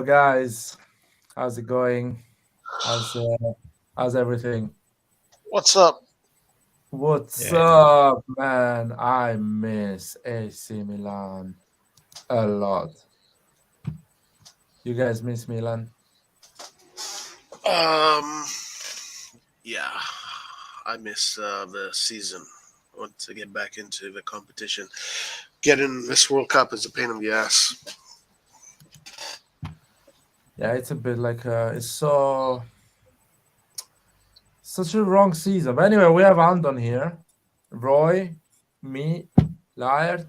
guys. How's it going? How's uh, how's everything? What's up? What's Yeah, up, man? I miss AC Milan a lot. You guys miss Milan? Um, yeah, I miss the season. I want to get back into the competition. Getting this World Cup is a pain in the ass. Yeah, it's a bit like it's such a wrong season. But anyway, we have Andon here, Roy, me, Laird.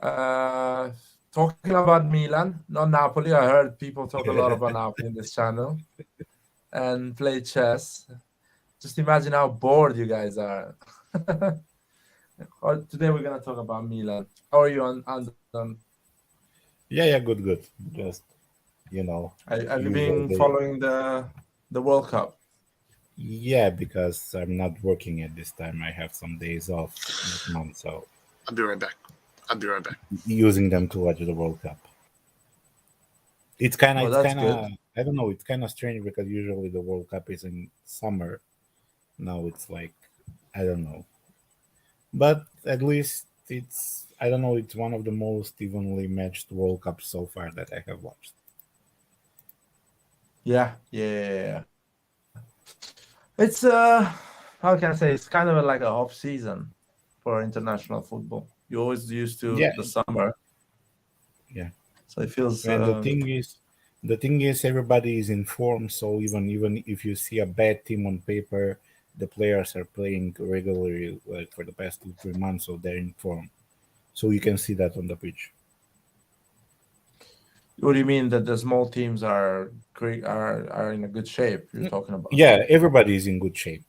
Uh, Talking about Milan, not Napoli. I heard people talk a lot about Napoli in this channel and play chess. Just imagine how bored you guys are. Today we're gonna talk about Milan. How are you on? yeah, good, good. Just Have you usual been day. following the World Cup? Yeah, because I'm not working at this time. I have some days off this month, so I'll be right back. I'll be right back. using them to watch the World Cup. Well, It's that's kind good. of, I don't know. It's kind of strange because usually the World Cup is in summer. Now it's like, I don't know, but at least it's, I don't know. It's one of the most evenly matched World Cups so far that I have watched. Yeah. It's how can I say? It's kind of like a off season for international football. You always used to Yeah, the summer, yeah. so it feels. And the thing is, everybody is informed. So even if you see a bad team on paper, the players are playing regularly, like for the past 2 3 months, so they're informed. So you can see that on the pitch. What do you mean that the small teams are great? Are in a good shape? You're talking about. Yeah, everybody is in good shape.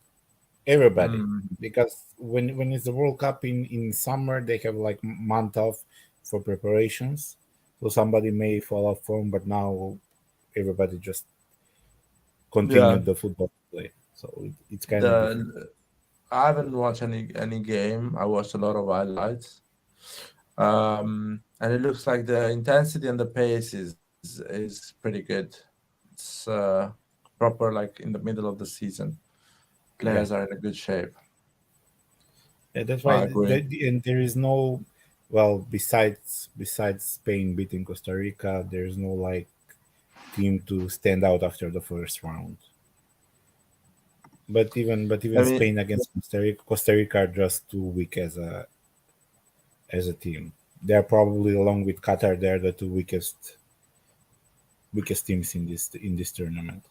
Everybody, Mm, because when it's the World Cup in summer, they have like month off for preparations. So somebody may fall off form, but now everybody just yeah. continued the football play. So it's kind of different. The I haven't watched any game. I watched a lot of highlights. And it looks like the intensity and the pace is pretty good. It's proper like in the middle of the season. Yeah. Players are in a good shape. Yeah, that's why. I agree. And there is no, well, besides Spain beating Costa Rica, there is no like team to stand out after the first round. But even I mean, Spain against Costa Rica are just too weak as a team. They are probably, along with Qatar, they're the two weakest teams in this tournament.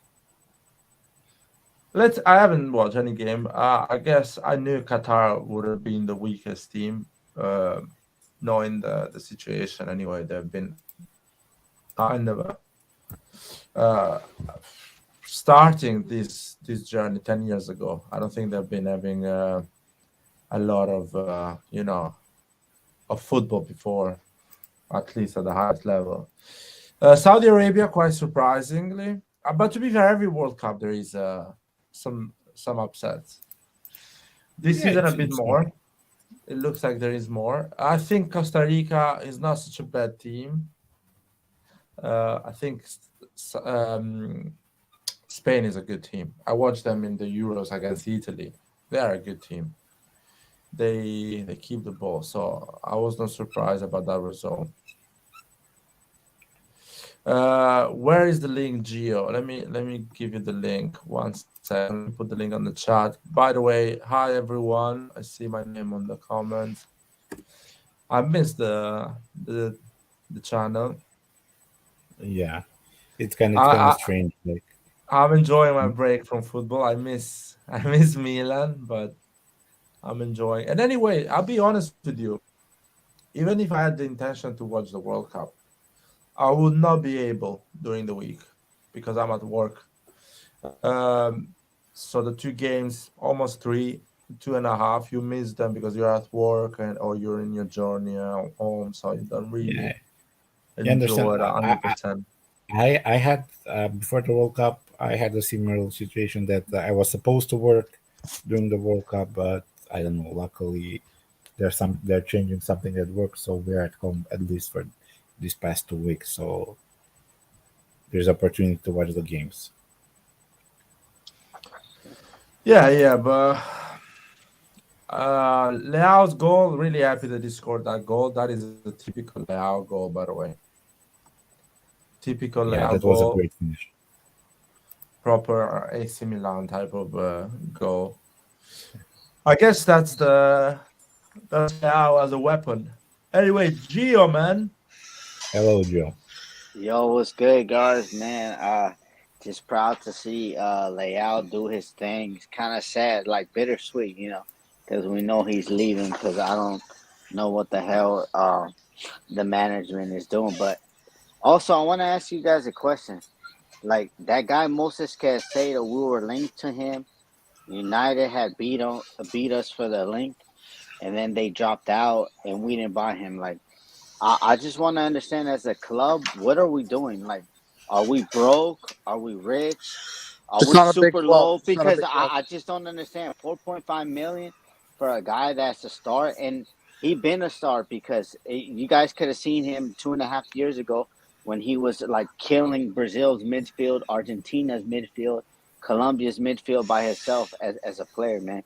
let's. I haven't watched any game. I guess I knew Qatar would have been the weakest team, uh, knowing the situation. Anyway, they've been kind of uh, starting this journey 10 years ago. I don't think they've been having a lot of of football before, at least at the highest level. Saudi Arabia, quite surprisingly, but to be fair, every World Cup there is some upsets. This Yeah, season a bit it's more. It looks like there is more. I think Costa Rica is not such a bad team. I think Spain is a good team. I watched them in the Euros against Italy. They are a good team. They keep the ball, so I was not surprised about that result. Where is the link, Geo? Let me give you the link. One second. Let me put the link on the chat. By the way, hi everyone. I see my name on the comments. I missed the channel. yeah, it's kind of I strange. Like, I'm enjoying my break from football. I miss Milan, but I'm enjoying. And anyway, I'll be honest with you. Even if I had the intention to watch the World Cup, I would not be able during the week because I'm at work. Um, so the two games, almost three, 2.5, you miss them because you're at work and or you're in your journey home, so you don't yeah, really you understand. enjoy it 100%. I had, before the World Cup, I had a similar situation that I was supposed to work during the World Cup, but I don't know. Luckily, they're changing something at work, so we're at home at least for these past 2 weeks. So there's opportunity to watch the games. Yeah, but Leao's goal, really happy that he scored that goal. That is a typical Leao goal, by the way. Typical Yeah, Leao that was a goal, great finish. proper AC Milan type of goal. I guess that's Leao as a weapon. Anyway, Gio, man. Hello, Joe. Yo, what's good, guys? Man, just proud to see Leao do his thing. It's kind of sad, like bittersweet, because we know he's leaving. Because I don't know what the hell the management is doing. But also, I want to ask you guys a question. Like that guy Moses Caicedo, we were linked to him. United had beat us for the link, and then they dropped out, and we didn't buy him. Like. I just want to understand as a club, what are we doing? Like, are we broke? Are we rich? Are It's we not a big super club. low? It's not a Because big club. I just don't understand. 4.5 million for a guy that's a star, and he been a star because you guys could have seen him 2.5 years ago when he was like killing Brazil's midfield, Argentina's midfield, Colombia's midfield by himself as a player, man.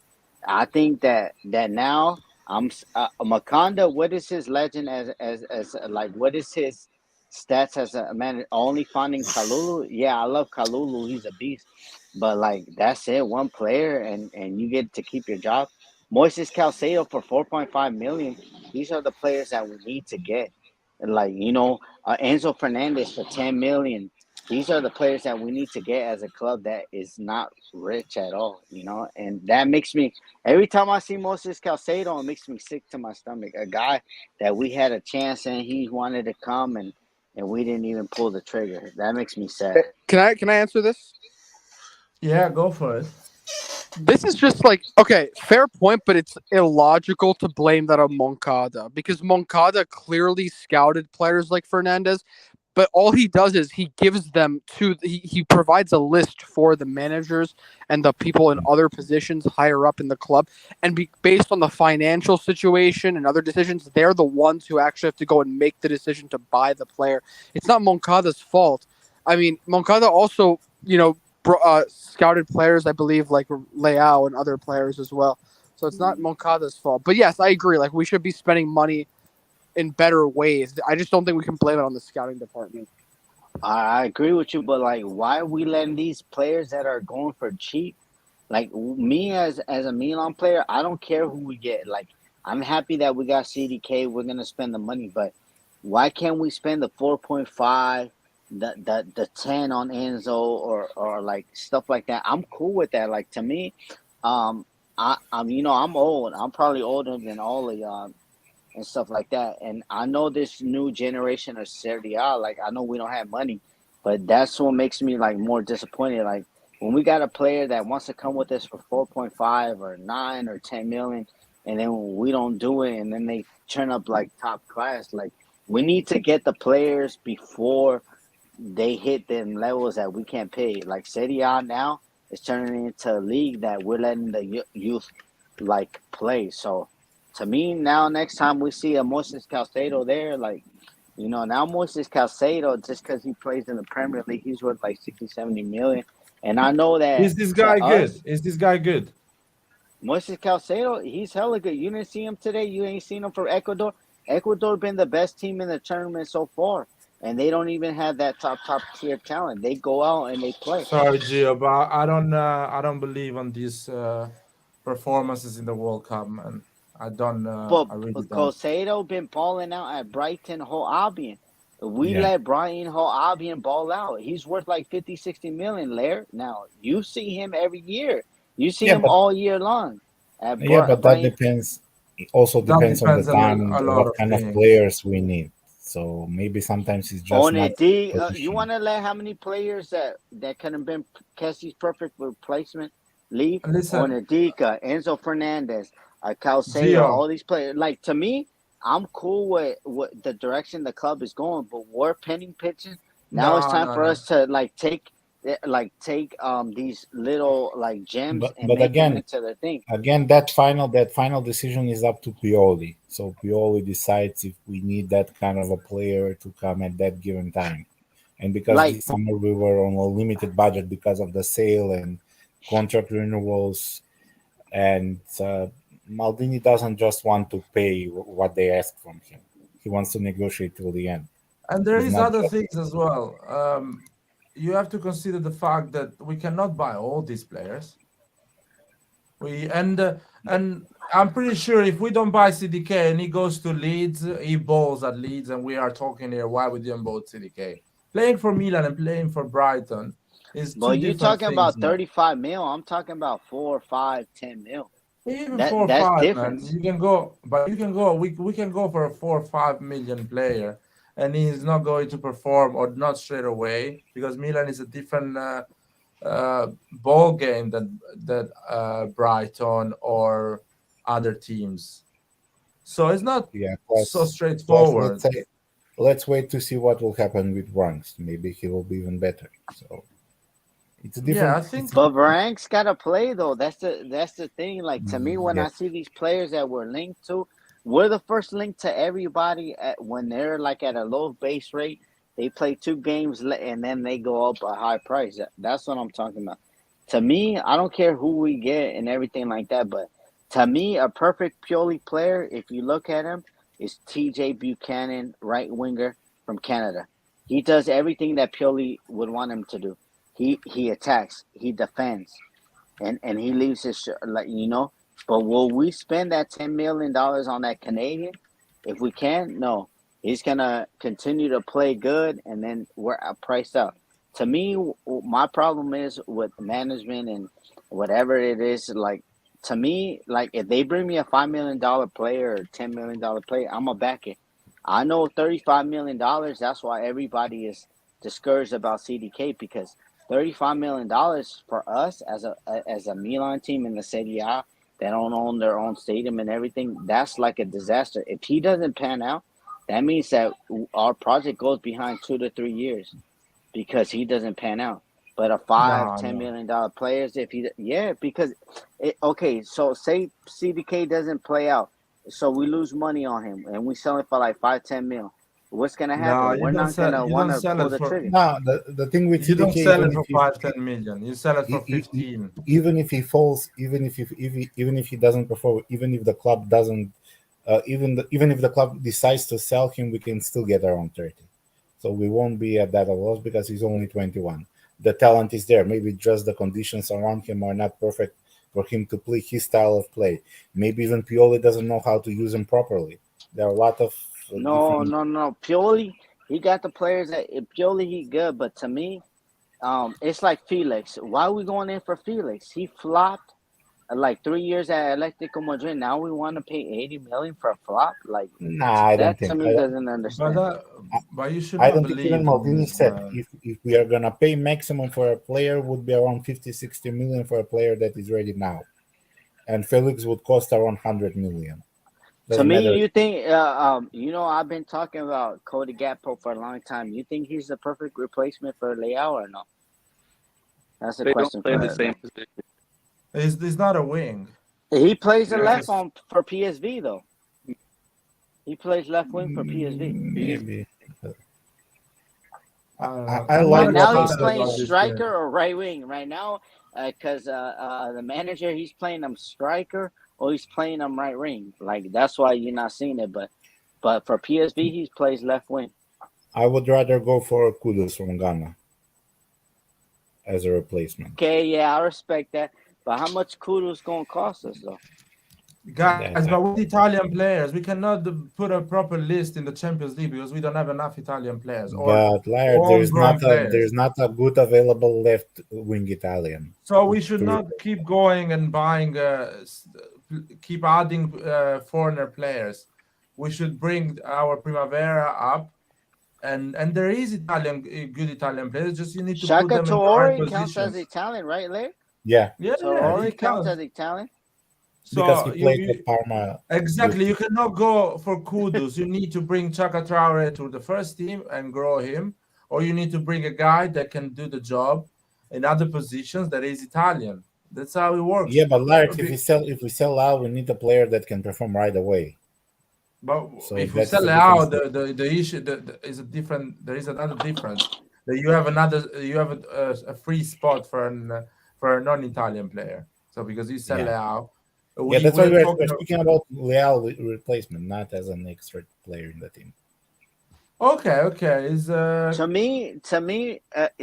I think that now Makanda. What is his legend as like? What is his stats as a man? Only finding Kalulu. Yeah, I love Kalulu. He's a beast. But like that's it, one player, and you get to keep your job. Moises Caicedo for 4.5 million. These are the players that we need to get. And like Enzo Fernandez for 10 million. These are the players that we need to get as a club that is not rich at all. And that makes me. Every time I see Moses Caicedo, it makes me sick to my stomach. A guy that we had a chance and he wanted to come and we didn't even pull the trigger. That makes me sad. Can I answer this? Yeah, go for it. This is just like, okay, fair point, but it's illogical to blame that on Moncada because Moncada clearly scouted players like Fernandez, but all he does is he gives them he provides a list for the managers and the people in other positions higher up in the club, and based on the financial situation and other decisions, they're the ones who actually have to go and make the decision to buy the player. It's not Moncada's fault. I mean, Moncada also, scouted players, I believe, like Leao and other players as well. So it's not Moncada's fault. But yes, I agree. Like we should be spending money in better ways. I just don't think we can blame it on the scouting department. I agree with you, but like, why are we letting these players that are going for cheap? Like me as a Milan player, I don't care who we get. Like I'm happy that we got CDK. We're gonna spend the money, but why can't we spend the 4.5, the 10 on Enzo or like stuff like that? I'm cool with that. Like to me, I'm I'm old. I'm probably older than all of y'all and stuff like that. And I know this new generation of Serie A, like I know we don't have money, but that's what makes me like more disappointed. Like when we got a player that wants to come with us for 4.5 or 9 or 10 million, and then we don't do it, and then they turn up like top class. Like we need to get the players before they hit them levels that we can't pay. Like Serie A now is turning into a league that we're letting the youth like play. So to me now, next time we see a Moises Caicedo there, like now Moises Caicedo, just because he plays in the Premier League, he's worth like 60, 70 million. And I know that Is this to guy us, good? Is this guy good? Moises Caicedo, he's hella good. You didn't see him today. You ain't seen him for Ecuador. Ecuador been the best team in the tournament so far, and they don't even have that top tier talent. They go out and they play. Sorry, Gio, but I don't believe on these performances in the World Cup, man. I don't. But I really don't. Caicedo been balling out at Brighton Hove Albion. We Yeah. let Brighton Hove Albion ball out. He's worth like 50, 60 million, Lair. Now, you see him every year. You see Yeah, him but all year long. At that Brighton. depends. It also That depends on the depends on time and a lot what of kind of things. players we need. So maybe sometimes it's just On not it, D. You position. want to let how many players that could have been Kessie's perfect replacement leave? On Listen, Dika, Enzo Fernandez, Caicedo, Gio. all these players. Like to me, I'm cool with the direction the club is going, but we're penning pitching. Now it's No, time no, for no. us to take these little like gems and But make them into their thing. again, that final decision is up to Pioli. So Pioli decides if we need that kind of a player to come at that given time. And because Like- this summer we were on a limited budget because of the sale and contract renewals, and Maldini doesn't just want to pay what they ask from him. He wants to negotiate till the end. And there It's is not other just- things as well. You have to consider the fact that we cannot buy all these players. And I'm pretty sure if we don't buy CDK and he goes to Leeds, he balls at Leeds, and we are talking here why we didn't buy CDK. Playing for Milan and playing for Brighton is two But you're different talking things, about man. 35 mil. I'm talking about 4, 5, 10 mil. Even That- 4 or that's 5, difference. man. You can go, but you can go. We can go for a 4 or 5 million player, and he's not going to perform or not straight away because Milan is a different ball game than Brighton or other teams. So it's not Yeah, so plus straightforward. let's wait to see what will happen with Ranks. Maybe he will be even better. So it's a different. Yeah, I think But Varank's got to play though. That's the thing. Like to me, when I Yes. see these players that we're linked to, we're the first link to everybody when they're like at a low base rate. They play 2 games and then they go up a high price. That's what I'm talking about. To me, I don't care who we get and everything like that, but to me, a perfect Pioli player, if you look at him, is TJ Buchanan, right winger from Canada. He does everything that Pioli would want him to do. He attacks, he defends, and he leaves his But will we spend that $10 million on that Canadian? If we can, no. He's gonna continue to play good, and then we're priced out. To me, my problem is with management and whatever it is. Like to me, like if they bring me a $5 million player or $10 million player, I'm gonna back it. I know $35 million. That's why everybody is discouraged about CDK because $35 million for us as a Milan team in the Serie A that don't own their own stadium and everything. That's like a disaster. If he doesn't pan out, that means that our project goes behind 2 to 3 years because he doesn't pan out. But a $5-10 million players, because so say CDK doesn't play out, so we lose money on him and we sell it for like 5-10 mil. What's gonna happen? you We're don't not sell- gonna you want don't to sell pull it the for- trigger. No, the thing with you don't CDK, sell even it for if you- 5-10 million. You sell it for 15. even if he falls, even if he doesn't perform, even if the club doesn't, even if the club decides to sell him, we can still get around 30. So we won't be at that loss because he's only 21. The talent is there. Maybe just the conditions around him are not perfect for him to play his style of play. Maybe even Pioli doesn't know how to use him properly. There are a lot of No. different- Pioli, he got the players that Pioli he good, but to me, it's like Felix. Why are we going in for Felix? He flopped like 3 years at Atletico Madrid. Now we want to pay 80 million for a flop. Like Nah, I don't that think. to I me don't- doesn't understand. But you should I not don't think believe even in Maldini this, said man. if we are gonna pay maximum for a player would be around 50-60 million for a player that is ready now, and Felix would cost around 100 million. To Doesn't me, matter. you think I've been talking about Cody Gakpo for a long time. You think he's the perfect replacement for Leao or no? That's the They question. don't play for the us. same position. He's not a wing. He plays the Yeah, left just- for PSV though. He plays left wing for PSV. Maybe. I don't know. I I'm like Right not now what he's excited playing about this striker game. or right wing. Right now, because the manager he's playing him striker or he's playing him right wing. Like that's why you're not seeing it. But for PSV he plays left wing. I would rather go for Kudus from Ghana as a replacement. Okay, yeah, I respect that. But how much Kudos gonna cost us though? Guys, but with Italian players, we cannot put a proper list in the Champions League because we don't have enough Italian players. But Laird, homegrown players. there's not a good available left wing Italian. So we should to not keep going and buying, keep adding foreigner players. We should bring our Primavera up, and there is good Italian players. Just you need to put Shaka them in the right Torre counts as positions. Italian, right, Larry? Yeah, Yeah, Torre he counts counts. as Italian. because So he played with Parma. exactly, you cannot go for Kudus. You need to bring Chaka Traore to the first team and grow him, or you need to bring a guy that can do the job in other positions that is Italian. That's how it works. Yeah, but Laird, if we sell out, we need a player that can perform right away. But So if we that's sell the out, difference. the issue is a different. There is another difference. that you have a free spot for a non-Italian player. So because you sell Yeah. Leao, That's why we're talking. speaking about Leao replacement, not as an extra player in the team. Okay. Is To me,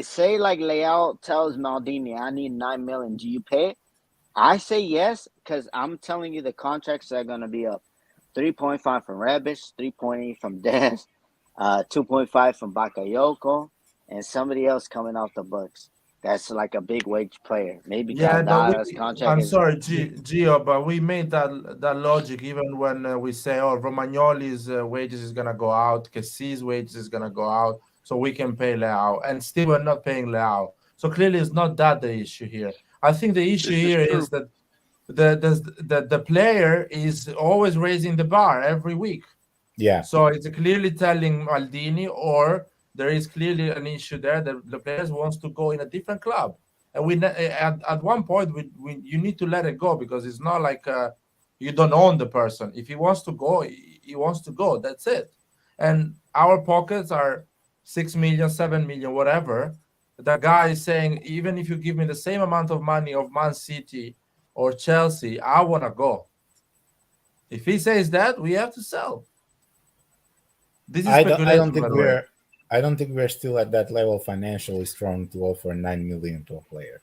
say like Leao tells Maldini, I need 9 million. Do you pay it? I say yes, because I'm telling you the contracts are gonna be up. 3.5 from Rebic, 3.8 from Des, 2.5 from Bakayoko, and somebody else coming off the books. That's like a big wage player. Maybe yeah, but Caldara's contract I'm is sorry, Gio, but we made that logic even when we say, oh, Romagnoli's wages is gonna go out, Kessi's wages is gonna go out, so we can pay Leao, and still we're not paying Leao. So clearly, it's not that the issue here. I think the issue This is here true. is that the player is always raising the bar every week. Yeah. So it's clearly telling Maldini, or there is clearly an issue there that the players wants to go in a different club. And at one point you need to let it go, because it's not like you don't own the person. If he wants to go, he wants to go. That's it. And our pockets are 6 million, 7 million, whatever. The guy is saying, even if you give me the same amount of money of Man City or Chelsea, I want to go. If he says that, we have to sell. This is speculation, by the way. I don't think we're still at that level financially strong to offer 9 million to a player.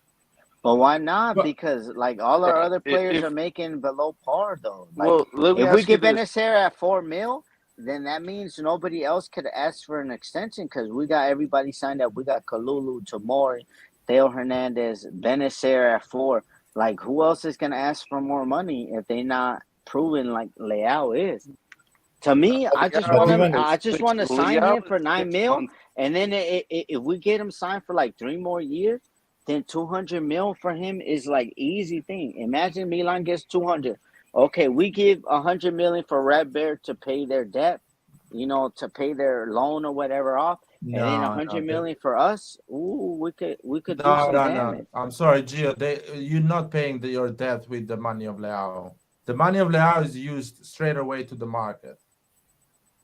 But why not? But- Because like all our other players if- are making below par though. Like, Well, let me if we ask you get this. Benacer at 4 mil, then that means nobody else could ask for an extension because we got everybody signed up. We got Kalulu, Tomori, Theo Hernandez, Benacer at 4. Like, who else is gonna ask for more money if they not proven like Leao is? To me, I just Leao want him. even- I just want to sign Leao him for is 9 6 mil, months. and then if we get him signed for like 3 more years, then 200 mil for him is like easy thing. Imagine Milan gets 200. Okay, we give 100 million for Red Bear to pay their debt, to pay their loan or whatever off, and then 100 million for us. Ooh, we could do some damage. I'm sorry, Gio. You're not paying your debt with the money of Leao. The money of Leao is used straight away to the market,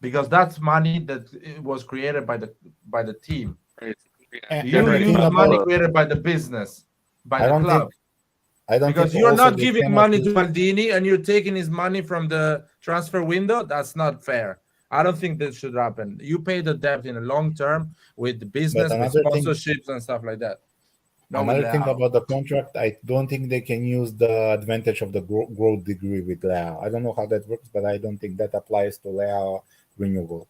because that's money that it was created by the team. And You the thing use money about- created by the business, by I the don't club. think I don't Because think you're also not they giving cannot money to use- Maldini and you're taking his money from the transfer window. That's not fair. I don't think that should happen. You pay the debt in the long term with the business, with another thing- sponsorships and stuff like that. Not with Another thing Leao. about the contract, I don't think they can use the advantage of the growth degree with Leao. I don't know how that works, but I don't think that applies to Leao renewal.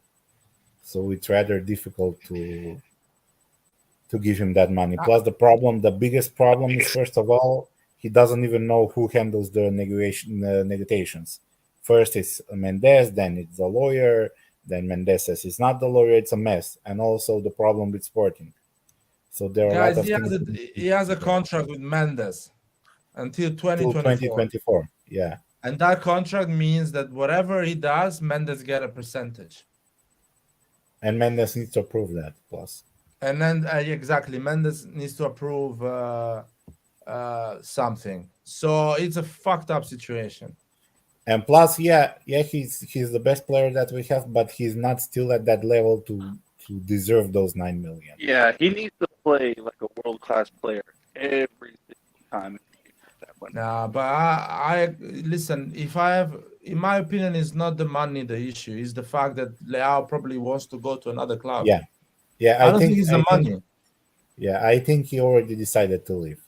So it's rather difficult to give him that money. Plus, the biggest problem is, first of all, he doesn't even know who handles the negotiations. First it's Mendes, then it's the lawyer, then Mendes says he's not the lawyer. It's a mess. And also the problem with Sporting. So there are a lot Guys, of he things. has a contract with Mendes until Till 2024. 2024. Yeah. And that contract means that whatever he does, Mendes get a percentage. And Mendes needs to approve that, plus. And then exactly, Mendes needs to approve something. So it's a fucked up situation. And plus, he's the best player that we have, but he's not still at that level to deserve those 9 million. Yeah, he needs to play like a world-class player every single time. Nah, but I listen. If I have, in my opinion, it's not the money the issue. It's the fact that Leao probably wants to go to another club. Yeah, I don't think it's the money. Yeah, I think he already decided to leave.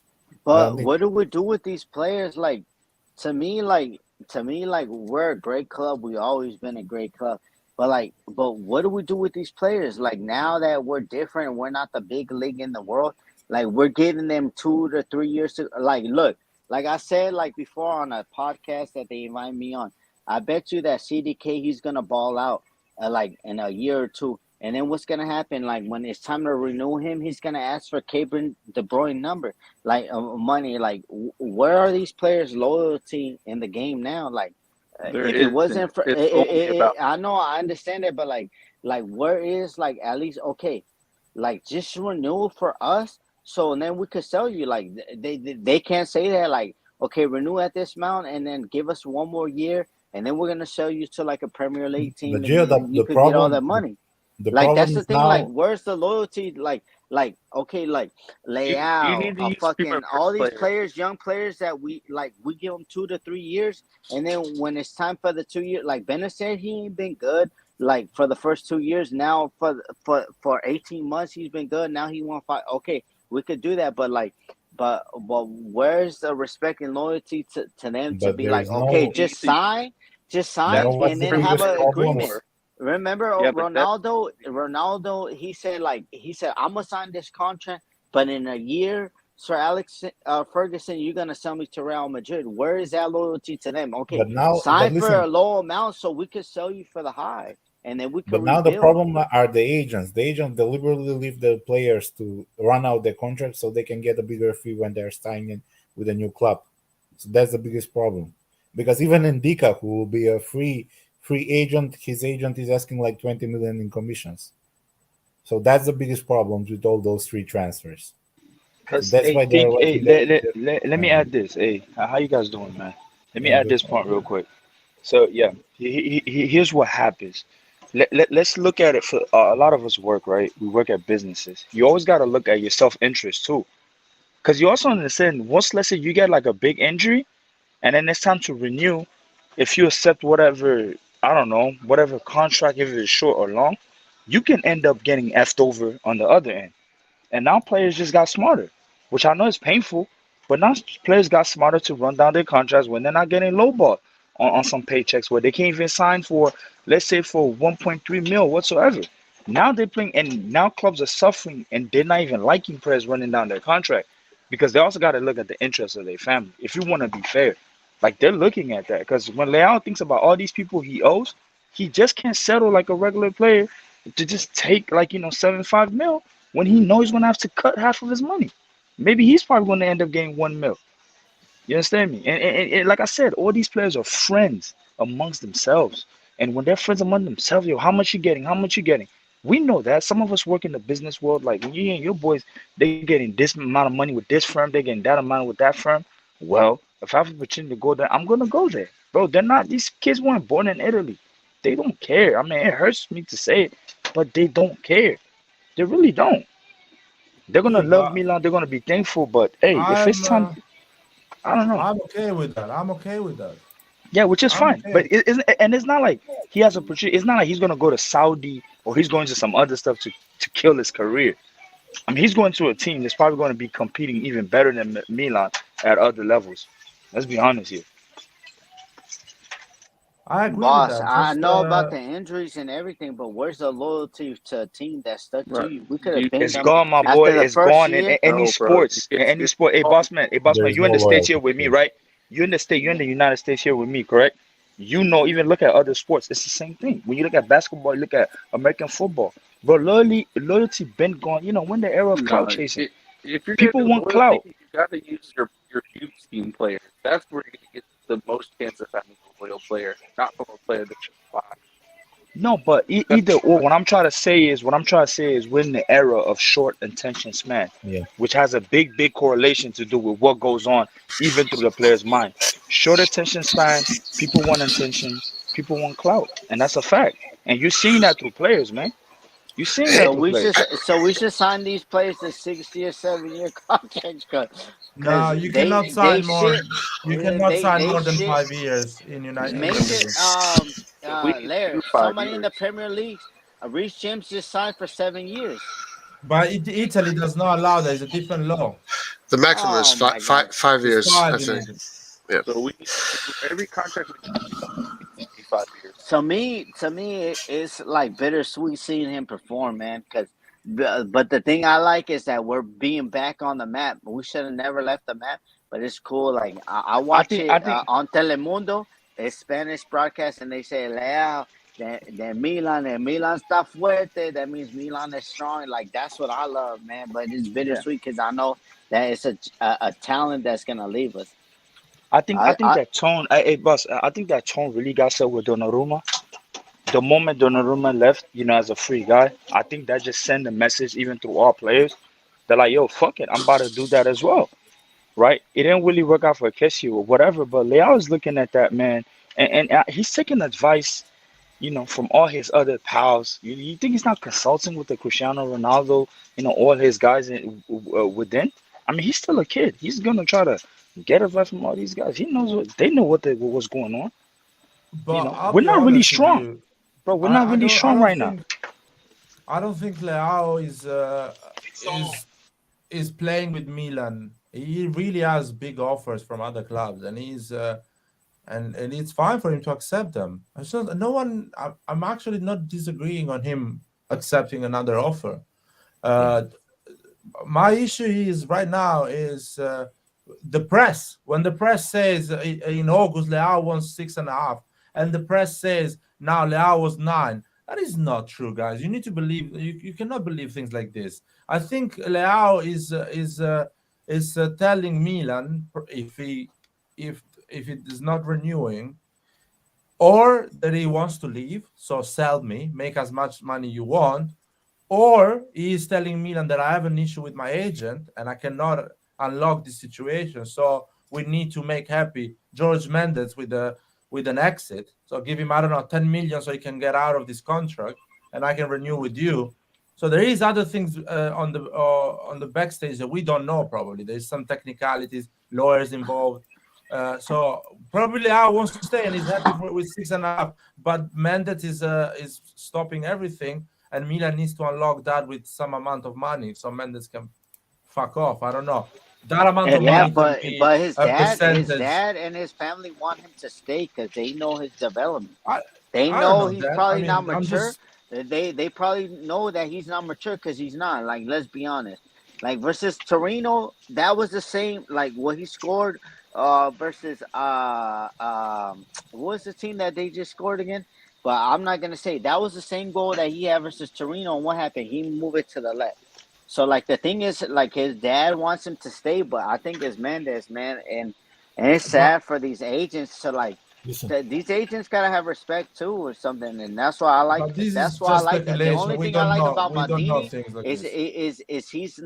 But what do we do with these players? Like, to me, we're a great club. We've always been a great club. But what do we do with these players? Like, now that we're different, we're not the big league in the world. Like, we're giving them 2 to 3 years to, like, look, like I said, like before on a podcast that they invite me on, I bet you that CDK, he's going to ball out like in a year or two. And then what's going to happen? Like, when it's time to renew him, he's going to ask for Kevin De Bruyne number, like money. Like, where are these players' loyalty in the game now? Like, There if it wasn't for, I know, I understand it, but like, where is like at least okay, like just renew for us, so then we could sell you. Like, they can't say that. Like, okay, renew at this amount and then give us 1 more year, and then we're gonna sell you to like a Premier League team. But Gio, and you could get all that money. The Like problem that's the is thing. Like, now where's the loyalty? Like okay, like You Leao, need to use fucking Primavera all these players. players, young players that we give them 2 to 3 years, and then when it's time for the 2 year, like Bennett said, he ain't been good. Like for the first 2 years, now for 18 months, he's been good. Now he want fight. Okay, we could do that, but like, but where's the respect and loyalty to them to but be there like, is okay, no. You need to just You sign, know That's what what's and the then have biggest an Primavera is problem? agreement. for. Remember Yeah, but that's Ronaldo, he said I'm gonna sign this contract, but in a year, Sir Alex Ferguson, you're gonna sell me to Real Madrid. Where is that loyalty to them? Okay, But sign for listen, a low amount so we could sell you for the high, and then we could but now the rebuild. problem are the agents. The agents deliberately leave the players to run out their contract so they can get a bigger fee when they're signing with a new club. So that's the biggest problem. Because even Ndika, who will be a free agent, his agent is asking like 20 million in commissions. So that's the biggest problem with all those free transfers. So Cause that's hey, why they're think hey, letting the let me add this. Hey, how you guys doing, man? Let me yeah, add good. this point real quick. So yeah, here's what happens. Let's look at it for a lot of us work, right? We work at businesses. You always got to look at your self-interest too. Because you also understand once, let's say you get like a big injury and then it's time to renew, if you accept whatever, I don't know, whatever contract, if it's short or long, you can end up getting effed over on the other end. And now players just got smarter, which I know is painful, but now players got smarter to run down their contracts when they're not getting lowball on some paychecks where they can't even sign for, let's say, for 1.3 mil whatsoever. Now they're playing, and now clubs are suffering, and they're not even liking players running down their contract because they also got to look at the interests of their family. If you want to be fair, like they're looking at that because when Leao thinks about all these people he owes, he just can't settle like a regular player to just take like 75 mil when he knows he's gonna have to cut half of his money. Maybe he's probably gonna end up getting 1 mil. You understand me? And like I said, all these players are friends amongst themselves. And when they're friends among themselves, yo, how much you getting? How much you getting? We know that. Some of us work in the business world, like you and your boys, they getting this amount of money with this firm, they getting that amount with that firm. Well, if I have an opportunity to go there, I'm gonna go there. Bro, they're not these kids weren't born in Italy. They don't care. I mean, it hurts me to say it, but they don't care. They really don't. They're gonna Yeah, love but Milan. They're gonna be thankful. But hey, if it's I'm time, I don't know. I'm okay with that. I'm okay with that. Yeah, which is I'm fine. okay. But and it's not like he has a opportunity. It's not like he's gonna go to Saudi or he's going to some other stuff to kill his career. I mean, he's going to a team that's probably going to be competing even better than Milan at other levels. Let's be honest here. I agree with Boss, that. I Just know about the injuries and everything, but where's the loyalty to a team that stuck to right. you? We could Do have you been It's them gone, my boy. after the It's first gone year. in any know, bro? sports. In any It's sport. Hey, all boss man. Hey, boss man. There's You in no the states here loyalty. with me, right? You in the state. You in the United States here with me, correct? You know, even look at other sports. It's the same thing. When you look at basketball, you look at American football. Bro, loyalty been gone. You know, when the era of clout no. chasing. If you're gonna People do want loyalty, clout. you gotta use your youth team players. That's where you're gonna get the most chance of having a loyal player, not from a player that you buy. No, but That's either or. What I'm trying to say is we're in the era of short attention span, Yeah. which has a big correlation to do with what goes on even through the player's mind. Short attention span, people want attention, people want clout, and that's a fact. And you're seeing that through players, man. You're seeing Hey, that through players. So we should sign these players to 60 or 7 year contracts no, because you cannot sign more. shit You cannot sign they more than shit 5 years in United in the major league. we need to do Lair, 5 somebody in the years. Premier League, Reece James just signed for 7 years. But Italy does not allow that. It's a different law. the maximum is Oh my god. 5 years, I It's 5 in think. Italy. Yeah. So we need to do every contract we need to be 5 years. To me, it's like bittersweet seeing him perform, man. But the thing I like is that we're being back on the map. We should have never left the map, but it's cool. Like I I watch think I it think on Telemundo, it's Spanish broadcast, and they say Leao, de Milan, and Milan está fuerte. That means Milan is strong. Like that's what I love, man. But it's yeah. bittersweet because I know that it's a talent that's gonna leave us. I think I that tone, hey boss, I think that tone really got set with Donnarumma. The moment Donnarumma left, as a free guy, I think that just sent a message even to all players. They're like, yo, fuck it, I'm about to do that as well, right? It didn't really work out for Kessie or whatever, but Leao is looking at that man, and he's taking advice from all his other pals. You think he's not consulting with the Cristiano Ronaldo, all his guys within? I mean, he's still a kid. He's gonna try to get advice from all these guys. He knows they know what's going on. But I'll We're be not really honest with strong, you. bro. We're not really strong right now. I don't think Leao is playing with Milan. He really has big offers from other clubs, and he's and it's fine for him to accept them. So no one. I'm actually not disagreeing on him accepting another offer. My issue is right now is the press. When the press says in August Leao wants 6.5, and the press says now Leao was 9. That is not true, guys. You need to believe. You cannot believe things like this. I think Leao is telling Milan if it is not renewing, or that he wants to leave. So sell me, make as much money you want, or he is telling Milan that I have an issue with my agent and I cannot unlock this situation. So we need to make happy George Mendes with an exit. So give him, I don't know, 10 million so he can get out of this contract and I can renew with you. So there is other things on the backstage that we don't know. Probably there's some technicalities, lawyers involved. So probably Leao wants to stay and he's happy with 6.5. But Mendes is stopping everything, and Milan needs to unlock that with some amount of money so Mendes can fuck off. I don't know. That amount of money but could be his a dad, percentage. and his family want him to stay because they know his development. I They don't know know he's that. probably I mean, not I'm mature. just They probably know that he's not mature because he's not. Like, let's be honest. Like versus Torino, that was the same. Like what he scored. Versus what was the team that they just scored again? But I'm not gonna say that was the same goal that he had versus Torino. And what happened? He moved it to the left. So like the thing is, like his dad wants him to stay, but I think it's Mendes, man, and it's but sad for these agents to like. Listen, These agents gotta have respect too, or something, and that's why I like. but this is That's why I just like. The speculation. only thing I like about We don't know Maldini things like is this. he's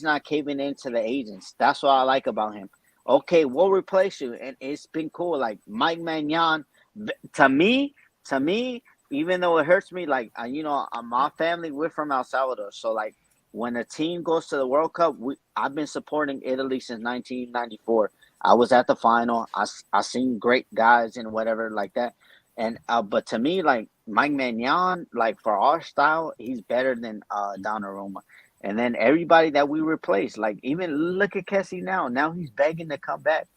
not caving into the agents. That's what I like about him. Okay, we'll replace you, and it's been cool. Like Mike Magnan, to me, even though it hurts me, like my family, we're from El Salvador, so like when a team goes to the World Cup, I've been supporting Italy since 1994. I was at the final. I seen great guys and whatever like that, and but to me, like Mike Magnan, like for our style, he's better than Donnarumma. And then everybody that we replaced, like even look at Kessie now. Now he's begging to come back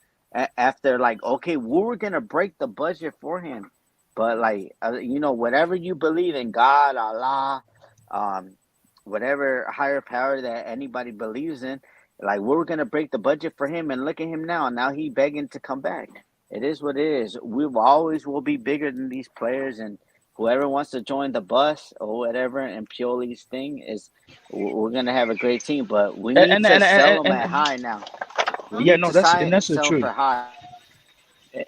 after like, okay, we were gonna break the budget for him, but like whatever you believe in, God, Allah, whatever higher power that anybody believes in, like we were gonna break the budget for him, and look at him now. Now he begging to come back. It is what it is. We always will be bigger than these players, and whoever wants to join the bus or whatever, and Pioli's thing is, we're gonna have a great team, but we need And to and, sell them and, at and high now. We yeah, need no, to that's sign the sell them truth. for high.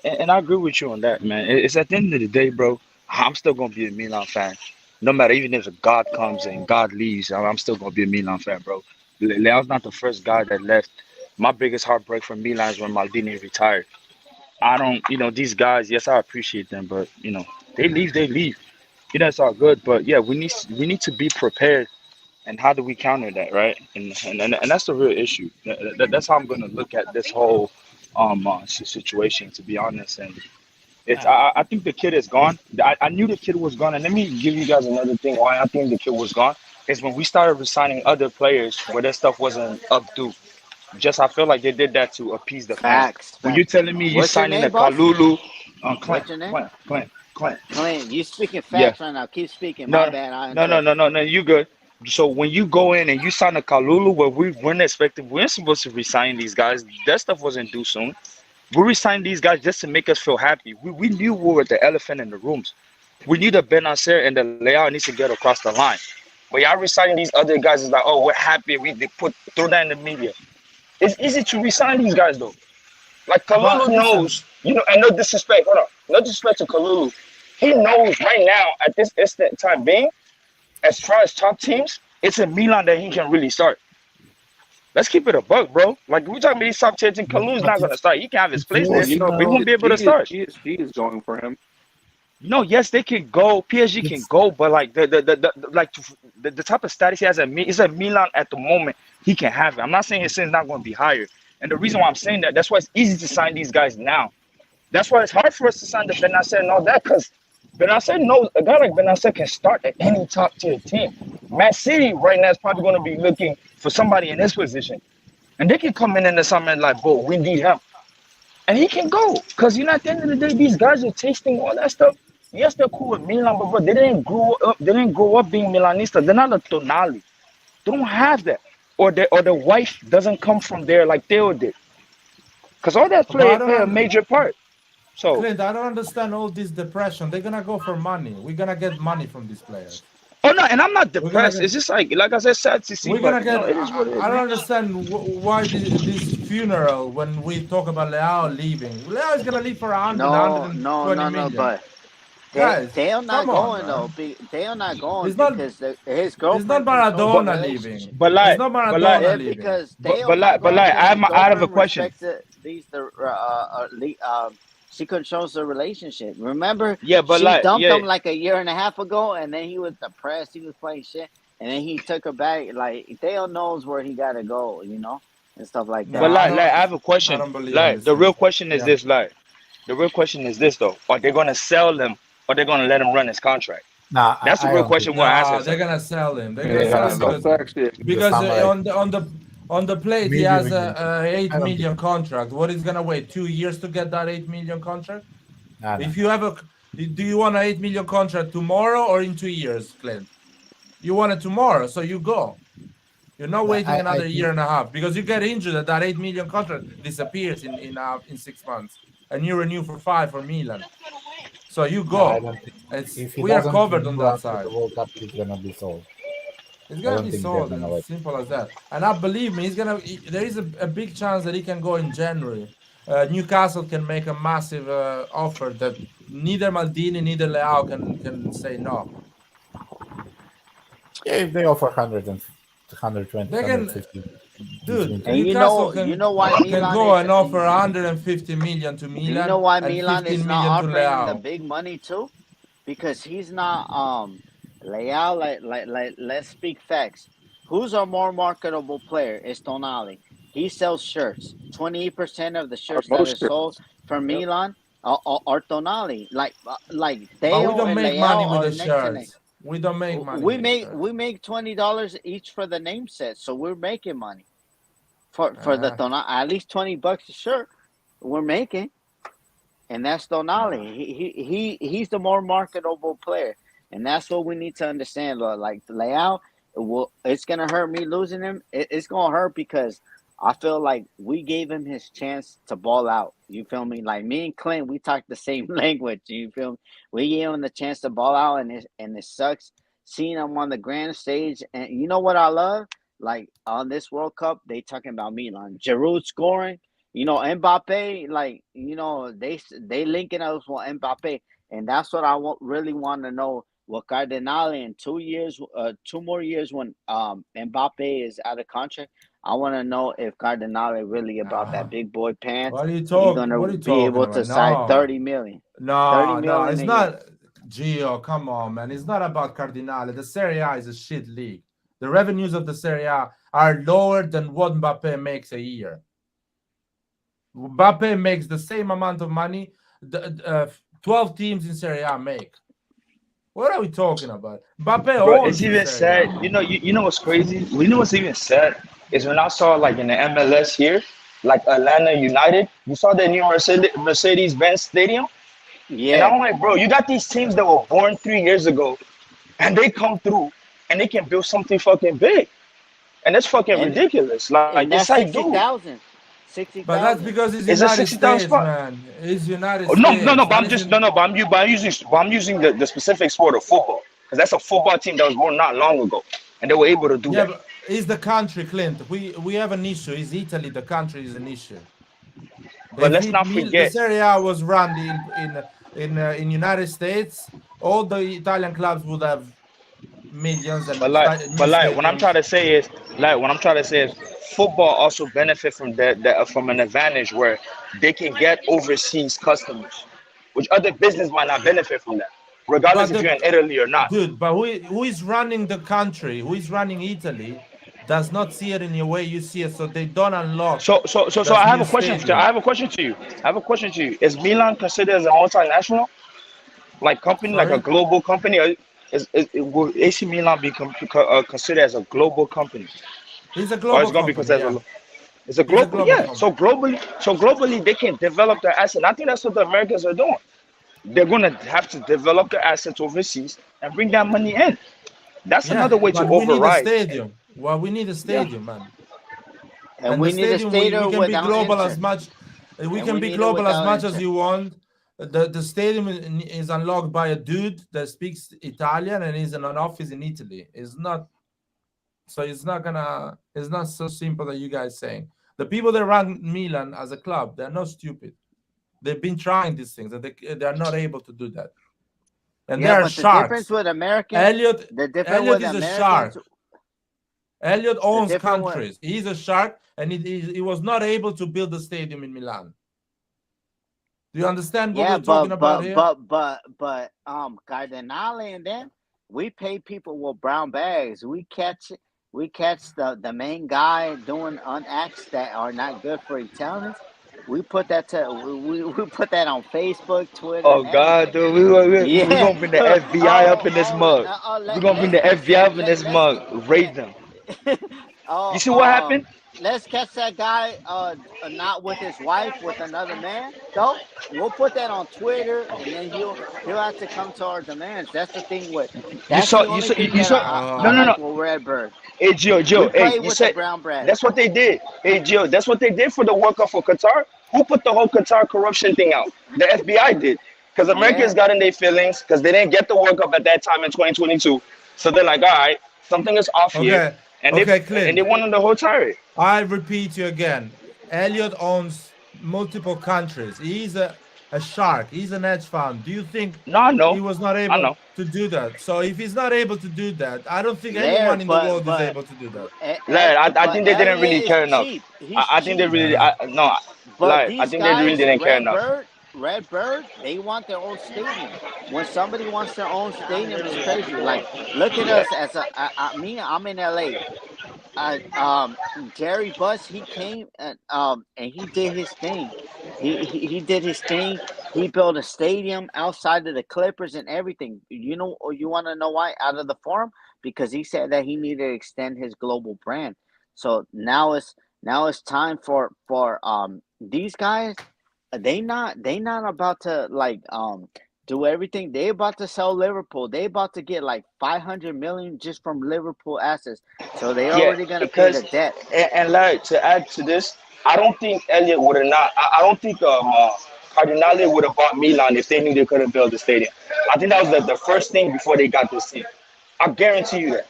And I agree with you on that, man. It's at the end of the day, bro. I'm still gonna be a Milan fan, no matter even if God comes and God leaves. I'm still gonna be a Milan fan, bro. Leao's not the first guy that left. My biggest heartbreak for Milan is when Maldini retired. I don't, these guys. Yes, I appreciate them, but they leave, they leave. It's all good, but yeah, we need to be prepared. And how do we counter that, right? And that's the real issue. That's how I'm gonna look at this whole situation, to be honest. And it's I think the kid is gone. I knew the kid was gone. And let me give you guys another thing why I think the kid was gone is when we started resigning other players where their stuff wasn't up due. Just I feel like they did that to appease the fans. Facts, When you facts. telling me you What's your signing a name, boss? Kalulu, Clint, What's your name? Clint, Clint, Clint. Clint. You speaking Yeah. facts right now. Keep speaking. My No, bad. I no, no, interrupted. no, no, no. You good. So when you go in and you sign a Kalulu, where we weren't expecting, we weren't supposed to resign these guys. That stuff wasn't due soon. We resigned these guys just to make us feel happy. We knew we were the elephant in the rooms. We knew that Benacer and the Leao needs to get across the line. But y'all resigning these other guys is like, oh, we're happy. They throw that in the media. It's easy to resign these guys though. Like But Kalulu listen, knows, and no disrespect. Hold on, no disrespect to Kalulu. He knows right now at this instant time being, as far as top teams, it's in Milan that he can really start. Let's keep it a buck, bro. Like we're talking about these top tier teams, but Kalu's but not gonna start. He can have his if place you Well, there, also but he won't be able to start. PSG is going for him. No, yes, they can go. PSG can It's go, but like the type of status he has is at Milan at the moment. He can have it. I'm not saying his is not going to be higher. And the reason why I'm saying that's why it's easy to sign these guys now. That's why it's hard for us to sign the Benacer and all that, because Benacer knows a guy like Benacer can start at any top tier team. Man City right now is probably going to be looking for somebody in his position, and they can come in the summer and like, bro, we need him, and he can go. Because at the end of the day, these guys are tasting all that stuff. Yes, they're cool with Milan, but they didn't grow up. They didn't grow up being Milanista. They're not a Tonali. They don't have that, or the wife doesn't come from there like Theo did. Because all that But I play a don't, major part. So. Clint, I don't understand all this depression. They're gonna go for money. We're gonna get money from these players. Oh no, and I'm not We're gonna depressed. get. It's just like I said, sad to see. We're gonna But get. it is what it is, I don't man. understand why this funeral when we talk about Leao leaving. Leao is gonna leave for 100, No, 120 no, million. but Guys, Dale not come on, going though. man. Dale not going It's not. because his It's not girlfriend controls the Maradona relationship. leaving. But It's like, not but like, Maradona Yeah, leaving. because but Dale but not like, but going like, because his I have a girlfriend question. respects it. She controls the relationship. Remember, Yeah, but she like, dumped yeah, him like a year and a half ago, and then he was depressed. He was playing shit, and then he took her back. Like Dale knows where he gotta go, and stuff like No, but that. I like, I don't. have a I question. don't believe in Like, these the real things. question is Yeah. this. Like, the real question is this though: are they gonna sell them, or they're gonna let him run his contract? nah. That's the I real don't think question we're asking No, they're ourselves. gonna sell him. They're they're gonna sell gonna Yeah, him sell that's him actually in the because summer. on the plate he Maybe has we a 8 I don't think. million contract. What is gonna wait 2 years to get that 8 million contract? Nah, If you have do you want an 8 million contract tomorrow or in 2 years, Clint? You want it tomorrow, so you go. You're not waiting I another year think. and a half because you get injured and that 8 million contract disappears in 6 months, and you renew for 5 for Milan. So you No, I go. don't think. It's If he we are doesn't covered on renew that after the side. World Cup, he's gonna be sold. It's I gonna don't be think they're sold. gonna It's let. simple as that. And I believe me, there is a big chance that he can go in January. Newcastle can make a massive offer that neither Maldini, neither Leao can say no. Yeah, if they offer 120, They can, 150 between dude. And 20. Newcastle you know why can Milan go is. and offer 150 million to Do you know Milan why and Milan 15 is not million to offering the Leao. big money too? Because he's not Leao. Let's speak facts. Who's our more marketable player? It's Tonali. He sells shirts. 28% of the our shirts that are most shirts. sold for Yep. Milan are Tonali. Like But we Theo don't and make Leao money with are the neck to neck. shirts. We don't make money We with the make shirts. we make $20 each for the name set, so we're making money for the Uh, Tonali. At least $20 a shirt. We're making. And that's Donali. He's the more marketable player, and that's what we need to understand. Like Leao, it's gonna hurt me losing him. It's gonna hurt because I feel like we gave him his chance to ball out. You feel me? Like me and Clint, we talk the same language. You feel me? We gave him the chance to ball out, and it sucks seeing him on the grand stage. And you know what I love? Like on this World Cup, they talking about Milan. Giroud scoring. Mbappe, like they linking us with Mbappe, and that's what I really want to know. What Cardinale in 2 years, 2 more years when Mbappe is out of contract, I want to know if Cardinale really about that nah. big boy pants. What are you He's talking? gonna What are you be talking able to about? sign No, 30 million, 30 no, no. million It's a year. not. Gio, come on, man. It's not about Cardinale. The Serie A is a shit league. The revenues of the Serie A are lower than what Mbappe makes a year. Mbappe makes the same amount of money 12 teams in Serie A make. What are we talking about? Mbappe Bro, it's owns the even Serie A. sad. You know what's crazy? You know what's even sad is when I saw like in the MLS here, like Atlanta United. You saw the new Mercedes-Benz Stadium, and Yeah, I'm like, bro, you got these teams that were born 3 years ago, and they come through and they can build something fucking big, and that's fucking and ridiculous. Like and it's that's like, dude, 60,000, But that's 60,000. because it's it's a United 60,000 States, spot. man. It's United Oh, no, States. but That I'm is just in, but I'm using the specific sport of football because that's a football team that was born not long ago, and they were able to do yeah, that. but it's the country, Clint. We have an issue. It's Italy. The country is an issue. But If let's not the forget, Serie A was run in United States, all the Italian clubs would have millions and new but like what I'm trying stadiums. to say is football also benefit from that from an advantage where they can get overseas customers. which other business might not benefit from that, regardless But if you're in Italy or not. Dude, but who is running the country? Who is running Italy? Does not see it in the way you see it, so they don't unlock So I this have new a question. stadium. I have a question to you. Is Milan considered as a multinational, like company, like a Sorry? global company, or will AC Milan be considered as a global company, It's a or it's global going to be company, considered as yeah. it's a It's a global? global Yeah. company. So globally, they can develop their asset. I think that's what the Americans are doing. They're going to have to develop their assets overseas and bring that money in. That's another Yeah, way to but we need a override. stadium. Well, we need a Yeah. stadium, man. And And the we need a stadium, we stadium can be without global as interest. much. We And can we be need it global as without much as interest. you want. The stadium is unlocked by a dude that speaks Italian and is in an office in Italy. It's not. So it's not so simple that you guys saying. The people that run Milan as a club, they're not stupid. They've been trying these things, and they are not able to do that. And they Yeah, are but the difference sharks. with Americans, Elliot the difference with is a Americans, shark. Elliot the owns different with countries. He's a shark, and he was not able to build a stadium in Milan. Do you understand what yeah, we're talking about here? Cardinale and them, we pay people with brown bags. We catch the main guy doing acts that are not good for Italians. We put that we put that on Facebook, Twitter, Oh and God, everything. dude, we Yeah. gonna bring the FBI up in this mug. We're gonna bring the FBI up in this mug. Yeah. Raid them. You Oh, see what happened? let's catch that guy not with his wife, with another man. Though we'll put that on Twitter, and then he'll have to come to our demands. That's the thing with You that's saw, the only thing you that saw. I No, no, no. like with Redbird. Hey, Gio, We hey, play you with the said brown bread. that's what they did. Hey, Gio, that's what they did for the World Cup for Qatar. Who put the whole Qatar corruption thing out? The FBI did. Because Americans Yeah, got in their feelings because they didn't get the World Cup at that time in 2022. So they're like, all right, something is off here, Okay, and okay, they Clint. wanted the whole tirade. I repeat you again. Elliot owns multiple countries. He's a shark. He's an hedge fund. Do you think No, I he know, was not I able know. to do that? So if he's not able to do that, I don't think there, anyone in the world is able to do that. Lad, I think they didn't Elliot really is care enough. cheap. He's I think they cheap. really, Yeah. no, But Lad, I these think they really guys, didn't care enough. Redbird, they want their own stadium. When somebody wants their own stadium, it's crazy. Like, look at us as I'm in LA. Jerry Buss, he came and he did his thing. He did his thing. He built a stadium outside of the Clippers and everything. You know, you want to know why? Out of the forum, because he said that he needed to extend his global brand. So now it's time for these guys. They not about to do everything. They about to sell Liverpool. They about to get like 500 million just from Liverpool assets. So they Yeah, already gonna pay because the debt. and Larry, to add to this, I don't think Elliot would have not. I don't think Cardinale would have bought Milan if they knew they couldn't build the stadium. I think that was the first thing before they got this team. I guarantee you that.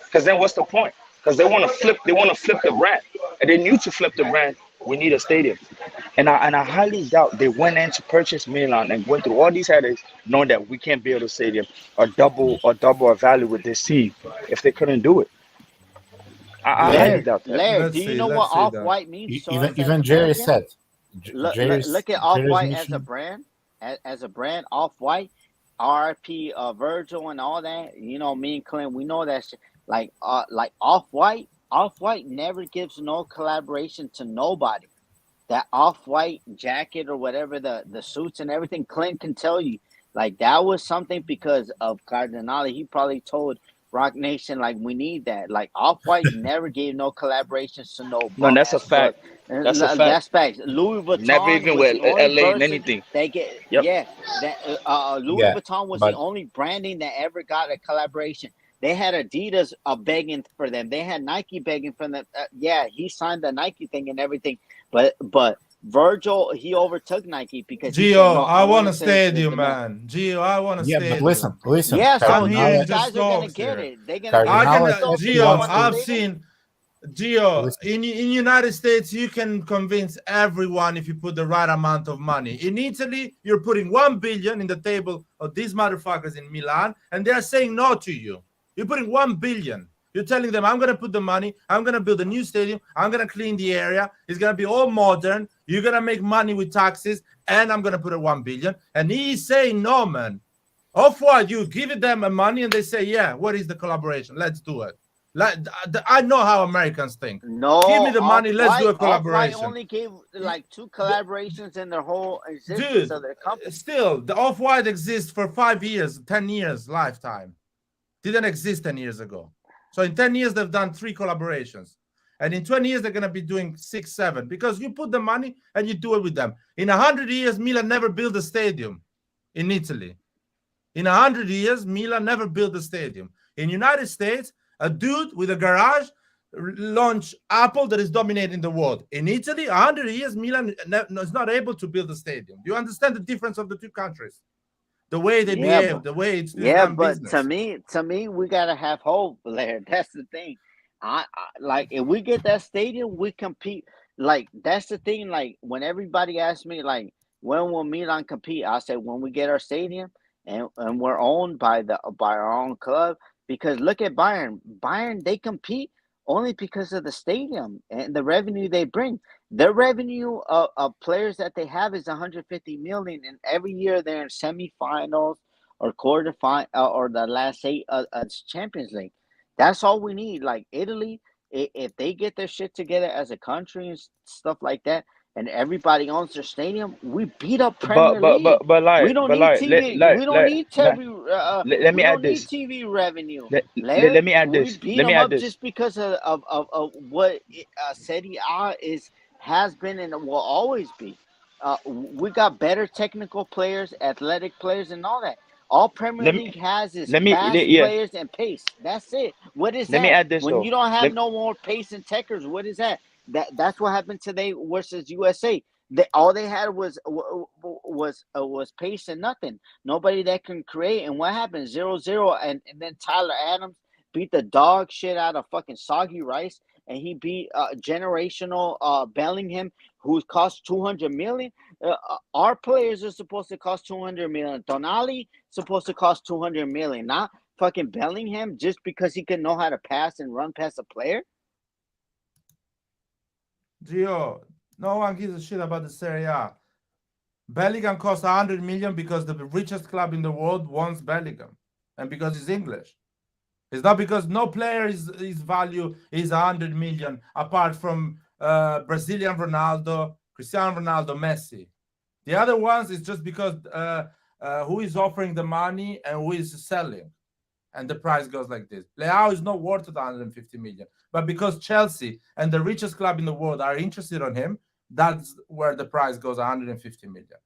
Because then what's the point? Because they want to flip. They want to flip the brand, and they knew to flip the brand, we need a stadium. And I highly doubt they went in to purchase Milan and went through all these headaches, knowing that we can't build a stadium or double our value with this team if they couldn't do it. I highly doubt that. Laird, do you know what Let's see off that. white means to Even us as even a Jerry fan? said, Look at Off Jerry's White as a mission. brand, as a brand. Off White, RP, Virgil, and all that. You know, me and Clint, we know that shit. Like Off White. Off White never gives no collaboration to nobody. That Off White jacket or whatever, the suits and everything, Clint can tell you. Like, that was something because of Cardinale. He probably told Rock Nation, like, we need that. Like, Off White never gave no collaborations to no No, bum that's a ass club. fact. That's a fact. That's facts. Louis Never Vuitton even was with the only LA and person anything. they get. Yep. Yeah, that Louis Yeah, Vuitton was the but only branding that ever got a collaboration. They had Adidas begging for them. They had Nike begging for them. Yeah, he signed the Nike thing and everything. But Virgil, he overtook Nike because he said, Gio, "No, I I want want a to say the stadium, demand." man. Gio, I want a yeah, but stadium. listen, Yeah, so I'm these hearing Cardinale, just guys are gonna talks get here. it. They're gonna get I it. can, Cardinale So said he you Gio, wants want the to. I've stadium? seen, Gio, Listen, in United States, you can convince everyone if you put the right amount of money. In Italy, you're putting 1 billion in the table of these motherfuckers in Milan, and they're saying no to you. You're putting 1 billion. You're telling them, I'm going to put the money, I'm going to build a new stadium, I'm going to clean the area, it's going to be all modern, you're going to make money with taxes, and I'm going to put a 1 billion. And he's saying, no, man. Off-White, you give them a money, and they say, yeah, what is the collaboration? Let's do it. I know how Americans think. No, Give me the money, let's do a Off-White collaboration. only gave like 2 collaborations in their whole existence Dude, of their company. still, the Off-White exists for 5 years, 10 years, lifetime. Didn't exist 10 years ago. So in 10 years, they've done 3 collaborations. And in 20 years, they're going to be doing 6, 7. Because you put the money and you do it with them. In 100 years, Milan never built a stadium in Italy. In 100 years, Milan never built a stadium. In United States, a dude with a garage launched Apple that is dominating the world. In Italy, 100 years, Milan is not able to build a stadium. Do you understand the difference of the 2 countries? The way they behave, the way it's done but business. to me, we gotta have hope, Blair. That's the thing. I like if we get that stadium, we compete. Like that's the thing. Like when everybody asks me, like when will Milan compete? I say when we get our stadium and we're owned by our own club. Because look at Bayern. Bayern, they compete only because of the stadium and the revenue they bring. Their revenue of players that they have is 150 million, and every year they're in semifinals or quarterfinal or the last 8 Champions League. That's all we need. Like Italy, if they get their shit together as a country and stuff like that, and everybody owns their stadium, we beat up Premier League. We don't need TV. We don't need TV. let me We add don't need this. TV revenue. Let me add We this. beat Let me them add up this. just because of what Serie A has been and will always be. We got better technical players, athletic players, and all that. All Premier Let me League has is let me fast yeah. players and pace. That's it. What is Let me that? add this When though. you don't have Let, no more pace and techers, what is that? That's what happened today versus USA. All they had was pace and nothing. Nobody that can create. And what happened? 0-0, and then Tyler Adams beat the dog shit out of fucking Soggy Rice, and he beat generational Bellingham, who cost 200 million. Our players are supposed to cost 200 million. Tonali supposed to cost 200 million, not fucking Bellingham, just because he can know how to pass and run past a player. Gio, no one gives a shit about the Serie A. Bellingham costs 100 million because the richest club in the world wants Bellingham, and because he's English. It's not because no player his value is 100 million apart from Brazilian Ronaldo, Cristiano Ronaldo, Messi. The other ones is just because who is offering the money and who is selling, and the price goes like this. Leao is not worth 150 million, but because Chelsea and the richest club in the world are interested on him, that's where the price goes 150 million.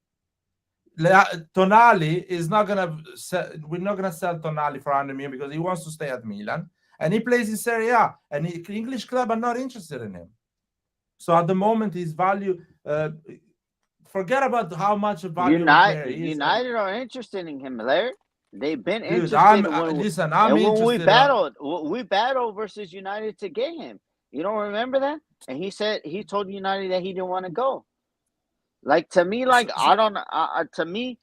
Tonali is not gonna sell, we're not gonna sell Tonali for 100 million because he wants to stay at Milan and he plays in Serie A, and the English club are not interested in him. So at the moment, his value, forget about how much value player he is. United are interested in him, Larry. They've been Dude, interested. I'm when interested. we battled versus United to get him. You don't remember that? And he told United that he didn't want to go. Like to me, to me.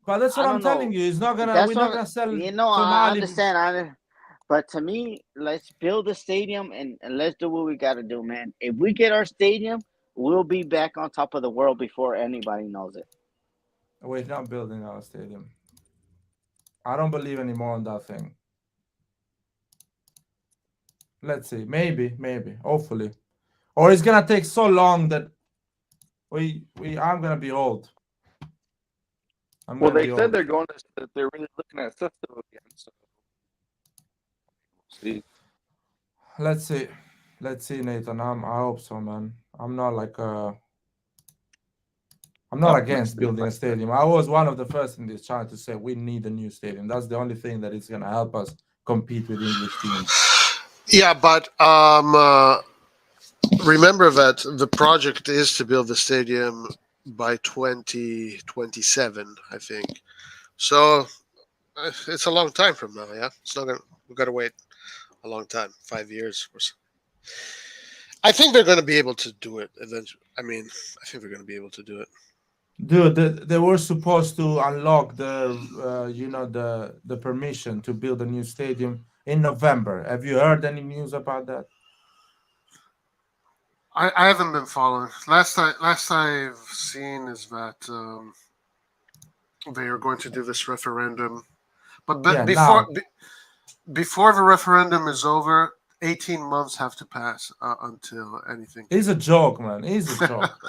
But that's what I'm telling you. It's not gonna. We're not gonna sell. I understand. But to me, let's build a stadium and let's do what we got to do, man. If we get our stadium, we'll be back on top of the world before anybody knows it. We're not building our stadium. I don't believe anymore in that thing. Let's see. Maybe. Hopefully. Or it's gonna take so long that I'm gonna be old. They said they're going to. They're really looking at system again. So see. Let's see, Nathan. I hope so, man. I'm not like I'm not against building a stadium. I was one of the first in this channel to say we need a new stadium. That's the only thing that is gonna help us compete with English teams. Yeah, but remember that the project is to build the stadium by 2027, I think. So it's a long time from now. Yeah, it's not gonna. We've got to wait a long time, 5 years or so. I think they're going to be able to do it eventually. I mean, I think they're going to be able to do it. Dude, they were supposed to unlock the permission to build a new stadium in November. Have you heard any news about that? I haven't been following. Last I've seen is that they are going to do this referendum, but Yeah, now before the referendum is over, 18 months have to pass until anything. it's a joke, man. It's a joke.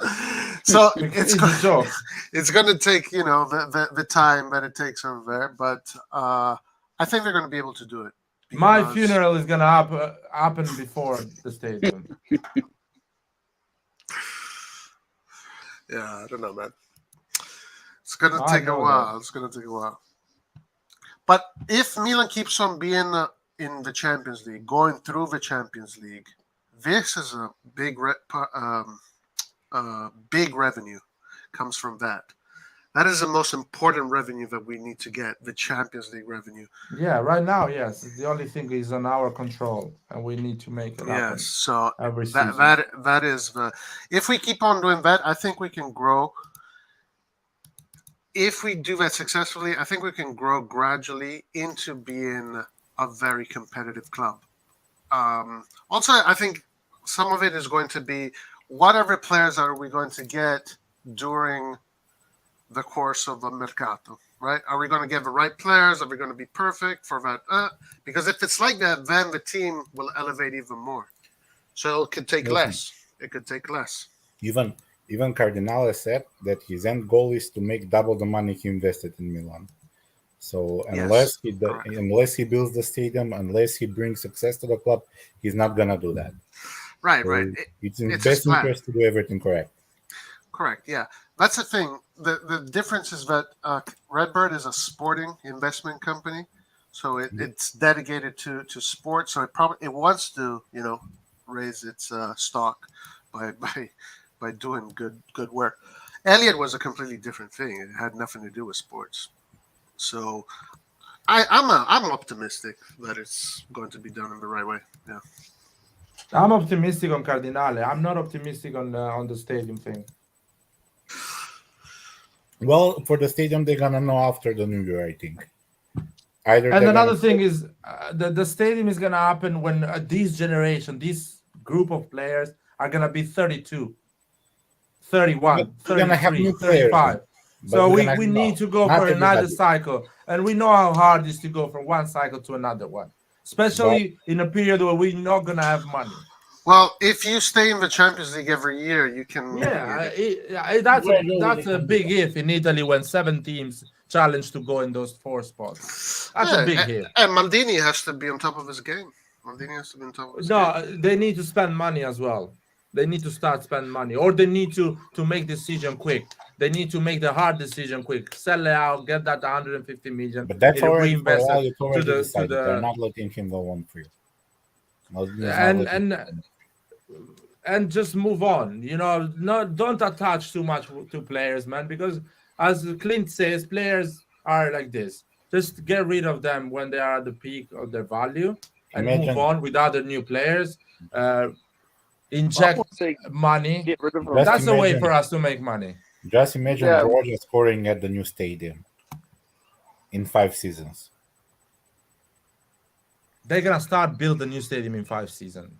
So It's a joke. it's going to take the time that it takes over there, but I think they're going to be able to do it. My because- funeral is gonna happen before the stadium. Yeah, I don't know, man. It's gonna I take a know while. that. It's gonna take a while. But if Milan keeps on being in the Champions League, going through the Champions League, this is a big big revenue comes from that. That is the most important revenue that we need to get, the Champions League revenue. Yeah, right now, yes. The only thing is on our control, and we need to make it happen Yes, so every season. that is the. If we keep on doing that, I think we can grow. If we do that successfully, I think we can grow gradually into being a very competitive club. Also, I think some of it is going to be whatever players are we going to get during the course of the mercato, right? Are we going to get the right players? Are we going to be perfect for that? Because if it's like that, then the team will elevate even more. So it could take less. It could take less. Even Cardinale said that his end goal is to make double the money he invested in Milan. So unless he builds the stadium, unless he brings success to the club, he's not gonna do that. Right, So right. it's in it's best his plan. interest to do everything correct. Correct. Yeah, that's the thing. The difference is that Redbird is a sporting investment company, so it's dedicated to sports. So it wants to raise its stock by doing good work. Elliott was a completely different thing. It had nothing to do with sports. So I'm optimistic that it's going to be done in the right way. Yeah. I'm optimistic on Cardinale. I'm not optimistic on the stadium thing. Well, for the stadium, they're gonna know after the new year, I think. Either And they're another gonna- thing is the stadium is gonna happen when this group of players are gonna be 32, 31, But we're gonna have 33, new players, 35. but So we're we gonna- need to go not for another everybody. cycle. And we know how hard it is to go from one cycle to another one, especially in a period where we're not gonna have money. Well, if you stay in the Champions League every year, you can. That's a big if in Italy when 7 teams challenge to go in those 4 spots. That's a big if. And Maldini has to be on top of his game. Maldini has to be on top of his game. No, they need to spend money as well. They need to start spending money, or they need to make decision quick. They need to make the hard decision quick. Sell Leao, get that 150 million. But that's it'll already for reinvest all. it It's already to the- decided. to the- They're not letting him go on free. Maldini's not letting him. And just move on. Don't attach too much to players, man, because as Clint says, players are like this. Just get rid of them when they are at the peak of their value and move on with other new players. Inject money. Get rid of them. Just That's a way imagine- for us to make money. Just imagine Yeah. Georgia scoring at the new stadium in 5 seasons. They're gonna start build a new stadium in 5 seasons.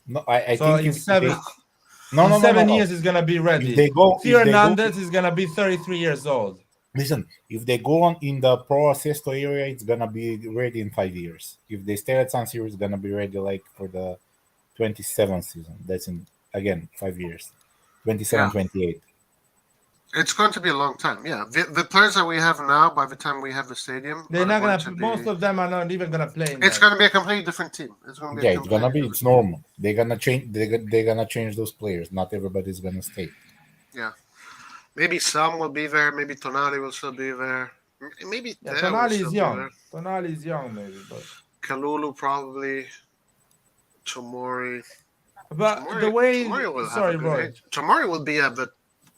No, I So think in if 7 no, 7 no. years is gonna be ready. If they go, Theo if they go- Hernandez is gonna be 33 years old. listen, if they go on in the Pro Sesto area, it's gonna be ready in 5 years. If they stay at San Siro, it's gonna be ready like for the 27th season. That's in again 5 years, 27, Yeah. 28. It's going to be a long time. Yeah, the players that we have now, by the time we have the stadium, They're are not going gonna. to be- Most of them are not even gonna play. In It's that. going to be a completely different team. It's going to be. Yeah, a it's gonna be. completely It's normal. They're gonna change. They're gonna change those players. Not everybody's gonna stay. Yeah, maybe some will be there. Maybe Tonali will still be there. Maybe Yeah, Theo will Tonali still is be young. there. Tonali is young, maybe, but Kalulu probably. Tomori. the way. Tomori will have Sorry, a good Roy. age. Tomori will be at the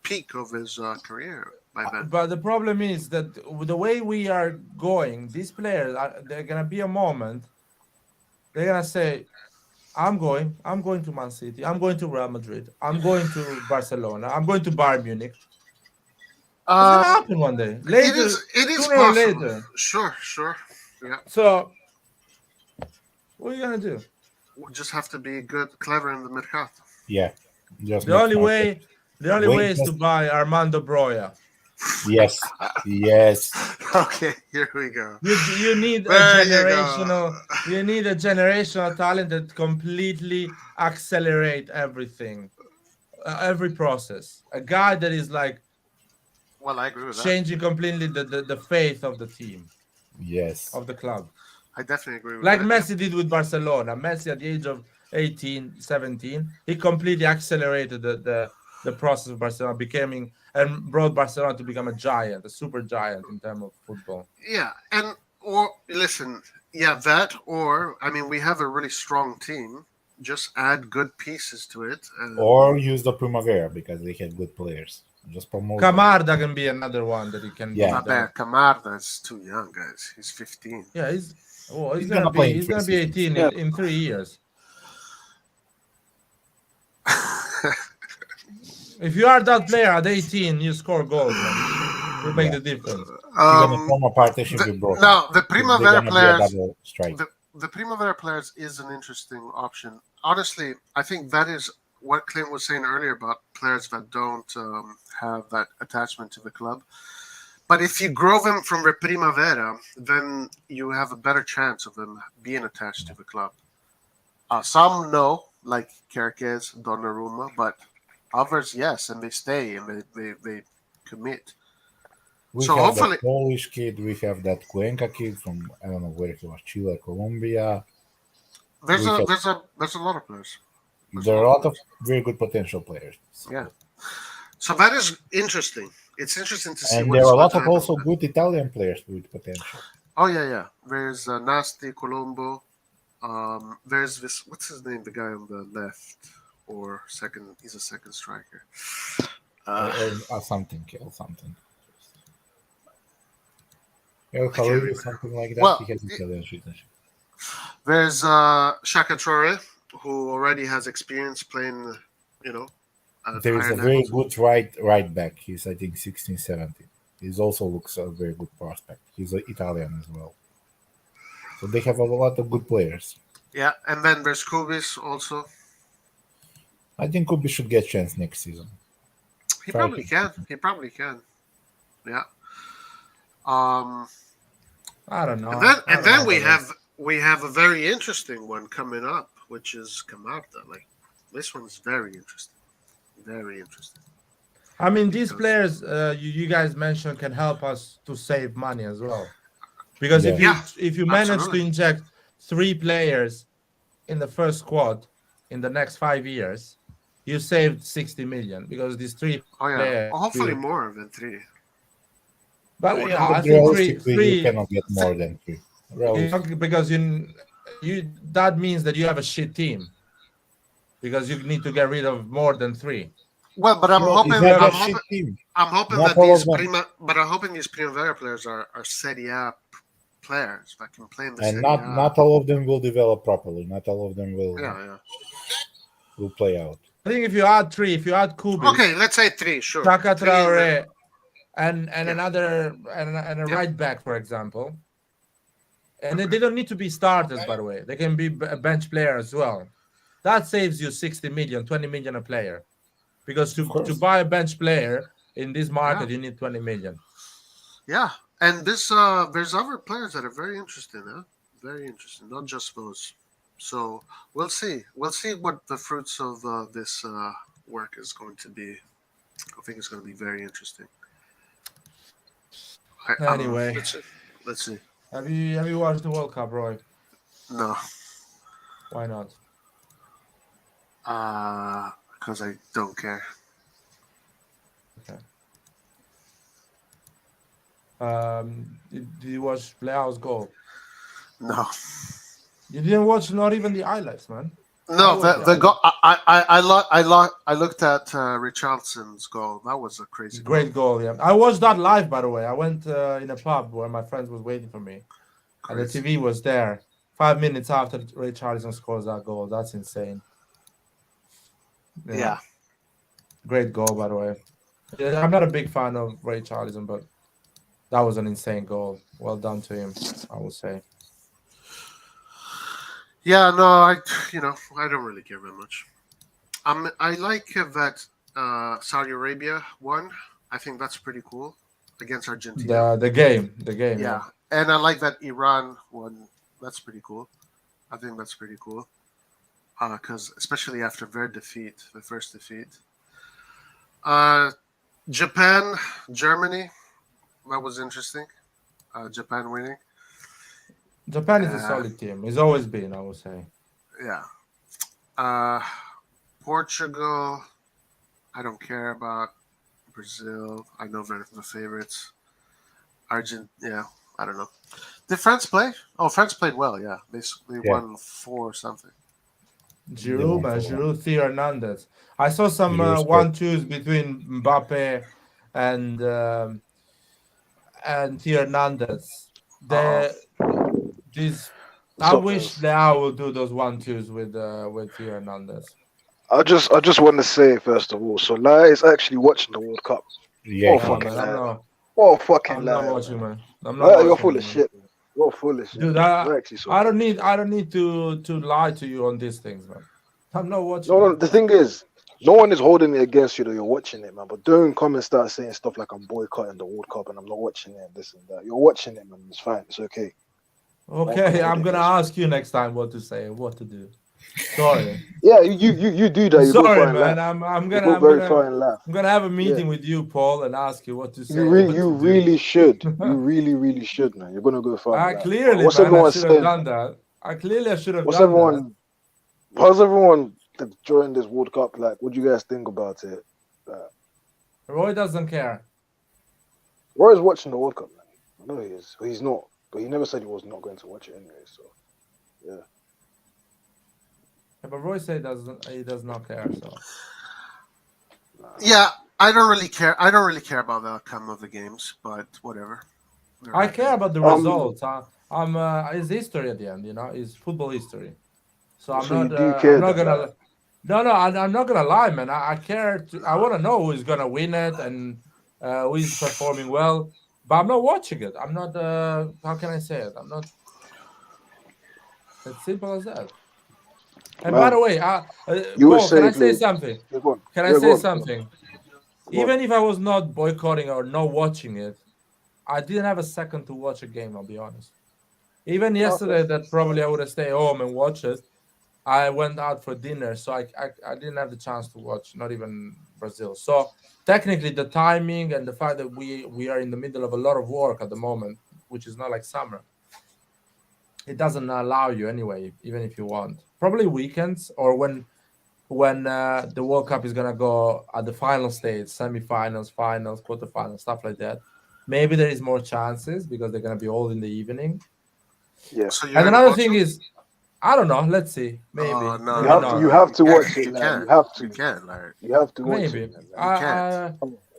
peak of his career by then. But the problem is that the way we are going, these players they're gonna be a moment. They're gonna say, I'm going to Man City. I'm going to Real Madrid. I'm going to Barcelona. I'm going to Bayern Munich. It's gonna happen one day. Later, It is sooner or possible. later. Sure. Yeah. So What are you gonna do? We just have to be good, clever in the mercato. Yeah. Just The make only smart way, the only Wait, way is to just- buy Armando Broya. Yes. Yes. Okay, here we go. You need a There you generational. go. You need a generational talent that completely accelerate everything, every process. A guy that is like Well, I agree with that. changing completely the faith of the team, Yes. of the club. I definitely agree with Like that. Messi did with Barcelona. Messi at the age of 18, 17, he completely accelerated the process of Barcelona becoming and brought Barcelona to become a giant, a super giant in terms of football. Yeah, and or listen, yeah, that or I mean, we have a really strong team. Just add good pieces to it. Or use the Primavera because they had good players. Just promote them. Camarda can be another one that he can Yeah. do that. Camarda is too young, guys. He's 15. Yeah, he's He's gonna play in he's gonna be 18 Yeah. in 3 years. If you are that player at 18, you score goals, man. You make the difference. You're gonna form a partnership with Broca. Now the They're Primavera gonna be a players, double strike. the Primavera players is an interesting option. Honestly, I think that is what Clint was saying earlier about players that don't have that attachment to the club. But if you grow them from the Primavera, then you have a better chance of them being attached to the club. Some no, like Kerkez, Donnarumma, but others yes, and they stay and they commit. We So have hopefully- that Polish kid. We have that Cuenca kid from I don't know where he was, Chile, Colombia. There's We a have- there's a lot of players. There are a lot of very good potential players. Yeah. So that is interesting. It's interesting to see. And what there is are a going lot to of happen also with that. good Italian players with potential. Oh yeah. There's Nasti, Colombo. There's this. What's his name? The guy on the left or second. He's a second striker. Or something. El can't Khalili, remember. something like that. Well, He has Italian citizenship. There's Shaka Traore, who already has experience playing. At There is higher a very levels. good right back. He's I think 16, 17. He also looks a very good prospect. He's Italian as well. So they have a lot of good players. Yeah, and then there's Kubis also. I think Kubi should get chance next season. He Try probably to- can. He probably can. Yeah. I don't know. And then I don't know about we have a very interesting one coming up, which is Camarda. Like this one's very interesting. Very interesting. I mean, these Because- players you guys mentioned can help us to save money as well. Because Yeah. if you manage Absolutely. to inject 3 players in the first squad in the next 5 years, you saved 60 million because these 3 Oh yeah. players. Hopefully more than 3. But But yeah, I But think realistically, three you cannot get more than 3. Realistically. because you that means that you have a shit team. Because you need to get rid of more than 3. Well, but I'm Well, hoping. it's not I'm a shit hoping, team. I'm hoping Not that all these of them. But I'm hoping these Primavera players are Serie A players that can play in the And Serie not A. not all of them will develop properly. Not all of them will Yeah. play out. I think if you add 3, if you add Kubi, Okay, let's say 3. Sure. Chaka 3 and then- Traore, and another and a Yeah. right back, for example. And they don't need to be starters, by the way. They can be a bench player as well. That saves you 60 million, 20 million a player. Because Of course. to buy a bench player in this market, you need 20 million. Yeah, and this there's other players that are very interesting, huh? Very interesting, not just those. So we'll see. We'll see what the fruits of this work is going to be. I think it's going to be very interesting. Anyway. Let's see. Have you watched the World Cup, Roy? No, Why not? because I don't care. Did you watch Leao's goal? No, You didn't watch not even the highlights, man. no. was The it? goal. I looked at Richardson's goal. That was a crazy goal. Great goal, yeah. I watched that live, by the way. I went in a pub where my friends was waiting for me, and the Crazy. TV was there. 5 minutes after Richarlison scores that goal, that's insane. Yeah. Great goal, by the way. Yeah, I'm not a big fan of Richarlison, but that was an insane goal. Well done to him, I would say. Yeah, no, I don't really care very much. I like that Saudi Arabia won. I think that's pretty cool against Argentina. The game, yeah. Yeah, and I like that Iran won. That's pretty cool. I think that's pretty cool. Because especially after their defeat, the first defeat. Japan, Germany, that was interesting. Japan winning. Japan is a solid team. It's always been, I would say. Yeah. Portugal, I don't care about. Brazil, I know they're the favorites. Yeah, I don't know. Did France play? Oh, France played well. Yeah, they won 4 or something. Giroud, Theo Hernandez. I saw some 1-2s between Mbappe and Theo Hernandez. I wish Leao would do those 1-2s with Theo Hernandez. I just want to say first of all, so Lai is actually watching the World Cup. Yeah, What a fucking I'm lie. not watching, man. You're full of shit. You're full of shit. Dude, I don't need to lie to you on these things, man. I'm not watching. No, the thing is, no one is holding it against you that you're watching it, man. But don't come and start saying stuff like I'm boycotting the World Cup and I'm not watching it and this and that. You're watching it, man. It's fine. It's okay. Okay, I'm gonna ask you next time what to say and what to do. Sorry. Yeah, you do that. You Sorry, man. I'm gonna have a meeting with you, Paul, and ask you what to say. You really should. You really should, man. You're gonna go find that. Clearly, What's man, everyone I should have done that. I should have done that. How's everyone that joined this World Cup like? What do you guys think about it? Roy doesn't care. Roy is watching the World Cup, man. I know he is. But he's not. But he never said he was not going to watch it anyway. So, yeah. Yeah, but Roy said he does not care. So. Yeah, I don't really care. I don't really care about the outcome of the games, but whatever. I care about the results. It's history at the end, It's football history. So I'm not gonna. No, I'm not gonna lie, man. I care. I want to know who's gonna win it and who is performing well. But I'm not watching it. I'm not. How can I say it? I'm not. It's simple as that. And by the way, Paul, can I say something? Can I say something? Even if I was not boycotting or not watching it, I didn't have a second to watch a game. I'll be honest. Even yesterday, that probably I would have stayed home and watched it. I went out for dinner, so I didn't have the chance to watch, not even Brazil. So technically, the timing and the fact that we are in the middle of a lot of work at the moment, which is not like summer, it doesn't allow you anyway, even if you want. Probably weekends or when the World Cup is gonna go at the final stage, semi-finals, finals, quarterfinals, stuff like that. Maybe there is more chances because they're gonna be all in the evening. Yeah. So and another thing is, I don't know. Let's see. Maybe you have to watch it. You can. You have to. You can, Larry. You have to watch maybe. it.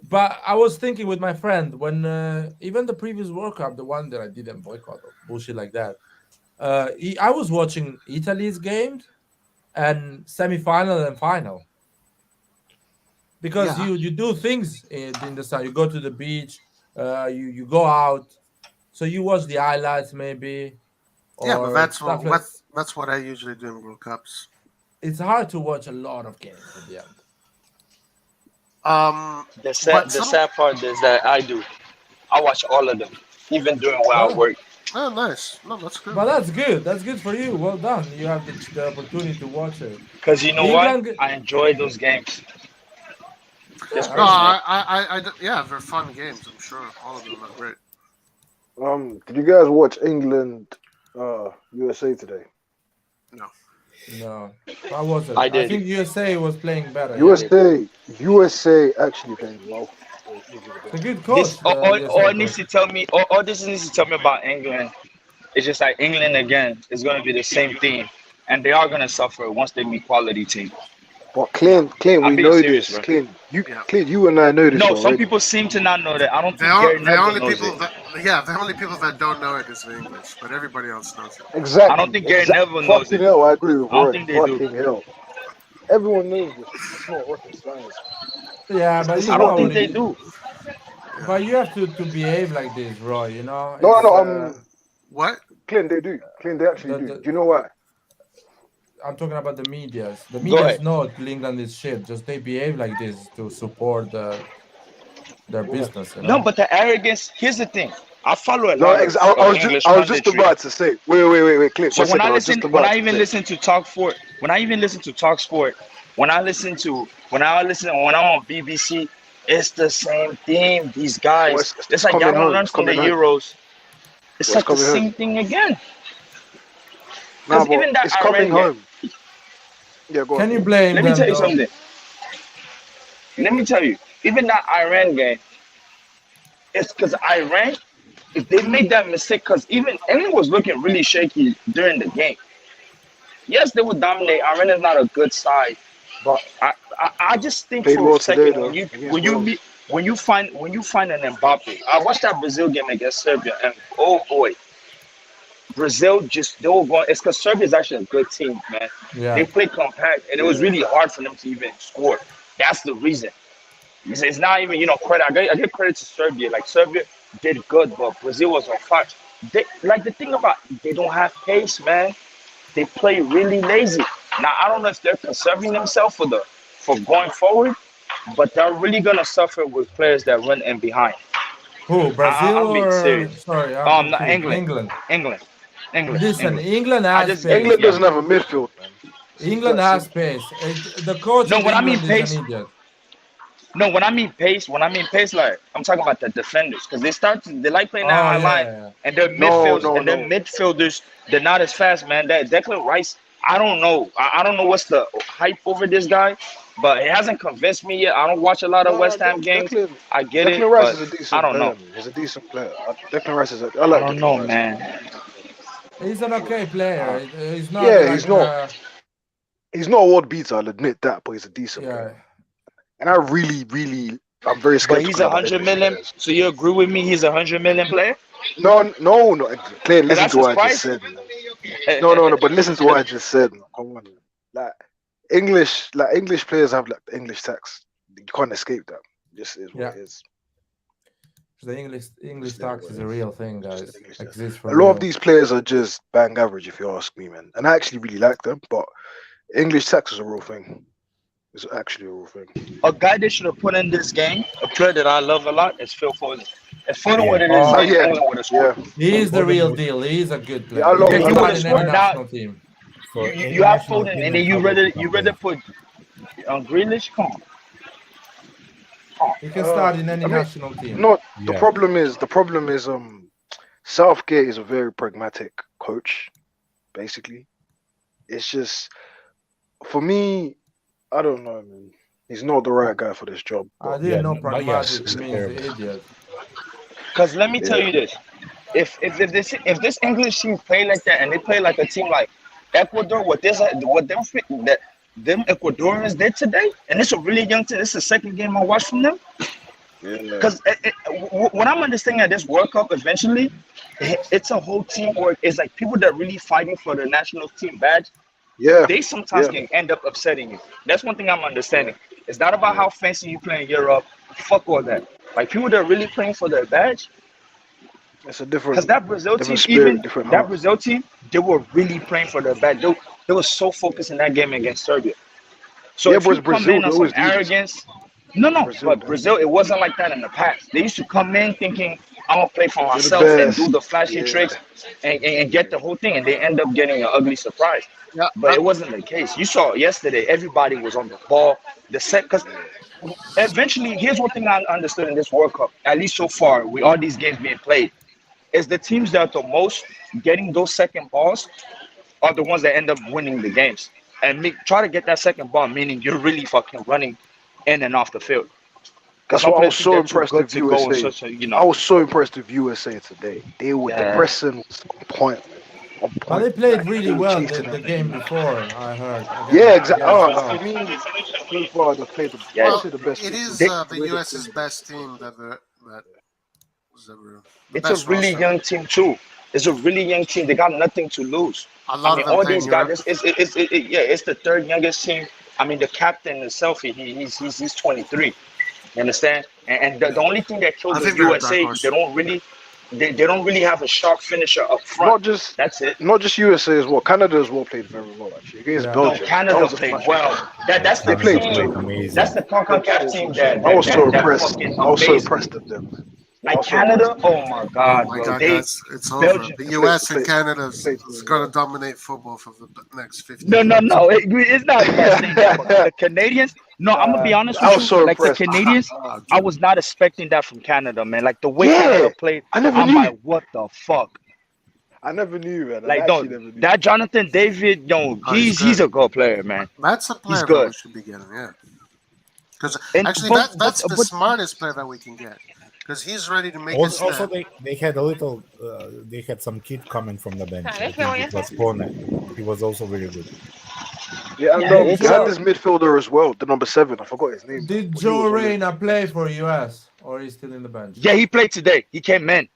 But I was thinking with my friend when even the previous World Cup, the one that I didn't boycott or bullshit like that. I was watching Italy's games and semi-final and final because you do things in the sun. You go to the beach, you go out, so you watch the highlights maybe. Yeah, but that's what I usually do in World Cups. It's hard to watch a lot of games at the end. The sad part is that I watch all of them, even during while I work. Oh, nice. No, that's good. But that's good. That's good for you. Well done. You have the opportunity to watch it. Because you know what? I enjoy those games. Yeah, they're fun games. I'm sure all of them are great. Did you guys watch England, USA today? No. How was it? I did. I think USA was playing better. USA actually playing well. It's a good coach. All this needs to tell me about England. It's just like England again is going to be the same thing, and they are going to suffer once they meet quality team. But Clint, we know serious, this. Bro. Clint, you and I know this. No, some people seem to not know that. I don't think the only people that don't know it is the English, but everybody else knows it. Exactly. I don't think Gary Neville knows it. Hell, I agree with I don't Roy. think they do. Hell. Everyone knows this. It's not rocket science. Yeah, but I don't think they do. But you have to behave like this, Roy. No. What? Clint, they do. Clint, they actually do. Do you know why? I'm talking about the medias. The Go medias ahead. know England is shit. Just they behave like this to support their business, you No, know. but the arrogance. Here's the thing. I follow a No, lot of English I was just punditry. about to say. Wait, Cliff. So One second. I was just when about I to even say. listen to Talk Sport, when I listen when I'm on BBC, it's the same thing. These Well, guys, it's it's like y'all coming don't home. learn It's from the coming home. Euros. It's Well, like it's the coming same home. thing again. Nah, Because but even that it's coming Iran game, home. Yeah, go on. Can you blame let me them tell you though? something. Let me tell you, even that Iran game, it's because Iran, if they made that mistake, because even England was looking really shaky during the game. Yes, they would dominate. Iran is not a good side, but I just think Played for a well today second though against when you Wales. meet when you find an Mbappe, I watched that Brazil game against Serbia, and oh boy, Brazil just they were going. It's because Serbia is actually a good team, man. They Yeah. play compact, and it was really hard for them to even score. That's the reason. It's not even credit. I give credit to Serbia. Like Serbia did good, but Brazil was on fire. They like the thing about they don't have pace, man. They play really lazy. Now I don't know if they're conserving themselves for going forward, but they're really gonna suffer with players that run in behind. Who? Brazil I'm being or serious. sorry, I'm Not confused. England, England. England, England, Listen, England. England I has just pace, England yeah. doesn't man. have a midfield, man. It's England that has simple. pace. The coach No, of when I mean England is an pace, idiot. no, when I mean pace, like I'm talking about the defenders, because they like playing that Oh high yeah, line, yeah, yeah. and their No, midfields no, and their no. midfielders, they're not as fast, man. That Declan Rice, I don't know. I don't know what's the hype over this guy, but it hasn't convinced me yet. I don't watch a lot of No, West Ham games. Declan. I get it, Declan Rice but is a I decent don't know. player, man. He's a decent player. Declan Rice is. I I like don't Declan know, Rice, man. man. He's an okay player. Uh, He's not Yeah, like he's not a world beater. I'll admit that, but he's a decent player. yeah. And I'm very but he's skeptical about 100 English million. players. So you agree with me? He's 100 million player, No. Clay, and listen that's to his what I just price. said. Man. No. But listen to what I just said. Man. Come on, man. Like English players have like the English tax. You can't escape that. It just is what Yeah. it is. The English Just is tax what is it a is. real thing, Just guys. the English tax. Exists for A lot of real. these players are just bang average, if you ask me, man. And I actually really like them, but English tax is a real thing. It's actually a real thing. A guy they should have put in this game, a player that I love a lot, is Phil Foden. If Foden Yeah. would have Oh, this game, Yeah, England would have scored. yeah. He is the Foden real would- deal. He is a good Yeah, I player. love He If can he him. would start have in any scored now, national team. for you any have national Foden, team and and then you probably rather top put Grealish. Come on. He can start in any I mean, national team. no. Yeah. The problem is Southgate is a very pragmatic coach. Basically, it's just for me. I don't know, man. He's not the right guy for this job. I But didn't Yeah, know but yeah, pragmatic it's means terrible. idiot. Because let me tell yeah, you this: if this English team play like that, and they play like a team like Ecuador, what them Ecuadorians did today, and it's a really young team. This is the second game I watched from them. yeah, Because what I'm understanding at this World Cup, eventually, it's a whole teamwork. It's like people that are really fighting for the national team badge. yeah, They sometimes yeah, can end up upsetting you. That's one thing I'm understanding. It's not about yeah. how fancy you play in Europe. Fuck all that. Like people that are really playing for their badge. It's a Because different, that Brazil team, different even spirit, different that heart. Brazil team, they were really playing for their badge. They were so focused in that game against Serbia. So Yeah, if but you it's come Brazil. in They on some always do this. arrogance, no, Brazil, but man. Brazil, it wasn't like that in the past. They used to come in thinking, I'm gonna play for We're the myself and do best. the flashy Yeah, tricks and get the whole thing, and they end up getting an ugly surprise. Yeah, But it wasn't the case. You saw yesterday, everybody was on the ball. Because eventually, here's one thing I understood in this World Cup, at least so far, with all these games being played, is the teams that are the most getting those second balls are the ones that end up winning the games. And try to get that second ball, meaning you're really fucking running in and off the field. Because that's some what I was players think so they're too impressed good with to go in USA. such a, I was so impressed with USA today. The Yeah. pressing was on point, man. On But point. they played Like, really they were well chasing the them. game before, I heard. Yeah, exactly. Against For Wales. me, so far they've played Yeah. I'd well, say the best. it is They, the US's best team that was ever the it's a best really roster. young team too. It's a really young team. They got nothing to lose. A I lot mean, of them all play in these Europe. guys. It's the third youngest team. I mean, the captain himself, he's 23. You understand? And the only thing that kills I the think they're a dark USA, horse. they don't really. they don't really have a sharp finisher up front. That's it. Not just USA as well. Canada as well played very well actually against Yeah. Belgium. No, Canada That was a played flash. well. That's the They played team. amazing. That's the CONCACAF team that I was so that impressed. fucking I was so amazing. impressed of them. Like was so Canada, oh my god, Oh my bro. God, They guys, it's over. Belgium. The US and They Canada played is going to dominate football for the next 15 No, years. it's not about saying that. But the Canadians, no, I'm gonna be honest I with was you. so Like the impressed. Canadians, I was not expecting that from Canada, man. Like the way Yeah, Canada played, I never I'm knew. like, what the fuck? I never knew, man. I Like, actually don't never knew. that Jonathan David, Oh, he's he's good. a good player, man. That's a He's player that good. we should be getting, yeah. Because And actually, but that's the but smartest player that we can get. Because he's ready to make his Also, step. they had a little. They had some kid coming from the bench. I think it was Kone. He was also very good. Yeah, and Yeah, you it's had this midfielder as well, the number 7. I forgot his name. Did But he Joe was on it. Reyna play for US or he's still in the bench? yeah, he played today. He came in.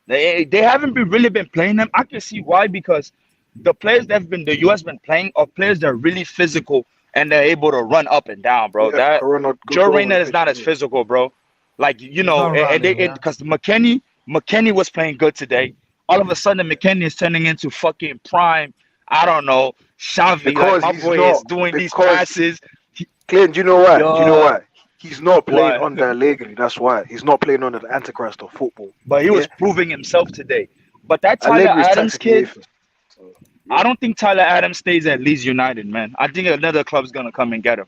They haven't really been playing him. I can see why, because the players that have been the US been playing are players that are really physical and they're able to run up and down, bro. Yeah, That Corona, Joe Reyna is not as physical, bro. Like He's not and they running, yeah. because McKennie was playing good today. All of a sudden, McKennie is turning into fucking prime. I don't know, Xavi. Because Like my he's boy not. is doing these Because passes. Clint, do you know why? Do you know Yo, why? He's not playing why? under Allegri. That's why. He's not playing under the Antichrist of football. But he Yeah, was proving himself today. But that Tyler Allegri's Adams tactically kid, iffy. So, I don't think Tyler Adams stays at Leeds United, man. I think another club's gonna come and get him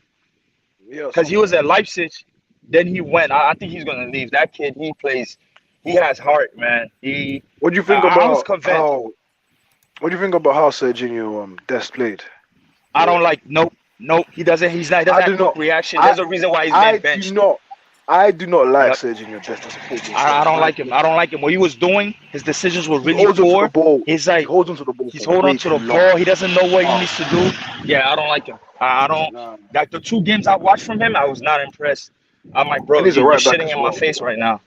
yeah, because he was at Leipzig. Then he went. I think he's gonna leave. That kid, he plays. He has heart, man. What do you think I was about convinced. how? What do you think about how Serginho Dest played? I don't like. Nope. He doesn't. He doesn't I have do quick not. reaction. I There's a reason why he's I been do benched. not. I do not like Yep. Serginho Dest as a football I player. don't In my like him. I don't like him. What he was doing, his decisions were He really holds onto the poor. ball. He's He like, holds onto the ball he's for holding way on to too the long. ball. He doesn't know what he Oh, needs to do. Yeah, I don't like him. I don't nah. like the 2 games I watched from him. I was not impressed. I'm like, And bro, he's a you're right back shitting as in my well. face right now.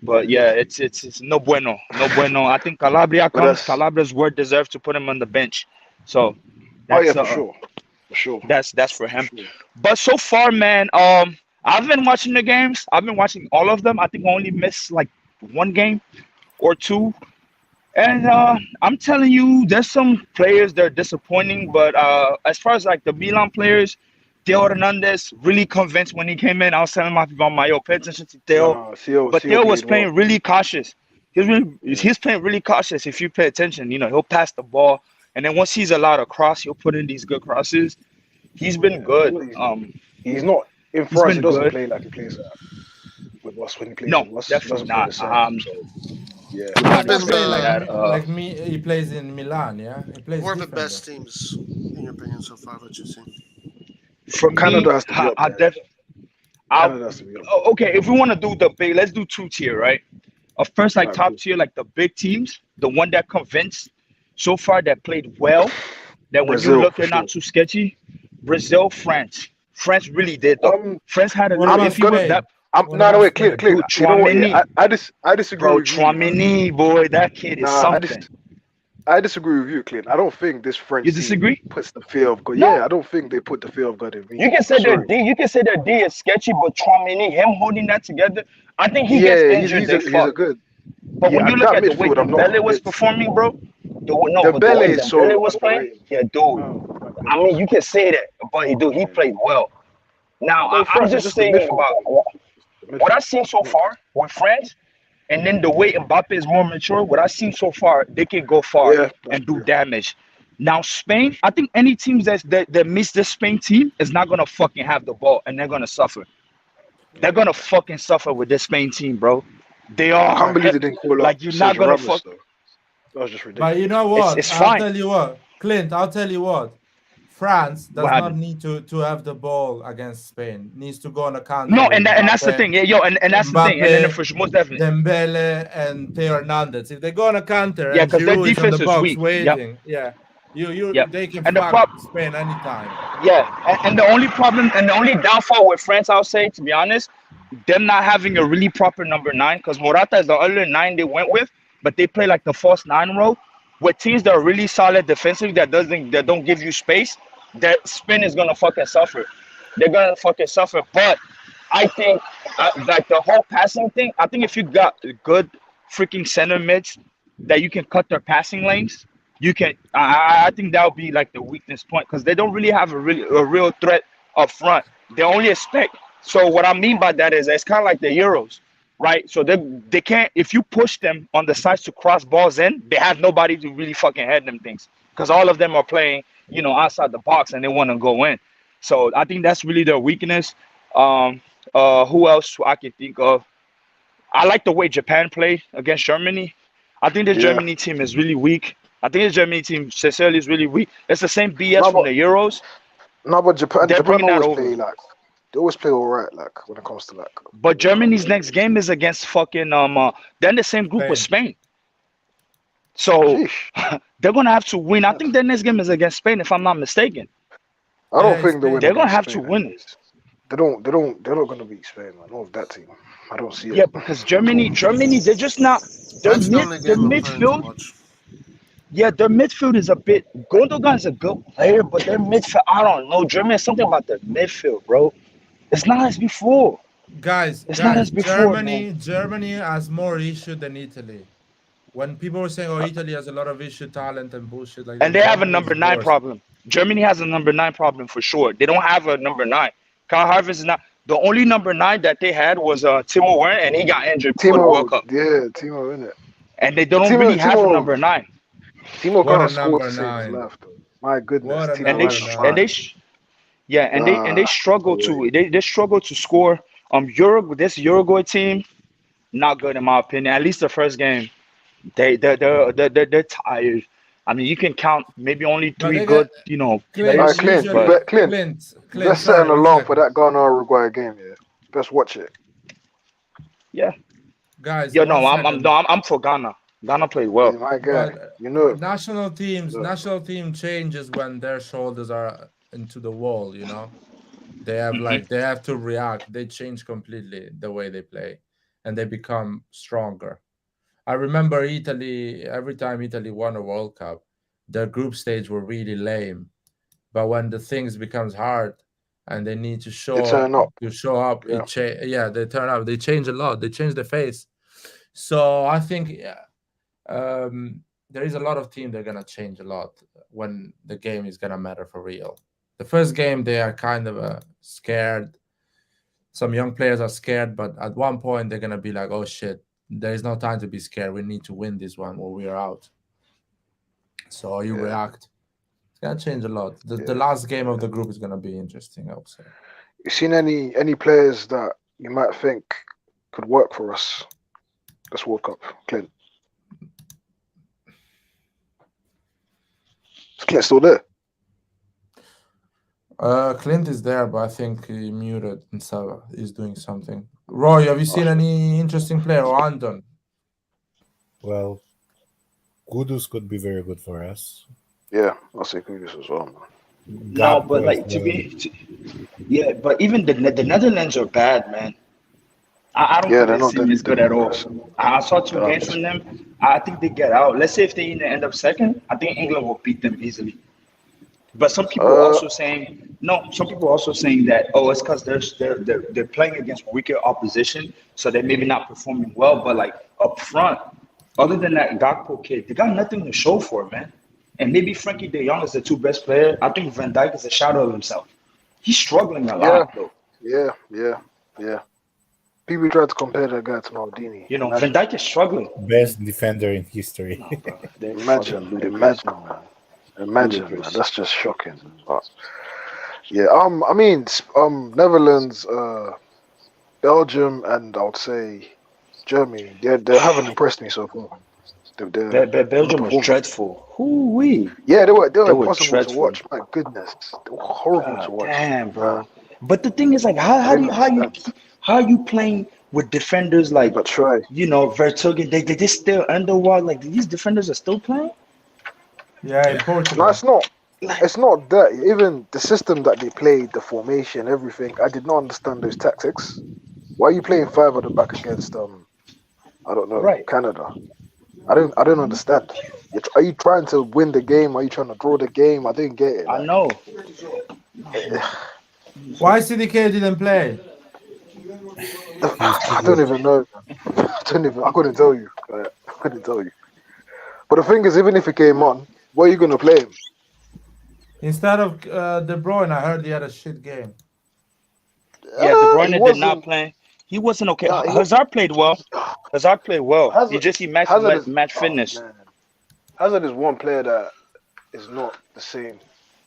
But yeah, it's no bueno, no bueno. I think Calabria But comes. that's Calabria's word deserves to put him on the bench. So oh yeah, that's for sure, for sure, that's for for him. sure. But so far, man, I've been watching the games. I've been watching all of them. I think I only missed like 1 game or 2. And I'm telling you, there's some players that are disappointing. But as far as like the Milan players, Theo Hernandez really convinced when he came in. I was telling my people, yo, pay attention to Theo. Nah, Theo But Theo was played playing well. really cautious. He's playing really cautious. If you pay attention, he'll pass the ball, and then once he's allowed a cross, he'll put in these good crosses. He's been good. He's not in He's France. He been doesn't good. play like he plays with us when he plays No, with us. He definitely doesn't play the not. same. So yeah, Who I have just been say Like the like me, he plays in Milan. Yeah, he plays who are the different. best teams in your opinion so far that you've seen? For me, Canada has to be up I there. I'll, Canada has to be up. okay, if we want to do the big, let's do 2 tier, right? First, like Alright, top cool. tier, like the big teams, the one that convinced so far that played well, that when you Brazil look, for they're sure. not too sketchy. Brazil, France. France really did though. France had a What little about iffy with Spain? that. I'm What no, about wait, Spain? clear. Dude, You know what? Yeah, Chouameni, I disagree bro, with you. Chouameni, boy, that kid is Nah, something. I disagree with you, Clint. I don't think this French You team disagree? puts the fear of God. No. Yeah, I don't think they put the fear of God in me. You can say their Sorry. D. You can say their D is sketchy, but Chouameni, him holding that together, I think he gets Yeah, injured. he's They a fuck. good. But when Yeah, you look that at the way midfield, I'm not Dembele was convinced. performing, bro, but the way Dembele is so Dembele was playing, underrated. yeah, dude. Oh, my I God. mean, you can say that, but he played well. Now, No, I'm France is just just the saying midfield. about what I've seen so far with France, and then the way Mbappe is more mature, what I've seen so far, they can go far Yeah, that's and do true. damage. Now, Spain, I think any teams that miss this Spain team is not gonna fucking have the ball, and they're gonna suffer. They're gonna fucking suffer with this Spain team, bro. They I can't are believe they didn't call up like you're not Sergio gonna Ramos fuck. though. That was just ridiculous. But you know what? It's I'll fine. tell you what, Clint. I'll tell you what. France does What not happened? need to have the ball against Spain. Needs to go on a counter. No, with and that's the Mbappe, thing, yeah, yo, and that's the thing, and then Mbappe, for sure, most definitely, Dembele, and Theo Hernandez. If they go on a counter yeah, and because their Giroud is on the defense is box weak. Yep, waiting, yeah, yep. they can And the fuck Spain anytime. and the only problem and the only downfall with France, I'll say, to be honest, them not having a really proper number 9, because Morata is the other 9 they went with, but they play like the false 9 role with teams that are really solid defensively that don't give you space. That Spain is gonna fucking suffer. They're gonna fucking suffer. But I think like the whole passing thing, I think if you got good freaking center mids that you can cut their passing lanes, you can. I think that would be like the weakness point because they don't really have a real threat up front. They only expect. So what I mean by that is it's kind of like the Euros, right? So they can't, if you push them on the sides to cross balls in, they have nobody to really fucking head them things because all of them are playing, outside the box and they want to go in. So I think that's really their weakness. Who else I can think of? I like the way Japan played against Germany. I think the Germany team is really weak. I think the Germany team sincerely is really weak. It's the same BS from the Euros. No, but Japan bringing that always over. play they always play all right, like when it comes to But Germany's next game is against fucking they're in the same group with Spain. So they're gonna have to win. I think their next game is against Spain, if I'm not mistaken. I don't think they're gonna have to win it. They're not gonna beat Spain, man. Not with that team. I don't see it. Yeah, because Germany, they're just not. Their midfield. Yeah, their midfield is a bit. Gundogan's a good player, but their midfield, I don't know. Germany, something about their midfield, bro. It's not as before. Guys, not as before, Germany has more issue than Italy. When people were saying, "Oh, Italy has a lot of issue, talent, and bullshit," like, and they have a number 9 problem. Germany has a number 9 problem for sure. They don't have a number 9. Kyle Havertz is not. The only number 9 that they had was Timo Werner, and he got injured before the World Cup. Yeah, Timo, innit? And they don't really have a number 9. Timo can't score saves left. My goodness, they struggle they struggle to score. This Uruguay team, not good in my opinion. At least the first game, they're tired. I mean, you can count maybe only 3 good, players. Clint, let's set an alarm for that Ghana-Uruguay game. Yeah, let's watch it. Yeah, guys. I'm for Ghana. Ghana played well. Yeah, my guy, national team changes when their shoulders are into the wall. They have they have to react. They change completely the way they play, and they become stronger. I remember Italy. Every time Italy won a World Cup, their group stage were really lame. But when the things becomes hard and they need to show up, they turn up. They change a lot. They change the face. So I think there is a lot of teams that are gonna change a lot when the game is gonna matter for real. The first game they are kind of scared. Some young players are scared, but at one point they're gonna be like, "Oh shit, there is no time to be scared. We need to win this one or we are out." So you react. It's gonna change a lot. The last game of the group is gonna be interesting, I would say. You seen any players that you might think could work for us this World Cup, Clint? Is Clint still there? Clint is there, but I think he muted and so he's doing something. Roy, have you seen any interesting player or Anton? Well, Kudus could be very good for us. Yeah, I'll say Kudus as well, man. No, but like but even the Netherlands are bad, man. I don't think the team is good at all. I saw 2 games from them. I think they get out. Let's say if they end up second, I think England will beat them easily. But some people are also saying that it's because they're playing against weaker opposition, so they're maybe not performing well. But like up front, other than that Gakpo kid, they got nothing to show for it, man. And maybe Frankie De Jong is the 2 best players. I think Van Dijk is a shadow of himself. He's struggling a lot, though. Yeah. People try to compare that guy to Maldini. Van Dijk is struggling. Best defender in history. Imagine, man. That's just shocking. But I mean, Netherlands, Belgium, and I would say Germany. They haven't impressed me so far. Belgium was dreadful. Hoo-wee. Yeah, they were impossible dreadful to watch. My goodness, they were horrible to watch. Damn, bro. But the thing is, like, how are you playing with defenders like Vertonghen? They still underwater. Like these defenders are still playing. Yeah, in Portugal. No, it's not that. Even the system that they played, the formation, everything. I did not understand those tactics. Why are you playing 5 at the back against I don't know, Canada? I don't understand. Are you trying to win the game? Are you trying to draw the game? I didn't get it. I know. Why CDK didn't play? I don't even know. I couldn't tell you. couldn't tell you. But the thing is, even if he came on, where are you gonna play him? Instead of De Bruyne, I heard he had a shit game. Yeah, De He Bruyne did not wasn't. play. He wasn't okay. Nah, Hazard played well. Hazard played well. You Hazard, just see match Hazard is match oh, fitness. man. Hazard is one player that is not the same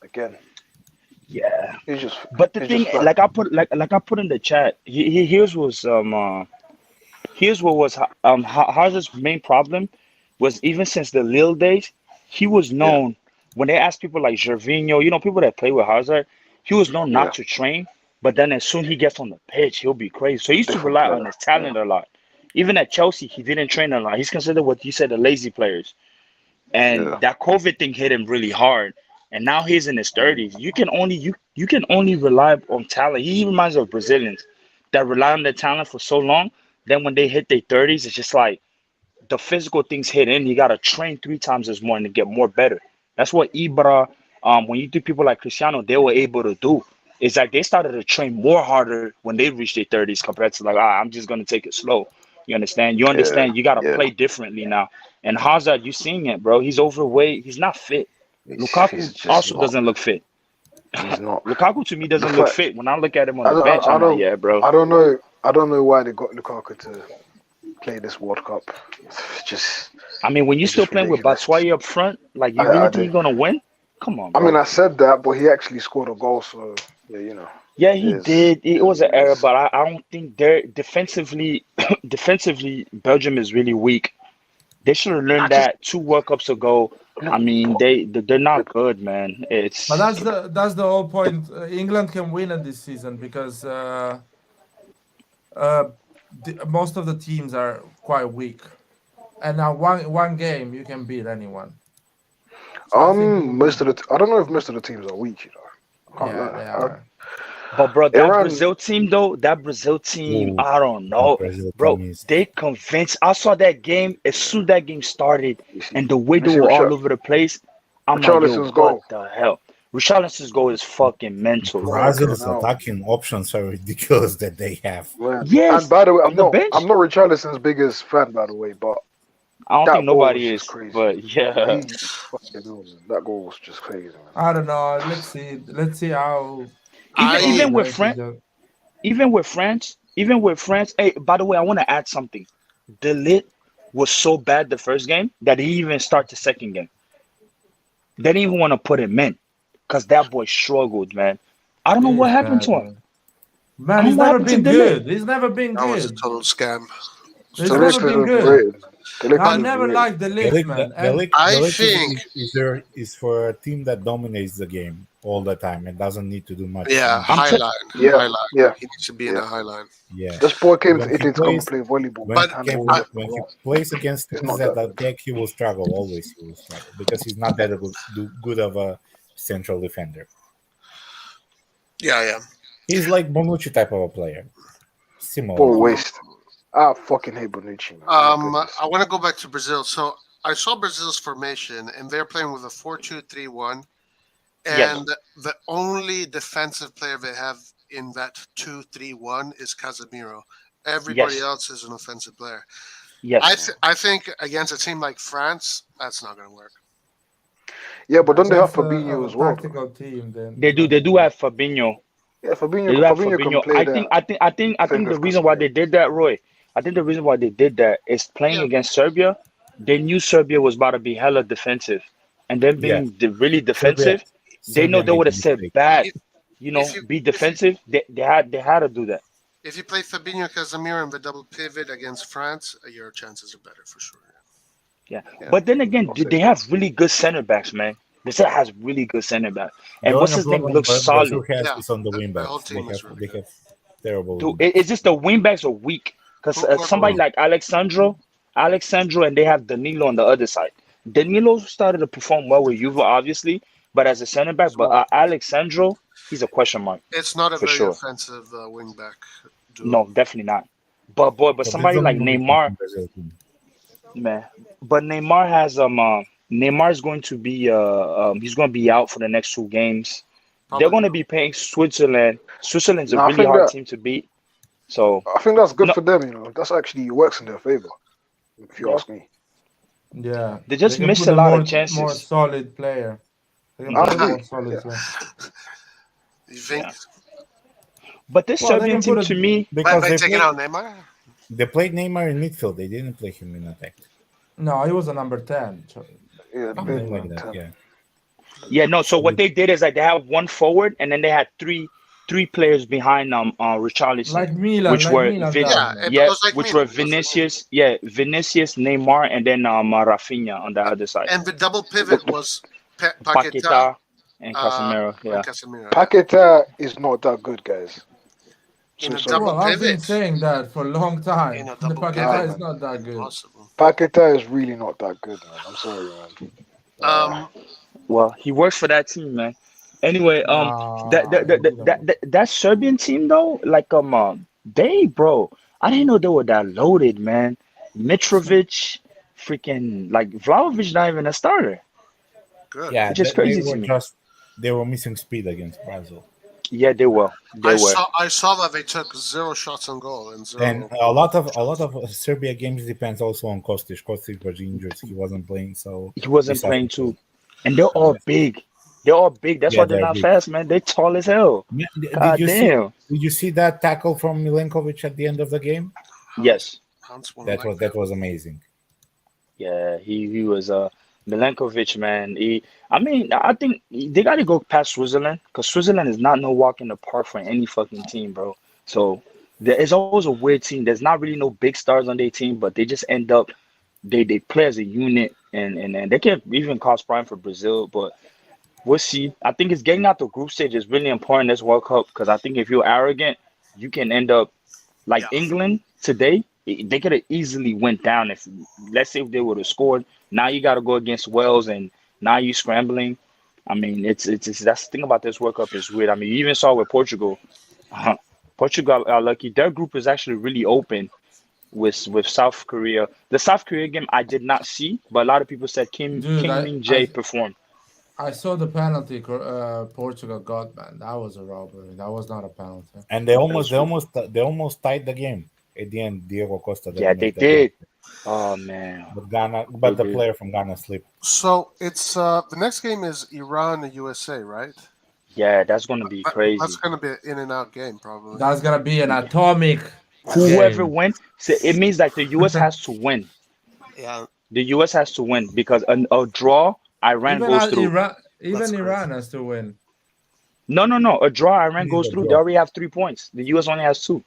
again. Yeah. He's just. But the He's thing, just flat. like I put in the chat, here's what was Hazard's main problem was even since the Lille days, he was Yeah. known when they asked people like Gervinho, people that play with Hazard, he was known Yeah. not to train, but then as soon he gets on the pitch, he'll be crazy. So he used to Different rely player. on his talent a lot. Even at Chelsea, he didn't train a lot. He's considered what you said, the lazy players. And Yeah. that COVID thing hit him really hard. And now he's in his 30s. You can only rely on talent. He reminds me of Brazilians that rely on their talent for so long. Then when they hit their 30s, it's just like the physical things hit in. You gotta train 3 times as more and to get more better. That's what Ibra, when you do people like Cristiano, they were able to do. It's like they started to train more harder when they reached their 30s compared to like, I'm just gonna take it slow. You understand? You Yeah. understand? You gotta Yeah. play differently now. And Hazard, you seeing it, bro. He's overweight. He's not fit. He's Lukaku just also not. doesn't look fit. He's not. Lukaku to me The doesn't look fact. fit. When I look at him on I the don't. bench, I I'm like, don't. yeah, bro. I don't know. I don't know why they got Lukaku to play this World Cup. It's just. I mean, when you're It's still just playing with ridiculous. Batshuayi up front, like you I really think do. you're gonna win? Come on, I mean, bro. I said that, but he actually scored a goal, so yeah, Yeah, he Yes, did. It was it an error, is. but I don't think they're defensively. Defensively, Belgium is really weak. They should have I learned just that 2 World Cups ago. I mean, they're not good, man. But It's that's the whole point. England can win it this season because most of the teams are quite weak, and now one game you can beat anyone. So I think most of the I don't know if most of the teams are weak. I can't yeah, lie. they are. But bro, that Iran. Brazil team though, that Brazil team, Ooh, I don't that know, Brazil bro. team is They convinced. I saw that game as soon as that game started, You see, and the way you they see were all over the place. I'm like, yo, Richarlison's what goal. the hell? Richarlison's goal is fucking mental. Brazil's hell. attacking options are ridiculous that they have. Man. Yes, And by the way, on the bench. I'm not Richarlison's biggest fan, by the way, but I don't that think goal was nobody just is, crazy. but yeah. He fucking knows, man. That goal was just crazy, man. I don't know. Let's see. Let's see how. Even with United France, just- even with France. Hey, by the way, I want to add something. The lit was so bad the first game that he even started the second game. They didn't even want to put him in because that boy struggled, man. I don't know He what is happened bad, to him. man. I Man, don't he's know what never happened to been the lit. good. He's never been That was a good. total scam. He's The never Ligt is been good. overrated. The Ligt I is never overrated. liked the Ligt, man. And I Delic think- is for a team that dominates the game all the time and doesn't need to do much. Yeah, I'm high t- line. Yeah, High line. yeah, He needs to be in yeah. the high line. Yeah. This boy came When to he Italy to come and plays- play volleyball. When, But when he plays against It's teams not that that good. attack, he will struggle. Always he will struggle because he's not that good of a central defender. Yeah. He's like Bonucci type of a player. Similar. Poor waste. I fucking hate Bonucci, man. My goodness. I want to go back to Brazil. So I saw Brazil's formation, and they're playing with a 4-2-3-1. Yes. And the only defensive player they have in that 2-3-1 is Casemiro. Everybody Yes. else is an offensive player. Yes. I think against a team like France, that's not going to work. Yeah, but don't they have Against a Fabinho as well? tactical team, then They do have Fabinho. Yeah, They Fabinho. do have Fabinho can Fabinho. play I that. think the Fingers reason crossed. why they did that, Roy. I think the reason why they did that is playing Yeah. against Serbia. They knew Serbia was about to be hella defensive, and then being really defensive, they know Serbia they would have made said mistakes. bad. If you- Be defensive. They had to do that. If you play Fabinho, Casemiro, and the double pivot against France, your chances are better for sure. Yeah. Yeah. But then again, I'll say they have really good center backs, man. Brazil has really good center backs, and The what's only his name problem looks Brazil solid. has Yeah, is on the the wing whole backs. team is really They good. have terrible. Dude, wing backs. it's just the wing backs are weak because Who- somebody like Alexandro, and they have Danilo on the other side. Danilo started to perform well with Juve, obviously, but as a center back. But Alexandro, he's a question mark. It's not a For very sure. offensive wing back. duo. No, definitely not. But But somebody there's like only one Neymar, in Brazil team. man. But Neymar has Neymar is going to be he's going to be out for the next 2 games. They're Probably. going to be playing Switzerland. Switzerland's a Nah, I really think hard that- team to beat. So I think that's good No. for them. That's actually works in their favor, if you Yeah. ask me. Yeah, They just can missed put a a lot of more chances. solid player. They can I put a think more solid player. You think Yeah. But this Well, they Serbian can team put to a me, because by they taking played out Neymar? they played Neymar in midfield. They didn't play him in attack. no. He was a number 10. yeah, big Something like man. that. 10. Yeah. yeah, no. So So what they did is like they had one forward, and then they had three players behind Richarlison, which Like were Milan does, man. yeah, Because like which Milan. were Vinicius, Neymar, and then Rafinha on the other side, And the double pivot was Paqueta Paqueta and Casemiro. and Yeah, Casemiro. Paqueta is not that good, guys. In So a sorry. double Well, I've been pivot. saying that for a long In time. a The double Nah, Paqueta pivot. is man. not that good. Impossible. Paqueta is really not that good, man. I'm sorry, man. Um, well, he works for that team, man. Anyway, Nah, he didn't. that Serbian team though, like they bro, I didn't know they were that loaded, man. Mitrovic, freaking like Vlahovic, not even a starter, good. yeah, which is they crazy to were me. missing speed against Brazil. Yeah, they were, they were. I saw that they took 0 shots on goal and 0. And a lot of Serbia games depends also on Kostic. Kostic was injured; he wasn't playing, so He they wasn't playing suffered. too, and they're all big. They're all big. That's Yeah, why they're they're not big. fast, man. They're tall as hell. Did God you damn. see that tackle from Milenkovic at the end of the game? Yes. Hans won't That like was that was amazing. Yeah, he was Milenkovic, man. I mean, I think they got to go past Switzerland because Switzerland is not no walk in the park for any fucking team, bro. So there is always a weird team. There's not really no big stars on their team, but they just end up they play as a unit, and they can even cause prime for Brazil, but we'll see. I think it's getting out the group stage is really important this World Cup because I think if you're arrogant, you can end up like Yeah. England today. They could have easily went down if, let's say, if they would have scored. Now you got to go against Wales, and now you scrambling. I mean, it's that's the thing about this World Cup is weird. I mean, you even saw with Portugal. Portugal are lucky. Their group is actually really open with South Korea. The South Korea game I did not see, but a lot of people said Kim Dude, Min Jae performed. I saw the penalty Portugal got, man. That was a robbery. That was not a penalty. And they almost tied the game at the end. Diego Costa. Yeah, they made that did. goal. Oh man. But the did. player from Ghana slipped. So it's the next game is Iran and USA, right? Yeah, that's gonna be crazy. That's going to be an in and out game, probably. That's gonna be an atomic. Whoever game. wins, so it means that the US has to win. Yeah. The US has to win because a draw, Iran goes through. Even Iran has to win. No. A draw, Iran goes a through. draw. They already have 3 points. The US only has 2.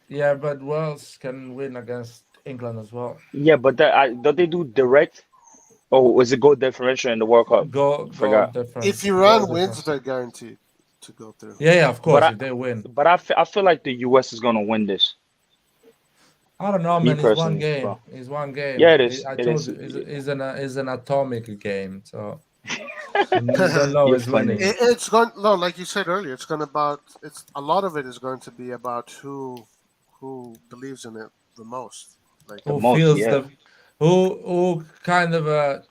Yeah, but Wales can win against England as well. Yeah, but don't they do direct? Oh, was it goal differential in the World Cup? Go Forgot. different. If Iran Goal wins, different. they're guaranteed to go through. Yeah, of course, But if they win. But I feel like the US is gonna win this. I don't know, Me man. It's one personally, game. bro. It's one game. Yeah, it is. I It told is. you, it's an atomic game. So you don't know You're it's funny. winning. It's going no, like you said earlier. It's going about. It's a lot of it is going to be about who believes in it the most. Like Who most, feels yeah. who kind of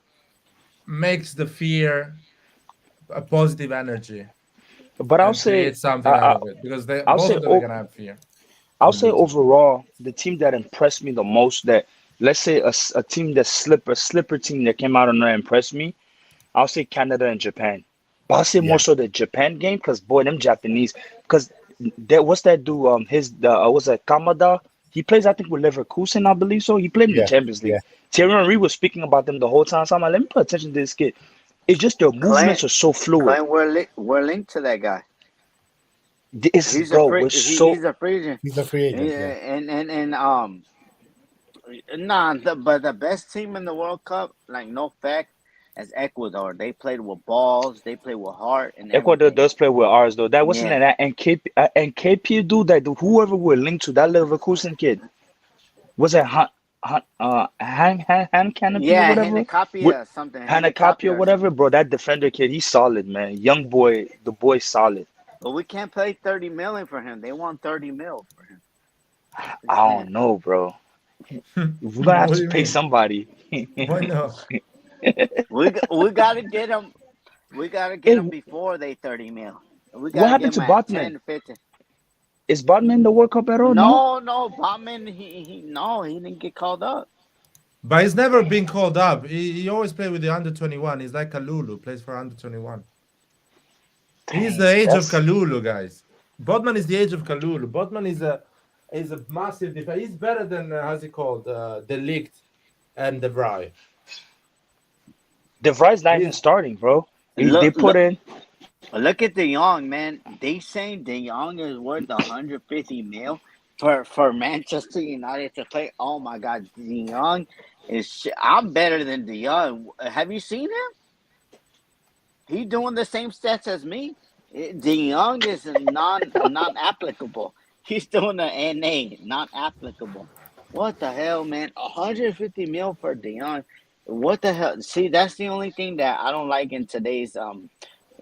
makes the fear a positive energy But I'll and say, create something I, out of it because I'll both say, of them are gonna have fear. I'll say overall, the team that impressed me the most, that let's say a team that slipper team that came out and impressed me, I'll say Canada and Japan. But I'll say more so the Japan game because boy, them Japanese, because what's that dude? Was that Kamada? He plays, I think, with Leverkusen, I believe so. He played in the Champions League. Yeah. Thierry Henry was speaking about them the whole time. So I'm like, let me pay attention to this kid. It's just their movements are so fluid. Clint, we're linked to that guy. He's He's a a free agent. He's a free agent. But the best team in the World Cup, like no fact, is Ecuador. They played with balls. They played with heart. And Ecuador everything. does play with ours though. That wasn't that and KP dude that whoever we're linked to, that Leverkusen kid. Was it Han Canopy Yeah, or whatever? Hanacapia something. Hanacapia or whatever, bro. That defender kid, he's solid, man. Young boy, the boy's solid. But we can't pay 30 million for him. They want 30 mil for him. I don't know, bro. We're gonna have to pay somebody. Why not? we gotta get him. We gotta get him before they 30 mil. We gotta What happened to get him at Botman? 10, 15. Is Botman in the World Cup at all? No, Botman. He didn't get called up. But he's never been called up. He always played with the under-21. He's like Kalulu, plays for under-21. He's the age of Kalulu, guys. Bodman is the age of Kalulu. Bodman is a massive defense. He's better than how's he called? De Ligt and De Vrij. De Vrij's not even starting, bro. They put in. Look at De Jong, man. They saying De Jong is worth 150 mil for Manchester United to play. Oh my God, De Jong is. I'm better than De Jong. Have you seen him? He's doing the same stats as me. De Jong is not applicable. He's doing an NA, not applicable. What the hell, man? 150 mil for De Jong. What the hell? See, that's the only thing that I don't like in today's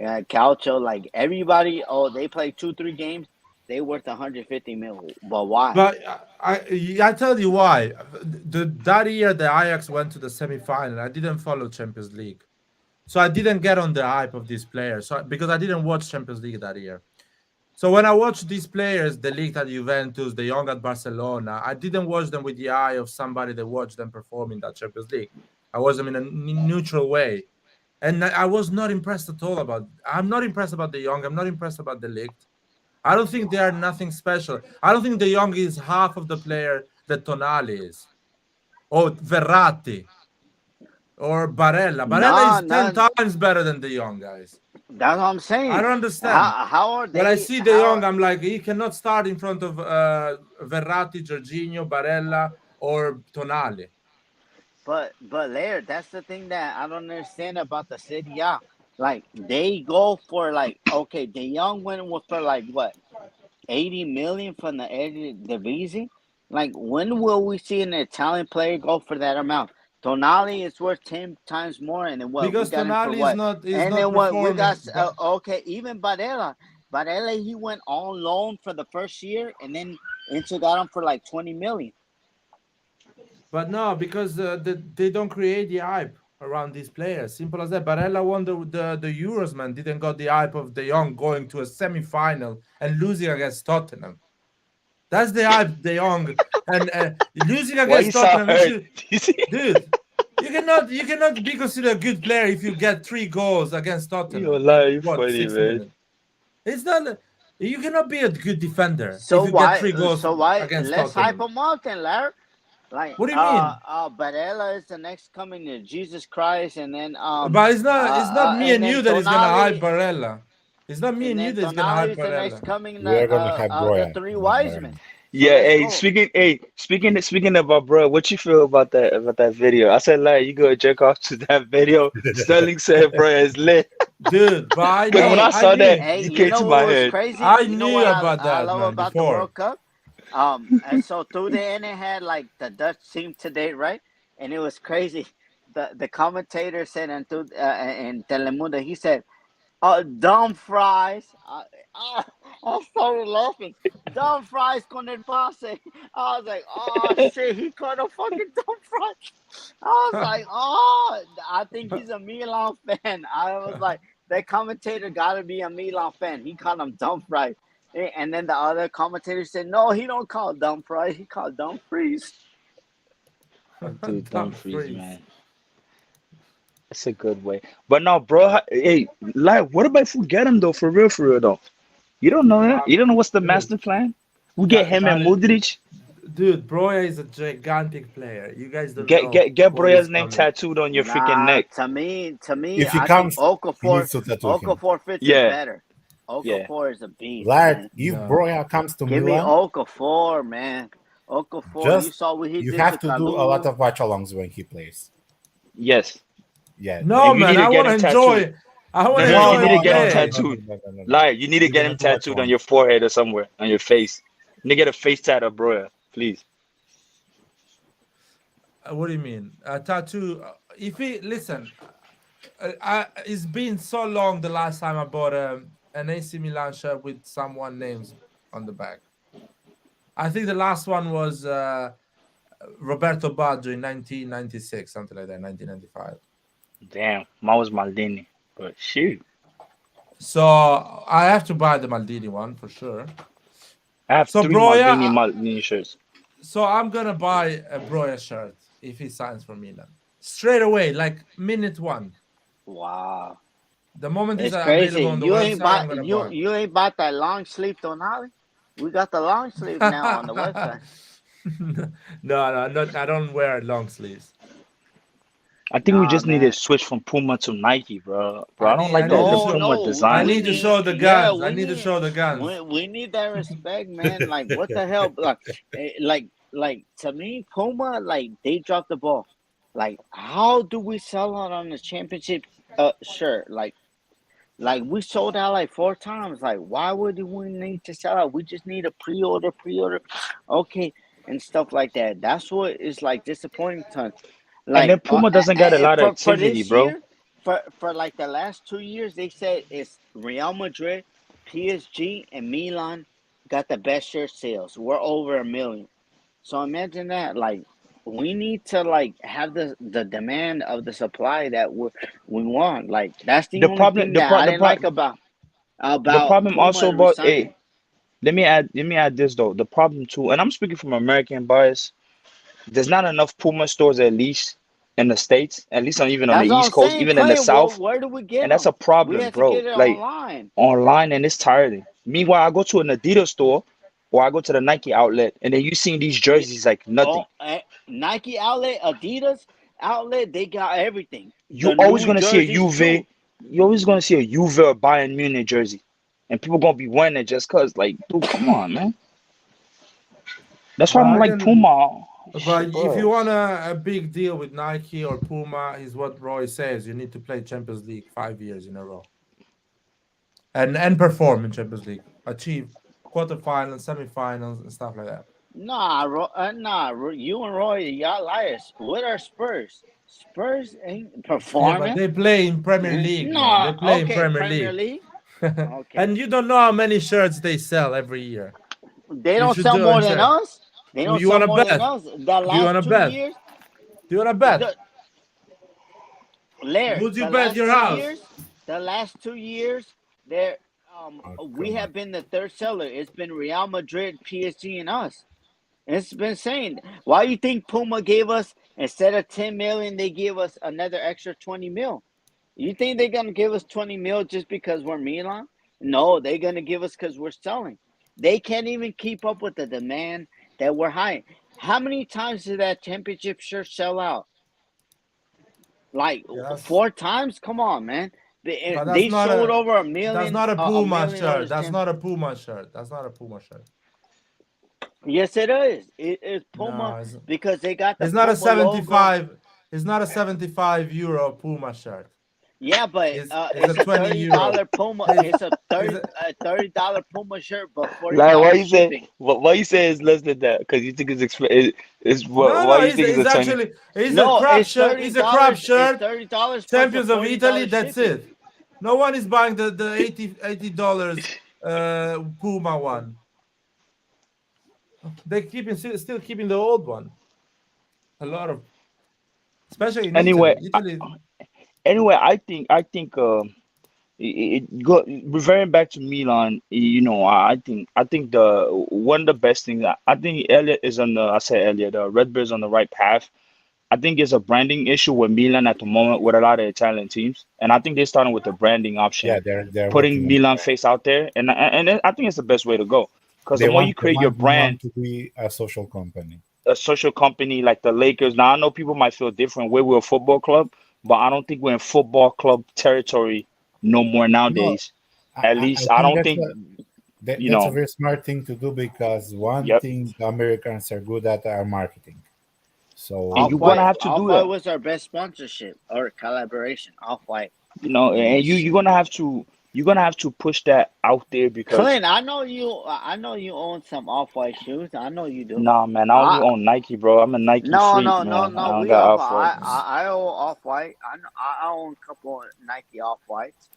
Calcio. Like everybody, they play 2-3 games, they worth 150 mil. But why? But I tell you why. That year the Ajax went to the semi-final. I didn't follow Champions League, so I didn't get on the hype of these players. So because I didn't watch Champions League that year. So when I watched these players, De Ligt at Juventus, De Jong at Barcelona, I didn't watch them with the eye of somebody that watched them perform in that Champions League. I watched them in a neutral way. And I was not impressed at all I'm not impressed about De Jong. I'm not impressed about De Ligt. I don't think they are nothing special. I don't think De Jong is half of the player that Tonali is. Or Verratti. Or Barella. Barella is 10 times better than De Jong, guys. That's what I'm saying. I don't understand. How are they? When I see De Jong, I'm like, he cannot start in front of Verratti, Jorginho, Barella, or Tonali. But Laird, that's the thing that I don't understand about the Serie A. Like they go for like, okay, De Jong went for like what, 80 million from the Eredivisie. Like when will we see an Italian player go for that amount? Tonali is worth 10 times more, and then what? Because we got Tonali is not. Is and not then what we got? performing. Okay, even Barella, he went on loan for the first year, and then Inter got him for like 20 million. But no, because they don't create the hype around these players. Simple as that. Barella won the Euros, man. Didn't got the hype of De Jong going to a semi-final and losing against Tottenham. That's the hype, De Jong, and losing against Tottenham. Dude, you cannot be considered a good player if you get 3 goals against Tottenham. You're funny, man. It's not. You cannot be a good defender. So if you why? Get 3 goals so why? against Let's Tottenham. hype him up then, Larry. Like, what do you mean? Barella is the next coming to Jesus Christ, and then but it's not me and you that is gonna hype Barella. It's not me and you that's gonna hype the next Barella. coming, We're gonna hype the 3 wise men. Yeah, let's hey, speaking about bro, what you feel about that video? I said, like, you go jerk off to that video. Sterling said, bro, it's lit. Dude, but I know, when I saw that, Hey, it came to my head. Crazy? I You know knew what about that, I love man, about before. the World Cup. And so through the end, it had like the Dutch team today, right? And it was crazy. The commentator said in Telemundo, he said, dumb fries. I started laughing. Dumb fries con el pase. I was like, oh shit, he caught a fucking dumb fries. I was like, I think he's a Milan fan. I was like, that commentator got to be a Milan fan. He called him dumb fries. And then the other commentator said, no, he don't call dumb fries. He called dumb freeze. Dude, dumb freeze, man. That's a good way. But no, bro, hey, like, what about if we get him, though, for real, though? You don't know that? You don't know what's the master plan? We get him and Modric. Dude, Broya is a gigantic player. You guys don't get know. Get Broya's name tattooed on your freaking neck. To me, If he I comes, think he needs to tattoo him. Okafor fits Yeah. it better. Okafor is a beast. Lad, Man. if No. Broya comes to Give me Milan, Okafor, man. Okafor, Just- you saw what he you did have to to do a Kalulu. lot of watch-alongs when he plays. Yes. Yeah. No, You man, need to I get want to him enjoy. tattooed. I want to No, enjoy. you need to get him play. tattooed. No. Like, you need to get him have to watch tattooed one. on your forehead or somewhere, on your face. You need to get a face tattoo, bro. Please. What do you mean? A tattoo? If he listen, it's been so long. The last time I bought an AC Milan shirt with someone names on the back. I think the last one was Roberto Baggio in 1996, something like that, 1995. Damn, mine was Maldini. But shoot. So I have to buy the Maldini one for sure. I have So, 3 bro, yeah, Maldini shirts. So I'm gonna buy a Broya shirt if he signs for Milan. Straight away, like minute one. Wow. The moment It's he's crazy. available on the You ain't website, I'm bought gonna buy. you ain't bought that long sleeve Tonali? We got the long sleeve now on the website. No, I don't wear long sleeves. I think we Nah, just need to man. switch from Puma to Nike, bro. Bro, I don't I like need to the No, show Puma no, I design. we need to need, show the yeah, guns. I need to show the guns. we need that respect, man. Like, what the hell? Like to me, Puma, like they dropped the ball. Like, how do we sell out on the championship shirt? Like we sold out like 4 times. Like, why would we need to sell out? We just need a pre-order, okay, and stuff like that. That's what is like disappointing to us. And Like then Puma doesn't got a lot of for activity, this bro. year, for like the last 2 years, they said it's Real Madrid, PSG, and Milan got the best shirt sales. We're over 1 million. So imagine that. Like, we need to like have the demand of the supply that we want. Like, that's the The only problem, thing that I didn't like the about problem also Puma about, resigning. let me add this though. The problem too, and I'm speaking from American bias. There's not enough Puma stores at least in the States, at least on even on the That's what I'm East Coast, saying, even in the Clay. Well, South, where do we get and that's a them? We problem, had to bro. get it Like online. online, and it's tiring. Meanwhile, I go to an Adidas store or I go to the Nike outlet, and then you see these Yeah. jerseys like nothing. Oh, Nike outlet, Adidas outlet, they got everything. You The always new gonna see a jerseys Juve, too. you always gonna see a Juve or Bayern Munich jersey, and people gonna be wearing it just cause. Like, dude, come on, man. That's why I But don't I like can. Puma. But Shit, if you bro. want a big deal with Nike or Puma, is what Roy says. You need to play Champions League 5 years in a row and perform in Champions League, achieve quarterfinals, semifinals, and stuff like that. You and Roy, y'all liars. What are Spurs? Spurs ain't Yeah, but performing. they play in Premier League, man. They No, play in okay, Premier Premier League. League. Okay, And you don't know how many shirts they sell every year. they You don't should sell do a more than check. us. They don't You sell want to more than bet? us. The Do you want last to two bet? years, Do you want to bet? the Lair, Would you bet your house? the last 2 years, there Oh, we come on. have been the third seller. It's been Real Madrid, PSG, and us. It's been saying, why you think Puma gave us, instead of 10 million, they gave us another extra 20 mil? You think they're gonna give us 20 mil just because we're Milan? No, they're gonna give us because we're selling. They can't even keep up with the demand that we're high. How many times did that championship shirt sell out? Like Yes. 4 times? Come on, man. But They sold over that's not a a Puma million shirt. dollars. That's not a Puma shirt. That's not a Puma shirt. Yes, it is. It is Puma No, because they got the it's not a Puma logo. 75. It's not a 75 euro Puma shirt. Yeah, but It's a it's a 20 euro. $30 Puma. It's, It's a it's a, $30 Puma shirt, but Like, why $40 you say shipping. why you say it's less than that? Because you think it's no, why no. you think it's It's a 20? actually it's a No, crap it's shirt. thirty It's a crap dollars. It's shirt. $30 plus a Champions of Italy. $40 That's shipping. it. No one is buying the $80 Puma one. They still keeping the old one. A lot of, especially in Anyway, Italy. Italy. anyway, I think reverting back to Milan, I think the one of the best things, I think Elliot is on the I said Elliot, the Red Bull's on the right path. I think it's a branding issue with Milan at the moment with a lot of Italian teams, and I think they're starting with the branding Yeah, option, they're putting working on. Milan face out there, and I think it's the best way to go because the They more want you create your Milan brand, to be a social company. a social company like the Lakers. Now I know people might feel different. We're a football club, but I don't think we're in football club territory no more No, nowadays. At I least I think don't think you that's a know. very smart thing to do because one Yep, thing the Americans are good at are marketing. and So you're gonna Off-White. have to do Off-White that. was our best sponsorship or collaboration. Off-White. And you're gonna have to push that out there because Clint, I know you own some Off-White shoes. I know you do. nah, man, I only I own Nike, bro. I'm a Nike No, freak, no, no, man. I no. don't We got off. off white, man. I own Off-White. I own a couple of Nike Off-Whites.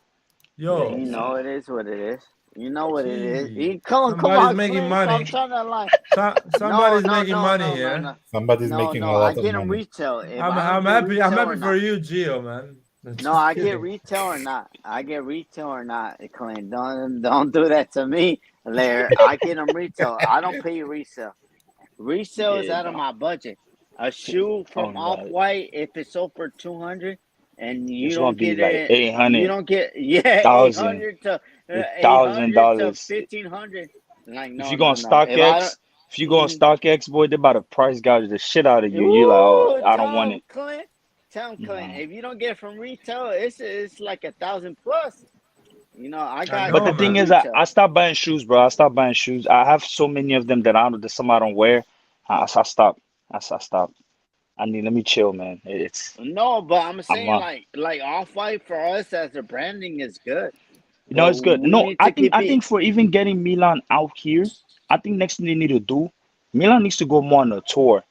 Yo, You know it is what it is. You know what it is. gee, Come somebody's on, making Clint. Stop money. trying to lie. No, Somebody's no, making no, money no, no, here. no, somebody's no, making no. a I lot of get them money. retail. If I'm I don't I'm get happy. I'm retail or happy for not. you, Gio, man. No, Just I get kidding. retail or not. I get retail or not, Clint. Don't do that to me, Larry. I get them retail. I don't pay resale. Resale is Yeah, out of no. my budget. A shoe Oh from Off no, White, if it's sold for 200, and you it's gonna don't be get like it, you 800, don't get eight thousand, hundred to eight thousand hundred to dollars. 1,500. Like If no, you go no, on no. If I don't, StockX, if you go on mm, StockX, boy, they about to price gouge the shit out of you. You like, oh, ooh, I don't want it. Tell him, Clint. No. If you don't get it from retail, it's like 1,000 plus. You know, I I got But know, the good thing man. is, retail. I stopped buying shoes, bro. I stopped buying shoes. I have so many of them that some I don't wear. I stopped. I stopped. Let me chill, man. It's No, but I'm I'm saying like Off White for us as a branding is good, but it's good. we No, need to keep I it. think for even getting Milan out here, I think next thing they need to do, Milan needs to go more on a tour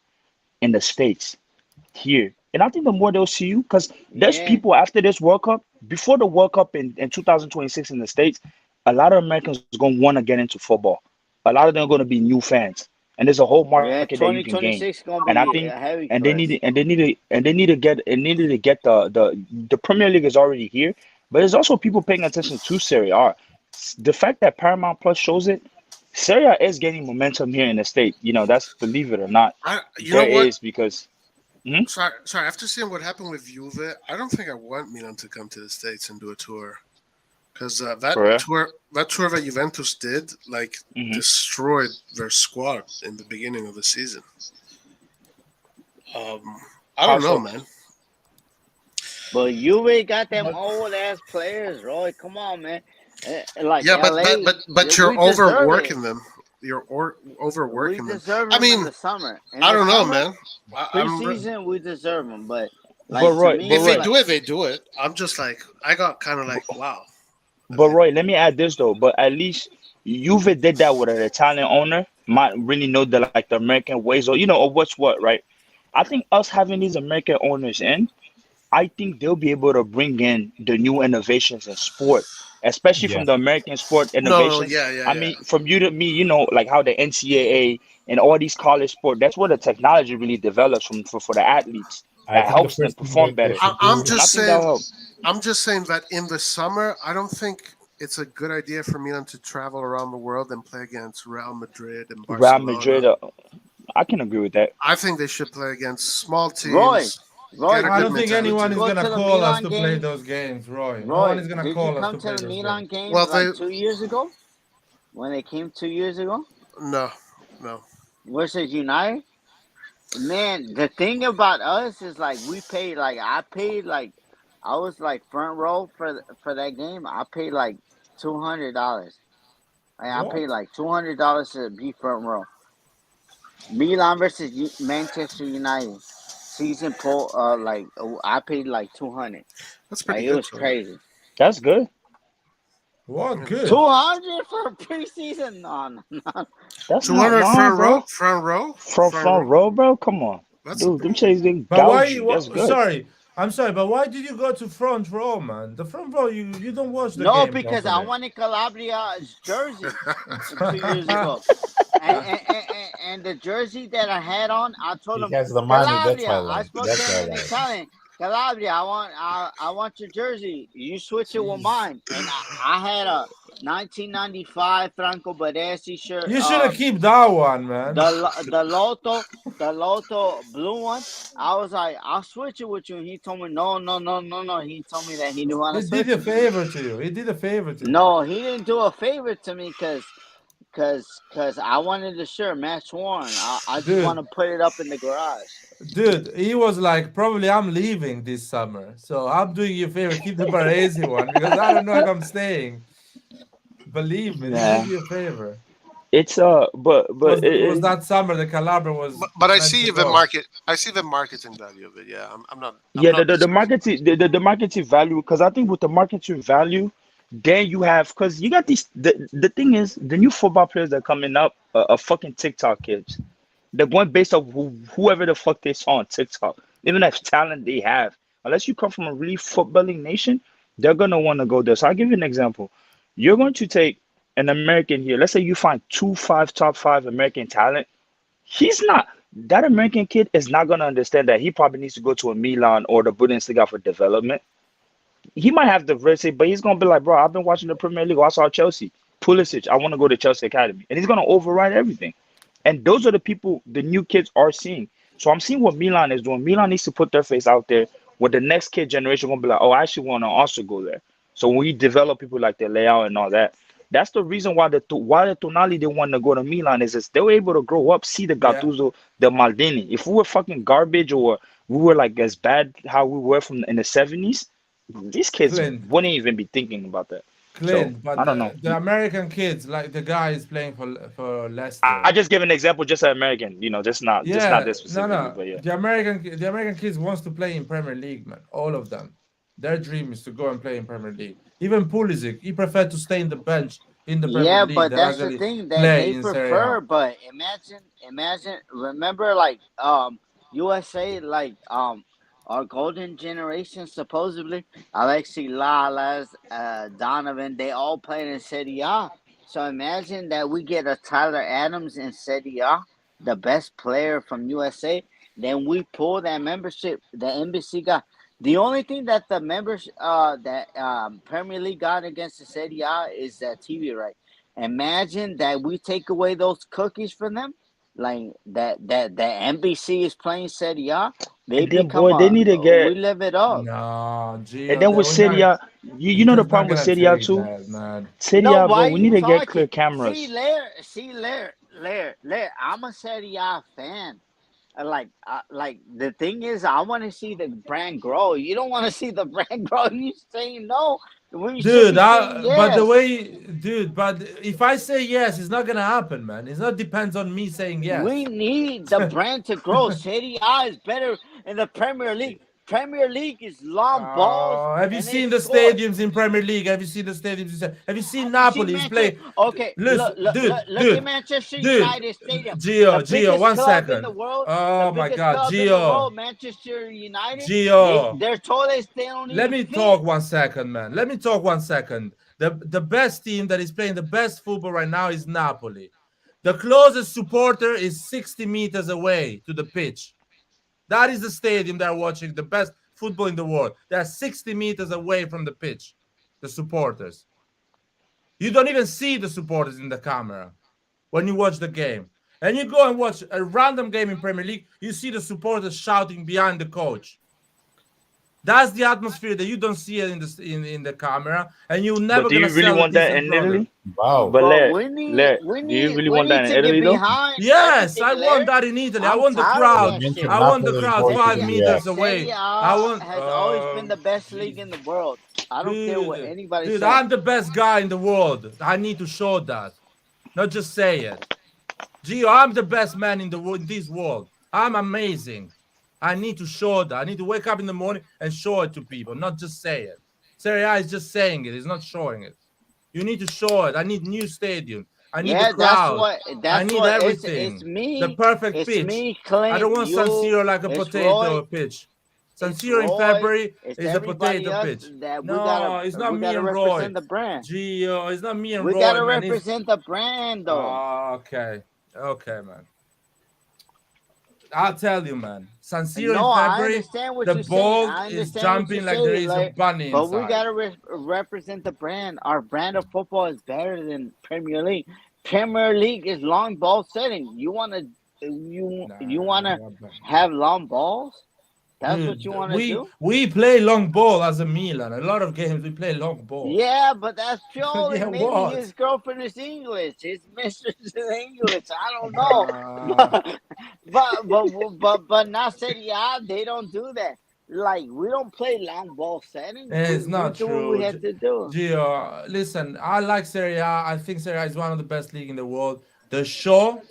in the States here. And I think the more they'll see you, because there's Yeah, people after this World Cup, before the World Cup in 2026 in the States, a lot of Americans going to want to get into football. A lot of them are going to be new fans. And there's a whole yeah. market that you can gain. 2026 gonna And I be think heavy and they for need us. they need to get the Premier League is already here, but there's also people paying attention to Serie A. The fact that Paramount Plus shows it, Serie A is gaining momentum here in the state. That's, believe it or not, You know there what? is because Mhm. Sorry. After seeing what happened with Juve, I don't think I want Milan to come to the States and do a tour. Because For real. that tour that Juventus did, like, Mhm. destroyed their squad in the beginning of the season. I How don't know, so? man. But Juve got them But old ass players, Roy. Come on, man. Like Yeah, LA, but we you're deserve it. overworking them. You're We overworking them. deserve I them in mean, the summer. In I the don't know, summer, man. preseason, we deserve them. But But like to Roy, but me, If they Roy, like do it, they do it. I'm just like, I got kind of like, wow. but Okay. Roy, let me add this though. But at least Juve did that with an Italian owner. Might really know the American ways, or what's what, right? I think us having these American owners in, I think they'll be able to bring in the new innovations in sport, especially yeah, from the American sport No, innovations. yeah, yeah, I yeah. mean, from you to me, like how the NCAA and all these college sport, that's where the technology really develops for the athletes I that think the helps them first thing perform they better. should I'm do. And I just think saying. that'll help. I'm just saying that in the summer, I don't think it's a good idea for Milan to travel around the world and play against Real Madrid and Real Barcelona. Madrid, I can agree with that. I think they should play against small Roy, teams, Roy, get a I good don't think did anyone you is go mentality. gonna to the call us Milan to play games? those games, Roy. No one Roy, is gonna did you call us come to to play the those Milan games. games Well, like 2 years ago? When they came 2 years ago no, no. versus United? Man, the thing about us is like we paid like I was like front row for that game. I paid like $200. Like, I paid What? like $200 to be front row. Milan versus Manchester United season poll. I paid like 200. That's pretty Like it good, was Troy. crazy. That's good. What? Yeah. Good. 200 for preseason? No, no, no. That's not 200 wrong, front row, bro. front Front row. row, bro. Come on, That's dude. Them chase they But gouge why? you. That's good. Sorry, I'm sorry, but why did you go to front row, man? The front row, you don't watch the No, game because I properly. wanted Calabria's jersey 2 years ago. And the jersey that I had on, I told He him, has the money. That's why. Calabria. I spoke to That's him why. in Italian. Calabria, I want your jersey. You switch it with Jeez. mine. And I had a 1995 Franco Baresi shirt. You should have kept that one, man. The Lotto blue one. I was like, I'll switch it with you. And he told me, no, no, no, no, no. He told me that he didn't want He to did switch a it with me. favor to you. He did a favor to you. No, he didn't do a favor to me because I wanted the shirt match worn. I just want Dude, to put it up in the garage. dude, he was like, probably I'm leaving this summer. So I'm doing you a favor, keep the Baresi one because I don't know if I'm staying. Believe me, he did Nah, you a favor. it's but Was that summer the Calabria was But I meant to see the go. market. I see the marketing value of it. Yeah, I'm not. I'm yeah, not the disagreeing. marketing the marketing value, because I think with the marketing value, then you have, because you got the thing is the new football players that are coming up are fucking TikTok kids. They're going based off whoever the fuck they saw on TikTok. Even if talent they have, unless you come from a really footballing nation, they're gonna want to go there. So I'll give you an example. You're going to take an American here. Let's say you find top five American talent. He's not that American kid is not gonna understand that he probably needs to go to a Milan or the Bundesliga for development. He might have the diversity, but he's gonna be like, bro, I've been watching the Premier League. I saw Chelsea, Pulisic. I want to go to Chelsea Academy, and he's gonna override everything. And those are the people the new kids are seeing. So I'm seeing what Milan is doing. Milan needs to put their face out there where the next kid generation gonna be like, oh, I actually want to also go there. So when we develop people like the Leao and all that, that's the reason why the Tonali they want to go to Milan is they were able to grow up, see the Yeah, Gattuso, the Maldini. If we were fucking garbage or we were like as bad how we were from in the 70s, these kids Clint. wouldn't even be thinking about that. So Clint, but I don't know. the American kids, like the guy is playing for I Leicester. just give an example, just an American, just not Yeah, this specifically, but yeah. the American kids wants to play in Premier League, man. All of them. Their dream is to go and play in Premier League. Even Pulisic, he preferred to stay in the bench in the Premier Yeah, League but than that's the actually thing that play they in Serie A. prefer. But remember, like USA, like our golden generation supposedly, Alexi Lalas, Donovan, they all played in Serie A. So imagine that we get a Tyler Adams in Serie A, the best player from USA. Then we pull that membership. The embassy got the only thing that the members, that Premier League got against the Serie A is that TV right. Imagine that we take away those cookies from them, like that the NBC is playing Serie A. They And then become boy, they need to we get live it up. No, and Gio, then with we're Serie not. A, you know the He's not problem with gonna Serie A take too? that, man. Serie No, A, bro, why we you need to get talking? clear cameras. Lair. I'm a Serie A fan. Like the thing is, I want to see the brand grow. You don't want to see the brand grow. You saying no when you should Dude, be saying but the yes. way, dude, but if I say yes, it's not gonna happen, man. It's not depends on me saying We yes. need the brand to grow. Serie A is better in the Premier League. Premier League is long balls Have you and they seen the score. stadiums in Premier League? Have you seen the stadiums? Have you seen Have you seen Napoli? He's Manchester? playing. Okay, Listen, look at Manchester dude, United Stadium, the Gio, biggest one club in the second. world. The Oh my biggest God, club in the Gio, world, Manchester United. Gio. Their toilets they don't Let even me fit. talk 1 second, man. Let me talk 1 second. The best team that is playing the best football right now is Napoli. The closest supporter is 60 meters away to the pitch. That is the stadium they're watching the best football in the world. They're 60 meters away from the pitch, the supporters. You don't even see the supporters in the camera when you watch the game. And you go and watch a random game in Premier League, you see the supporters shouting behind the coach. That's the atmosphere that you don't see it in the camera, and you're But never do gonna you really sell a want that decent in product. Italy? Wow. But But do you really we want that need in to get Italy though? behind Yes, everything, I want Larry. that in Italy. I I'm want the tired of You crowd. that shit. mentioned I want the Napoli and crowd go to five the Serie, yeah. meters Serie away. I A want, has always been the best league Jesus. in the world. I don't care what Dude, anybody dude, says. I'm the best guy in the world. I need to show that, not just say it. Gio, I'm the best man in this world. I'm amazing. I need to show that. I need to wake up in the morning and show it to people, not just say it. Serie A is just saying it. It's not showing it. You need to show it. I need new stadium. I need the Yeah, crowd. I that's need what it's everything. The me. perfect It's pitch. me, I don't Clint, want San you, Siro like a it's potato Roy, pitch. San it's Siro in Roy, February it's is a everybody potato else pitch. that No, it's not we me gotta and Roy. represent the brand. Gio, it's not me and We Roy, gotta man. It's represent the brand though. okay. Okay, man. I'll tell you, man. San Siro in No, I February, understand what the you're saying. ball I is understand what you're jumping like there saying, is a like, bunny but we inside. gotta represent the brand. Our brand of football is better than Premier League. Premier League is long ball setting. You wanna have long balls? That's what you Dude, wanna do? we play long ball as a Milan. A lot of games we play long ball. Yeah, but that's purely Yeah, maybe what? his girlfriend is English. His mistress is English. I don't know. Uh, But not Serie A, they don't do that. Like we don't play long ball setting. it's We not do what we true. have to do. Gio, listen, I like Serie A. I think Serie A is one of the best league in the world. The show,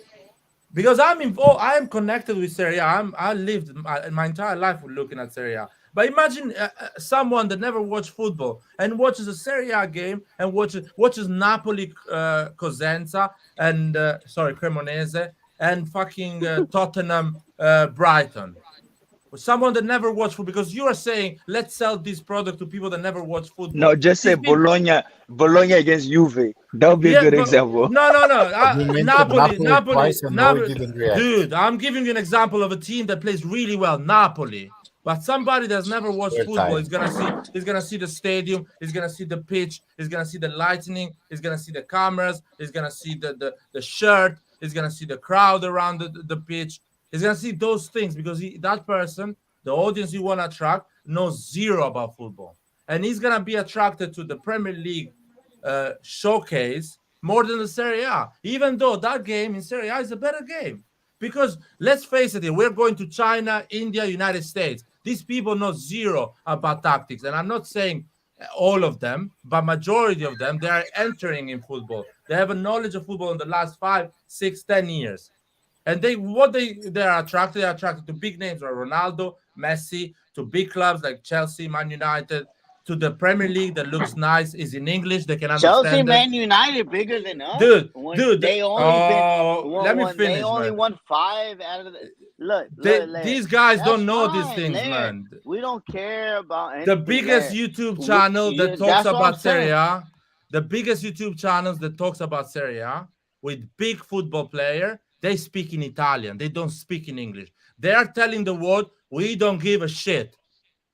because I'm involved, I am connected with Serie A. I lived my entire life with looking at Serie A. But imagine someone that never watched football and watches a Serie A game and watches Napoli, Cosenza, and Cremonese, and fucking Tottenham, Brighton. Someone that never watched football, because you are saying let's sell this product to people that never watch football. No, just say These people, Bologna against Juve. That would be a yeah, good but example. no. You mentioned Napoli, twice and Roy didn't react. Dude, I'm giving you an example of a team that plays really well, Napoli. But somebody that's never watched Third football time. is gonna see the stadium, is gonna see the pitch, is gonna see the lightning, is gonna see the cameras, is gonna see the shirt, is gonna see the crowd around the pitch. He's gonna see those things because that person, the audience you want to attract, knows zero about football, and he's gonna be attracted to the Premier League showcase more than the Serie A, even though that game in Serie A is a better game. Because let's face it, we're going to China, India, United States. These people know zero about tactics, and I'm not saying all of them, but majority of them, they are entering in football. They have a knowledge of football in the last 5, 6, 10 years. And they are attracted. They're attracted to big names like Ronaldo, Messi, to big clubs like Chelsea, Man United, to the Premier League that looks nice, is in English. They can understand Chelsea, it. Man United, bigger than us. Dude, they only let me finish. They only man. won 5 out of the. Look, These guys that's don't know fine, these things, Larry. man. We don't care about anything. The biggest Larry. YouTube channel that That's talks what I'm about Serie saying. A, the biggest YouTube channels that talks about Serie A with big football player, they speak in Italian. They don't speak in English. They are telling the world, we don't give a shit.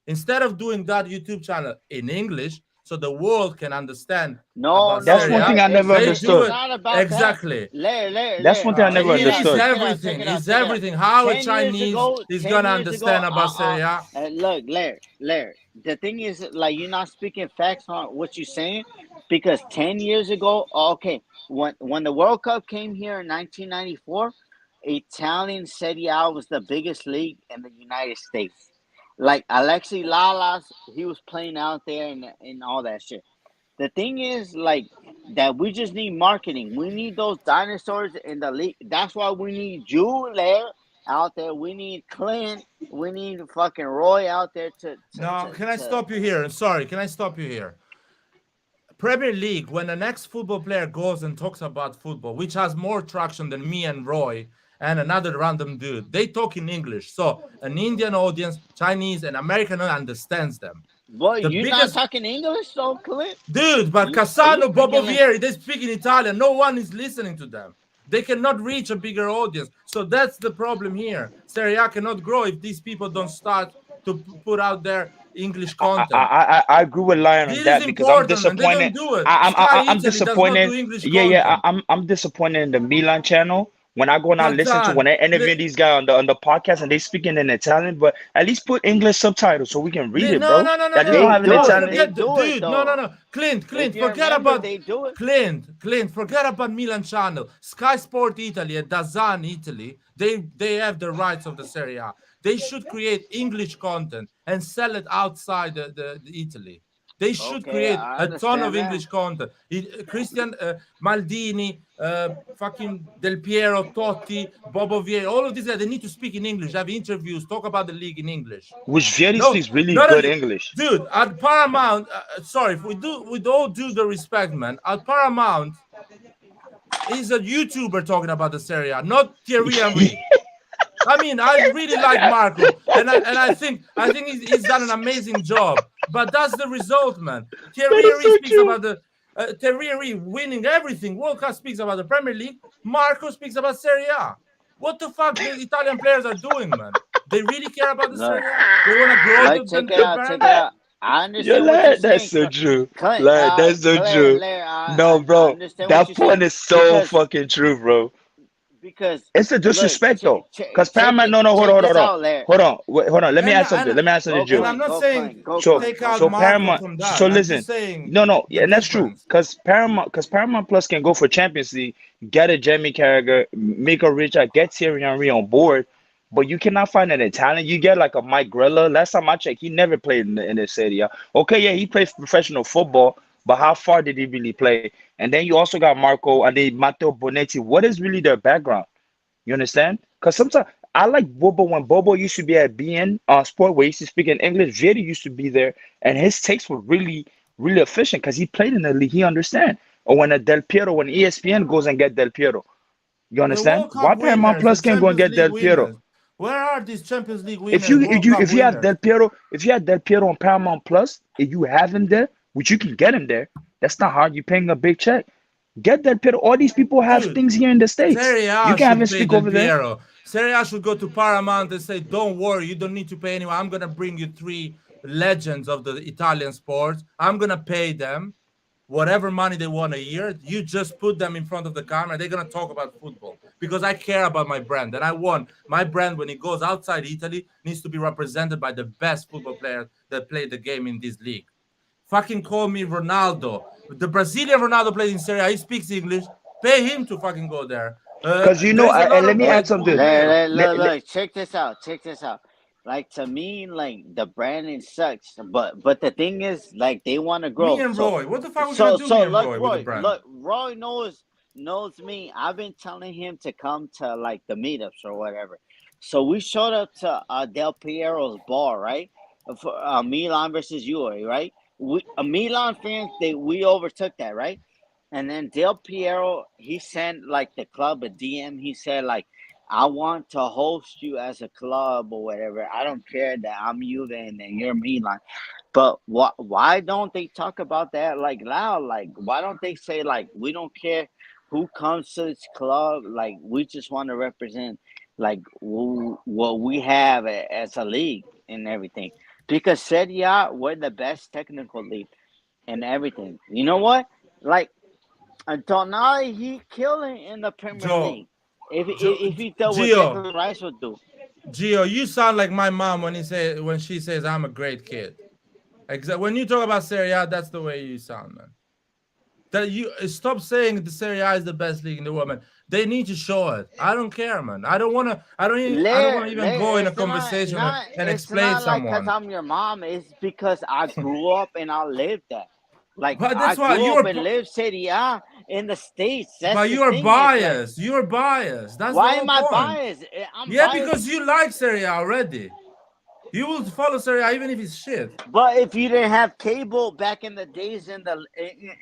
Instead of doing that YouTube channel in English, so the world can understand. That's one thing I never understood. Exactly. That's one thing I never understood. It's everything. How a Chinese is gonna understand about Serie A? Look, Larry. The thing is, like, you're not speaking facts on what you're saying, because 10 years ago, okay, when the World Cup came here in 1994, Italian Serie A was the biggest league in the United States. Like Alexi Lalas, he was playing out there and all that shit. The thing is, like, that we just need marketing. We need those dinosaurs in the league. That's why we need you, Larry, out there. We need Clint. We need fucking Roy out there to can I stop you here? Sorry, can I stop you here? Premier League, when an ex-football player goes and talks about football, which has more traction than me and Roy and another random dude, they talk in English. So an Indian audience, Chinese, and American understands them. Boy, you're not talking English, so Clint? Dude, but Cassano, Bobovieri, they speak in Italian. No one is listening to them. They cannot reach a bigger audience. So that's the problem here. Serie A cannot grow if these people don't start to put out their English content. I agree with Lion on that, because I'm disappointed. I'm disappointed. Yeah. I'm disappointed in the Milan channel. When I go and I listen to when I interview these guys on the podcast and they speaking in Italian, but at least put English subtitles so we can read it, bro. No. That don't have an Italian. Dude, no. Clint, forget about Clint, forget about Milan channel. Sky Sport Italy and DAZN Italy, they have the rights of the Serie A. They should create English content and sell it outside the Italy. They should create a ton of English content. Christian Maldini, fucking Del Piero, Totti, Bobo Vieri, all of these guys, they need to speak in English, have interviews, talk about the league in English. Which Vieri speaks really good English. Dude, at Paramount, sorry, if with all due the respect, man, at Paramount, he's a YouTuber talking about the Serie A, not Thierry Henry. I mean, I really like Marco, and I think he's done an amazing job. But that's the result, man. Thierry Henry speaks about the Thierry Henry winning everything. World Cup speaks about the Premier League. Marco speaks about Serie A. What the fuck the Italian players are doing, man? They really care about the Serie A. They want to grow check it out. I understand. That's so true. That's so true. No, bro, that point is so fucking true, bro. Because it's a disrespect, though. Because Paramount, hold on. Let me ask something, Joe. I'm not saying take out Paramount from that. So listen, no, yeah, and that's true. Because Paramount Plus can go for Champions League, get a Jamie Carragher, make a Richard, get Thierry Henry on board, but you cannot find an Italian. You get like a Mike Grella. Last time I checked, he never played in the Serie A. Okay, yeah, he played professional football, but how far did he really play? And then you also got Marco and then Matteo Bonetti. What is really their background? You understand? Because sometimes I like Bobo when Bobo used to be at BN Sport, where he used to speak in English. Vieri used to be there, and his takes were really, really efficient because he played in the league. He understand. Or when when ESPN goes and get Del Piero, you understand? Why Paramount Plus can't go and get Del Piero? Where are these Champions League winners? If you have Del Piero on Paramount Plus, if you have him there, which you can get him there, that's not hard. You're paying a big check. Get Del Piero. All these people have things here in the States. You can have him speak over there. Serie A should go to Paramount and say, don't worry, you don't need to pay anyone. I'm going to bring you 3 legends of the Italian sports. I'm going to pay them whatever money they want a year. You just put them in front of the camera. They're gonna talk about football because I care about my brand, and I want my brand when it goes outside Italy needs to be represented by the best football players that play the game in this league. Fucking call me Ronaldo. The Brazilian Ronaldo plays in Serie A. He speaks English. Pay him to fucking go there. Because you know, There's a lot and let of me ways add to something. live. Look, check this out. Check this out. Like to me, like the branding sucks, but the thing is, like they want to Me grow. and So Roy. What the fuck are we gonna do, me and look, Roy, with the brand? Roy knows me. I've been telling him to come to like the meetups or whatever. So we showed up to Del Piero's bar, right? For Milan versus Juve, right? We Milan fans, we overtook that, right? And then Del Piero, he sent like the club a DM. He said like, I want to host you as a club or whatever. I don't care that I'm Juve and then you're Milan. But why don't they talk about that like loud? Like, why don't they say like, we don't care who comes to this club? Like, we just want to represent like what we have as a league and everything. Because Serie A, we're the best technical league and everything. You know what? Like, until now, he killing in the Premier Joe, League. If he thought what Gio, Declan Rice would do. Gio, you sound like my mom when she says I'm a great kid. When you talk about Serie A, that's the way you sound, man. That you stop saying the Serie A is the best league in the world, man. They need to show it. I don't care, man. I don't want to even go in a conversation and explain It's not like someone. because I'm your mom. It's because I grew up and I lived that. Like But I that's why grew you're up and lived Serie A in the States. That's but the you're thing. biased. You're biased. That's Why the am whole I point. biased? I'm Yeah, biased. because you like Serie A already. You will follow Serie A even if it's shit. But if you didn't have cable back in the days in the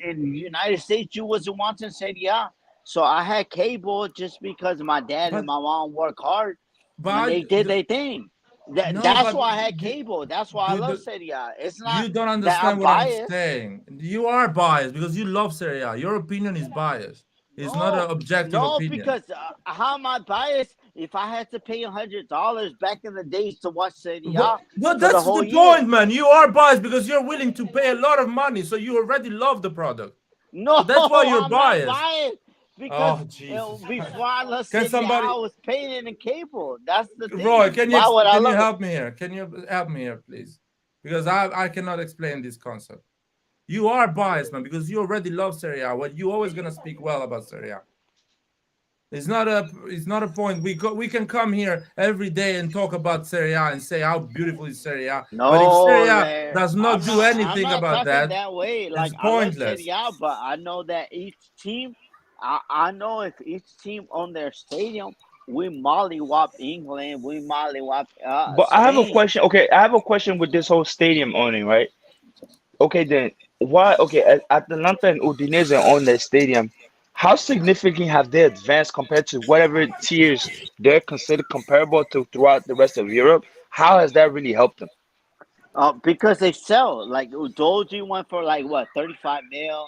United States, you wasn't watching Serie A. So I had cable just because my dad and my mom work hard and they did their thing. That's why I had cable. That's why I love Serie A. It's not You don't that understand I'm what I'm biased. saying. You are biased because you love Serie A. Your opinion is biased. It's not an objective opinion. Because how am I biased if I had to pay $100 back in the days to watch Serie A? But that's the point, man. You are biased because you're willing to pay a lot of money, so you already love the product. No, so that's why you're I'm biased. not biased. Because before I love Serie A, I was paying in cable. That's the thing. Roy, can you help help me here? Can you help me here, please? Because I cannot explain this concept. You are biased, man, because you already love Serie A. Well, you're always gonna speak well about Serie A. It's not a point. We can come here every day and talk about Serie A and say how beautiful is Serie A. No, but if Serie A does not do anything I'm not about that way. Like, it's pointless. I love Serie A, but I know that each team, I know if each team on their stadium, we mollywop England, we mollywop. But Spain. I have a question. Okay, I have a question with this whole stadium owning, right? Okay, then why? Okay, Atalanta and Udinese own their stadium. How significantly have they advanced compared to whatever tiers they're considered comparable to throughout the rest of Europe? How has that really helped them? Because they sell. Like Udoji went for like what 35 mil.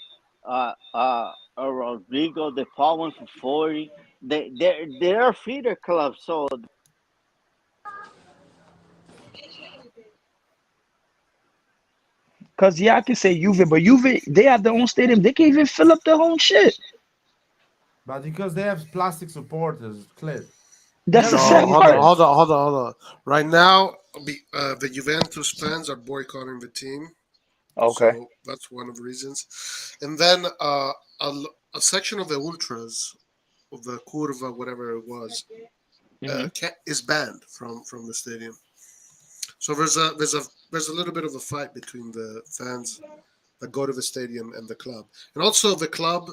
Rodrigo De Paul went for 40. They're a feeder club, so. Because yeah, I can say Juve, but Juve, they have their own stadium. They can't even fill up their own shit. But because they have plastic supporters, Cliff. That's the second part. Hold on. Right now, the Juventus fans are boycotting the team. Okay. So that's one of the reasons. And then a section of the ultras, of the Curva, whatever it was, is banned from the stadium. So there's a little bit of a fight between the fans that go to the stadium and the club, and also the club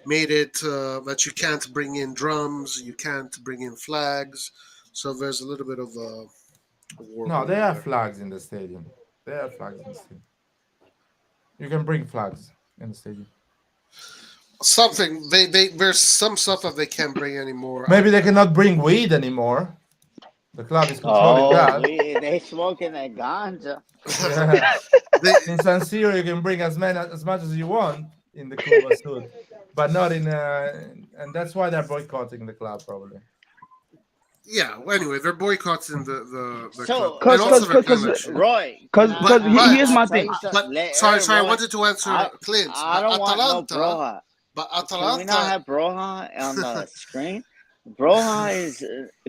made it that you can't bring in drums, you can't bring in flags. So there's a little bit of a war. No, they have flags in the stadium. They have flags in the stadium. You can bring flags in the stadium. Something there's some stuff that they can't bring anymore. Maybe they cannot bring weed anymore. The club is controlling that. They smoking that ganja. In San Siro, you can bring as much as you want in the Cuba suit, but not in. And that's why they're boycotting the club, probably. Yeah. Well, anyway, they're boycotting the club So, and Cause, also cause, their cause, club cause, actually. Roy, can cause, I? cause But he- but here's I'll my tell thing. you something. sorry, I Roy, wanted to answer I Clint. I don't want no Atalanta, Broha. but Can we not Atalanta. have Broha on the screen? Broha is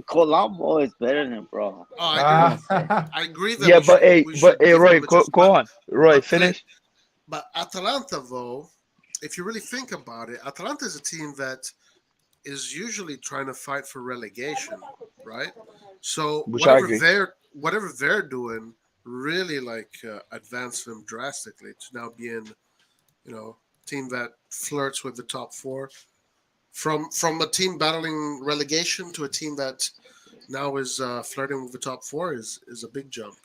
Colombo is better than Broha. Oh, I What agree. can I Ah, say? I agree that Yeah, but hey, we should give Roy, him a chance. go on. Roy, But Clint, finish. but Atalanta though, if you really think about it, Atalanta is a team that is usually trying to fight for relegation, right? So Which I agree. whatever they're doing really like advanced them drastically to now being team that flirts with the top four from a team battling relegation to a team that now is flirting with the top four is a big jump.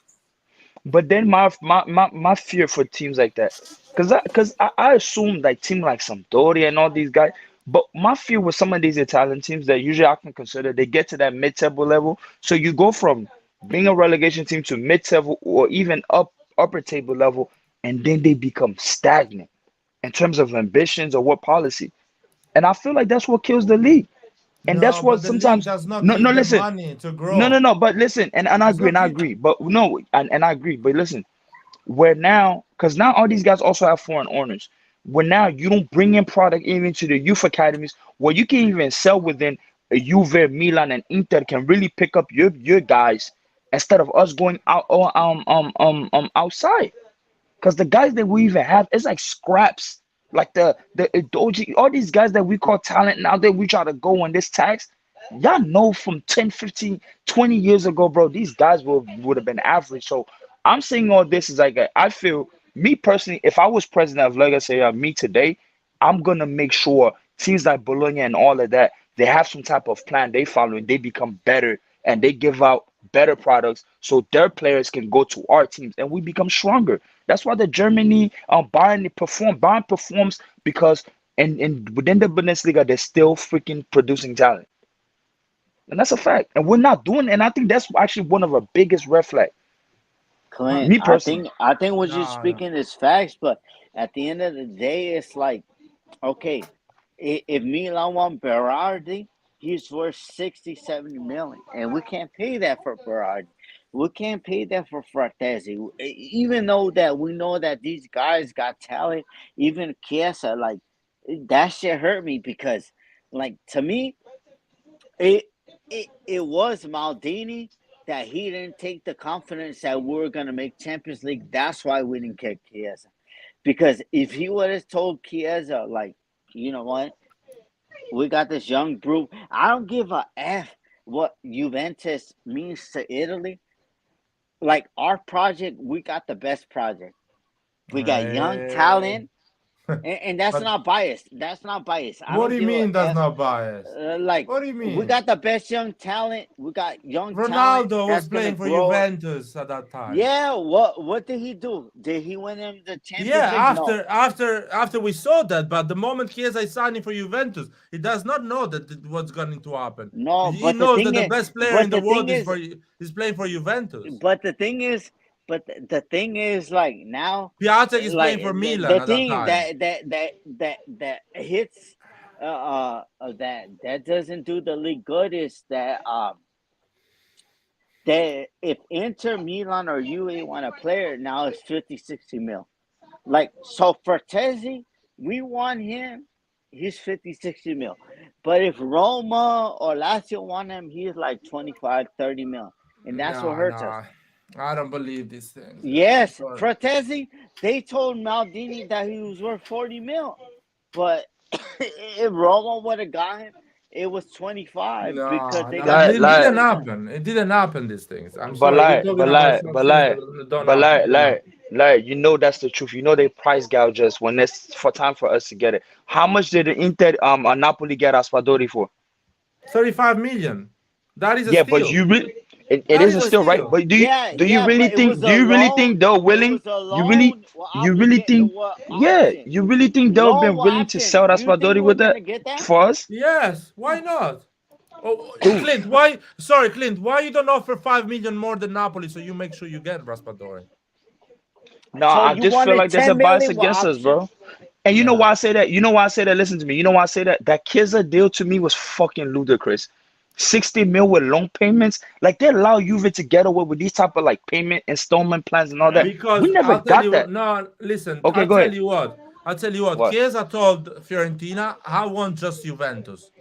But then my fear for teams like that, cause I assume like team like Sampdoria and all these guys. But my fear with some of these Italian teams that usually I can consider they get to that mid-table level. So you go from being a relegation team to mid-table or even upper table level, and then they become stagnant in terms of ambitions or what policy. And I feel like that's what kills the league. And that's no, what but the league sometimes does not no give no them listen. money to No, grow. but listen, and I It's agree, not and I give. agree. But no, and I agree. But listen, where now, because now all these guys also have foreign owners. Where now you don't bring in product even to the youth academies, where you can even sell within a Juve, Milan, and Inter can really pick up your guys instead of us going out outside. Because the guys that we even have, it's like scraps. Like the Doji, all these guys that we call talent now that we try to go on this tax. Y'all know from 10, 15, 20 years ago, bro, these guys would have been average. So I'm saying all this is like I feel me personally, if I was president of Lega say me today, I'm gonna make sure teams like Bologna and all of that, they have some type of plan they follow and they become better and they give out better products so their players can go to our teams and we become stronger. That's why the Germany Bayern performs because in within the Bundesliga they're still freaking producing talent. And that's a fact. And we're not doing it. And I think that's actually one of our biggest red flag. Clint, Me personally. I think what you're No, no. speaking is facts, but at the end of the day, it's like, okay, if Milan want Berardi, he's worth 60, 70 million, and we can't pay that for Berardi. We can't pay that for Fratesi. Even though that we know that these guys got talent, even Chiesa, like that shit hurt me because, like, to me, it it was Maldini that he didn't take the confidence that we were gonna make Champions League. That's why we didn't get Chiesa. Because if he would have told Chiesa, like, you know what, we got this young group. I don't give a F what Juventus means to Italy. Like our project, we got the best project. We got young Eh, talent. And that's but not biased. That's not biased. I what don't do you give a mean that's F. not biased? Like What do you we mean? got the best young talent. We got young talent Ronaldo was that's gonna playing for grow. Juventus at that time. Yeah. What did he do? Did he win him the Yeah, Champions League? No. after we saw that, but the moment Chiesa is signing for Juventus, he does not know what's going to happen. No. He knows that the best player in But the the thing world is, is playing for Juventus. but the thing is, the thing is, like now, Piatek is like playing for Milan the at that thing time. that hits, that doesn't do the league good is that if Inter, Milan, or UA want a player, now it's 50, 60 mil. Like, so for Tezzi, we want him, he's 50, 60 mil. But if Roma or Lazio want him, he's like 25, 30 mil. And that's what No, hurts us. no, I don't believe these things. Yes, Sorry. Fratesi, they told Maldini that he was worth 40 mil. But if Roma would have got him, it was 25 because No, they no, got the Like, it best like, didn't young talent. happen. It didn't happen. These things. I'm but sorry. We're like, talking but about like, some but things like, that don't but happen. like, It don't happen. you know that's the truth. You know they price gouge us when it's for time for us to get it. How much did the Inter Napoli get Raspadori for? 35 million. That is a Yeah, but steal. you really it That is isn't a still right. steal. But Yeah, yeah, but it was do a you really loan. think they're It willing? was a loan. Well, You really think what yeah, option? you really think they've Loan, been what willing to sell option? You think Raspadori we're with that gonna get that? for us? Yes. Why not? Oh, Who? Clint. Why? Sorry, Clint. Why you don't offer 5 million more than Napoli so you make sure you get Raspadori? No, So I you just feel wanted like there's a 10 bias million? What against us, option? bro. And you know why Nah. I say that? You know why I say that? Listen to me. You know why I say that? That Kizza deal to me was fucking ludicrous. 60 mil with loan payments. Like they allow Juve to get away with these type of like payment installment plans and all that. Because We never I'll tell got you, that. no, listen, Okay, I'll go tell ahead. you what. I'll tell you what. What? Chiesa told Fiorentina, I want just Juventus.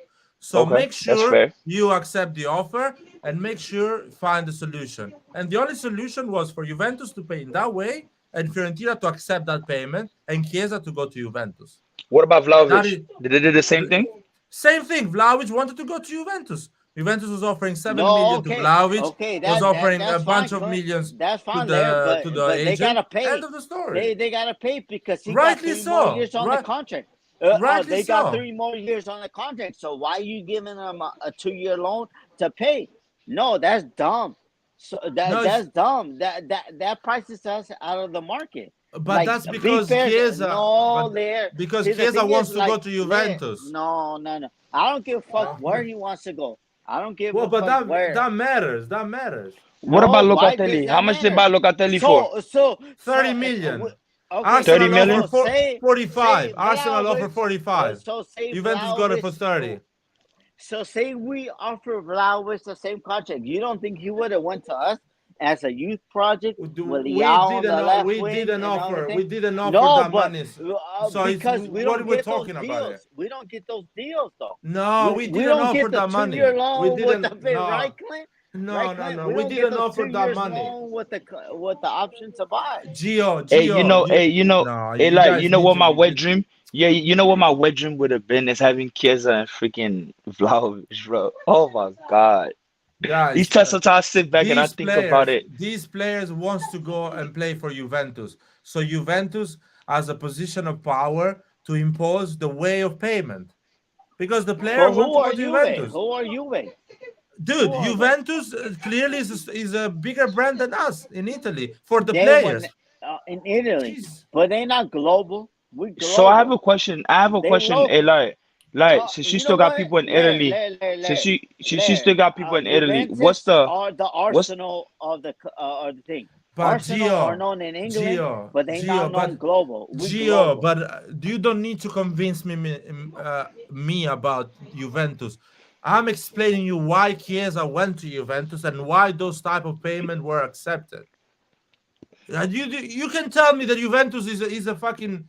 So Okay, make that's sure fair. you accept the offer and make sure find a solution. And the only solution was for Juventus to pay in that way and Fiorentina to accept that payment and Chiesa to go to Juventus. What about That Vlahovic? is Did they do the same thing? same thing. Vlahovic wanted to go to Juventus. Juventus was offering 7 No, million to okay, Vlahovic, okay, was offering a that's bunch fine, of Clint. millions That's to fine there, the but they gotta agent. pay. End of the story. They gotta pay because he got Rightly 3 more so. years on the contract. Rightly They got so. 3 more years on the contract. So why are you giving them a 2-year loan to pay? No, that's dumb. So No, that's dumb. That prices us out of the market. but Like that's big because players, Chiesa. no, But there. because See, the Chiesa thing wants is, to go like, to Juventus. no. I don't give a fuck Oh. where he wants to go. I don't give Well, a but fuck where. that matters. That matters. What No, about why does Locatelli? How that much they matter? buy Locatelli for? So 30 if million. okay, Arsenal 30 offer million? so say 45. Arsenal offer Vlahovic, 45. so say Juventus got it for Vlahovic, 30. so say we offer Vlahovic the same contract. You don't think he would have went to us as a youth project with Leao on the left We wing didn't and offer. everything? We didn't offer No, that but money. So it's, because we what don't we're get those talking about here. deals. We don't get those deals though. No, we We didn't don't offer get the that money. 2-year We loan with the didn't. pay, No, right, Clint? no, Right, no, Clint? no. We We don't get didn't those offer 2 that years money. loan with the option to buy. Hey, you know, No, hey, you like, guys you know need what to. my wet dream? Yeah, you know what my wet dream would have been is having Chiesa and freaking Vlahovic, bro. Oh my God. These Guys, times sometimes I sit back and I think about it. these players wants to go and play for Juventus. So Juventus has a position of power to impose the way of payment because the player But wants who to are go to Juve? Juventus. Who are Juve? Dude, Who are they? Juventus clearly is a bigger brand than us in Italy for the They were players. in Italy, Jeez. but they're not global. We So I have global. a question. I have a They question, hey, local. like, since you You know still got what? people in Italy, since you still got people in Italy, Juventus are the what's Arsenal of the thing. But Arsenal are known in England, but they not known global. We global. but you don't need to convince me about Juventus. I'm explaining you why Chiesa went to Juventus and why those type of payment were accepted. You can tell me that Juventus is a fucking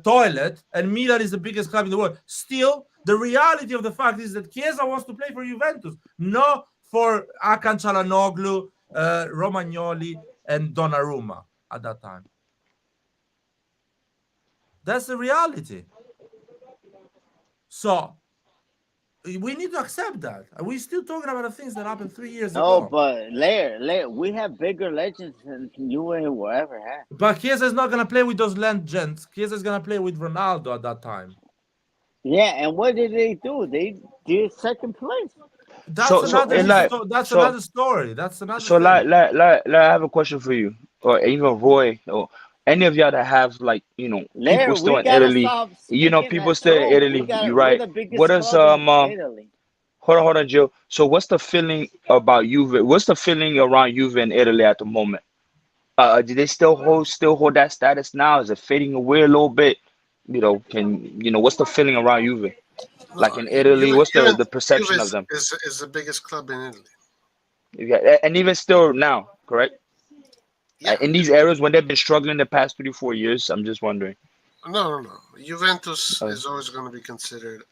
toilet and Milan is the biggest club in the world. Still, the reality of the fact is that Chiesa wants to play for Juventus, not for Hakan Çalhanoğlu, Romagnoli, and Donnarumma at that time. That's the reality. So we need to accept that. We're still talking about the things that happened 3 years No, ago. but Lair, we have bigger legends than you will ever have. But Chiesa is not gonna play with those legends. Chiesa is gonna play with Ronaldo at that time. Yeah, and what did they do? They did second place. That's So another story. That's another So thing. I have a question for you, or even Roy, or any of y'all that have like people Lair, still we in gotta Italy. stop People speaking still in truth. Italy. You're We're right. the biggest What is club in Italy. hold on, Joe. So what's the feeling about Juve? What's the feeling around Juve in Italy at the moment? Do they still hold that status now? Is it fading away a little bit? What's the feeling around Juve? Like in Italy, what's the perception of them? Is the biggest club in Italy. Yeah, and even still now, correct? Yeah. In these eras when they've been struggling the past 3 to 4 years, I'm just wondering. No. Juventus is always going to be considered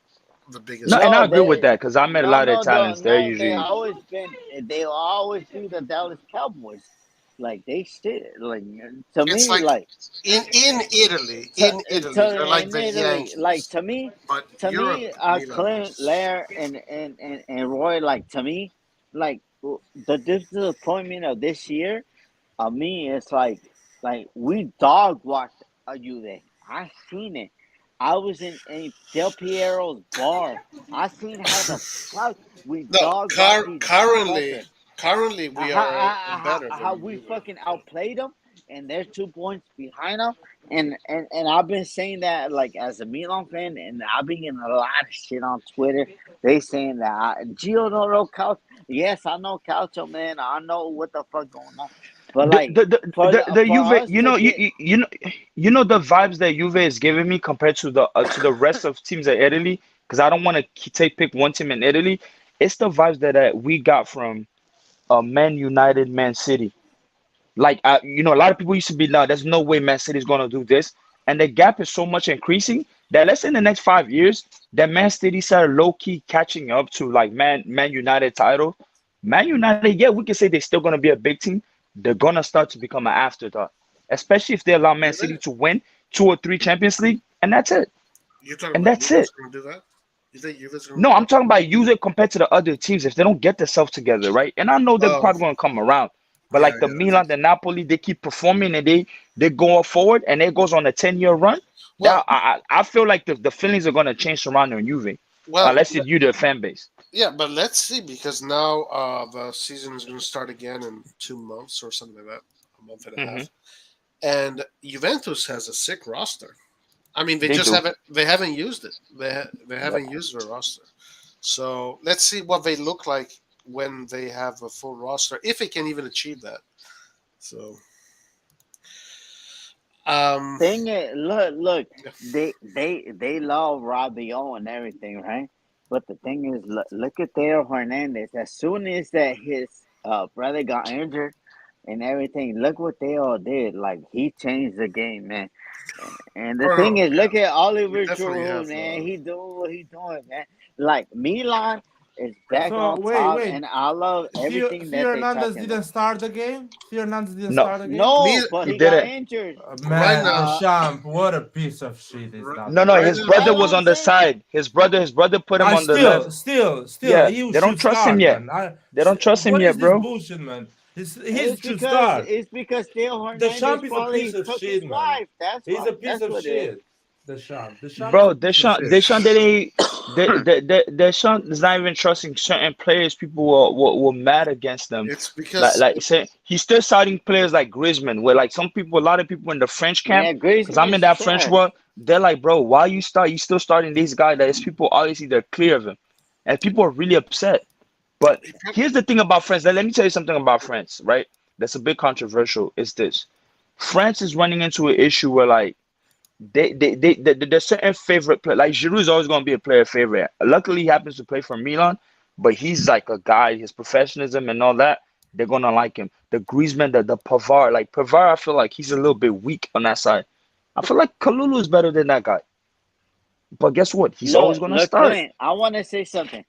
the biggest. No, club. and I agree with that because I met a lot of Italians. They're They usually always be the Dallas Cowboys. Like they still like to It's me like in Italy, they're like the Yankees. Like to me, Europe, Clint, Lair, and Roy. Like to me, like the disappointment of this year, of me, it's like we dog walked a Juve. I seen it. I was in Del Piero's bar. I seen how the fuck we dog walked these fuckers. Currently, we are better. How we fucking outplayed them, and they're 2 points behind them. And I've been saying that like as a Milan fan, and I've been getting a lot of shit on Twitter. They saying that Gio don't know Calcio. Yes, I know Calcio, man. I know what the fuck going on. But like the Juve, the vibes that Juve is giving me compared to the rest of teams in Italy, because I don't want to pick one team in Italy. It's the vibes that we got from Man United, Man City. Like, a lot of people used to be, no, there's no way Man City is going to do this. And the gap is so much increasing that let's say in the next 5 years, that Man City started low key catching up to like Man United title. Man United, yeah, we can say they're still going to be a big team. They're going to start to become an afterthought, especially if they allow Man City to win 2 or 3 Champions League, and that's it. You're talking And about that's Juve's it. going to do that? You think Juve's going to No, do I'm that? talking about user compared to the other teams if they don't get themselves together, right? And I know they're Oh, probably going to come around, but yeah, like the yeah. I think Milan, the Napoli, they keep performing and they go forward, and it goes on a 10-year run. Well, That I feel like the feelings are going to change surrounding Juve, well, unless you the fan base. yeah, but let's see because now the season is going to start again in 2 months or something like that, a month and a Hmm. half. And Juventus has a sick roster. I mean, they They just do. haven't used it. They haven't used their roster. So let's see what they look like when they have a full roster, if they can even achieve that. So, Thing is, look, yeah. they love Rabiot and everything, right? But the thing is, look at Theo Hernandez. As soon as that his brother got injured and everything, look what they all did. Like he changed the game, man. And the Oh thing no, is, look yeah, at you Oliver definitely Giroud, have. man. He doing what he doing, man. Like Milan is back So on wait, top, wait. and I love everything that Theo they Hernandez talking didn't about. start the game. Theo Hernandez didn't No, start the game. Me No, but he he got didn't. injured. right Man, the now, champ, what a piece of shit is right, that No, no, guy. right his now. brother That's what was I'm on the saying. side. His brother put him I on the left. still, Yeah, he they don't should trust him start, yet. man. They don't trust him What is yet, this bro. bullshit, man? He It's should because start. Theo The Hernandez champ is a piece probably of took his shit, man. wife. That's He's why. a piece That's of what it is. shit. The champ is a Bro, piece of shit. Deschamps, Deschamps is not even trusting certain players. People were mad against them. It's Like, because like say he's still citing players like Griezmann, where like a lot of people in the French camp, Yeah, because I'm Griezmann in is that French trash. world, they're like, bro, why you still starting these guys? That is people obviously they're clear of him, and people are really upset. But here's the thing about France. Let me tell you something about France, right? That's a bit controversial. Is this France is running into an issue where like there's certain favorite player. Like Giroud is always going to be a player favorite. Luckily, he happens to play for Milan, but he's like a guy. His professionalism and all that, they're gonna like him. The Griezmann, the Pavard, like Pavard, I feel like he's a little bit weak on that side. I feel like Kalulu is better than that guy. But guess what? He's always gonna Look, start. Clint. I want to say something.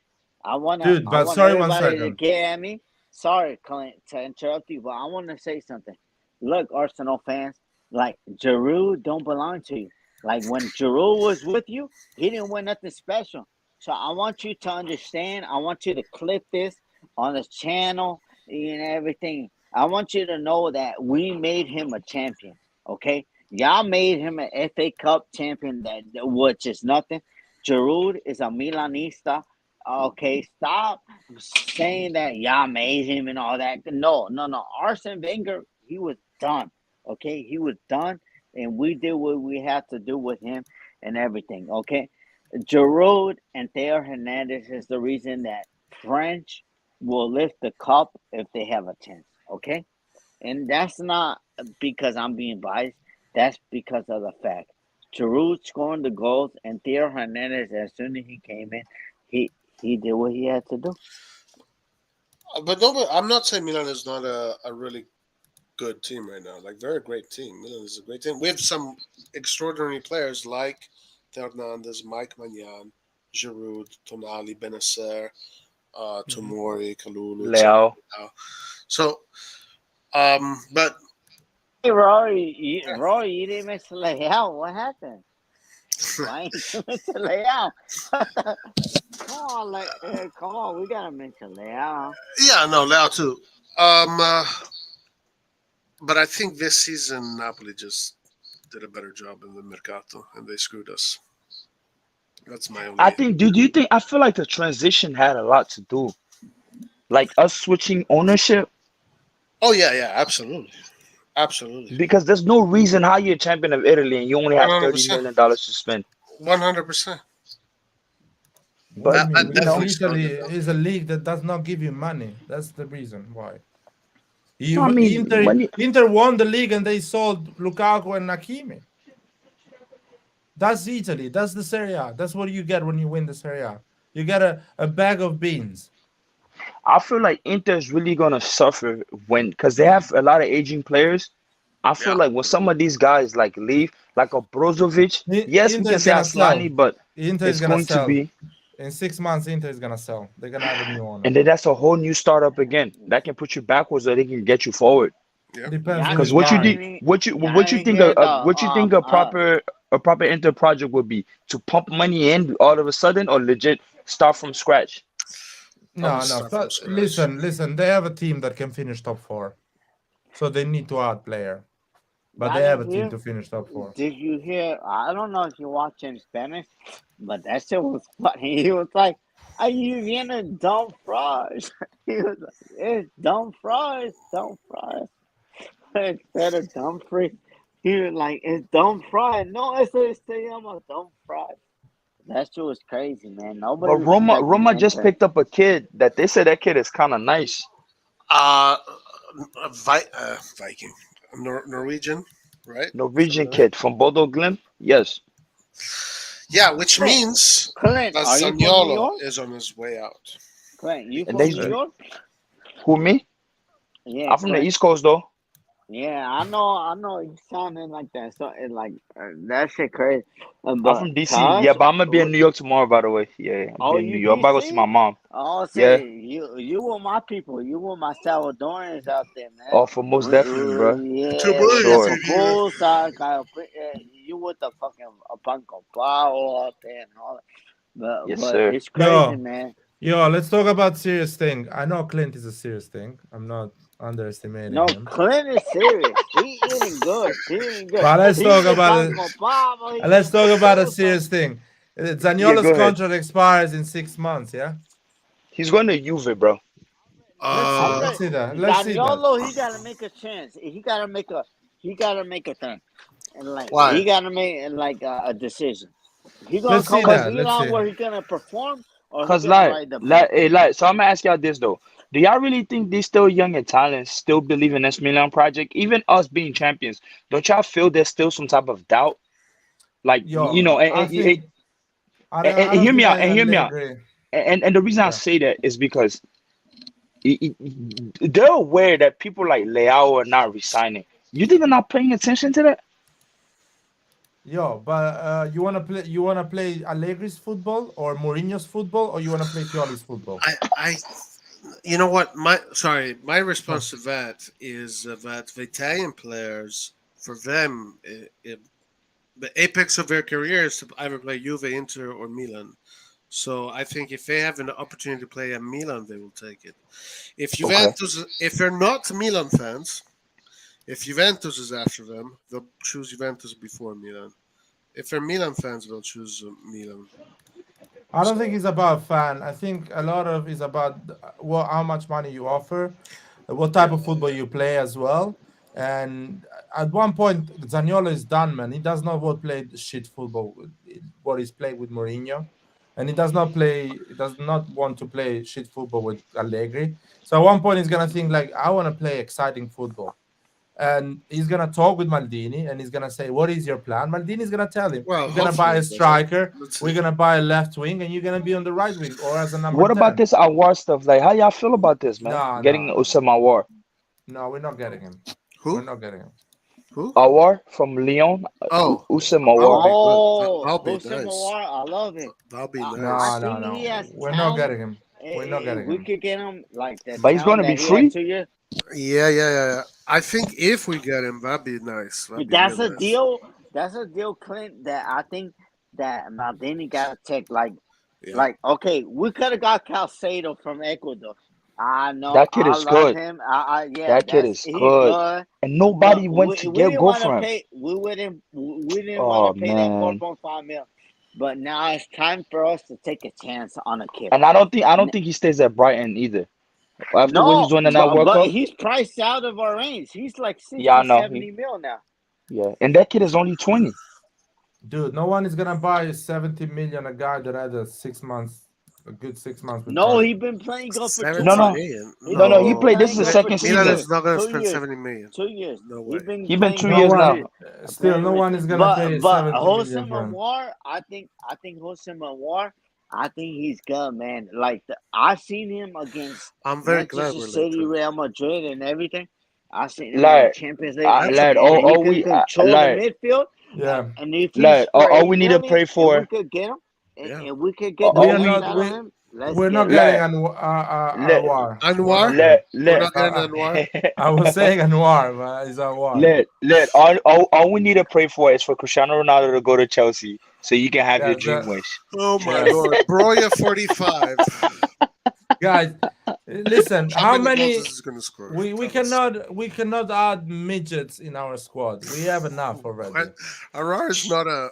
Dude, I but want sorry, one everybody to second. get at me. Sorry, Clint, to interrupt you, but I want to say something. Look, Arsenal fans, like Giroud don't belong to you. Like when Giroud was with you, he didn't win nothing special. So I want you to understand. I want you to clip this on the channel and everything. I want you to know that we made him a champion. Okay, y'all made him an FA Cup champion. That which is nothing. Giroud is a Milanista. Okay, stop saying that y'all made him and all that. No. Arsene Wenger, he was done. Okay, he was done, and we did what we had to do with him and everything. Okay, Giroud and Theo Hernandez is the reason that French will lift the cup if they have a chance. Okay, and that's not because I'm being biased. That's because of the fact Giroud scoring the goals and Theo Hernandez, as soon as he came in, he did what he had to do. but no, I'm not saying Milan is not a really good team right now. Like they're a great team. Milan is a great team. We have some extraordinary players like Fernandez, Mike Magnan, Giroud, Tonali, Benacer, Tomori, Kalulu, etc. Leao. So, but Hey, Rory, you didn't mention Leao. What happened? Why ain't you mention Leao? Come on, we gotta mention Leao. yeah, no, Leao too. Um, but I think this season Napoli just did a better job in the mercato, and they screwed us. That's my I only. think. Do you think? I feel like the transition had a lot to do, like us switching ownership, Oh yeah, absolutely, because there's no reason how you're champion of Italy and you only one have hundred $30 percent, million to spend. 100%. What do But you I mean? you know, definitely Italy started that. is a league that does not give you money. That's the reason why. I mean, when you, Inter won the league and they sold Lukaku and Nakimi. That's Italy. That's the Serie A. That's what you get when you win the Serie A. You get a bag of beans. I feel like Inter's really gonna suffer because they have a lot of aging players. I feel Yeah. like when some of these guys like leave, like a Brozovic, yes, we Inter can is say gonna sell. Aslani, but Inter is it's gonna going to sell. be, In 6 months, Inter is gonna sell. They're gonna have a new owner. and then that's a whole new startup again. That can put you backwards, or they can get you forward. Yeah. Depends who Because you what you buy. think, what you y'all what you didn't think hear the what you think a proper Inter project would be to pump money in all of a sudden, or legit start from scratch. No, Start from but scratch. listen. They have a team that can finish top 4, so they need to add player. But y'all they have a didn't team hear. to finish top 4. Did you hear? I don't know if you watch in Spanish, but that shit was funny. He was like, "Ahí viene Don Fries." He was like, "It's Don Fries, Don Fries." Instead of Dumfries, he was like, "It's Don Fries." No, it's se llama Don Fries. That shit was crazy, man. Nobody But Roma respected Roma just Inter. picked up a kid that they said that kid is kind of nice. Viking, Norwegian, right? Norwegian Something like kid from Bodo Glimt. Yes. that. Yeah, which Clint, means Clint, that are you from New Zaniolo York? is on his way out. Clint, you And from they New York? who me? Yeah, I'm from the Clint. East Coast though. Yeah, I know. You sounding like that. So it like that shit crazy. I'm But from DC. Yeah, Tosh, but I'm gonna be in New York tomorrow, by the way. Yeah, I'll oh, be in New you York. I'm about to go see my DC? mom. Oh, Yeah. say you with my people. You with my Salvadorians out there, man. Oh, for most definitely, bro. Too Yeah, For we got sure. some poolside guy. You with the fucking Panko Pao out there and all that. Yes, But sir. it's crazy, Yo, man. let's talk about serious thing. I know Clint is a serious thing. I'm not underestimating No, him. Clint is serious. He eating good. He eating good. But let's He talk eating about it. Panko Pao. He Let's eating talk about a pupusa. serious thing. Yeah, Zaniolo's go ahead. contract expires in 6 months. Yeah. He's going to Juve, bro. Let's see. I'm Uh, Let's ready. see that. Let's see that. Zaniolo, he gotta make a chance. He gotta make a. He gotta make a thing, and like why? he gotta make like a decision. He gonna Let's see come to Cause, that. Let's Milan see. where he gonna perform, or he cause gonna like, ride the like, bench. so I'm gonna ask y'all this though. Do y'all really think these still young and talented still believe in this Milan project? Even us being champions, don't y'all feel there's still some type of doubt? Like, Yo, I think I and don't hear me think out, and hear me out. Allegri. And the reason I Yeah. say that is because they're aware that people like Leao are not resigning. You think they're not paying attention to that? Yo, but you wanna play? You wanna play Allegri's football or Mourinho's football, or you wanna play Pioli's football? I, you know what? My Huh. response to that is that the Italian players, for them, the apex of their career is to either play Juve, Inter, or Milan. So I think if they have an opportunity to play at Milan, they will take it. If Okay. Juventus, if they're not Milan fans, if Juventus is after them, they'll choose Juventus before Milan. If they're Milan fans, they'll choose Milan. I don't think So it's about fan. I think a lot of is about how much money you offer, what type yeah, of football you play as well. And at one point, Zaniolo is done, man. He does not want to play shit football with what he's played with Mourinho, and he does not play. He does not want to play shit football with Allegri. So at one point, he's gonna think like, I want to play exciting football. And he's gonna talk with Maldini, and he's gonna say, "What is your plan?" Maldini's gonna tell him, well, "We're gonna buy hopefully a that's right. striker. Let's We're see. gonna buy a left wing, and you're gonna be on the right wing or as a number What about 10." this award stuff? Like, how y'all feel about this, man? No, Getting no, no, Usama Awar. no. We're not getting him. We're Who? not getting him. Who? Awar from Lyon. Oh, Usama that would Awar. be good. Oh, That'll be Jose nice. Mawar, I love it. That'll be I nice. No, no, think he no. has We're not talent. getting him. We're not If getting we him. could get him like the But he's talent gonna be that he had free. 2 years, Yeah. I think if we get him, that'd be nice. That'd be that's real a nice. deal. That's a deal, Clint. That I think that Maldini got to take. Yeah. Okay, we could have got Calcedo from Ecuador. I know, That kid I is love good. him. Yeah, That kid that's is he good. good. And But nobody went to we didn't go want for to him. pay. We didn't want Oh to pay that man. 4.5 mil. But now it's time for us to take a chance on a kid. And I don't think he stays at Brighton either. After what he's No, doing in that World but Cup. he's priced out of our range. He's like Yeah, I 60, know. 70 mil now. Yeah. And that kid is only 20. Dude, no one is gonna buy 70 million a guy that had a good 6 months with No, Brighton. he been playing good for 2 No, 70 no. months. million? He No, been no, he No. played. This is playing the good for second 2 Milan season. years. is not going to 2 spend years. 70 million. 2 years. No He way. been He been playing 2 No good years for one, 2 now. years. still, no one is gonna pay But 70 Jose million for him. Mawar, I think Jose Mawar I think he's good, man. Like I've seen him against I'm very glad Manchester we're linked City, to him. Real Madrid, and everything. I've seen him in the Lad, Champions League, I, lad, and he all can we, control the lad, midfield. Yeah. And if he's lad, for all eight we need to million, pray if we for, could get him, Yeah. and we could get the We all are best we, not out of him, let's we're get not him. getting lad, let, Anwar. We're not Anwar? getting. We're let, not getting Uh, Anwar. I was saying Anwar, but it's Anwar. all we need to pray for is for Cristiano Ronaldo to go to Chelsea so you can have your Yes, dream wish. Oh my yes. lord. Broya 45. Guys, listen. How How many goals is many? this gonna score? We Tell us. cannot add midgets in our squad. We have enough already. What? Arar is not a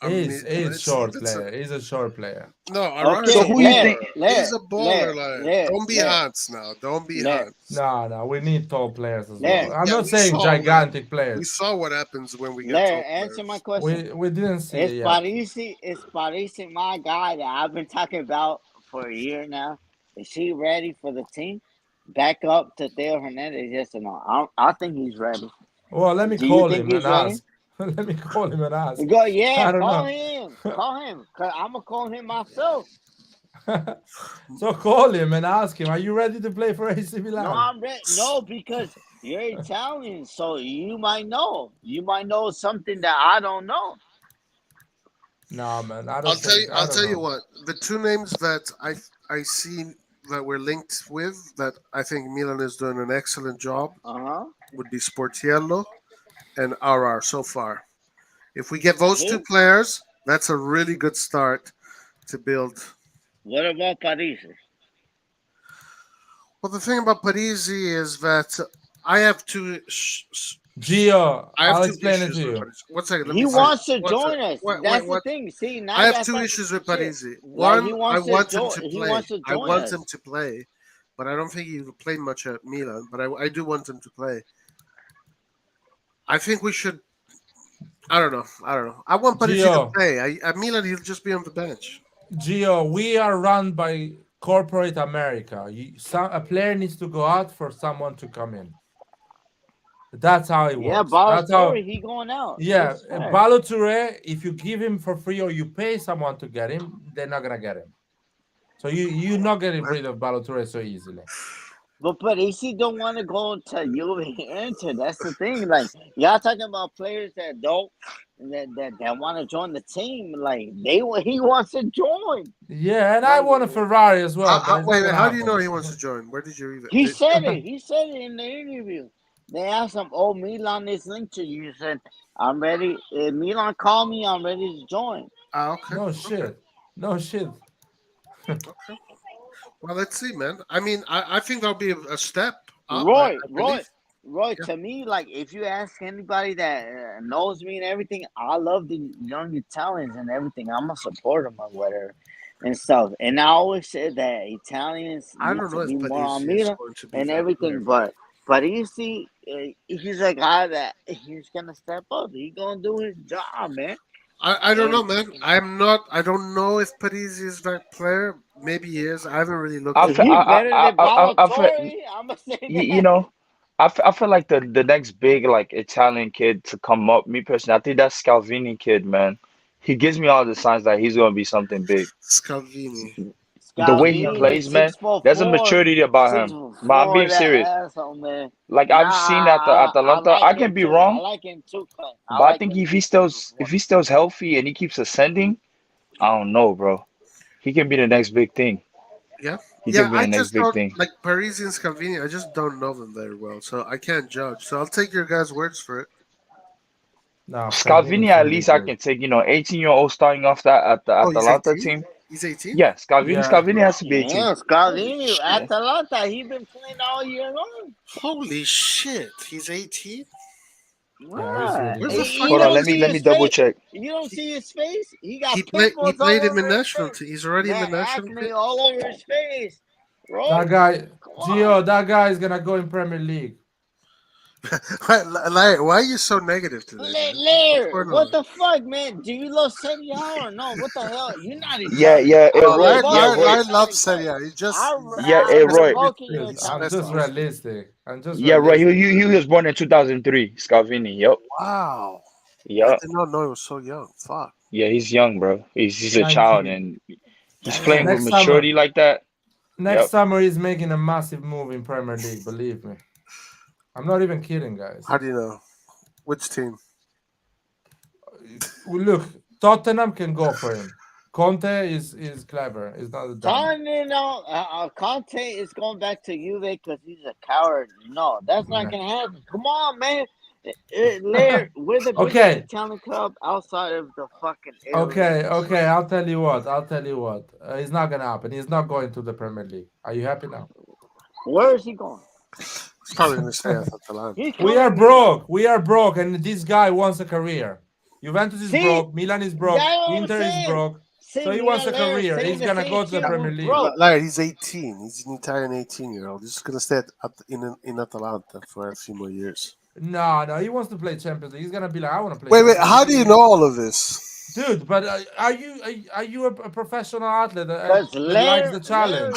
He's mid. he's short It's a player. He's a short player. no. Arar is So a Okay, who you baller. think? He's a baller. Like, don't be Lair, Hans now. Don't be Lair, Hans. No, we need tall players as Lair, well. I'm Yeah, not we saying saw, man. gigantic We players. saw what happens when we get Lair. top Answer my players. question. We didn't see it yet. Is Parisi my guy that I've been talking about for a year now? Is he ready for the team? Back up to Theo Hernandez? Yes or no? I think he's ready. Well, let me Do you call think him and he's ready? ask. Let me call him and ask. Go, yeah, I don't call know. him. Call him. Cause I'm gonna call him myself. So call him and ask him, are you ready to play for AC No, Milan? I'm ready. No, because you're Italian, so you might know. You might know something that I don't know. No, man, I I'll don't tell you. think. I I'll don't tell you know. what. The two names that I see that we're linked with that I think Milan is doing an excellent job Uh-huh. would be Sportiello and RR so far. If we get those two Who? players, that's a really good start to build. What about Parisi? Well, the thing about Parisi is that I have two. Gio, I have I'll two explain it issues to with you. Parisi. One second, let He me say. wants to One second. join us. Wait, That's the what? thing. See, now I have y'all two talking issues with shit. Parisi. Like he One, I wants to want him join. to He play. wants to I join want us. him to play, but I don't think he will play much at Milan. But I do want him to play. I think we should. I don't know. I don't know. I want Parisi to Gio, play. At Milan, he'll just be on the bench. Gio, we are run by corporate America. A player needs to go out for someone to come in. That's how it Yeah, works. That's how. Balotelli, he going out. Yeah, It's fair. Balotelli, if you give him for free or you pay someone to get him, they're not gonna get him. So you're not getting rid of Balotelli so easily. But Parisi don't want to go to Juve Inter. That's the thing. Like y'all talking about players that don't that want to join the team. Like he wants to join. Yeah, and I Like want a Ferrari as well, but it's not Wait, gonna how do you know happen. he wants to join? Where did you read it? he said it. He said it in the interview. They asked him, "Oh, Milan is linked to you." He said, "I'm ready. If Milan call me, I'm ready to join." Okay. No Okay. shit. No shit. Okay. Well, let's see, man. I mean, I think that'll be a step up. Roy, I believe. Yeah. to me, like if you ask anybody that knows me and everything, I love the young Italians and everything. I'm a supporter of whatever and stuff. And I always said that Italians I need don't to know if be more on Parisi is Milan going to be and that everything, player. but you see, he's a guy that he's gonna step up. He's gonna do his job, man. I don't know, And man. I'm not. I don't know if Parisi is that player. Maybe he is. I haven't really looked I if feel, into he it. better than I feel, Balotelli, I'm gonna say you that. know, I feel like the next big like Italian kid to come up. Me personally, I think that's Scalvini kid, man. He gives me all the signs that he's gonna be something big. Scalvini. The way he Scalvini, the plays, man, six foot there's a four, maturity about six him. foot But I'm four, being that serious. asshole, man. Like Nah, I've seen at the I Atalanta, like I him can be too. I wrong, like him too, Clint. I but I like think him too, six foot four. if he stays healthy and he keeps ascending, I don't know, bro. He can be the next big thing. Yeah. He Yeah. can be I the next just big don't thing. like Parisi and Scalvini. I just don't know them very well, so I can't judge. So I'll take your guys' words for it. No, Scalvini Scalvini, is at really least I good. can take, 18-year-old starting off that at the Oh, he's Atalanta 18. team. He's 18. Yeah, Yeah. Scalvini has to be 18. Yeah, Holy Scalvini, shit. Atalanta, he been playing all year long. Holy shit. He's 18. Yeah, he's What? really Where's the good. You Hold on, fucking? don't let me see let me his double face. check. You don't He see his face. He got he pimples played all him in over his national face. team. He's already in the Man, national team. acne all over his face. That Roy, guy, come Gio, on. that guy is gonna go in Premier League. Why are you so negative today, man? What's Lair, going what on? the fuck, man? Do you love Serie A or no? What the hell? You're not Yeah, Italian. yeah, hey I'm Roy, yeah, revoking Roy, your Lai Italian loves card. Serie A. yeah, He's hey I'm Roy, revoking your he's I'm Italian just card. pessimistic. realistic. I'm just yeah, Roy. realistic. He was born in 2003. Scalvini. Yep, Wow, I yep, did not know he was so young. Fuck. yeah. He's young, bro. He's a child, 19. and He's playing with Next maturity summer, like that. next Yep. summer he's making a massive move in Premier League. Believe me, I'm not even kidding, guys. How do you know? Which team? Well, look, Tottenham can go for him. Conte is clever. He's not a dumb. Conte is going back to Juve because he's a coward. No, that's not gonna happen. Come on, man. We're the biggest Okay. Italian club outside of the fucking Okay. I'll tell you what. It's not gonna happen. He's not going to the Premier League. Are you happy now? Where is he going? He's probably going to stay at Atalanta. We are broke, and this guy wants a career. Juventus is broke. Milan is broke. Inter is broke. So he wants a career. He's gonna go to the Premier League. Larry, he's 18. He's an Italian 18-year-old. He's just going to stay in Atalanta for a few more years. No, he wants to play Champions League. He's gonna be like, I want to play. Wait, how do you know all of this? Dude, but are you a professional athlete that likes the challenge?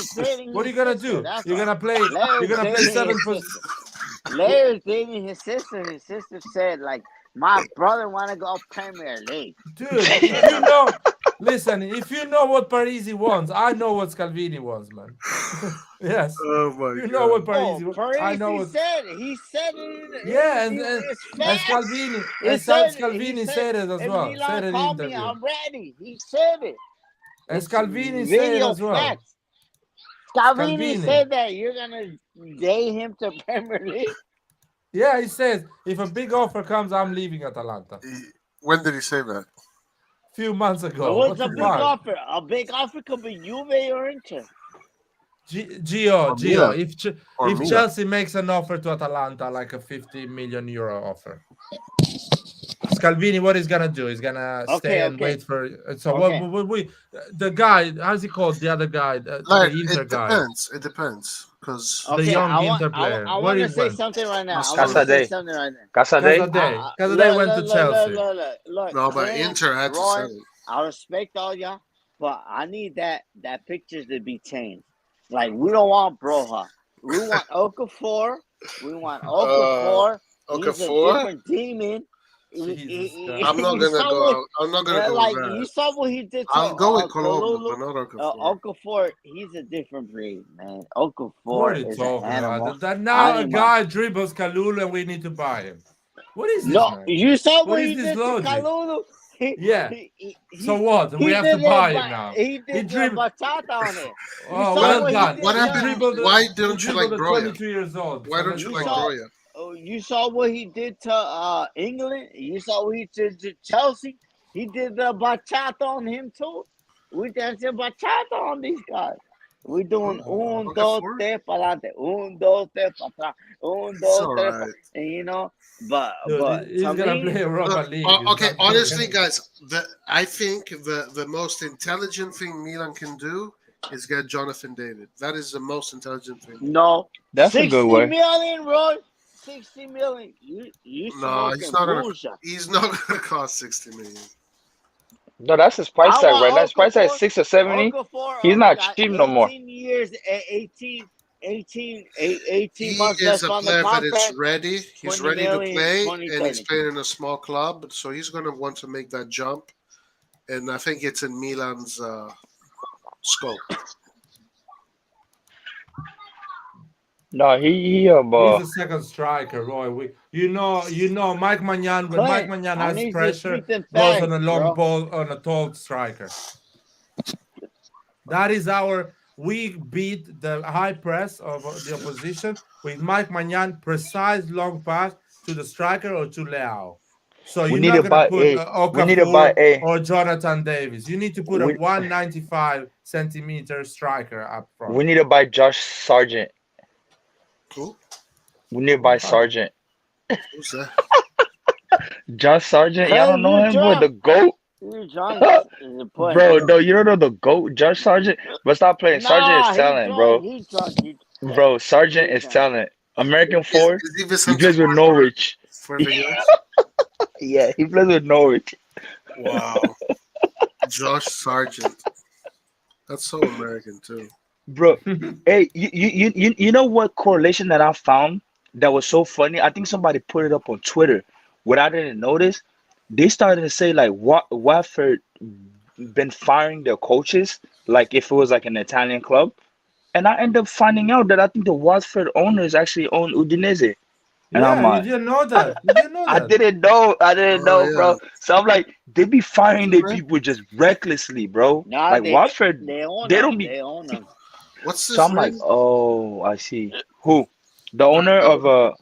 What are you gonna do? You're gonna play 7 positions. Larry's dating his sister. His sister said, like, my brother want to go Premier League. Dude, if you know, listen, if you know what Parisi wants, I know what Scalvini wants, man. Yes. Oh my You know what Parisi wants. Parisi I know what. He said it. Yeah, and Scalvini said it as well. Milan Said it in called me, interview. I'm ready. He said it. And Scalvini said it as well. Facts. Scalvini said that you're gonna date him to Premier League. Yeah, he says if a big offer comes, I'm leaving Atalanta. When did he say that? A few months ago. What's a big offer? A big offer could be Juve or Inter. Gio, Milan. if Chelsea makes an offer to Atalanta, like a 50 million euro offer, Scalvini, what he's gonna do? He's gonna stay and wait for. So what? The guy, how's he called? The other guy, the Inter guy. It depends. Because the young Inter player. I want to say something right now. Casadei went to Chelsea. Look, no, but Inter had to sell it. I respect all y'all, but I need that pictures to be changed. Like, we don't want Broha. We want Okafor. We want Okafor. He's a different demon. I'm not gonna go. I'm not gonna go. Like, there. you saw what he did. I'll go with Colombo, but not Okafor. Okafor, he's a different breed, man. Okafor What are you is talking an animal. about? That now a guy dribbles Kalulu and we need to buy him. What is this? No, man? you saw what is he this did logic? to Kalulu. Yeah. So what? We have to buy him now. He did bachata on it. Oh, well done. What happened? Why don't you like Broya? 22 years old. Why don't you like Broya? Oh, you saw what he did to England. You saw what he did to Chelsea. He did the bachata on him too. We dancing bachata on these guys. We're doing un, dos, tres, pa'lante. Un, dos, tres, para atrás. Un, dos, tres. And you know, but he's gonna play Europa League. Okay, honestly, guys, I think the most intelligent thing Milan can do is get Jonathan David. That is the most intelligent thing. No, that's a good way. 60 million, Roy. 60 million. No, he's not gonna cost 60 million. No, that's his price tag, right? That's price tag 6 or 70. He's not cheap no more. 18 years, 18 he months is left a on the player that contract. is ready. He's 20 ready million, to play, 20, and he's playing in a small club, so he's going to want to make that jump. And I think it's in Milan's scope. No, he's a second striker, Roy. You know, Mike Magnan. When Mike Magnan has pressure, goes on a long ball on a tall striker. That is we beat the high press of the opposition with Mike Magnan, precise long pass to the striker or to Leao. So you're not going to put Okafor or Jonathan Davis. You need to put a 195 centimeter striker up front. We need to buy Josh Sargent. Cool. We need to buy Sargent. Who's that? Josh Sargent. Y'all don't know him, boy. The GOAT. Bro, no, you don't know the GOAT, Josh Sargent. But stop playing. Sargent is talent, bro. Bro, Sargent is talent. American forward. He plays with Norwich. Yeah, he plays with Norwich. Wow. Josh Sargent. That's so American too. Bro, hey, you know what correlation that I found that was so funny? I think somebody put it up on Twitter. What I didn't notice, they started to say like Watford been firing their coaches like if it was like an Italian club. And I end up finding out that I think the Watford owners actually own Udinese. And I'm Yeah, you like, didn't know that. You didn't know I that. didn't know. I didn't Oh know, yeah. bro. So I'm like, they be firing their Right? people just recklessly, bro. Nah, Like Watford, they own they them. don't be. They own them. What's So his I'm like, name? oh, I see. Who? The The, owner of I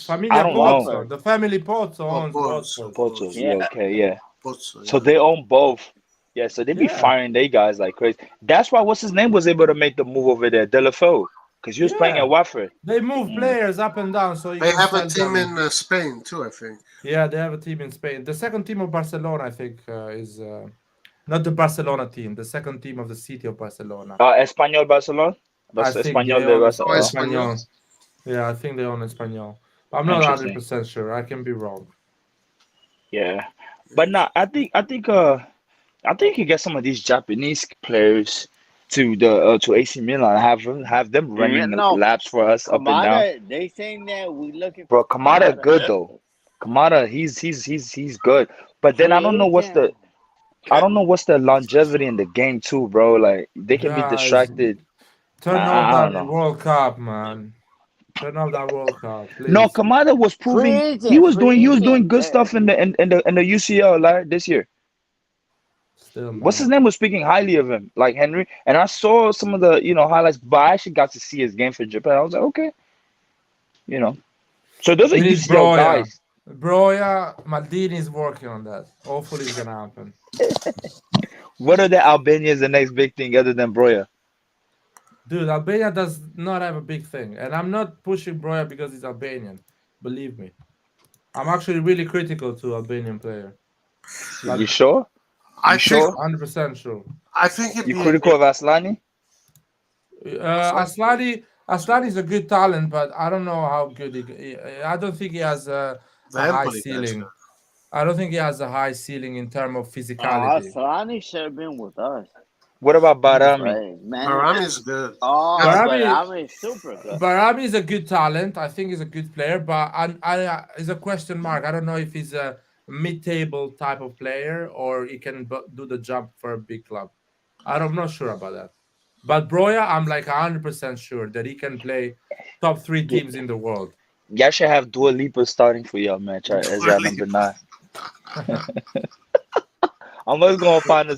Familia don't know. Pozzo. The family Pozzo oh, owns Pozzo, Watford. Pozzo. Pozzo, Yeah, Yeah. okay, yeah. Pozzo, So yeah. they own both. Yeah, so they be Yeah. firing they guys like crazy. That's why what's his name was able to make the move over there, Delafeu, because he was playing Yeah. at Watford. They move Mm. players up and down so you They can have a sell team them. in Spain too, I think. Yeah, they have a team in Spain. The second team of Barcelona, I think, is not the Barcelona team. The second team of the city of Barcelona. Español Barcelona? I think Español they de own Oh, Barcelona. Espanyol. Espanyol. Yeah, I think they own Espanyol. I'm not Interesting. 100% sure. I can be wrong. Yeah. But nah, I think you get some of these Japanese players to AC Milan, have them running No, laps for us up and down. Kamada, they saying that we looking Bro, for Kamada Kamada. good though. Kamada, he's good. But then Free agent. I don't know what's the longevity in the game too, bro. Like they can be Guys, distracted. turn off I don't that know. World Cup, man. Turn off that World Cup, No, please. Kamada was Free proving agent. he Free was doing agent. good stuff in the UCL like this year. Still, What's his man. name was speaking highly of him, like Henry. And I saw some of the highlights, but I actually got to see his game for Japan. I was like, okay, you know. So those are We need UCL Broya. guys. Broya, Maldini is working on that. Hopefully, it's gonna happen. What are the Albanians the next big thing other than Broya? Dude, Albania does not have a big thing, and I'm not pushing Broya because he's Albanian. Believe me, I'm actually really critical to Albanian player. You Like sure? I You think sure? 100% sure. I think it'd You be critical of Aslani? Aslani is a good talent, but I don't know how good I don't think he has a the high Empoli guys. ceiling. I don't think he has a high ceiling in terms of physicality. Solani should have been with us. What about Barami? Right, man. Barami's good. Oh, Barami- Barami is super good. Barami is a good talent. I think he's a good player, but I is a question mark. I don't know if he's a mid-table type of player or he can do the jump for a big club. I'm not sure about that. But Broya, I'm like 100% sure that he can play top 3 teams in the world. Y'all should have Dua Lipa starting for y'all match as y'all number 9. I'm always gonna find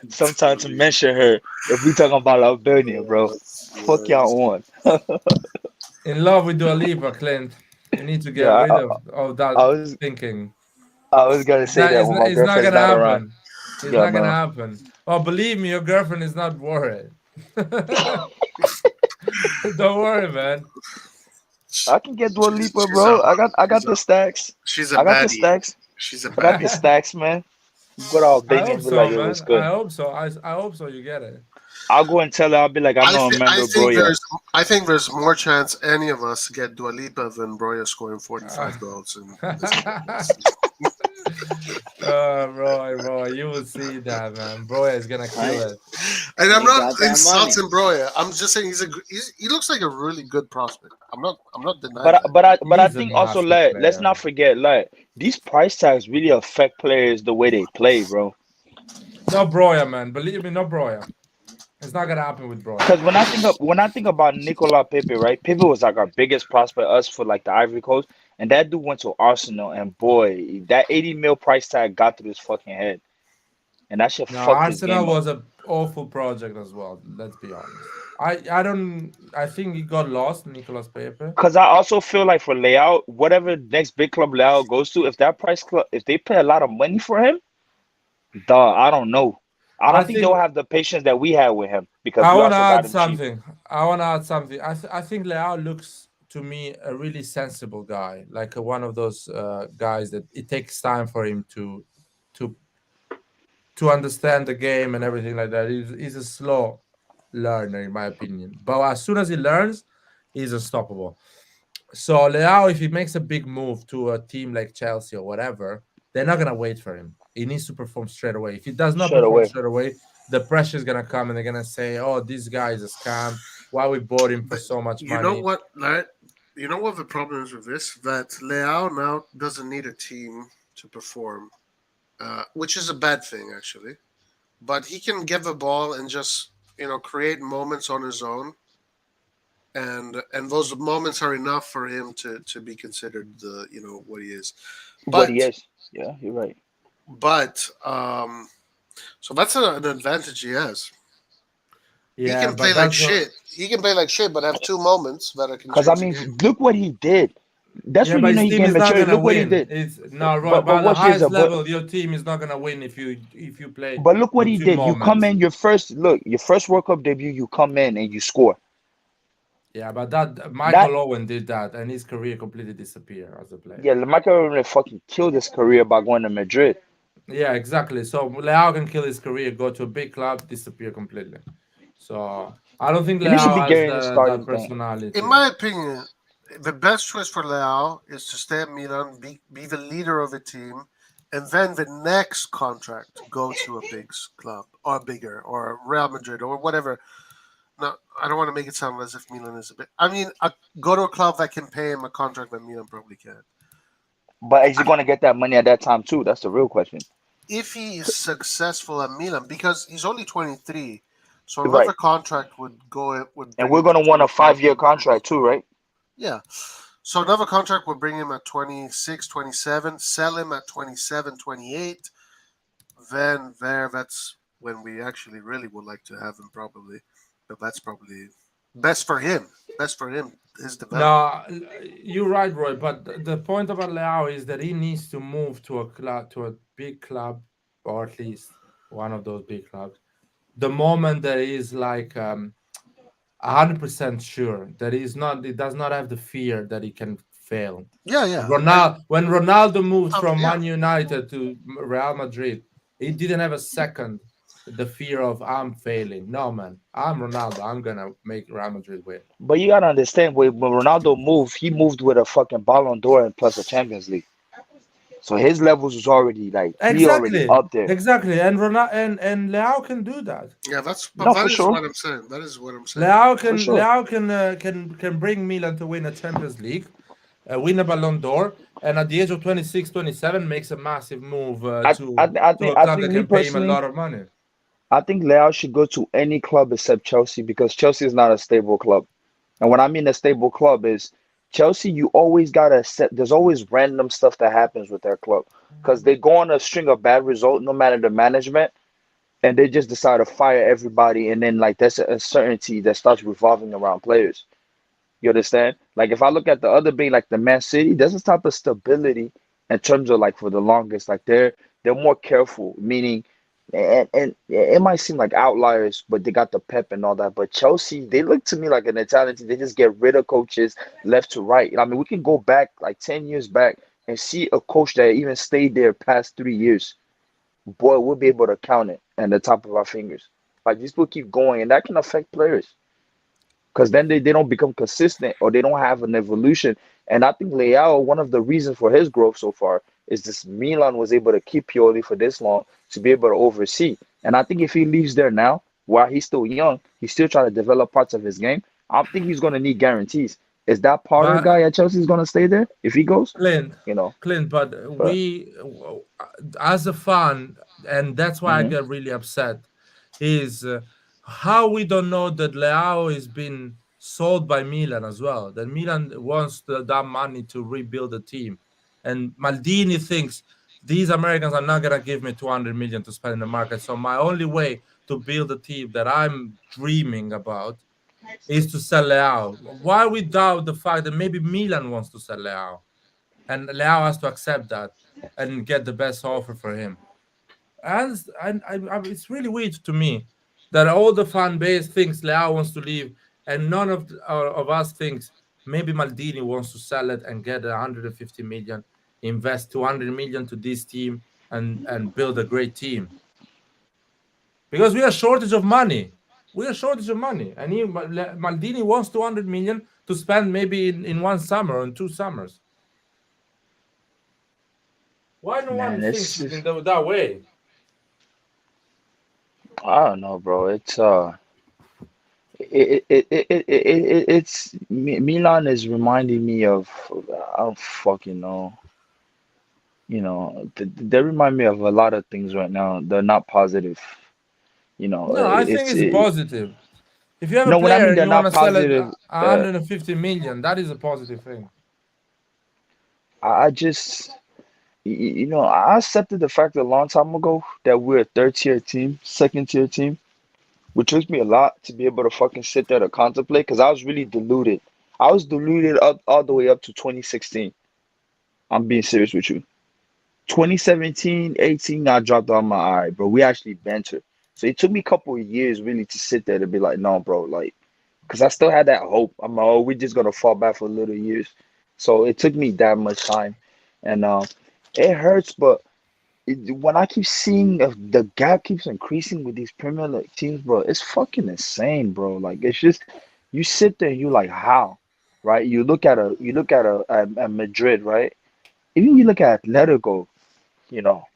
some time to mention her if we talking about Albania, bro. Fuck y'all on. In love with Dua Lipa, Clint. You need to get Yeah, rid of that I was thinking. gonna say that when my It's not girlfriend's gonna not happen. around. It's Yeah, not gonna no. happen. Oh, believe me, your girlfriend is not worried. Don't worry, man. I can get Dua Lipa, bro. I got the stacks. She's a I got the baddie. stacks. She's a I got the baddie. stacks, man. Go to Albania I hope and be so, like, it man. was good. I hope so. I hope so. You get it. I'll go and tell her. I'll be like, I know Amanda Broya. I think there's more chance any of us get Dua Lipa than Broya scoring 45 goals in this game. Bro, you will see that, man. Broya is gonna kill it. And I'm He not got that insulting Broya. I'm just saying he looks like a really good prospect. I'm not denying But that. I He's a think also nasty let's player. not forget these price tags really affect players the way they play, bro. No Broya, man. Believe me, no Broya. It's not gonna happen with Broya. Because when I think about Nicola Pepe, right? Pepe was like our biggest prospect, us for like the Ivory Coast, and that dude went to Arsenal, and boy, that 80 mil price tag got through his fucking head, and that shit No, fucked his Arsenal game up. was an awful project as well. Let's be honest. I think he got lost, Nicolas Pepe. Because I also feel like for Leao, whatever next big club Leao goes to, if they pay a lot of money for him, I don't know. I don't think they'll have the patience that we had with him because I we want to also got add him cheap. something. I think Leao looks to me a really sensible guy, like one of those guys that it takes time for him to understand the game and everything like that. He's a slow learner, in my opinion. But as soon as he learns, he's unstoppable. So Leao, if he makes a big move to a team like Chelsea or whatever, they're not gonna wait for him. He needs to perform straight away. If he does not perform straight away, the pressure is gonna come and they're gonna say, "Oh, this guy is a scam. Why we bought him for so much money?" You know what, right? You know what the problem is with this? That Leao now doesn't need a team to perform, which is a bad thing actually. But he can give a ball and just create moments on his own, and those moments are enough for him to be considered what he is. What he But is. Yeah, you're right. but so that's an advantage he has. He Yeah, can play but like that's not. shit. He can play like shit, but have two moments that can Because I change the mean, game. look what he did. That's Yeah, when but you know his he team gained is not maturity. gonna Look what he win. did. It's no, Roy. But By the watch this. highest level, your team is not gonna win if you play But look what with he two did. You come moments. in your first World Cup debut. You come in and you score. Yeah, but that That Michael Owen did that, and his career completely disappeared as a player. yeah, Michael fucking killed his career by going to Madrid. Yeah, exactly. So Leao can kill his career, go to a big club, disappear completely. So I don't think He needs to be Leao has getting the the that starting thing. In personality. my opinion, the best choice for Leao is to stay at Milan, be the leader of the team, and then the next contract go to a big club or bigger or Real Madrid or whatever. No, I don't want to make it sound as if Milan is a bit. I mean, go to a club that can pay him a contract that Milan probably can. But is he going to get that money at that time too? That's the real question. If he is successful at Milan, because he's only 23, so Right. another contract would And bring we're him to going to want a 25. 5-year contract too, right? Yeah. So another contract would bring him at 26, 27, sell him at 27, 28. Then that's when we actually really would like to have him probably. But that's probably best for him. Best for him, his development. No, you're right, Roy. But the point about Leao is that he needs to move to a club, to a big club, or at least one of those big clubs. The moment that he's like 100% sure that he does not have the fear that he can fail. Yeah, yeah. When Ronaldo moved from Yeah. Man United to Real Madrid, he didn't have a second the fear of I'm failing. No, man, I'm Ronaldo. I'm gonna make Real Madrid win. But you got to understand when Ronaldo moved, he moved with a fucking Ballon d'Or and plus a Champions League. So his levels was already like he already Exactly, up there. exactly. And and Leao can do that. Yeah, No, that for is sure. what I'm saying. That is what I'm saying. For sure. Leao can bring Milan to win a Champions League, win a Ballon d'Or, and at the age of 26, 27, makes a massive move to a I club think that me can pay him a personally, lot of money. I think Leao should go to any club except Chelsea because Chelsea is not a stable club. And what I mean a stable club is Chelsea, you always gotta set there's always random stuff that happens with their club. Because they go on a string of bad results no matter the management, and they just decide to fire everybody and then like there's a uncertainty that starts revolving around players. You understand? Like if I look at the other big, like the Man City, there's a type of stability in terms of like for the longest, like they're more careful, meaning, and it might seem like outliers, but they got the pep and all that. But Chelsea, they look to me like an Italian team. They just get rid of coaches left to right. I mean, we can go back like 10 years back and see a coach that even stayed there past 3 years. Boy, we'll be able to count it at the top of our fingers. Like these people keep going, and that can affect players because then they don't become consistent or they don't have an evolution. And I think Leao, one of the reasons for his growth so far is this Milan was able to keep Pioli for this long to be able to oversee. And I think if he leaves there now, while he's still young, he's still trying to develop parts of his game. I think he's going to need guarantees. Is that Potter But guy at Chelsea is going to stay there if he goes? Clint, You know, Clint, but but as a fan, and that's why I mhm. get really upset, is how we don't know that Leao is been sold by Milan as well. That Milan wants that money to rebuild the team, and Maldini thinks these Americans are not gonna give me 200 million to spend in the market. So my only way to build a team that I'm dreaming about is to sell Leao. Why we doubt the fact that maybe Milan wants to sell Leao? And Leao has to accept that and get the best offer for him. It's really weird to me that all the fan base thinks Leao wants to leave, and none of us thinks maybe Maldini wants to sell it and get 150 million, invest 200 million to this team, and build a great team. Because we are shortage of money. We are shortage of money, and Maldini wants 200 million to spend maybe in one summer or in 2 summers. Why no one Man, thinks in that way? I don't know, bro. It's Milan is reminding me of I don't fucking know. They remind me of a lot of things right now. They're not positive. You know, No, I think it's positive. If you have a no. When I player mean and they're you want not to sell it positive, 150 million, that is a positive thing. I just, you know, I accepted the fact a long time ago that we're a third tier team, second tier team, which took me a lot to be able to fucking sit there to contemplate because I was really deluded. I was deluded up all the way up to 2016. I'm being serious with you. 2017, 18, I dropped on my eye, bro. We actually bantered. So it took me a couple of years really to sit there to be like, no, bro, like, because I still had that hope. I'm like, oh, we're just gonna fall back for little years. So it took me that much time, and it hurts. But when I keep seeing the gap keeps increasing with these Premier League teams, bro, it's fucking insane, bro. Like it's just you sit there and you like how, right? You look at a Madrid, right? Even you look at Atletico, you know.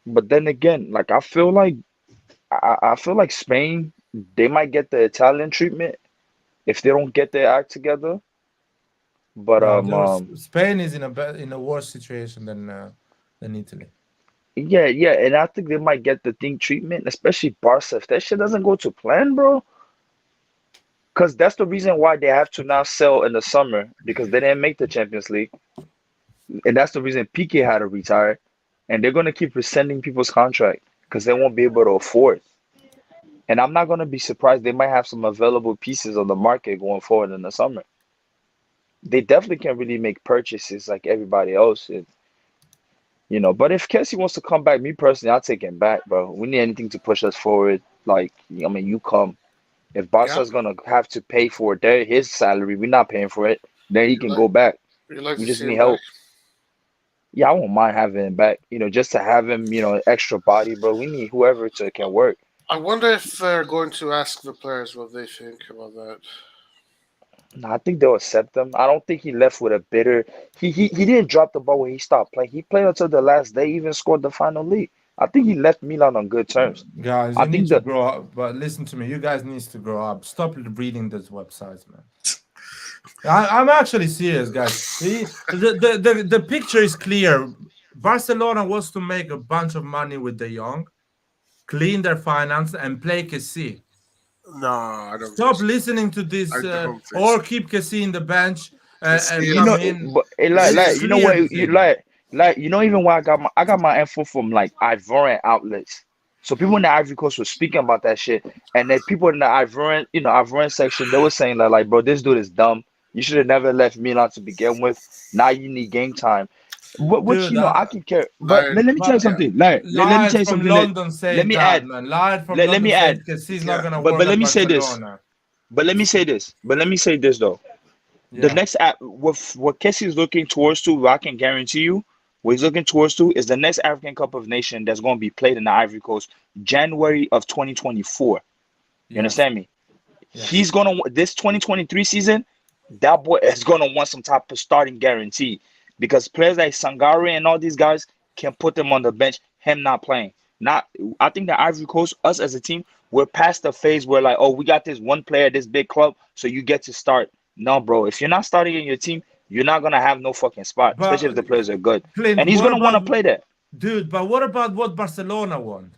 But then again, like I feel like Spain, they might get the Italian treatment if they don't get their act together. But Spain is in a worse situation than Italy. yeah, and I think they might get the thing treatment, especially Barca. If that shit doesn't go to plan, bro, because that's the reason why they have to now sell in the summer because they didn't make the Champions League, and that's the reason Piqué had to retire, and they're gonna keep rescinding people's contract because they won't be able to afford. And I'm not gonna be surprised they might have some available pieces on the market going forward in the summer. They definitely can really make purchases like everybody else, and you know. But if Kessie wants to come back, me personally, I'll take him back, bro. We need anything to push us forward. Like, I mean, you come. If Barca's gonna have to pay for his salary, we're not paying for it. Then he can go back. You like We to just see need him help. back? Yeah, I won't mind having him back. You know, just to have him, you know, an extra body, bro. We need whoever to can work. I wonder if they're going to ask the players what they think about that. No, I think they'll accept him. I don't think he left with a bitter. He didn't drop the ball when he stopped playing. He played until the last day, even scored the final league. I think he left Milan on good terms. Guys, I you need think to that grow up. But listen to me, you guys need to grow up. Stop reading those websites, man. I'm actually serious, guys. The picture is clear. Barcelona wants to make a bunch of money with the young, clean their finance, and play Kessie. No, I don't. Stop listening to this, I don't think or so. keep Kessie in the bench and Kessie you come know, is- in. but It's you know clear what to see. you know even why I got my info from like Ivorian outlets. So people in the Ivory Coast were speaking about that shit, and then people in the Ivorian section, they were saying that like, bro, this dude is dumb. You should have never left Milan to begin with. Now you need game time. Which Dude, you know I can care, but Like, let me tell you but something. Let me light tell you from something. London Let said me that, add. man. Light from Let London me said add. Kessie's not yeah. gonna But work let at me say this. Barcelona. But let me say this though. The Yeah. next app, what Kessie is looking towards to, what I can guarantee you, what he's looking towards to is the next African Cup of Nations that's going to be played in the Ivory Coast, January of 2024. You Yes. understand me? Yes. He's going to, this 2023 season, that boy is going to want some type of starting guarantee because players like Sangare and all these guys can put them on the bench, him not playing. Not, I think the Ivory Coast, us as a team, we're past the phase where like, oh, we got this one player, this big club, so you get to start. No, bro. If you're not starting in your team, you're not gonna have no fucking spot, especially if But the players are good. Clint, And he's what gonna want to about play that. dude? But what about what Barcelona want?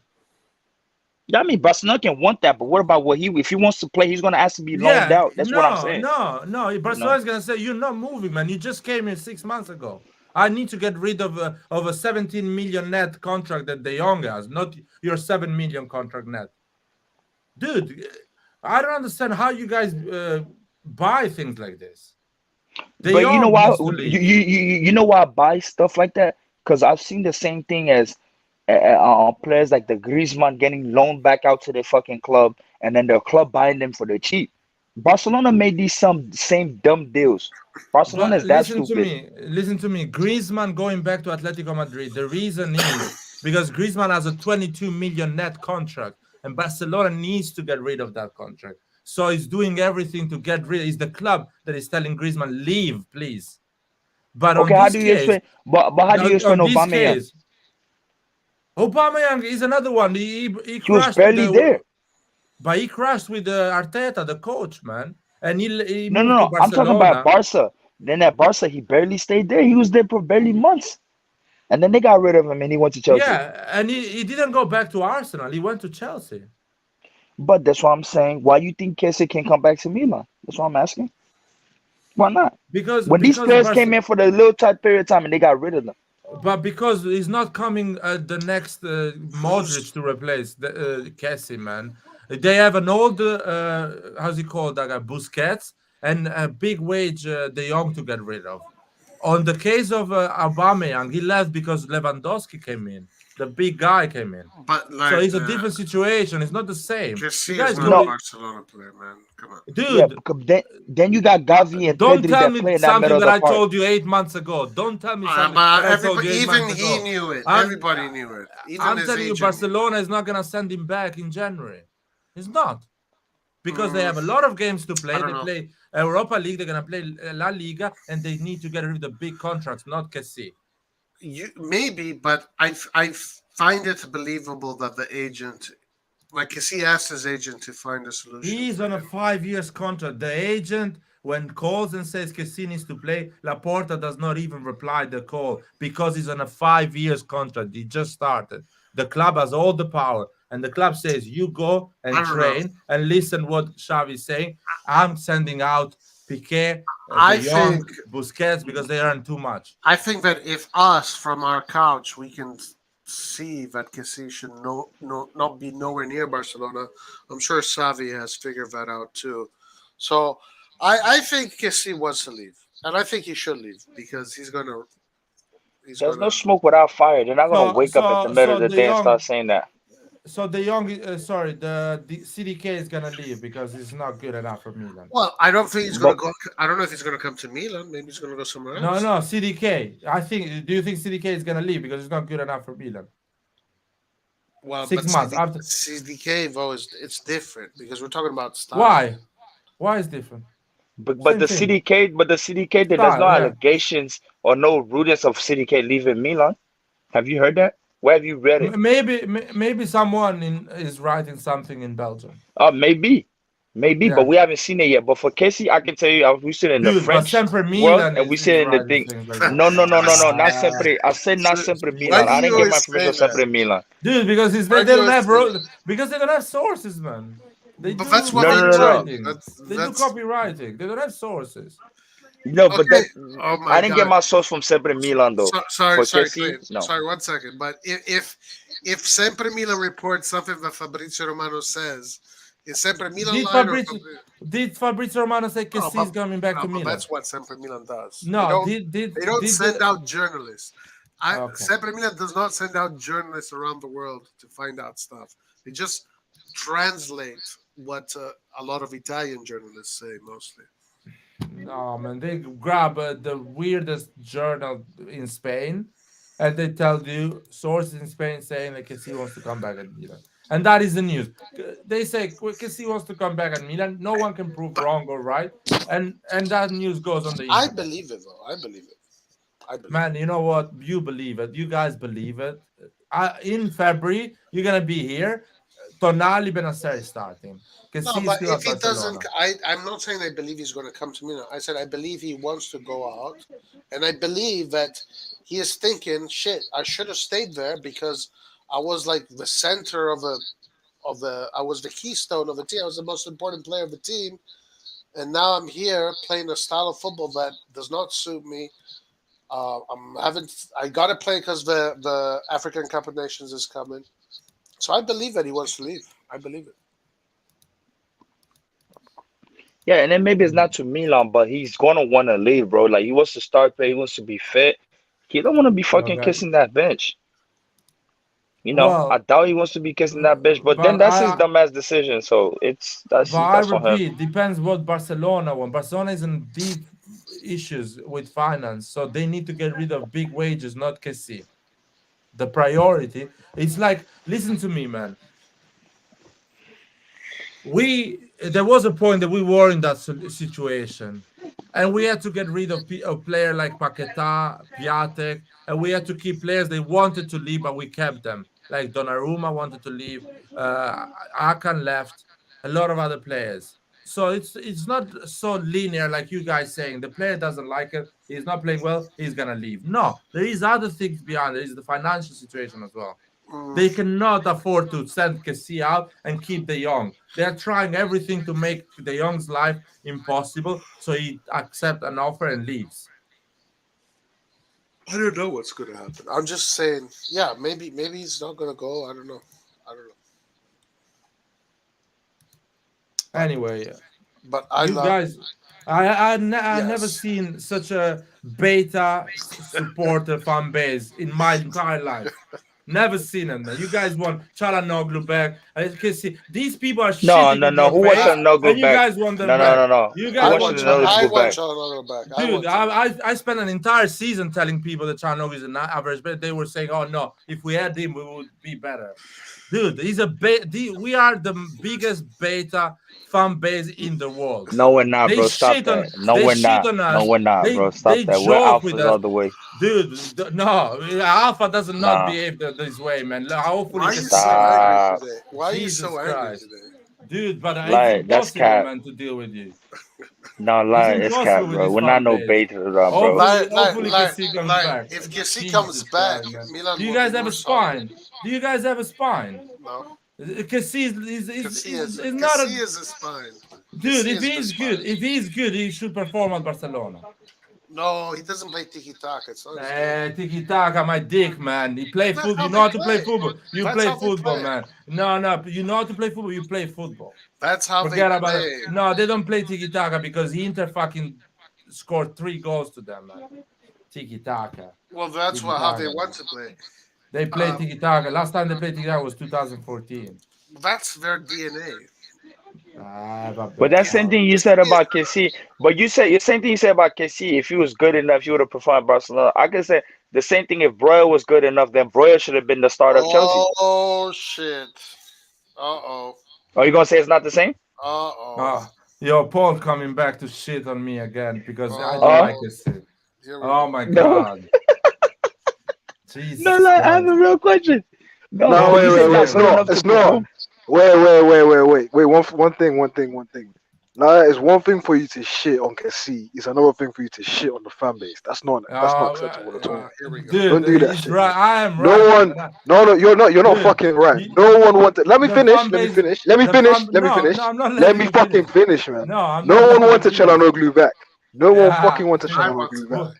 Yeah, I mean, Barcelona can want that, but what about what if he wants to play, he's gonna ask to be loaned Yeah, out. That's what I'm saying. no. You know, Barcelona's gonna say you're not moving, man. You just came in 6 months ago. I need to get rid of a 17 million net contract that De Jong has, not your 7 million contract net. Dude, I don't understand how you guys buy things like this. De but you know Jong why needs to leave. you know why I buy stuff like that? Because I've seen the same thing as players like the Griezmann getting loaned back out to their fucking club, and then their club buying them for the cheap. Barcelona made these some same dumb deals. Barcelona But is that stupid. listen to me. Griezmann going back to Atletico Madrid. The reason is because Griezmann has a 22 million net contract, and Barcelona needs to get rid of that contract. So he's doing everything to get rid. It's the club that is telling Griezmann, leave, please. But on Okay, how this do you case, explain? But how do you explain on this Aubameyang? case, Aubameyang is another one. He He was crashed with barely there. but he crashed with Arteta, the coach, man, and he No, no, moved to no. I'm talking about Barcelona. Barca. Then at Barca, he barely stayed there. He was there for barely months. and then they got rid of him, and he went to Chelsea. Yeah, and he didn't go back to Arsenal. He went to Chelsea. But that's what I'm saying. Why you think Kessie can come back to Milan? That's what I'm asking. Why not? When these players came in for the little tight period of time and they got rid of them. But because he's not coming the next Modric to replace the Kessie, man. They have an old, how's he called, that guy, Busquets, and a big wage De Jong to get rid of. On the case of Aubameyang, he left because Lewandowski came in. The big guy came in. But like, so it's a different situation. It's not the same. Kessie You guys is go not a to- Barcelona player, man. Come on. Dude, Yeah, because then you got Gavi and don't Pedri tell that me play in that something middle of that the I park. told you 8 months ago. Don't tell me something But that I told you 8 even months he ago. knew it. I'm- Everybody knew it. Even I'm his telling you, agent. Barcelona is not going to send him back in January. It's not. Because they have a lot of games to play. I don't They know. play Europa League. They're going to play La Liga. And they need to get rid of the big contracts, not Kessie. Maybe, but I find it believable that the agent, like, he asked his agent to find a solution. He's on a 5 years contract. The agent, when calls and says Kessie needs to play, Laporta does not even reply the call because he's on a 5 years contract. He just started. The club has all the power, and the club says you go and I don't train and listen what Xavi's saying. I'm sending out Piqué, I De Jong, think- Busquets because they earn too much. I think that if us from our couch we can see that Kessie should not be nowhere near Barcelona, I'm sure Xavi has figured that out too. So I think Kessie wants to leave, and I think he should leave because he's gonna. There's no smoke without fire. They're not gonna wake up at the middle of the De day and Jong- start saying that. So De Jong, the CDK is gonna leave because he's not good enough for Milan. Well, I don't think he's gonna go. I don't know if he's gonna come to Milan. Maybe he's gonna go somewhere No, else. no, CDK. I think. Do you think CDK is gonna leave because he's not good enough for Milan? Well, 6 but months after. CDK though it's different because we're talking about style. Why? Why is different? But the Same thing. CDK, there's Style, no yeah. allegations or no rumors of CDK leaving Milan. Have you heard that? Where have you read it? Maybe someone is writing something in Belgium. Maybe, Yeah. but we haven't seen it yet. But for Kessie, I can tell you, we sit in the Dude, but French Sempre world Milan and we is sit in the writing thing. things like that. No, not Sempre. I said not Sempre Milan. do I you didn't get my always information say from Sempre Milan. Dude, because Why they do you don't have always say because they don't have sources, man. They But do that's what No, they no, do. no. copywriting. They do That's copywriting. They don't have sources. No, but okay. that Oh my I didn't get God. my source from Sempre Milan though. Sorry, For sorry, Kessie, Clayton. no. Sorry, 1 second. But if Sempre Milan reports something that Fabrizio Romano says, is Sempre Milan Did line or Fabrizio Romano say No, Kessie is coming back no, to but Milan? that's what Sempre Milan does. No, they don't send the- out journalists. Okay. Sempre Milan does not send out journalists around the world to find out stuff. They just translate what a lot of Italian journalists say mostly. No, man, they grab the weirdest journal in Spain, and they tell you sources in Spain saying that Kessie wants to come back at Milan, and that is the news. They say Kessie wants to come back at Milan. No one can prove wrong or right, and that news goes on the I internet. believe it, though. I believe it. Man, you know what? You believe it. You guys believe it. In February, you're gonna be here. Tonali Benacer starting. No, Kessie is but still if he at Barcelona. doesn't, I'm not saying I believe he's going to come to Milan. I said I believe he wants to go out, and I believe that he is thinking, "Shit, I should have stayed there because I was like the center of I was the keystone of the team. I was the most important player of the team, and now I'm here playing a style of football that does not suit me. I got to play because the African Cup of Nations is coming, so I believe that he wants to leave. I believe it. Yeah, and then maybe it's not to Milan, but he's gonna want to leave, bro. Like he wants to start play, he wants to be fit. He don't want to be fucking Okay. kissing that bench. You know, Well, I doubt he wants to be kissing that bench, but then but that's his dumbass decision. So that's But I on him. repeat, depends what Barcelona want. Barcelona is in deep issues with finance, so they need to get rid of big wages, not Kessie. The priority, it's like, listen to me, man. There was a point that we were in that situation, and we had to get rid of a player like Paquetá, Piatek, and we had to keep players they wanted to leave, but we kept them. Like Donnarumma wanted to leave, Akan left, a lot of other players. So it's not so linear like you guys saying. The player doesn't like it. He's not playing well. He's gonna leave. No, there is other things behind. There is the financial situation as well. They cannot afford to send Kessie out and keep De Jong. They're trying everything to make De Jong's life impossible, so he accepts an offer and leaves. I don't know what's going to happen. I'm just saying, yeah, maybe he's not going to go. I don't know. Anyway, But you guys, I've never seen such a beta supporter fan base in my entire life. Never seen it, man. You guys want Çalhanoğlu back. I can see these people are shitting. No. Who wants Çalhanoğlu back? You guys want them back. No. You guys want Çalhanoğlu back. Dude, I spent an entire season telling people that Çalhanoğlu is an average, but they were saying, "Oh no, if we had him, we would be better." Dude, he's we are the biggest beta fan base in the world. No, we're not, bro. Stop that. No, we're not, bro. Stop that. We're alphas all the way. Dude, no, Alpha does not behave this way, man. Hopefully, why are you so angry today? Dude, but it's impossible, man, to deal with you. No, it's cap, bro. We're not no beta, bro. Hopefully Kessie comes back. If Kessie comes back, Milan. Do you guys have a spine? Do you guys have a spine? No. Kessie is not a spine. Dude, if he's good, he should perform at Barcelona. No, he doesn't play tiki-taka. Tiki-taka, my dick, man. He play football. You know how to play football. You play football, man. No. You know how to play football. You play football. That's how Forget they about play. it. No, they don't play tiki-taka because Inter fucking scored 3 goals to them, man. Tiki-taka. Well, that's how they want to play. They play tiki-taka. Last time they played tiki-taka was 2014. That's their DNA. But that's the same thing you said about Kessie. But you said the same thing you said about Kessie. If he was good enough, he would have performed at Barcelona. I can say the same thing. If Breuer was good enough, then Breuer should have been the starter of Chelsea. Oh shit! Are you gonna say it's not the same? Yo, Paul coming back to shit on me again because I don't like Kessie. Oh my god! Jesus. No, I have a real question. No, wait. It's not. Wait. One thing. Now, it's one thing for you to shit on Kessie. It's another thing for you to shit on the fan base. That's not acceptable at all. Here we go. Dude, don't do that shit. Right. I am right. No, you're not. You're not fucking right. No one wanted. Let me finish. Let me fucking finish, man. No one wanted Çalhanoğlu back. No one fucking wanted Çalhanoğlu back.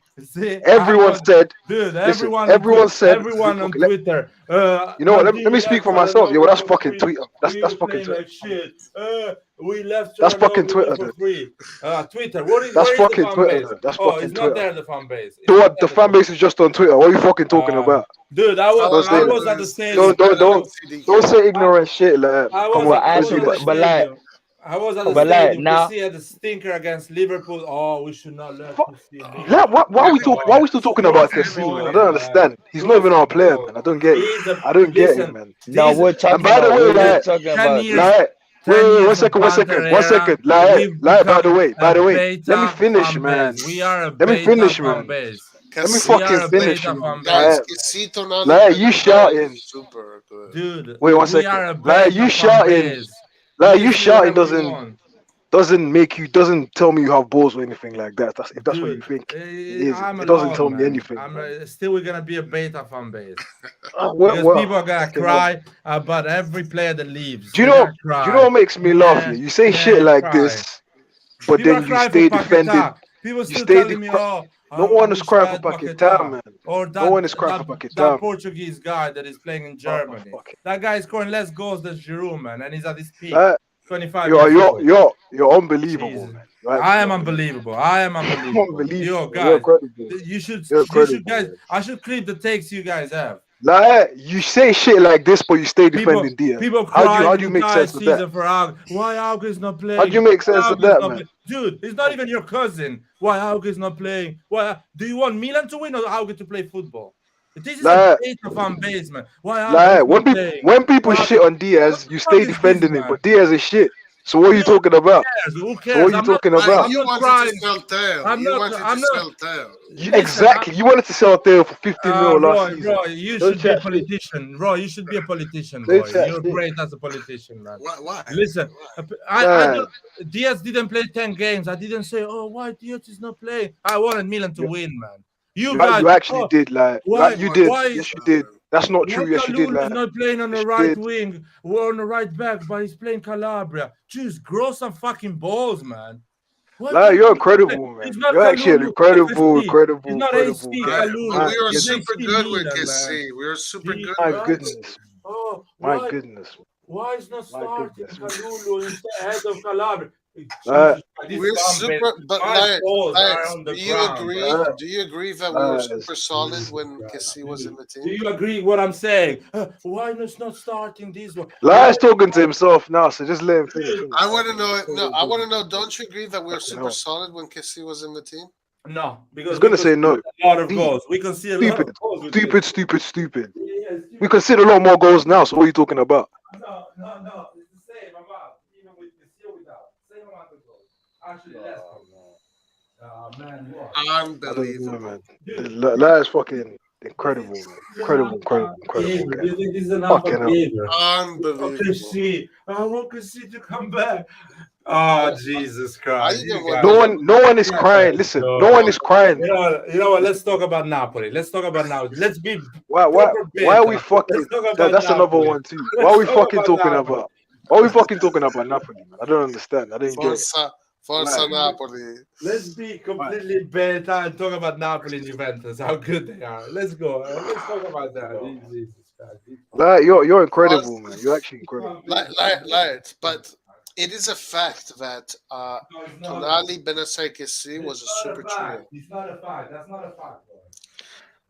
Everyone said, everyone on Twitter. You know what? Let me speak for myself. Yeah, well, that's fucking Twitter. That's fucking Twitter. We left. That's fucking Twitter. Twitter. What is? That's fucking the Twitter. That's fucking it's Twitter. not there. The fan base. So what? The fan base is just on Twitter. What are you fucking talking about? Dude, I was at the stadium. Don't say ignorant shit. Like, come on, but like. I was at the stadium. Kessie had a stinker against Liverpool. Oh, we should not let Kessie. Why are we still talking about Kessie, man? I don't understand. He's not even our player, man. I don't get it, man. No, we're talking and by the way, wait, 1 second. Like, by the way, let me finish, man. We are a Let me finish, man. Let me fucking finish, man. Like, you shouting. Super good. Dude, wait 1 second. Like, you shouting. Like, you shouting doesn't tell me you have balls or anything like that. If that's what you think it is. It doesn't tell me anything. Still, we're gonna be a beta fan base. Because people are gonna cry about every player that leaves. Do you know what makes me laugh? You say shit like this, but then you stay defending. People still telling me, no one is crying for Paquetá, man. No one is crying for Paquetá. That Portuguese guy that is playing in Germany. That guy is scoring less goals than Giroud, man, and he's at his peak. 25 You're unbelievable, man. Right? I am unbelievable. Yo, guys, you should guys. I should clip the takes you guys have. Like, you say shit like this, but you stay defending Diaz. How do you make sense of that? Why Auge is not playing? How do you make sense of that, man? Dude, it's not even your cousin. Why Auge is not playing? Why do you want Milan to win or Auge to play football? This is a beta fan base, man. Why when people shit on Diaz, you stay defending him, but Diaz is shit. So what are you talking about? Who So cares? what are you talking about? I'm You not wanted trying. to sell Theo. I'm You not- wanted I'm to not- sell Theo. Exactly. You wanted to sell Theo for 15 mil last Roy, season. Roy, you Don't should be a chat shit. politician. Roy, you should be a politician, Don't Roy. chat You're shit. great as a politician, man. Why? Listen, I Man. don't, Diaz didn't play 10 games. I didn't say, oh, why Diaz is not playing? I wanted Milan to win, man. You guys, You actually did like why- you did. why- Yes, you did. That's not true. why Yes, you did. Kalulu is Like not playing on the yes, you right did. wing or on the right back, but he's playing Calabria. Jeez, grow some fucking balls, man. What Like, the- you're incredible, man. He's not You're actually an Kalulu, incredible, AC. incredible, He's not incredible AC, guy. Kalulu. My We were He's goodness. super AC good with Milan, KC. man. We were super He- good. My with goodness. Oh, My why, goodness. why is not My starting goodness. Kalulu instead of Calabria? We're super, but like, on the do you ground. agree? bro. Do you agree that we were Uh, super solid when God. KC was in the Do team? you agree what I'm saying? Why is not starting this one? Lai's talking to himself now, so just let him finish. I want to know. No, I want to know. Don't you agree that we were Fucking super hell. solid when KC was in the team? No, I because was gonna say no. a lot of Steve. goals. We can see a lot Stupid, of goals. with stupid, this. stupid, stupid. Yeah, We concede a lot more goals now. So what are you talking about? No. It's the same amount, even with the seal without. Same amount of goals. Actually, less. Oh man, what? I don't know, Unbelievable. man. Lai's fucking incredible, man. Incredible guy. This is enough Fucking of hell. behavior. Unbelievable. I want KC to come back. Oh Jesus Christ! I didn't You want- guys- No one is crying. Listen, no one is crying. You know what? Let's talk about Napoli. Let's be. Why are we fucking? Let's talk about That's another Napoli. one too. Why are we Let's talk fucking about talking Napoli. about? Why are we fucking talking about Napoli, man? I don't understand. I don't get it. Forza Right. Napoli. Let's be completely beta and talk about Napoli and Juventus. How good they are. Let's go. Let's talk about that. Jesus Christ. Like, you're incredible, man. You're actually incredible. But it is a fact that Tonali, Benassi, KC was a super trio. It's not a fact. That's not a fact.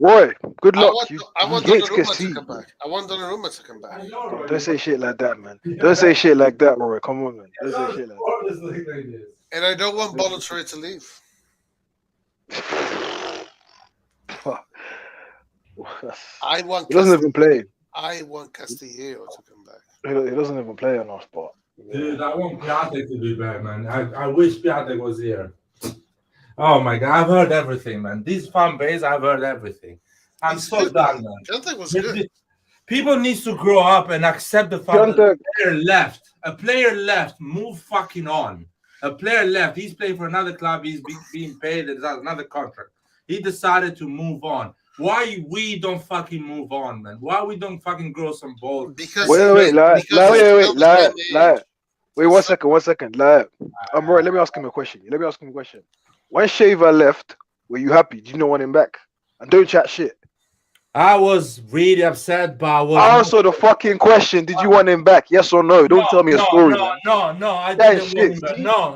Roy, good I luck. want, You I want hates Donnarumma to KC. come back. I want Donnarumma to come back. Don't say shit like that, man. Don't say shit like that, Roy. Come on, man. Don't say shit like that. And I don't want Balotelli to leave. I want He doesn't even play. I want Castillo to come back. He doesn't even play on our spot. Dude, I want Piatek to be back, man. I wish Piatek was here. Oh my God, I've heard everything, man. This fan base, I've heard everything. I'm He's so good, done, man. Piatek was good. People need to grow up and accept the fact that Piatek- a player left. A player left. Move fucking on. A player left. He's playing for another club. He's being paid. There's another contract. He decided to move on. Why we don't fucking move on, man? Why we don't fucking grow some balls? Because Wait, because wait, Ronaldo's lie. Wait, 1 second, lie. Roy, let me ask him a question. When Shaver left, were you happy? Did you not want him back? And don't chat shit. I was really upset, but I was Answer the fucking question. Did you want him back? Yes or no? Don't tell me a story. man. No, I That didn't shit, want him back. Steve. No.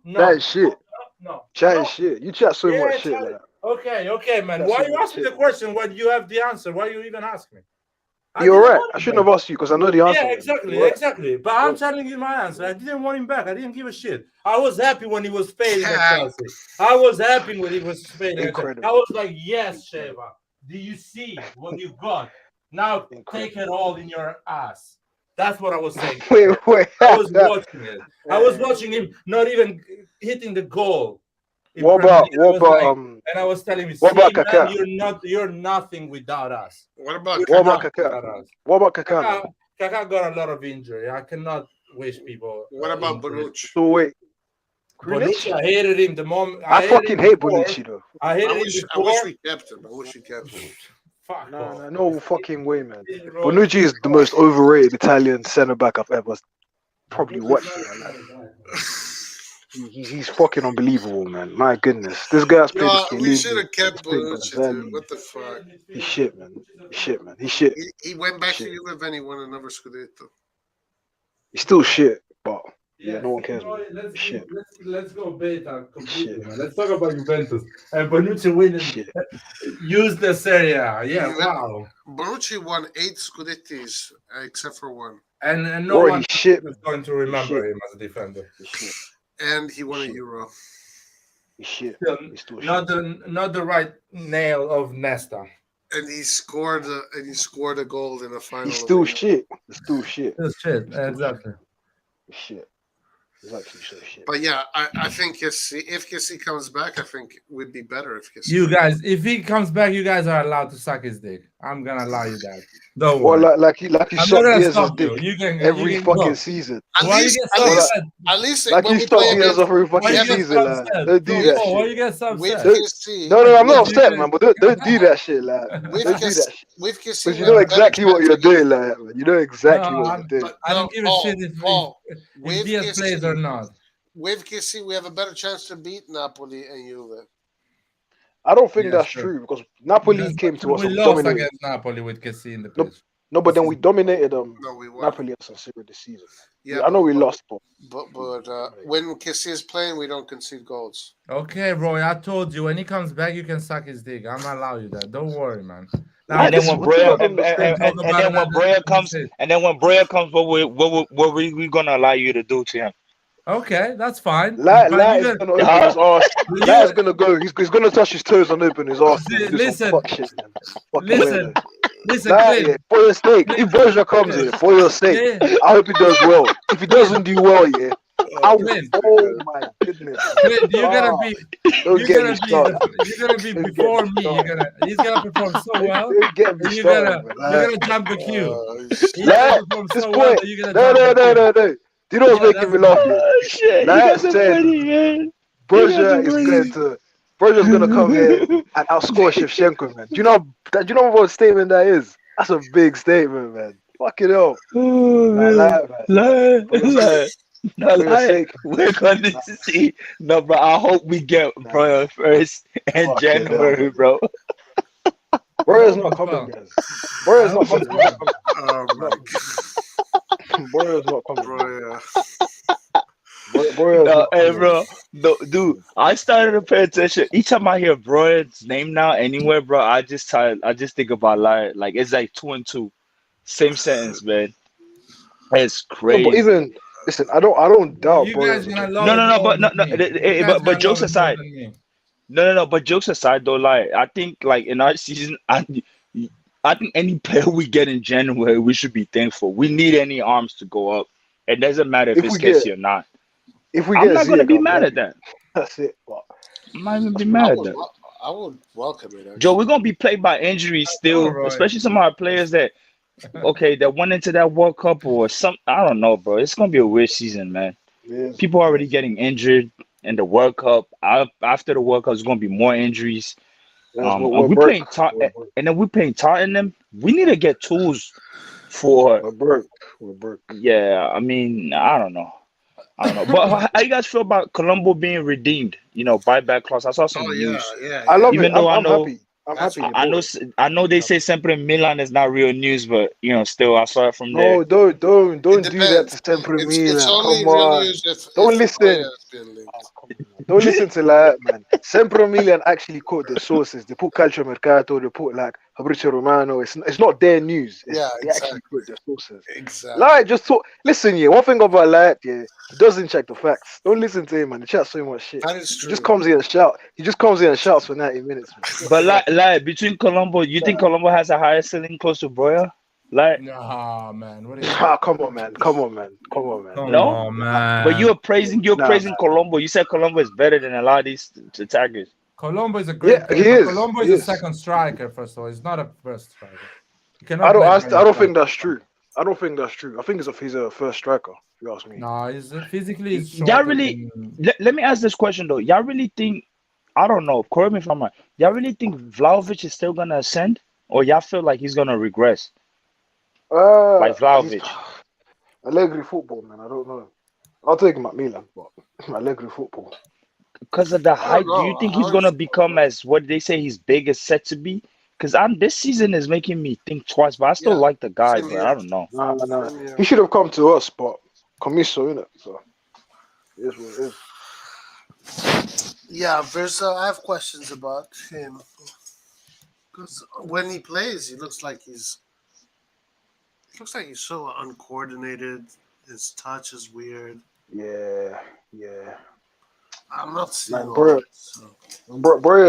That is shit. No. Chat is shit. You chat so Yeah, much shit. chat- Like. Okay, man. That's Why so you much asking the shit. question when you have the answer? Why you even ask me? You're right. I shouldn't have asked you because I know the answer. Yeah, man. exactly, You're right. exactly. But I'm telling you my answer. I didn't want him back. I didn't give a shit. I was happy when he was fading at Chelsea. I was happy when he was fading at Chelsea. Incredible. I was like, yes, Sheva. Do you see what you got? Now take it all in your ass. That's what I was saying. Wait. I was watching it. I was watching him not even hitting the goal. in What Premier about League. I was like- and I was telling him, what about man, Kaká? you're nothing without us. What about What about Nothing Kaká? without us. What about Kaká? man? Kaká got a lot of injury. I cannot wish people. What about injury. Bonucci? So wait. Bonucci, I hated him the moment. I hated fucking him hate before. Bonucci though. I hated I him wish before. we kept him. I wish we kept him. Fuck off. No fucking way, man. Bro. Bonucci is the most overrated Italian centre back I've ever probably watched in my life. He's fucking unbelievable, man. My goodness, this guy's played No, the we league. should have kept Big Bonucci, Brazilian. dude. What the fuck? He's shit, man. He's shit. He went back to Shit. Juve and he won another Scudetto. He's still shit, but yeah, no one cares. Man. Let's, Shit. let's go beta completely, Shit. man. Let's talk about Juventus and Bonucci winning. Shit. Use the Serie A. Yeah, Juve- wow. Bonucci won 8 Scudettis except for one. And no Boy, one he's shit. is going to remember Shit. him as a defender. He's shit. And he won a Shit. Euro. He's shit. Still, He's still not shit. the right nail of Nesta. And he scored a goal in the final. He's of still the- shit. He's still shit. That's shit. Exactly. It's shit. It's actually so shit. But yeah, I think if Kessie comes back, I think it would be better if Kessie. You guys, if he comes back, you guys are allowed to suck his dick. I'm gonna allow you that. Don't Or worry. like you I'm not suck gonna Diaz's stop dick you. You can every you can fucking go. season. Why you get so Or upset? At least like when you we suck play Diaz against every Why fucking you get season, so like upset? don't do Bro, that why shit. you get so with upset? Kessie, No, I'm not You upset, can- man. But don't do that shit, like with don't do Kessie, that shit. with Kessie, Because you we know have a better exactly what chance you're against- doing, like man. You know exactly No, what I'm- you're doing. I don't give a Paul, shit if with Diaz plays or Kessie, not. with Kessie, we have a better chance to beat Napoli and Juve. I don't think Yeah, that's sure. true because Napoli That's came not to true. us We and we lost dominated. against Napoli with Kessie in the No, pitch. No, but then we dominated No, we won. Napoli and San Siro this season. Yeah, I know we lost, but when Kessie is playing, we don't concede goals. Okay, Roy, I told you when he comes back, you can suck his dick. I'm gonna allow you that. Don't worry, man. Now, And then when Brea and then when Brea comes, what we gonna allow you to do to him? Okay, that's fine. Light But is you gonna open his ass. Light is gonna go. He's gonna touch his toes and open his ass. Man. Do Listen, some fuck shit, man. Fucking listen, weirdo. listen, Light, Clint. yeah, for your sake. If Borja comes here, for your sake, I hope he does well. If he doesn't do well, yeah. Clint. Oh my goodness. Clint, you're gonna be Don't get me started. you're gonna be before me. He's gonna perform so well. Don't get me You're started, gonna jump the queue. He's Like, gonna perform this so well point, that you're gonna no. jump the queue. Do you know what's making me laugh? Oh shit! Like You I guys are said, funny, man. Borja's gonna come here and outscore Shevchenko, man. Do you know what statement that is? That's a big statement, man. Fuck it up. We're going to see. No, bro. I hope we get Bro first in January, bro. Borja's not coming, guys. Borja's not coming. Oh my Borja's not coming. Hey, bro. No, dude, I started to pay attention. Each time I hear Broy's name now anywhere, bro, I just think about like it's like 2 and 2, same sentence, man. It's crazy. No, but even listen, I don't doubt You Borja. guys gonna love But jokes aside. No, but jokes aside though, like I think like in our season, I think any player we get in January, we should be thankful. We need any arms to go up. It doesn't matter if it's Kessie or not. I'm not gonna be mad at that. That's it. But I'm not gonna be mad at that. I would welcome it. Actually. Joe, we're gonna be plagued by injuries still, especially some of our players that went into that World Cup or some. I don't know, bro. It's gonna be a weird season, man. People are already getting injured in the World Cup. After the World Cup, there's gonna be more injuries. We're playing Tottenham. We need to get tools for. We're broke. Yeah, I mean, I don't know. But how you guys feel about Colombo being redeemed? Buyback clause. I saw some news. Yeah. I love Even it. though I'm happy. I'm happy. I know they say sempre Milan is not real news, but still I saw it from there. No, don't do that to sempre Milan. Come on. Don't listen. Don't listen to that, man. Sempre Milan actually quote the sources. They put Calcio Mercato, they put like Fabrizio Romano. It's not their news. They actually quote the sources. Exactly. Like, just talk. Listen, one thing about Light, he doesn't check the facts. Don't listen to him, man. He chats so much shit. That is true. He just comes here and shout. He just comes here and shouts for 90 minutes, man. But like between Colombo, you think Colombo has a higher ceiling close to Broya? Like, nah, man. What come on, man. No, man. But you're praising Colombo. You said Colombo is better than a lot of these attackers. Colombo is a great player. He is. Colombo is a second striker, first of all. He's not a first striker. I don't think that's true. I think he's a first striker, if you ask me. No, he's physically. Y'all really let me ask this question though. Y'all really think, I don't know, correct me if I'm wrong. Y'all really think Vlahovic is still gonna ascend? Or y'all feel like he's gonna regress? Like Vlahovic. Allegri football, man. I don't know. I'll take him at Milan, but Allegri football. Because of the hype, do you think he's gonna become as what they say he's big as set to be? Because this season is making me think twice, but I still like the guy, but I don't know. No. He should have come to us, but Commisso, innit? So it is what it is. Yeah, I have questions about him. Because when he plays, he looks like he's so uncoordinated. His touch is weird. Yeah. I'm not seeing Broya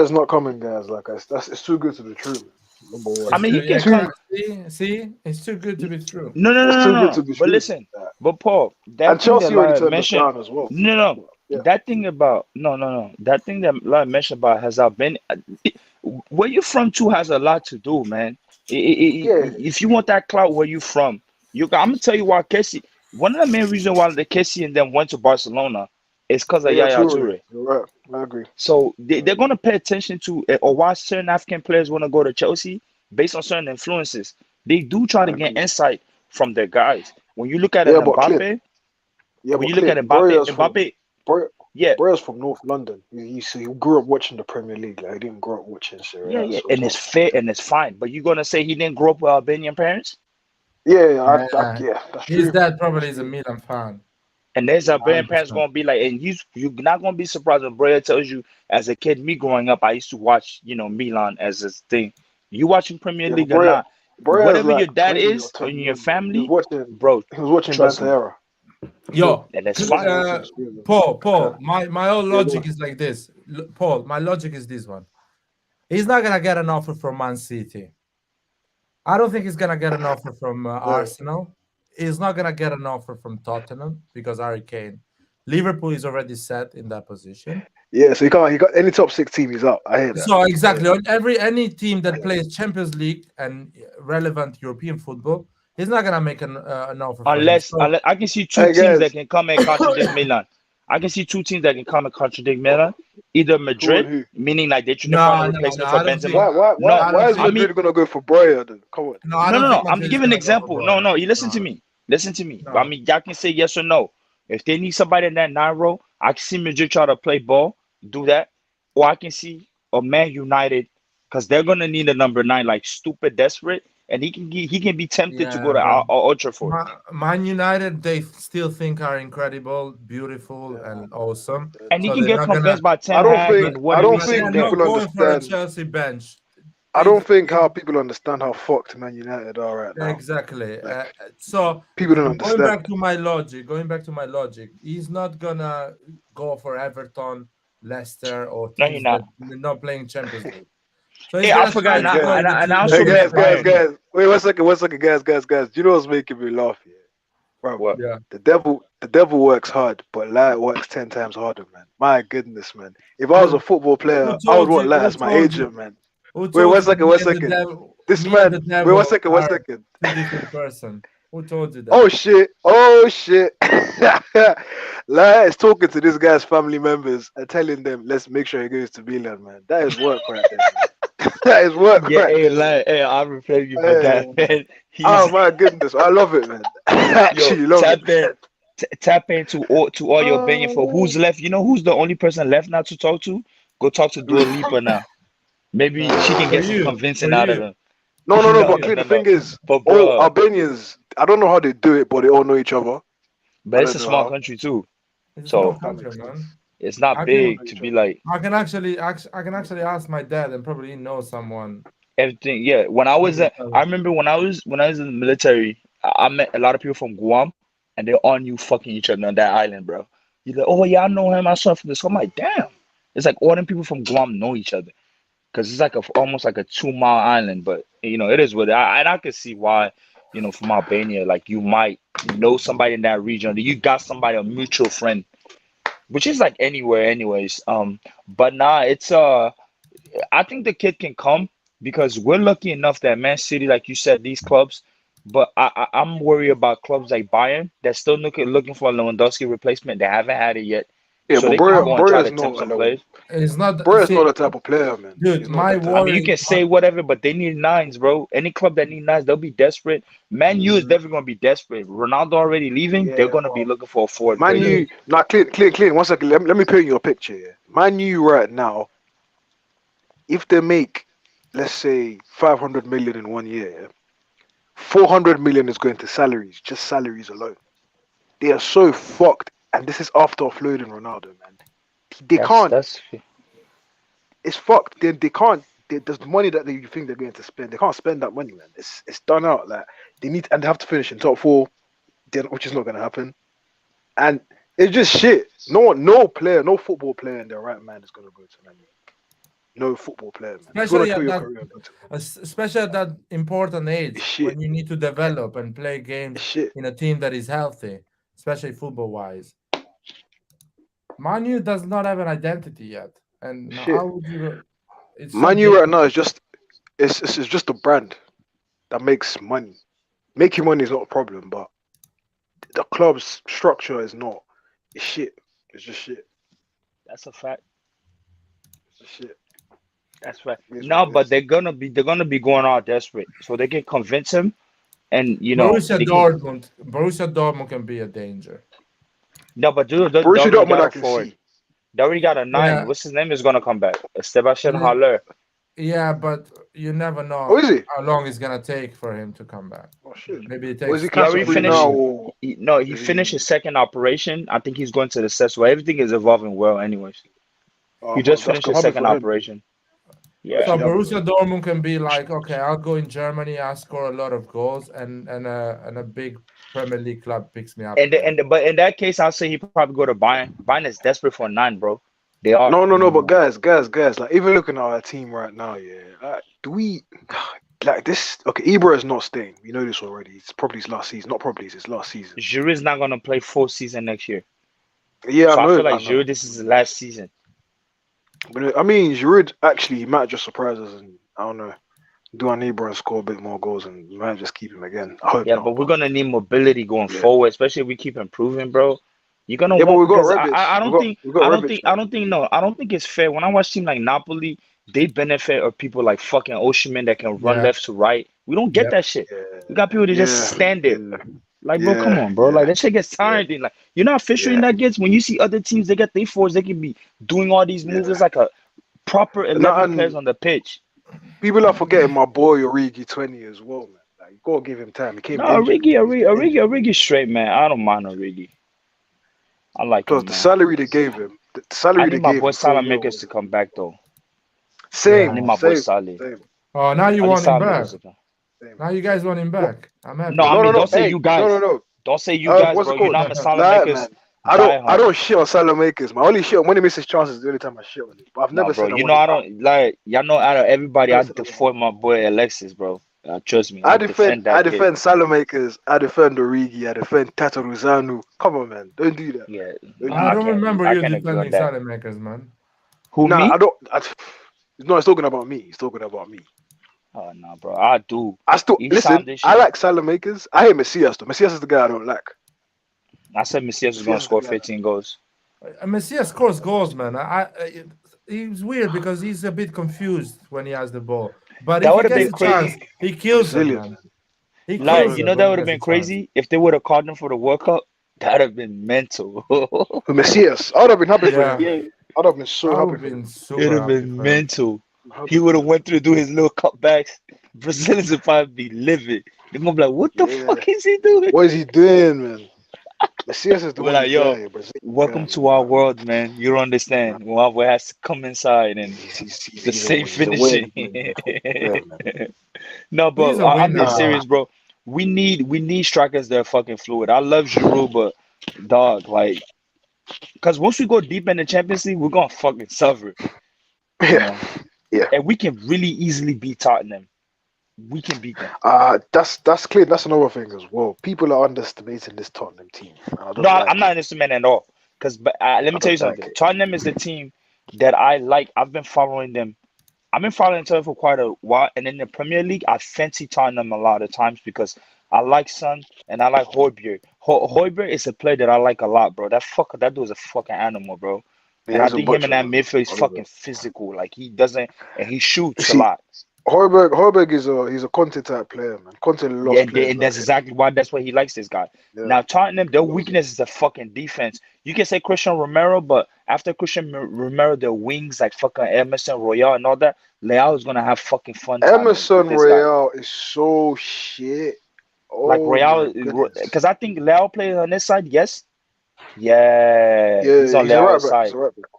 is not coming, guys. Like it's too good to be true. Number one. I mean, he can Yeah, come. see, it's too good to be true. No, no, no, It's no, too good to no. be But true. listen, Yeah. but Paul, And that thing that Chelsea already Lyle turned us mentioned. down as well. No, no, Yeah. that thing about no. That thing that Lyle mentioned about has been where you from too has a lot to do, man. Yeah. If you want that clout, where you from? I'm gonna tell you why Kessie. One of the main reasons why the Kessie and them went to Barcelona is because of Yeah, Yaya Toure. Toure. You're right. I agree. So they're going to pay attention to, or why certain African players want to go to Chelsea based on certain influences. They do try to I get agree. insight from their guys. When you look at an Yeah, but Clint. Mbappe, Yeah, when but you look at Clint. Mbappe, yeah, Breuer's from North London. He grew up watching the Premier League. Like, he didn't grow up watching Serie A. yeah, So and it's fair and it's fine. But you're going to say he didn't grow up with Albanian parents? yeah, Yeah, yeah, that's his true. dad probably That's is a true. Milan fan. And there's Albanian parents 100%. going to be like, and you're not going to be surprised when Breuer tells you, as a kid, me growing up, I used to watch, Milan as a thing. You watching Premier Yeah, but League or not, Breuer's whatever your like dad 20 or is or in 21, your man. family, bro, He was watching trust me. Banter. Yo, And that's He wasn't fine. watching Screamer. Paul, my whole Yeah, go logic on. is like this. Paul, my logic is this one. He's not gonna get an offer from Man City. I don't think he's gonna get an offer from Arsenal. He's not gonna get an offer from Tottenham because Harry Kane. Liverpool is already set in that position. Yeah, so he got any top 6 team, he's out. I hear that. So exactly on any team that plays Champions League and relevant European football, he's not gonna make an offer for him. Unless So I can see two Hey teams that guys, can come and contradict Milan. I can see two teams that can come and contradict Milan. Either who and Madrid, who? meaning like they're trying to find a no, replacement I for don't Benzema. think. No, I Why is don't I think. mean, Madrid gonna go for Breuer then? Come on. No, I no, don't no, think no. I'm Madrid is giving an gonna go for example. No, Breuer. no. You listen to No, me. Listen to me. I no. mean, y'all can say yes or no. If they need somebody in that 9 row, I can see Madrid try to play ball, do that, or I can see a Man United because they're gonna need a number 9, like stupid, desperate, and he can be tempted to go Yeah, to but Old Trafford. Man United, they still think are incredible, beautiful, and awesome. And he So can they're get not gonna. convinced by I Ten don't Hag think and what I did we don't But see they think are him do. not people going for a understand. Chelsea bench. I If don't think if how people understand how fucked Man United are right now. exactly. Like, So people don't going understand. back to my logic, he's not gonna go for Everton, Leicester, or No, you're teams that not. not playing Champions League. So he's Hey, I gonna forgot, try Hey and to guys, go with a I team also that meant Bayern. guys. Wait 1 second, guys. Do you know what's making me laugh here? Bro, What? yeah. the devil works hard, but Light works 10 times harder, man. My goodness, man. If I was a Who, football player, who I would told want you? Light Who as my told you? agent, man. Who Wait told you that one second. This me and the man, wait devil 1 are second. two different person? Who told you that? Oh shit. Light is talking to this guy's family members and telling them, let's make sure he goes to Milan, man. That is work right there, man. That is work Yeah, right hey, there, man. hey, I'm replaying you for Hey, that, man. oh He's my goodness, I love it, man. I yo, actually love it, man. tap into all your opinion for Oh, who's left. You know who's the only person left now to talk to? Go talk to Dua Lipa now. Maybe she can For get some you, convincing out of you, him. no, No, but no, clear, no, the no. thing is, But all bro, Albanians, I don't know how they do it, but they all know each other. but I it's don't a know small how. country too, it's a small so That makes country, sense. man. it's not I They all can know big to each be other. like I can actually ask my dad, and probably he knows someone. everything. Yeah, when I was I remember when I was in the military, I met a lot of people from Guam, and they all knew fucking each other on that island, bro. You're like, oh yeah, I know him. I saw him from this. I'm like, damn. It's like all them people from Guam know each other because it's like almost like a 2 mile island. But it is what and I can see why, from Albania, like you might know somebody in that region, that you got somebody, a mutual friend, which is like anywhere, anyways. But nah, it's I think the kid can come because we're lucky enough that Man City, like you said, these clubs. But I'm worried about clubs like Bayern that's still looking for a Lewandowski replacement. They haven't had it yet, Yeah, so but they can go and try Breuer's to tempt not some alone. players. It's not. Breuer's See, not the type of player, man. dude, He's not my that type I of mean, you worry. can say whatever, but they need nines, bro. Any club that need nines, they'll be desperate. Man U is definitely gonna be desperate. Ronaldo already leaving. They're Yeah, gonna be but looking for a forward Man pretty U, soon. Dude, not clean. 1 second. Let me paint you a picture here. Man U right now, if they make, let's say, 500 million in 1 year, 400 million is going to salaries, just salaries alone. They are so fucked, and this is after offloading Ronaldo, man. They can't. That's It's fucked. They can't. There's money that you think they're going to spend. They can't spend that money, man. It's done out. Like they need, and they have to finish in top 4, which is not going to happen. And it's just shit. No player, no football player in their right mind is going to go to Man U. no football player, man. If you Especially want to kill at your that, career, go to especially at that important age it's shit. when you need to develop and play games It's shit. in a team that is healthy, especially football wise. Manu does not have an identity yet, and Shit. how would you? It's so Man U right now is difficult. just it's just a brand that makes money. Making money is not a problem, but the club's structure is not. It's shit. It's just shit. That's a fact. It's just shit. That's right. It is No, what it but is. they're gonna be going all desperate, so they can convince him, and Borussia Dortmund can be a danger. No, but dude, they Borussia already Dortmund, got I a can forward. see. They already got a 9. Yeah, What's his name is gonna come back? Sebastian yeah, Haller. yeah, but you never Oh, know is he? how long it's gonna take for him to come back. Oh shit. Maybe it Or is he takes He cancer already maybe free 2 now, finished. years. or No, he is finished his he? second operation. I think he's going to the set. So everything is evolving well, anyways. He just That's finished good. his Happy second for him. operation. I'm Yeah. So actually happy for Borussia him. Dortmund can be like, okay, I'll go in Germany, I'll score a lot of goals, and a big Premier League club picks me up And there. but in that case, I'll say he probably go to Bayern. Bayern is desperate for a 9, bro. They are. No. But guys. Like even looking at our team right now, yeah. Like, do we like this? Okay, Ibra is not staying. We know this already. It's probably his last season. Not probably. It's his last season. Giroud's not gonna play full season next year. Yeah, So I I know. feel I like know. Giroud, this is his last season. But I mean, Giroud actually might just surprise us, and I don't know. Do I need Ibra and score a bit more goals, and we might just keep him again? I hope Yeah, not. but we're gonna need mobility going Yeah, forward, especially if we keep improving, bro. You're gonna yeah. But want we got because Rebic. I We don't got think we got Rebic now. I don't think it's fair. When I watch team like Napoli, they benefit of people like fucking Osimhen that can run Yeah, left to right. We don't get yep. that shit. We got people that just Yeah, stand there. yeah, Like, bro, come on, bro. yeah, Like that shit gets yeah, tiring. Like, you know how frustrating yeah, that gets when you see other teams they get their forwards, they can be doing all these moves. yeah. It's like a proper Now, 11 players and on the pitch. people are forgetting my boy Origi 20 as well, man. Like, you gotta give him time. He came No, injured. He's been injured. Origi straight, man. I don't mind Origi. I like Plus, him, the man. salary they gave him, I need my boy 4 mil Makers to was come back though. I Yeah. need same, my boy same, Saleh. same, Oh, now you I need want him back. Makers to come. same. Now you guys want him What? back. I'm No, happy. I mean, No. don't say Hey, you guys. no. Don't say you guys, What's bro. it You called? know I'm a Salah Nah, Makers man. I diehard. don't shit on Salah makers. My only shit on when he misses chances is the only time I shit on him. But I've No, never bro. said I You want know him I out. don't like. Y'all know out of everybody, Never I said I want him defend out. my boy Alexis, bro. Trust me, I defend I that kid. defend Salah makers. I defend Origi. I defend Tata Ruzanu. Come on, man. Don't do that. Yeah, Don't I do I don't that. remember I you can agree on defending that. Makers, man. Who Nah, me? I don't. No, he's talking about me. He's talking about me. Oh no, bro. I do. I still Each time listen. this I year, like Salah makers. I hate Messias though. Messias is the guy I don't like. I said Messias was gonna Messias is the score guy. 15 goals. Messias scores goals, man. He's weird because he's a bit confused when he has the ball. But That if he would have gets been a crazy. chance, he kills them, Brazilian, man. man. He Like, kills you them Brazilian. know, when that he would have gets a been chance. crazy if they would have called him for the World Cup. That'd have been mental. For Messias, I would have been happy for him. Yeah, I'd have been so I happy would have for him. been It'd super have happy been for him. mental. I'm happy He would for have him. went through do his little cutbacks. Brazilians would probably be livid. They're gonna be like, "What the Yeah. fuck is he doing?" What is he doing, man? Messias is the We're only like, "Yo, guy, Brazilian guy, welcome man. to our world, man. You don't understand. Muawe has to come inside and the safe He's a winner. finishing." Yeah, man. No, He's but a I'm winner, dead Nah, though. serious, bro. We need strikers that are fucking fluid. I love Giroud, but dog, like, because once we go deep in the Champions League, we're gonna fucking suffer, you yeah, know. yeah. And we can really easily beat Tottenham. We can beat them. That's clear. That's another thing as well. People are underestimating this Tottenham team, and I No, don't like I'm not it. an instrument at all. Because let I me tell you don't like something. it. Tottenham is the team that I like. I've been following them. I've been following Tottenham for quite a while. And in the Premier League, I fancy Tottenham a lot of times because I like Son and I like Højbjerg. Højbjerg is a player that I like a lot, bro. That dude's a fucking animal, bro. And Yeah, I he's a think him in butcher, that man. midfield is I love fucking it. physical. Like he doesn't, and he shoots a See, lot. Højbjerg he's a Conte type player, man. Conte Yeah, loves players and like that's him. exactly why that's why he likes this guy. Yeah, Now Tottenham, their he loves it. weakness is the fucking defense. You can say Christian Romero, but after Christian Romero, their wings like fucking Emerson Royale and all that, Leao is gonna have fucking fun time with Emerson this guy. Royale is so shit. Like Oh my Royale, goodness. because I think Leao plays on this side. Yes, yeah, he's Yeah, on he's a right Leao's back. He's side. a right back.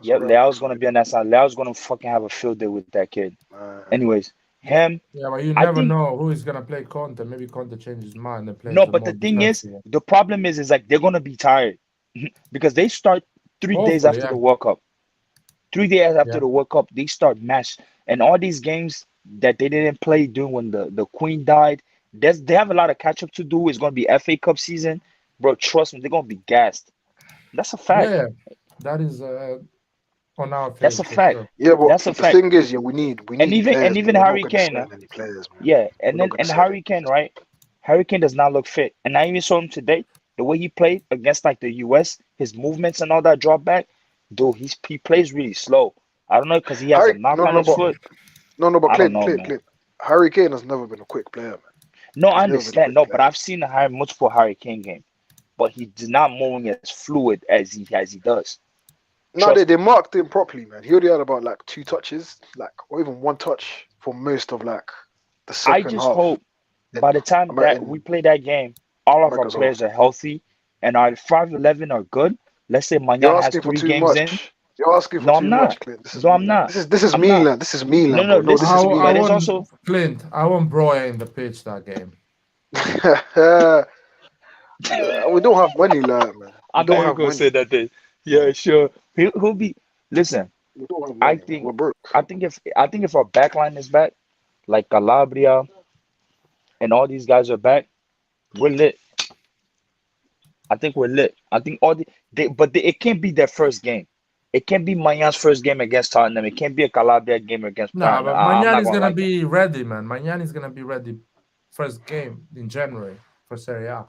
He's a Yep, right back. Leao's gonna be on that side. Leao's gonna fucking have a field day with that kid. Anyways, him. Yeah, but you I never think know who is gonna play Conte. Maybe Conte changes his mind and plays no, the but the more thing is, defensive. the problem is like they're gonna be tired because they start 3 days Hopefully, after yeah. the World Cup. 3 days after Yeah. the World Cup, they start match, and all these games that they didn't play during when the Queen died. They have a lot of catch up to do. It's gonna be FA Cup season, bro. Trust me, they're gonna be gassed. That's a fact. Yeah, that is on our That's field a for fact. sure. Yeah, but That's a the fact. thing is, yeah, we need players, And but even we're not Harry going to Kane, sign any players, man. yeah, We're not going and to sign Harry Kane, right? Harry Kane does not look fit, and I even saw him today. The way he played against like the US, his movements and all that drop back, dude, he plays really slow. I don't know because he has a Harry, knock no, on no, his but foot. no, I don't Clint, know, Clint, man. Clint. Harry Kane has never been a quick player, man. No, I He's never been a understand. quick No, player. but I've seen multiple Harry Kane games, but he did not moving as fluid as he does. No, Trust they me. marked him properly, man. He only had about like 2 touches, like or even 1 touch for most of like the I second just half. hope In by the time that we American play that game, all of our America's half. players are healthy and our 5'11" are good. Let's say You're Mañan has asking for 3 too games in. much. You're asking for No, I'm too much, not. Clint. This is No, I'm Milan. not. This is I'm not. Milan. This is No, Milan, no, bro. No, this listen. is I But it's Milan. also want Clint. I want Broya in the pitch that game. We don't have money, like, man. We I'm not don't even have gonna say money. that thing. Yeah, sure. He'll be. Listen, We don't have I money, man. think We're broke. I think if our backline is back, like Calabria and all these guys are back, we're lit. I think we're lit. I think it can't be their first game. It can't be Mayan's first game against Tottenham. It can't be a Calabria game against Nah, Tottenham. but I'm Magnan not is gonna gonna like that. be ready, man. Magnan is gonna be ready first game in January for Serie A.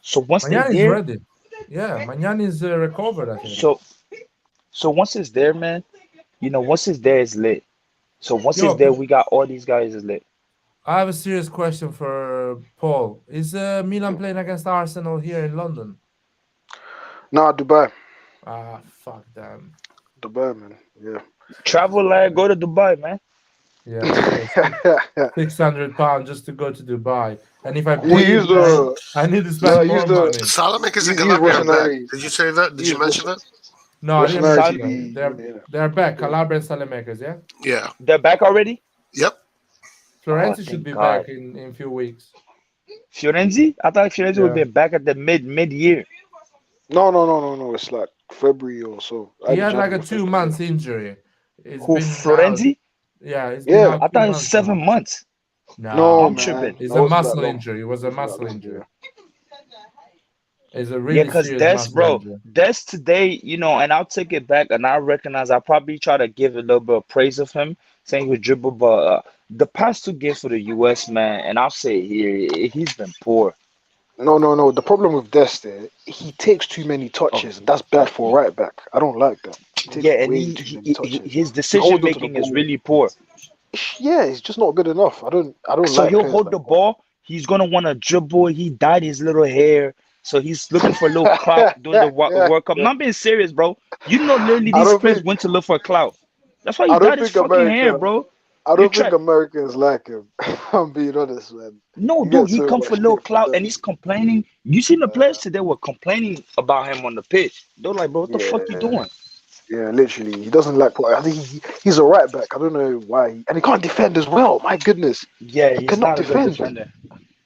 So once they Magnan is there, ready. Yeah, Magnan is recovered, I think. so once it's there, man, once it's there, it's lit. So once it's Yo, there, we got all these guys is lit. I have a serious question for Paul. Is Milan playing against Arsenal here in London? Nah, Dubai. Ah, fuck them. Dubai, man. Yeah. Travel like go to Dubai, man. Yeah, seriously. £600 just to go to Dubai. And if I You pay use it, man, the I need to no, spend use more the money. Salamakers and use Calabria are back. RossonARI. Did you say that? Did you Use mention that? No, I didn't RossonARI mention Sal- that. TV. They're back. Yeah. Calabria and Salamakers, yeah? Yeah. They're back already. Yep. Florenzi Oh, should thank be God. back in a few weeks. Fiorenzi? I thought Fiorenzi would Yeah. be back at the mid year. No. It's like February or so. He Either had like January a or 2 February. months injury. It's Who been out. Florenzi? Yeah, it's been Yeah. out I 2 thought it's months now. 7 months. No, I'm No, tripping. man. it's That a wasn't that muscle long. injury. It was It a wasn't that muscle long. injury. Yeah. It's a Yeah, really because serious Des, muscle bro, injury. Des today, and I'll take it back, and I recognize I probably try to give a little bit of praise of him, saying he was dribble, but the past 2 games for the US, man, and I'll say it here, he's been poor. No. The problem with Dest, he takes too many Oh, touches. That's bad for a right back. I don't like that. He takes yeah, and way too many touches. his He decision holds onto the making is ball. really poor. Yeah, he's just not good enough. I don't So like he'll players hold like the that. ball, he's gonna want to dribble. He dyed his little hair, so he's looking for a little clout during the World Cup. Not being serious, bro. Literally, I these don't players think went to look for clout. That's why he I don't dyed his think fucking hair, America bro. I You don't think try. Americans like him. I'm being honest, man. No, He dude, gets he so come for much little shit from clout and them. he's complaining. You seen the players today were complaining about him on the pitch. They're like, bro, what the fuck you Yeah, doing? yeah, literally. He doesn't like. I think he's a right back. I don't know why, and he can't defend as well. My goodness, Yeah, he he's cannot not a good defend. defender.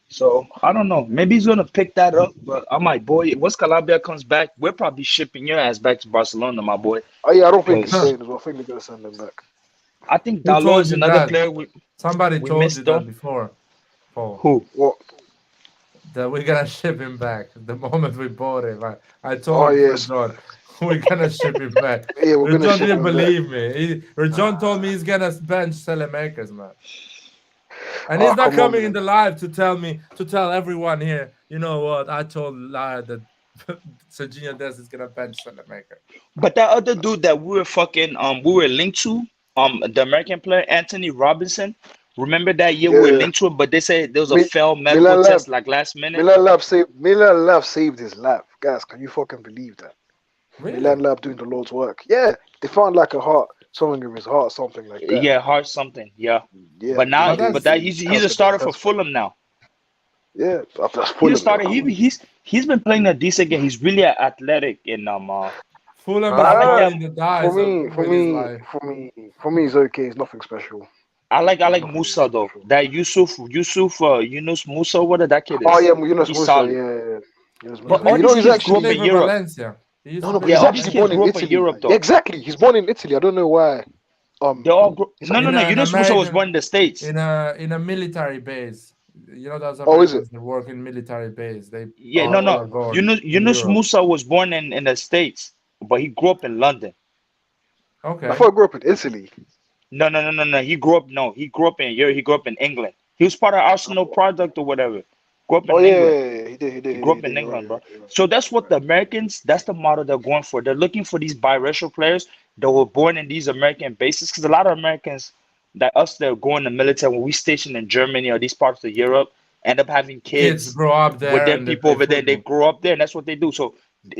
So I don't know. Maybe he's gonna pick that up. But I'm like, boy, once Calabria comes back, we're probably shipping your ass back to Barcelona, my boy. Oh yeah, I don't think he's Because staying as well. I think they're gonna send him back. I think Who Dalot told is you another that? player we Somebody we told you missed though. that before, Paul. Who? What? That we're gonna ship him back the moment we bought him. I Oh told yes, John we're gonna ship him back. yeah, we're gonna John ship didn't him back. believe me. John told me he's gonna bench Selemakers, man. And Oh he's not come on, coming in man. the live to tell everyone here, you know what, I told Lara that Serginho Dest is gonna bench Selemaker. But that other dude that we were linked to, the American player Anthony Robinson. Remember that year we were Yeah, linked to him, but they said there was a Mi- failed medical Milan Lab, test like last minute. Milan Lab saved his life, guys. Can you fucking believe that? Really? Milan Lab doing the Lord's work. Yeah, they found like a heart, something in his heart, something like that. Yeah, hard something. Yeah. Yeah, But now, But but that's he's a starter for Fulham now. Yeah, that's He's a Fulham. starter. He's been playing a decent game. He's really athletic in Fulham But I is like that. rolling the dice with his life. For me, it's okay. It's nothing special. I like Nothing Musa though. special. That Yunus Musa, what that kid Oh is. yeah, Yunus He's Musa. solid. Yeah. Yunus But Musa. all You know, these he's kids grew up actually. in For Europe. Valencia. He used No, to no, but play Yeah, he's all in these actually kids born in grew up in Italy. Europe though. Exactly, he's born in Italy. I don't know why. They all grew. It's No, like, no, no. an Yunus Musa was American born in the States. in a military base. You know those oh, is it? Americans that work in military base. They Yeah, no, all no. are born in Yunus Europe. Musa was born in the States, but he grew up in London. I Okay. thought I grew up in Italy. No, no, no, no, no. He grew up. No, he grew up in Europe. He grew up in England. He was part of Arsenal product or whatever. Grew up Oh in yeah, England. he did, he did, He he grew did, he up in did. You're right, England, you're bro. right, you're right. So that's what the Americans. That's the model they're going for. They're looking for these biracial players that were born in these American bases. Because a lot of Americans, that us that are going to the military, when we stationed in Germany or these parts of Europe, end up having Kids kids grow up with there their and they people play over there. They football. grow up there, and that's what they do. So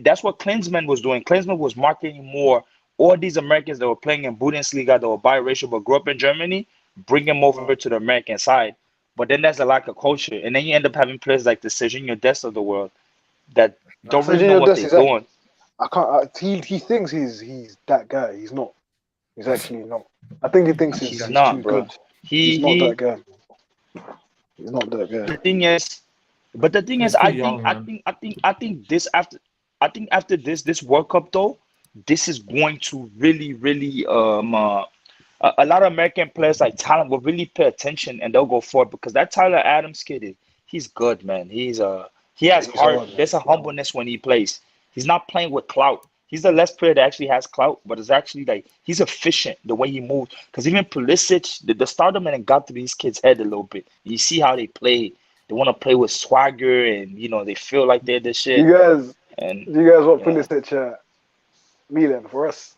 that's what Klinsmann was doing. Klinsmann was marketing more all these Americans that were playing in Bundesliga that were biracial but grew up in Germany, bring them over to the American side. But then there's a lack of culture, and then you end up having players like the Serginho Dest of the world that don't So really know what Dest they're is that doing. I can't. He thinks he's that guy. He's not. He's actually not. I think he thinks He's he's not, too bro. good. He's not He that guy. He's not that guy. the thing is, but the thing is, He's too young, man. I think after this World Cup though, this is going to really a lot of American players like talent will really pay attention and they'll go for it because that Tyler Adams kid he's good, man. He has He's heart. hard, man. There's a humbleness when he plays. He's not playing with clout. He's the last player that actually has clout, but it's actually like he's efficient the way he moves. Because even Pulisic, the stardom and got to these kids' head a little bit. You see how they play. They want to play with swagger, and they feel like they're the shit. You guys And want you know, Pulisic at Milan for us?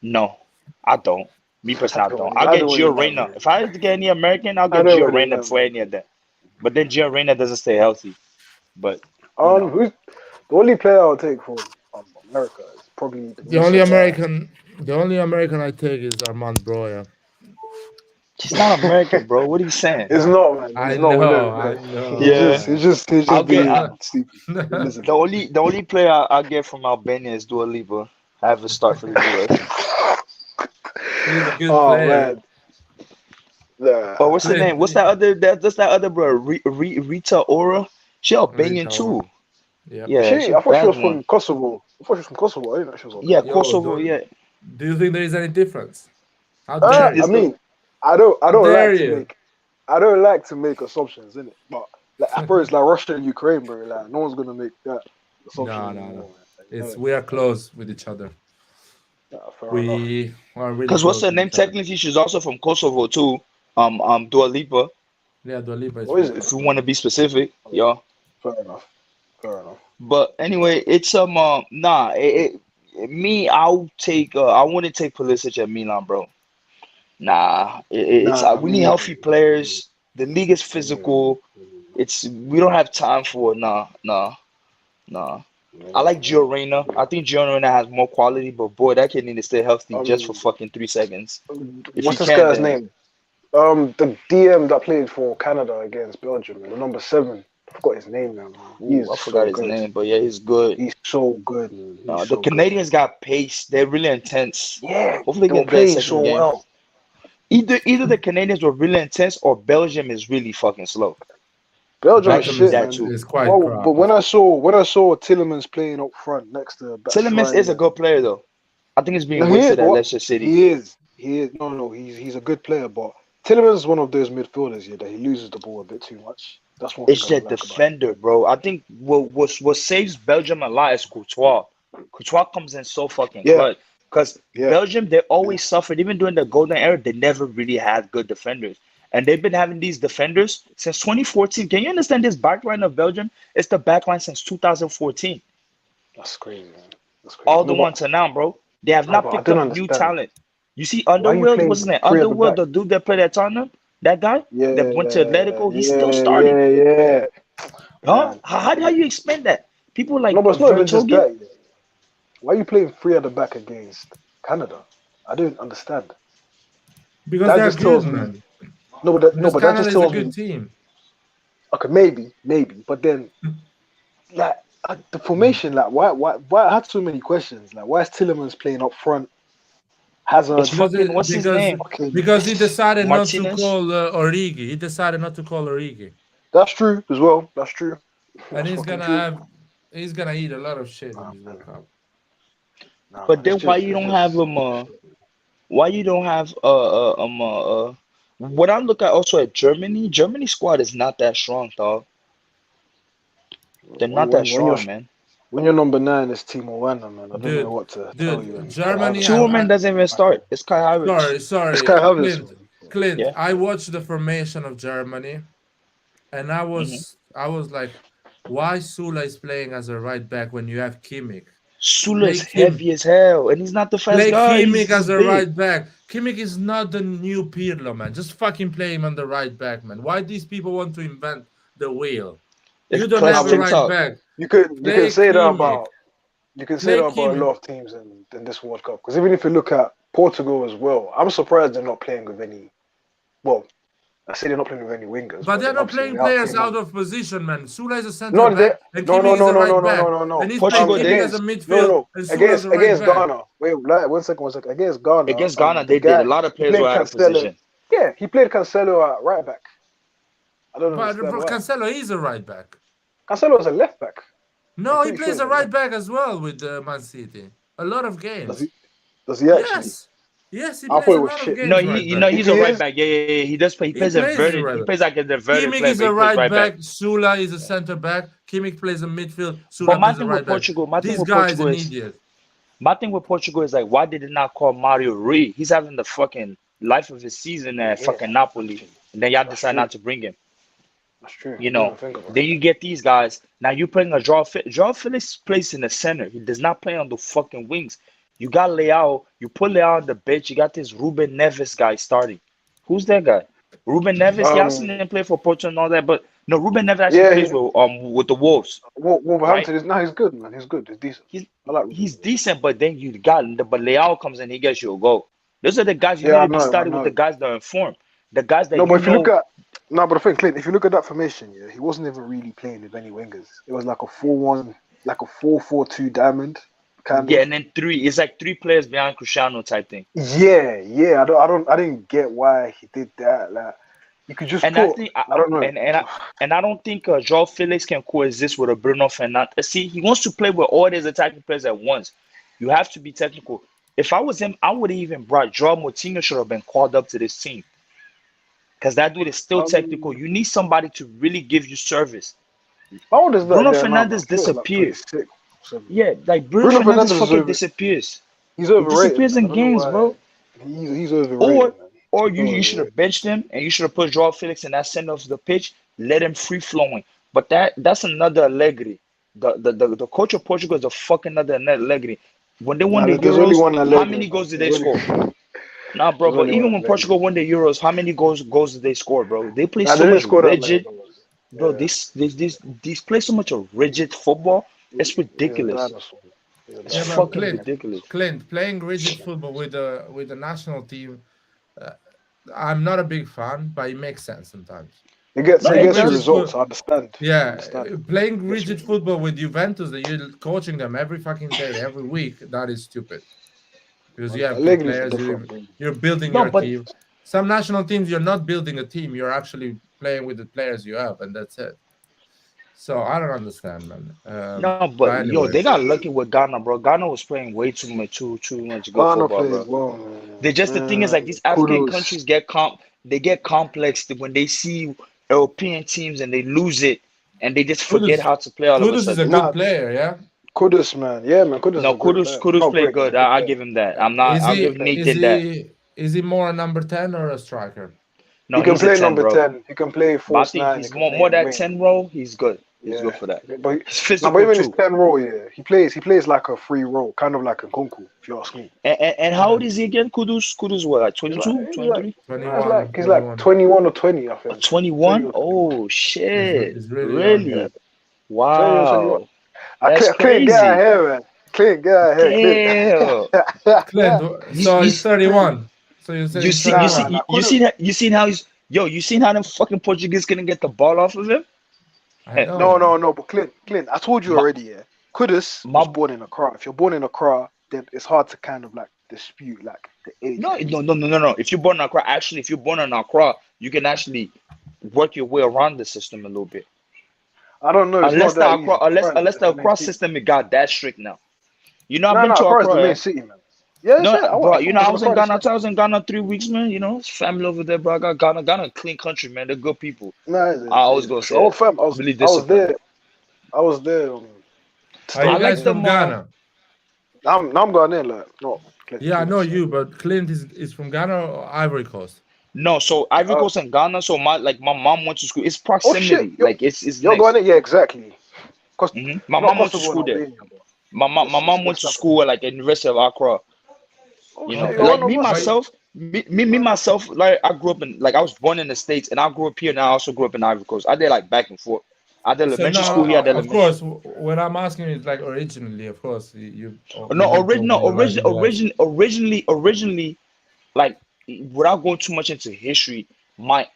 no, I don't. Me personally, I don't. I I'll get don't Gio really love Reyna. him. If I had to get any American, I'll I get don't Gio really Reyna love before him. any of them. But then Gio Reyna doesn't stay healthy. But Who's the only player I'll take from America is probably The only American I take is Armand Broya. he's not American, bro. What are you saying? It's not, man. I It's not. know, I know. Yeah. He's just I'll get being stupid. Listen. the only player I get from Albania is Dua Lipa. I have to start for the US. He's a good Oh player. man. Nah. Oh, what's the Hey, name? What's that other? That's that other bro. Rita Ora. She Albanian Rita too. Ora. Yep. Yeah, I she's thought she bad was one. from Kosovo. I thought she was from Kosovo. I didn't know she was on Yeah, there. Kosovo. don't- Yeah. Do you think there is any difference? How dare I you? mean, I don't dare like to you? make I don't like to make assumptions, innit? But like at first, like Russia and Ukraine, bro, like no one's gonna make that assumption No. anymore. Man. It's we are close with each other. Fair enough. We are really Because what's close her with name? each other. Technically, she's also from Kosovo too. Dua Lipa. Yeah, Dua Lipa is What is from it? If we want to be specific, yeah. Fair enough. But anyway, it's nah. Me, I'll take. I wouldn't take Pulisic at Milan, bro. Nah, it's Nah, we me need neither. healthy players. The league is physical. We don't have time for it. Nah. I like Gio Reyna. I think Gio Reyna has more quality, but boy, that kid need to stay healthy just for fucking 3 seconds. If What's he this can, guy's then- name? The DM that played for Canada against Belgium, the number 7. I forgot his name now. Ooh, I forgot his name, but yeah, he's good. He's so good, man. He's The so Canadians got pace. They're really intense. good. Yeah, Hopefully, they were get that playing second so game. well. Either the Canadians were really intense or Belgium is really fucking slow. Belgium is Belgium shit, is that man. too. It's quite Well, crap. but when I saw Tillemans playing up front next to Tillemans is a good player though. I think he's being No, he wasted is, at what? Leicester City. He is. No, he's a good player, but Tillemans is one of those midfielders here that he loses the ball a bit too much. That's one It's thing I the don't like about him. defender, bro. I think what saves Belgium a lot is Courtois. Courtois comes in so fucking Yeah. clutch. Because Yeah. Belgium, they always suffered. Even during the golden era, they never really had good defenders. And they've been having these defenders since 2014. Can you understand this backline of Belgium? It's the backline since 2014. That's crazy, man. That's crazy. All the No, one to now, bro. They have No, not but I picked don't up new understand. talent. You see Why are you Underworld, playing what's his name? three at the Underworld, back? the dude that played at Tottenham, that guy Yeah, that went to Atletico, he's still starting. Yeah. Huh? Man. How do you explain that? People like No, but it's not even just Vertonghen, that. Yeah. Why are you playing 3 at the back against Canada? I don't understand. Because That they're just tells good, me- man. No, but that Canada just is a tells good me. team. Okay, maybe, but then, like the formation, like why I had so many questions. Like, why is Tillemans playing up front? Hazard, It's fucking, what's his name? Because he decided not to Martinez? call Origi. He decided not to call Origi, That's true as well. That's true. and That's he's fucking gonna true. he's gonna eat a lot of shit in this World Cup. Nah, But man, then it's why just you it's don't have just why you don't have what I look at also at Germany, Germany squad is not that strong, dog. They're not that when you're strong, man. when you're number 9 is Timo Werner, man. I don't know Dude, what to tell you. dude, And Kai Germany. Havertz is Tillman like, doesn't even start. It's Kai Havertz. it's Kai Sorry, Havertz, man. Clint. Yeah. I watched the formation of Germany, and I hmm was like, why Sula is playing as a right back when you have Kimmich? Sula's Play Kim, heavy as hell, and he's not the fast play guy. Kimmich He's as a big. right back. Kimmich is not the new Pirlo, man. Just fucking play him on the right back, man. Why these people want to invent the wheel? It's You don't plus have a right TikTok. back. You can Play say that Kimmich. about you can say Play that about a Kimmich. lot of teams in this World Cup. Because even if you look at Portugal as well, I'm surprised they're not playing with any. Well, I say they're not playing with any wingers, But but they're then not obviously playing Leao players came out on. of position, man. Sula is a center No, back, and no, Kimmich no, is no, a no, no, right no, back. no, no, And no. he's playing Portugal Kimmich did as a No, no, midfield, no. and Sula as a right Against back. Ghana. Wait, one second, 1 second. Against Ghana, Against Ghana. the They did. A guy lot of he players were played out of Cancelo. position. Yeah, he played Cancelo at right back. I don't But understand why. Cancelo is a right back. Cancelo is a left back. I'm No, he pretty sure plays he's a a right left. back as well with Man City. A lot of Does games. he? Does he actually? Yes, he I plays thought a it was lot of shit. No, games right back. If he's a he right is, back. Yeah. He does play. He He plays plays as a inverted. right He back. plays like an inverted Kimmich player, is but a he plays right right back. back. Sula is a center back. Kimmich plays a midfield. But Sula plays a right back. This guy is an idiot. my thing with Portugal is like, why did they not call Mario Rui? He's having the fucking life of his season at yeah, fucking Napoli, and then y'all that's decide true. not to bring him. That's true. You I didn't know, even think about then it. you get these guys. Now you're playing a Joao Felix plays in the center. He does not play on the fucking wings. You got Leao. You put Leao on the bench. You got this Ruben Neves guy starting. Who's that guy? Ruben Neves. Y'all seen him play for Porto and all that, but no, Ruben Neves actually Yeah, plays with the Wolves, right? Wolverhampton is he's good, man. He's good. He's decent. He's I like Ruben he's Neves. decent, but then but Leao comes in, he gets you a goal. Those are the guys you Yeah, need I to be know, I starting with the know. guys that are informed, the guys that No, but you if you look know. at but the thing, Clint, if you look at that formation, yeah, he wasn't even really playing with any wingers. It was like a 4-1, like a 4-4-2 diamond, kind Yeah, of. and then it's like three players behind Cristiano type thing. Yeah. I didn't get why he did that. Like, you could just And I put. think I don't know. and I don't think Joao Felix can coexist with a Bruno Fernandes. See, he wants to play with all these attacking players at once. You have to be technical. If I was him, I would have even brought Joao Moutinho. Should have been called up to this team because that dude is still technical. You need somebody to really give you service. How old is that Bruno guy now, man? Fernandes I feel like disappears. 26. So Yeah, like Bruno Bruno Fernandes Fernandes is fucking disappears. he's He overrated, disappears man. in I don't know games, why. bro. He's overrated, Or man. or He's you should have overrated. benched him and you should have put Joao Felix in that center of the pitch, let him free flowing. But that's another Allegri. The coach of Portugal is a fucking another Allegri. When they won the There's only Euros, one how Allegri, many man. goals did they score? There's Nah, bro, but only one even when Allegri. Portugal won the Euros, how many goals did they score, bro? They play Nah, so they didn't much score that many rigid, goals. bro. Yeah. These play so much of rigid football. It's He's a ridiculous. dinosaur. He's a It's Yeah, dinosaur. but fucking ridiculous. Clint, playing rigid football with the national team, I'm not a big fan, but it makes sense sometimes. He gets No, Playing it you rigid does. results. foot, I understand. I yeah, understand. playing He gets rigid results. football with Juventus, that you're coaching them every fucking day, every week. That is stupid because you have good Allegri is a players. different breed. You're building No, your but team. Some national teams, you're not building a team. You're actually playing with the players you have, and that's it. So I don't understand, man. no, But but yo, anyway, they got lucky with Ghana, bro. Ghana was playing way too much good Ghana football, plays bro. well, The thing is man. like these African Kudos. countries they get complex when they see European teams and they lose it and they just forget Kudus, how to play all of a Kudus is a sudden. good Nah, player, yeah. Kudus, man. Yeah, man. Kudus is No, a great player. Kudus Not play great. He's a good. good I player. give him that. Is I'll he give is Nathan that. he more a number 10 or a striker? He No, can he's a play 10, number bro. 10. He can play But I false think 9. He he's can more play in that wing. 10 role. He's good. He's good Yeah, for that. but He's no, physical but even his too. 10 role, yeah, he plays like a free role, kind of like a Kunku, if you ask me. And how old is he again? Kudus what, like He's like 22, 23? he's like 21 or 20, I think. 20 21? or 21. Oh shit. He's really young, yeah. Really? 20 or 21. Wow. That's Clint, get out of crazy. here, man. Clint, get out of here, Damn. Clint, You, so you, he's 31. So you're saying you he's see Nah, you 31. see nah, you seen how he's you seen how them fucking Portuguese couldn't get the ball off of him? I know, No, man. no, but Clint, I told you My, already, yeah. Kudus my was born in Accra. If you're born in Accra, then it's hard to kind of like dispute like the age. no, no. If you're born in Accra, actually, if you're born in Accra, you can actually work your way around the system a little bit. I don't know. It's Unless not the that Accra, easy. unless Apparently, unless there's the an Accra 18. system it got that strict now. You know, I've No, been no, to Accra is the Accra. main Yeah? city, man. Yeah, No, yeah. bro. I You thought know, I I was in was in Accra this Ghana. year. I was in Ghana 3 weeks, man. You know, it's family over there, bro. I got Ghana. Ghana, a clean country, man. They're good people. No, I always it's gonna for say sure. Oh, it. fam, Really I was disciplined. there. I was there. Are you I Staying like guys there. from them. Ghana? Now I'm going in, like, not Clint. Yeah, I Clint know is, you, but Clint is from Ghana or Ivory Coast? No, so Ivory uh, Coast and Ghana. So my mom went to school. It's oh shit, proximity. Like it's you're going next. in, yeah, exactly. Cost, My not mom went to Kosovo and school there. Albania, but My it's mom went West to Africa. school at like the University of Accra. Oh You know, shit, Okay. you're one like of me us then. myself, me myself. Like I grew up in, like I was born in the States, and I grew up here, and I also grew up in Ivory Coast. I did like back and forth. I did So elementary no, school here. I did of elementary. course, when I'm asking is like originally, of course, No, you told me right away. originally, like without going too much into history, my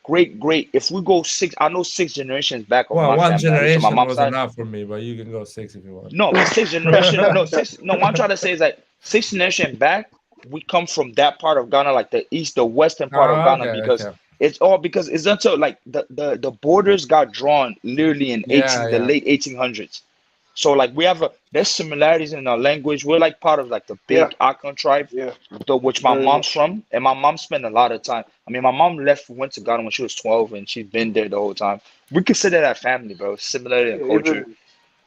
great, if we go six, I know 6 generations back of Well, my one family, at least on my generation mom's was side. enough for me, but you can go 6 if you want. No, but 6 generation, no, six, no, what I'm trying to say is like 6 generation back, we come from that part of Ghana, like the western part of Ah, Ghana, okay, because okay. it's until like the borders got drawn literally in Yeah, the yeah, late 1800s. So like there's similarities in our language. We're like part of like the Yeah, big Akan tribe, yeah, which my very mom's much. from, and my mom spent a lot of time. I mean, my mom went to Ghana when she was 12, and she's been there the whole time. We consider that family, bro. Similarity in Yeah, culture.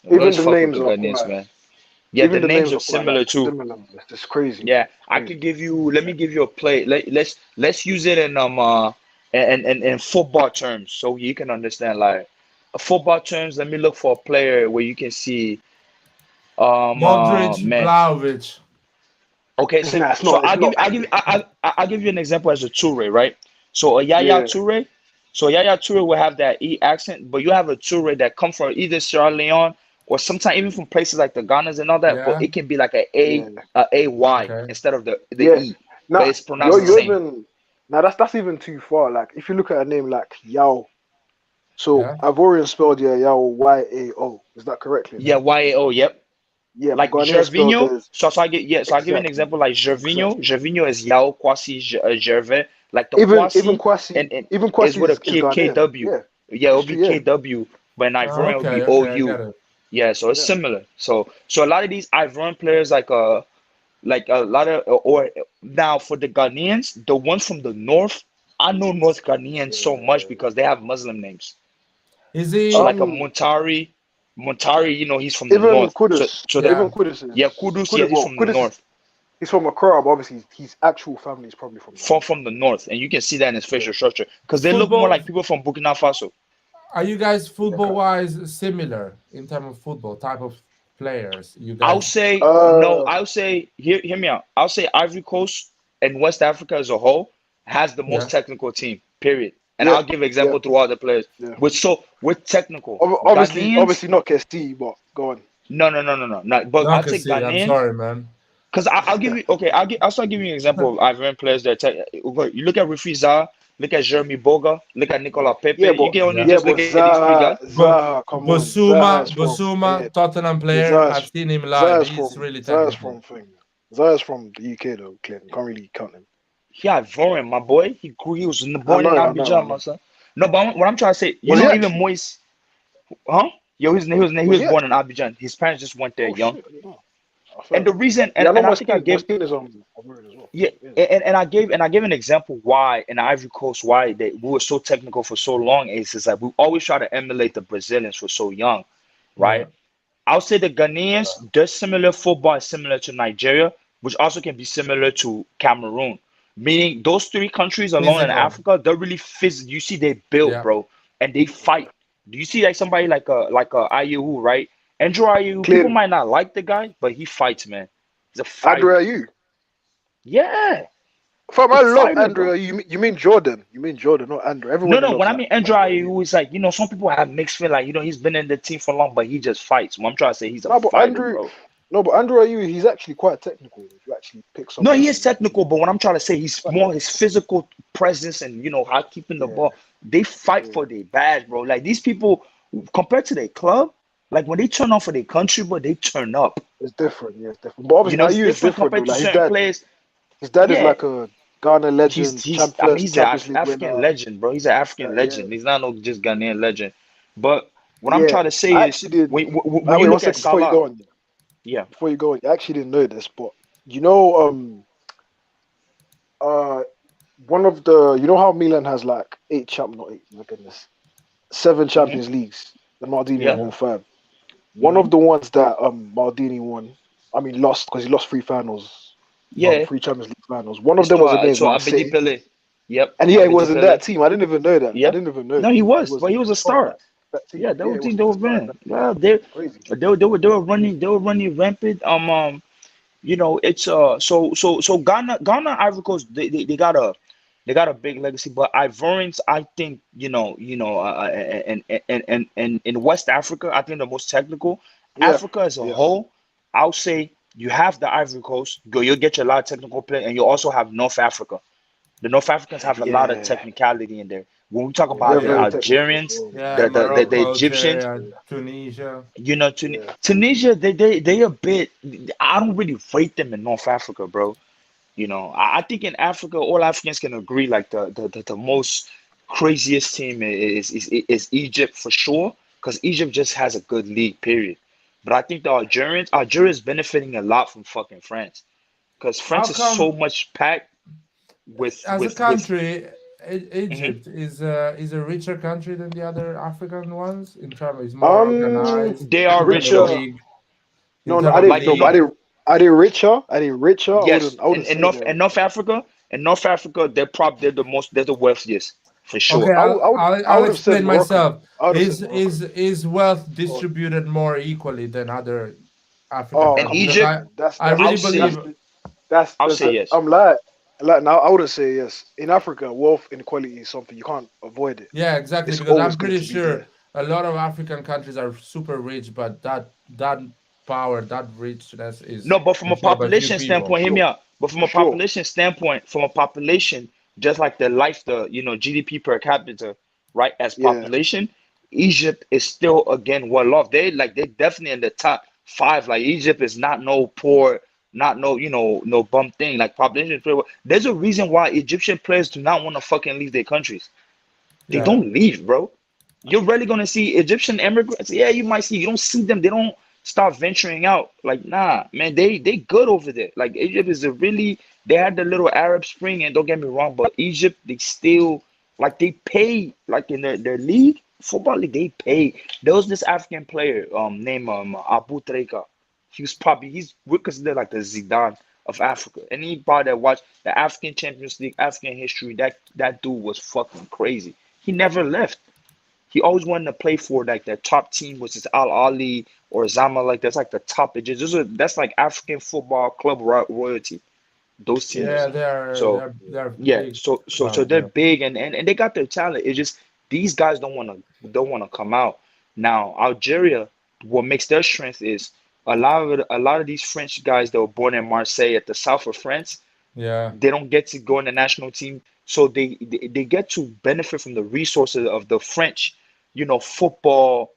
We even always the fuck with names the are Ghanaians, quite man. Yeah, the names are like similar too. similar. It's just crazy, man. Yeah, I Crazy. could give you. Let me give you a play. Let's use it in in football terms, so you can understand like football terms. Let me look for a player where you can see Modric, man. Vlahovic. Okay, so Nah, it's not. It's not. I'll give you an example as a Toure, right? So a Yaya Yeah, Toure, so Yaya Toure will have that E accent, but you have a Toure that come from either Sierra Leone or sometimes even from places like the Ghanas and all that, but Yeah. it can be like yeah, a AY Okay. insteard of the yeah. E, but Nah, it's pronounced the you're same. even. Now that's even too far. Like if you look at a name like Yao, so Yeah. Ivorian spelled Yao Yao. Is that correct, Lynn? Yeah, YAO, yep. Yeah, but Like Ghanaian spelled Gervinho. as So I give you an exactly, example like Gervinho. exactly. Gervinho is Yao Kwasi Gervais. Like the Even Kwasi Kwasi, and even is Kwasi with a is Ghanaian. KW. Yeah, Yeah, it'll it's be true. Yeah, KW, but in Oh, Ivorian it'll okay, be okay, I OU. get it. Yeah, so it's yeah. similar. So a lot of these Ivorian players like a lot of or now for the Ghanaians, the ones from the north, I know North Ghanaians so much Yeah. because they have Muslim names. Is So he? like a Um, Montari, you know, he's from the even north. So Kudus, so the Yeah. even Kudus yeah, is Kudus, yeah, Kudus. he's Well, from the Kudus is north. he's from Accra, but obviously his actual family is probably from Ghana. From the north, and you can see that in his Yeah, facial structure because they look more Football. like people from Burkina Faso. Are you guys football okay. wise similar in terms of football type of players? You I'll guys. say no. Uh, I'll say hear me out. I'll say Ivory Coast and West Africa as a whole has the most Yeah. technical team. Period. And yeah, I'll give yeah, example through all the players. yeah. We're technical. Ghanaians, Obviously not KST, but go on. no. But No, I I'll can take see. I'm Ghanaians sorry, man. because I'll give you okay. I'll start giving you an example of Ivorian players that you look at Rufiza, look at Jeremy Boga, look at Nicolas Yeah, Pepe. You but can only Yeah. yeah, just look but at these three guys. But Come on, Zaha's from yeah, Tottenham yeah, player. I've seen him live. He's really Zaha's technical. from thing. Zaha's from the UK though, Clint. You can't really count him. Yeah, Ivorian, my boy. He was born in I Abidjan, my know. son. No, but what I'm trying to say, Was he even actually? Moise, huh? Yo, he Was was he born in actually? Abidjan. His parents just went there Oh young. shit, I didn't know. Oh, And fair. the reason, Yeah, I know and I think I gave, Mosquito is on Ivorian as well. yeah, Yeah. and I gave an example why in Ivory Coast why we were so technical for so long is that we always try to emulate the Brazilians for so young, Yeah. right? I'll say the Ghanaians, their similar football is similar to Nigeria, which also can be similar to Cameroon. Meaning those three countries alone in Physical. Africa, they're really physical. You see, they build, Yeah. bro, and they fight. Do you see like somebody like a Ayew, right? Andrew Ayew, people Clint, might not like the guy, but he fights, man. He's a Andrea, fighter. you. Yeah, Fam, he's I a love fighter, bro. Andrea. You mean Jordan? You mean Jordan, not Andrew. No, Everybody no. When loves I that mean Andrew Andrea. You. Ayew, it's like some people have mixed feel like he's been in the team for long, but he just fights. What I'm trying to say, he's a No, but fighter, Andrew. bro. No, but Andrea, he's actually quite technical. If you actually pick No, someone he up is and technical, but what I'm trying to say, he's fight. more his physical presence and how keeping the Yeah, ball. They fight yeah. for their badge, bro. Like these people, compared to their club, like when they turn on for their country, but they turn up. It's different. Yeah, it's different. But obviously, It's IU is different different though. compared to Like certain players. his dad is Yeah, like a Ghana legend, I mean, first he's an Champions League African winner. legend, bro. He's an African Yeah, legend. He's not no just Ghanaian legend. But what I'm yeah. trying to say I is actually did. when Ah, you wait, one look at second before you Salah, go on. Yeah. before you go, I actually didn't know this, but you know, uh, one of the, you know how Milan has like not eight, my goodness, seven Hmm. Champions Leagues. The Maldini Yeah. won five. One Hmm. of the ones that Maldini won, I mean lost because he lost three finals, Yeah. three Champions League finals. One of It's them was to against so Man Abedi City, Pele. Yep. and yeah, it Abedi was in that Pele. team. I didn't even know that. I Yep. didn't even know No, he he was, was but he was a part of star. that team. Yeah, that Yeah, was it the was thing they the were start of running. that. Yeah, Crazy. they were running rampant. It's so Ghana Ivory Coast they got a big legacy, but Ivorians, I think, and in West Africa, I think the most technical. Yeah, Africa as a yeah, whole, I'll say you have the Ivory Coast, you'll get your lot of technical play, and you also have North Africa. The North Africans have a lot of yeah. technicality in there. When we talk They're about the very technical as Algerians, well, man. Yeah, the Morocco, Egyptians, Algeria, Tunisia. Yeah, Tunisia, they a bit. I don't really rate them in North Africa, bro. I think in Africa, all Africans can agree like the most craziest team is Egypt for sure, because Egypt just has a good league, period. But I think the Algeria is benefiting a lot from fucking France, because How France is so come, much packed with as a with. country, Mhm. Egypt is a richer country than the other African ones in terms is more um, organized They are in terms of richer. richer, league, in No, no, terms I of didn't. like No, but league. I did richer. I did richer. yes, I wouldn't say they're In richer. North Africa, they're the wealthiest for Okay, sure. I I'll would have said explain Moroccan. myself. I would have said Moroccan. Is wealth Go on. distributed more equally than other African Oh, And countries? come Because on, Egypt, man. I really I'll believe. say I'll say yes. I'm lying. Like now, I wouldn't say yes. In Africa, wealth inequality is something you can't avoid it. Yeah, exactly. It's Because always I'm going pretty to be sure there. a lot of African countries are super rich, but that power, that richness is No, but from a controlled by few population For people. standpoint, hear me sure, out. But from for a sure. population standpoint, just like the GDP per capita, right? As Yeah, population, Egypt is still again well off. They definitely in the top five. Like Egypt is not no poor, not no no bum thing. Like population, there's a reason why Egyptian players do not want to fucking leave their countries. They Yeah, don't leave, bro. You're really gonna see Egyptian immigrants. Yeah, you might see. You don't see them. They don't start venturing out. Like, nah, man, they good over there. Like Egypt is a really. They had the little Arab Spring, and don't get me wrong, but Egypt, they still like they pay like in their league football league. They pay. There was this African player named Abu Treka. He's considered like the Zidane of Africa. Anybody that watched the African Champions League, African history, that dude was fucking crazy. He never left. He always wanted to play for like the top team, which is Al Ali or Zamalek. That's like the top. That's like African football club royalty. Those yeah, teams. So they're yeah, big so club. they're Yeah, big and they got their talent. It's just these guys don't want to come out. Now Algeria, what makes their strength is a lot of these French guys that were born in Marseille at the south of France, yeah, they don't get to go in the national team, so they get to benefit from the resources of the French, football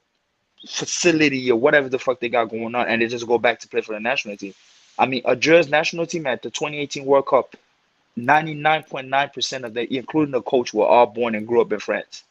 facility or whatever the fuck they got going on, and they just go back to play for the national team. I mean, Algeria's national team at the 2018 World Cup, 99.9% of them, including the coach, were all born and grew up in France.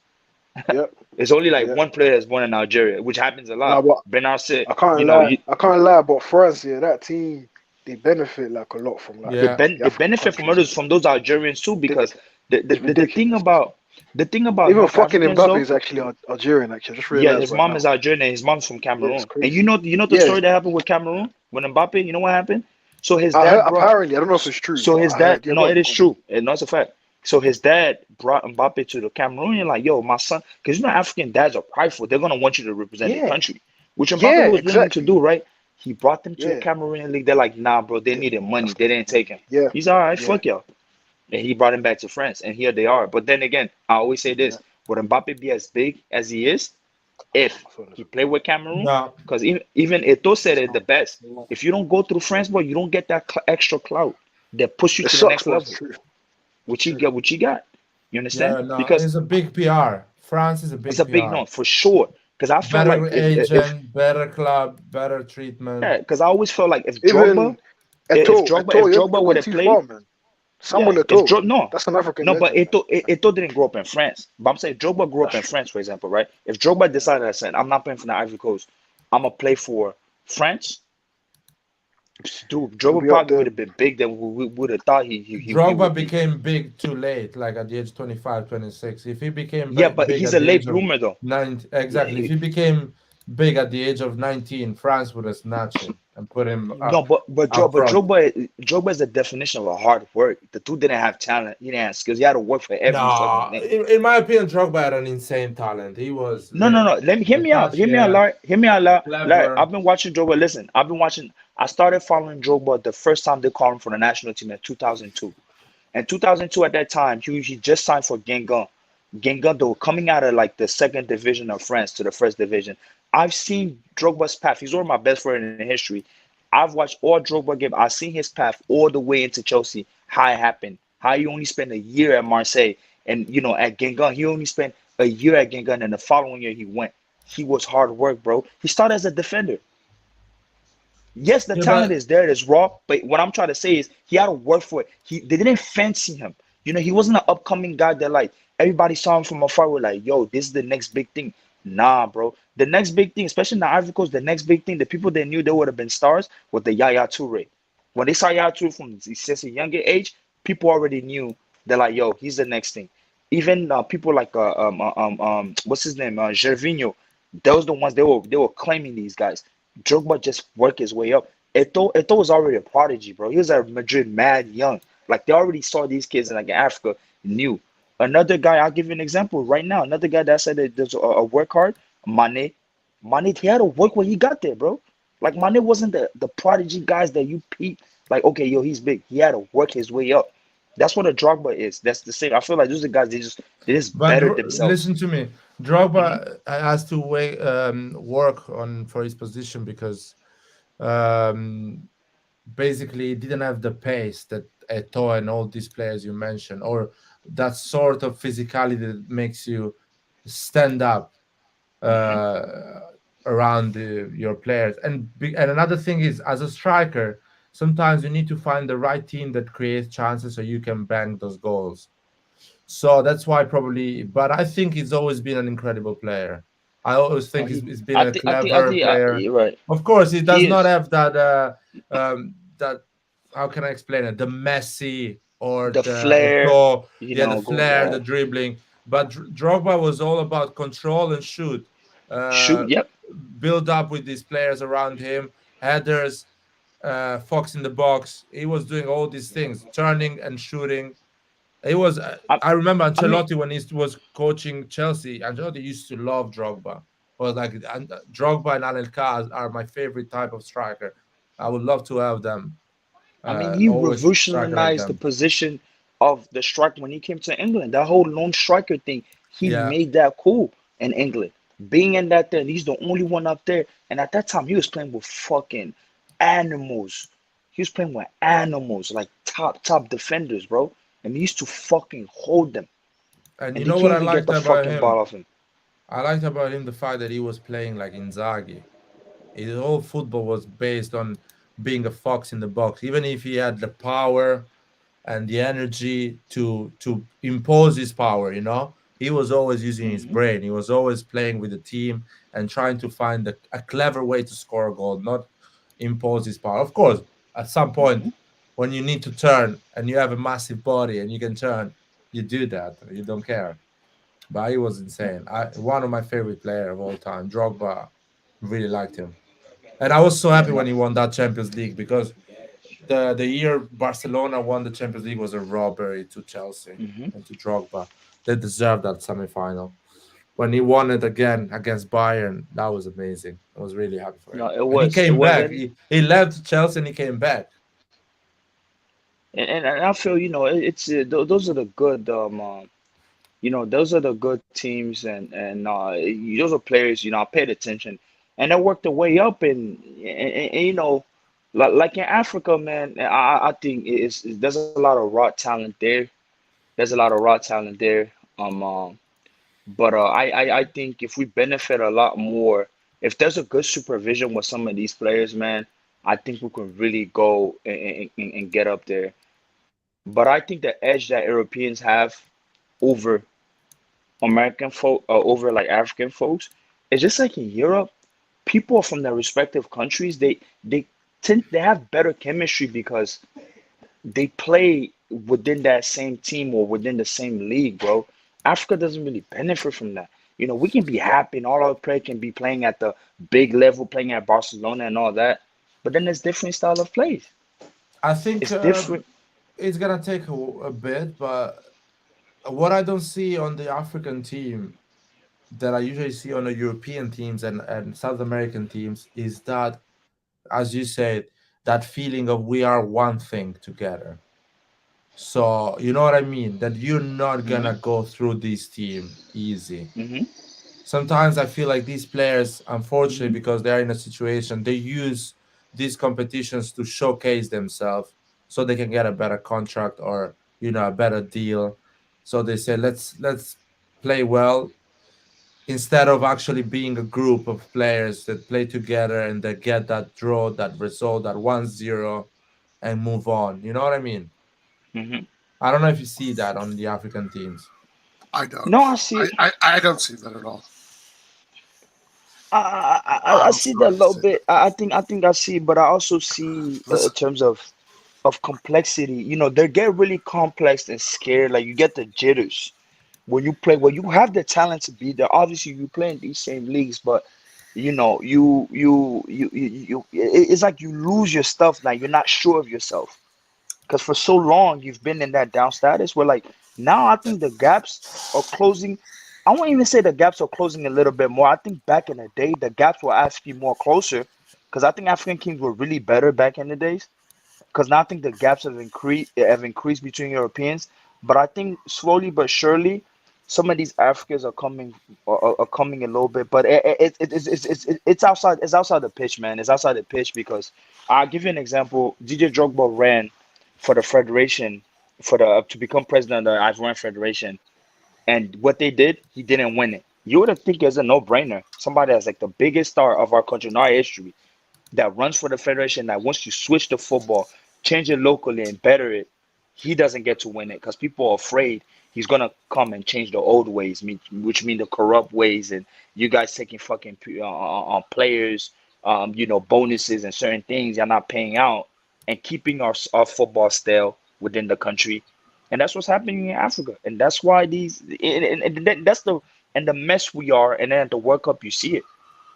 yep, It's only like yeah. one player that's born in Algeria, which happens a Now, lot. but Bernard said, I can't lie. I can't lie. But France, yeah, that team, they benefit like a lot from like yeah. the they African benefit from countries. others from those Algerians too, They, because the, it's the, the thing ridiculous. about the thing about Even North fucking Africans Mbappe though, is actually Algerian. Actually, I just yeah, realized his right mom now. is Algerian and his mom's from Yeah, it's Cameroon. And crazy. the Yeah, story that happened with Cameroon when Mbappe, you know what happened? So his I heard. dad brought Apparently, I don't know if it's true, so but his I dad heard. Yeah, no, go on, it is go on. true. And that's a fact. So his dad brought Mbappe to the Cameroonian, like, yo, my son, because African dads are prideful. They're gonna want you to represent their Yeah, country, which Mbappe yeah, was willing to exactly. do, right? He brought them to the Yeah, Cameroonian league. They're like, nah, bro, they yeah, needed money. that's They didn't take him. yeah, He's all right, yeah. fuck y'all. And he brought him back to France, and here they are. But then again, I always say Yeah, this: would Mbappe be as big as he is if I feel this. he played with Cameroon? No, Because even Eto'o said It's it the not. best. If you don't go through France, boy, you don't get that extra clout that push you It to the sucks, next but it's level, true. which It's he true. got. Which he got. You understand? yeah, no. Because It's a big PR. France is a it's big a big PR. no for sure. Because I felt like Better if agent, better club, better treatment. yeah, because I always felt like Even If Eto'o, Drogba it would went have too far, played, man. yeah, Samuel Eto'o, no, that's an African no, but legend, man. Eto'o didn't grow up in France. But I'm saying Drogba grew up That's in true. France, for example, right? If Drogba decided, I said, I'm not playing for the Ivory Coast, I'm gonna play for France, Dude, He'll Drogba be up probably there. would have been big than we would have thought he Drogba would be. became big too late, like at the age 25, 26. If he became Yeah, but big he's at a the late age of bloomer though. 19, Yeah, exactly. If he became big at the age of 19, France would have snatched him and put him no, up front. Drogba is the definition of a hard work. The dude didn't have talent. He didn't have skills. He had to work for every fucking No, thing. in my opinion, Drogba had an insane talent. He was No. Let me hear the me out. touch, Hear me out, yeah, Larry. Hear me out, Larry. Larry, clever. I've been watching Drogba. Listen, I've been watching. I started following Drogba the first time they called him for the national team in 2002. In 2002, at that time, he just signed for Guingamp. Guingamp, though, coming out of like the second division of France to the first division. I've seen Drogba's path. He's one of my best friends in history. I've watched all Drogba games. I've seen his path all the way into Chelsea. How it happened. How he only spent a year at Marseille, and at Guingamp, he only spent a year at Guingamp, and the following year he went. He was hard work, bro. He started as a defender. Yes, the Yeah, talent but is there, it's raw, but what I'm trying to say is he had to work for it. They didn't fancy him. He wasn't an upcoming guy that like everybody saw him from afar. We're like, yo, this is the next big thing. Nah, bro. The next big thing, especially in the Ivory Coast, the next big thing, the people that knew they would have been stars was the Yaya Toure. When they saw Yaya Toure from since a younger age, people already knew they're like, yo, he's the next thing. Even people like what's his name, Gervinho, those the ones they were claiming these guys. Drogba just worked his way up. Eto'o was already a prodigy, bro. He was at Madrid mad young. Like they already saw these kids in like Africa, knew. Another guy, I'll give you an example right now. Another guy that said that there's a work hard, Mane. Mane, he had to work when he got there, bro. Like Mane wasn't the prodigy guys that you peep. Like, okay, yo, he's big. He had to work his way up. That's what a Drogba is. That's the same. I feel like those are guys they just bettered themselves. listen to me. Mhm. Drogba has to work on for his position because um, basically he didn't have the pace that Eto'o and all these players you mentioned, or that sort of physicality that makes you stand up Mhm. uh, around your players. And another thing is, as a striker, sometimes you need to find the right team that creates chances so you can bang those goals. So that's why probably, but I think he's always been an incredible player. I always No, think he's been I a think, I think, I clever think, player. you're right. Of course, he does He not is. have that how can I explain it? The Messi or The the flair, Eto'o, yeah, the going flair, the right. dribbling. But Drogba was all about control and shoot. Uh, Shoot, yep. build up with these players around him, headers, fox in the box. He was doing all these things, turning and shooting. It was. I, I remember I mean, Ancelotti when he was coaching Chelsea. Ancelotti used to love Drogba. Was like Drogba and Anelka are my favorite type of striker. I would love to have them. he Always striker like revolutionized the them. position of the striker when he came to England. That whole lone striker thing, he Yeah, made that cool in England. Being in that there, and he's the only one up there. And at that time, he was playing with fucking animals. He was playing with animals, like top defenders, bro. And he used to fucking hold them, and and you they know what can't I even get liked the about fucking ball him? off him. I liked about him the fact that he was playing like Inzaghi. His whole football was based on being a fox in the box. Even if he had the power and the energy to impose his power, he was always using his Hmm. brain. He was always playing with the team and trying to find a clever way to score a goal, not impose his power. Of course, at some point Hmm. when you need to turn and you have a massive body and you can turn, you do that. You don't care. But he was insane. One of my favorite player of all time, Drogba. Really liked him, and I was so Yeah, happy no. when he won that Champions League because the year Barcelona won the Champions League was a robbery to Chelsea Hmm. and to Drogba. They deserved that semi-final. When he won it again against Bayern, that was amazing. I was really happy for No, him. it And he was. It came was. back. He left Chelsea and he came back. And I feel it's those are the good those are the good teams, and those are players I paid attention, and they worked their way up, and like in Africa, man. I think there's a lot of raw talent there. There's a lot of raw talent there. But I think if we benefit a lot more, if there's a good supervision with some of these players, man, I think we can really go and get up there. But I think the edge that Europeans have over American folk, over like African folks, is just like in Europe, people from their respective countries, they they have better chemistry because they play within that same team or within the same league, bro. Africa doesn't really benefit from that. We can be happy and all our players can be playing at the big level, playing at Barcelona and all that, but then there's different style of plays. I think It's different. it's gonna take a bit, but what I don't see on the African team that I usually see on the European teams and South American teams is that, as you said, that feeling of we are one thing together. So you know what I mean? That you're not Hmm. gonna go through this team easy. Hmm. Sometimes I feel like these players, unfortunately, Hmm. because they're in a situation, they use these competitions to showcase themselves so they can get a better contract or a better deal. So they say let's play well instead of actually being a group of players that play together and that get that draw, that result, that 1-0 and move on. You know what I mean? Hmm. I don't know if you see that on the African teams. I don't. No, I see it. I don't see that at all. I I'm see that a sorry to little say bit. I think I see, but I also see in Listen, terms of complexity. They get really complex and scared. Like you get the jitters when you play. When you have the talent to be there. Obviously, you play in these same leagues, but it's like you lose your stuff. Like you're not sure of yourself because for so long you've been in that down status where like now I think the gaps are closing. I won't even say the gaps are closing a little bit more. I think back in the day the gaps were actually more closer because I think African kings were really better back in the days. Because now I think the gaps have increased between Europeans, but I think slowly but surely some of these Africans are coming a little bit. But it's outside the pitch, man. It's outside the pitch because I'll give you an example. DJ Drogba ran for the federation for the to become president of the Ivorian Federation, and what they did, he didn't win it. You would have think it's a no-brainer. Somebody that's like the biggest star of our country in our history that runs for the federation that wants to switch the football, change it locally and better it, he doesn't get to win it because people are afraid he's gonna come and change the old ways, which mean the corrupt ways, and you guys taking fucking on players, bonuses and certain things you're not paying out, and keeping our football stale within the country, and that's what's happening in Africa, and that's why that's the mess we are, and then at the World Cup you see it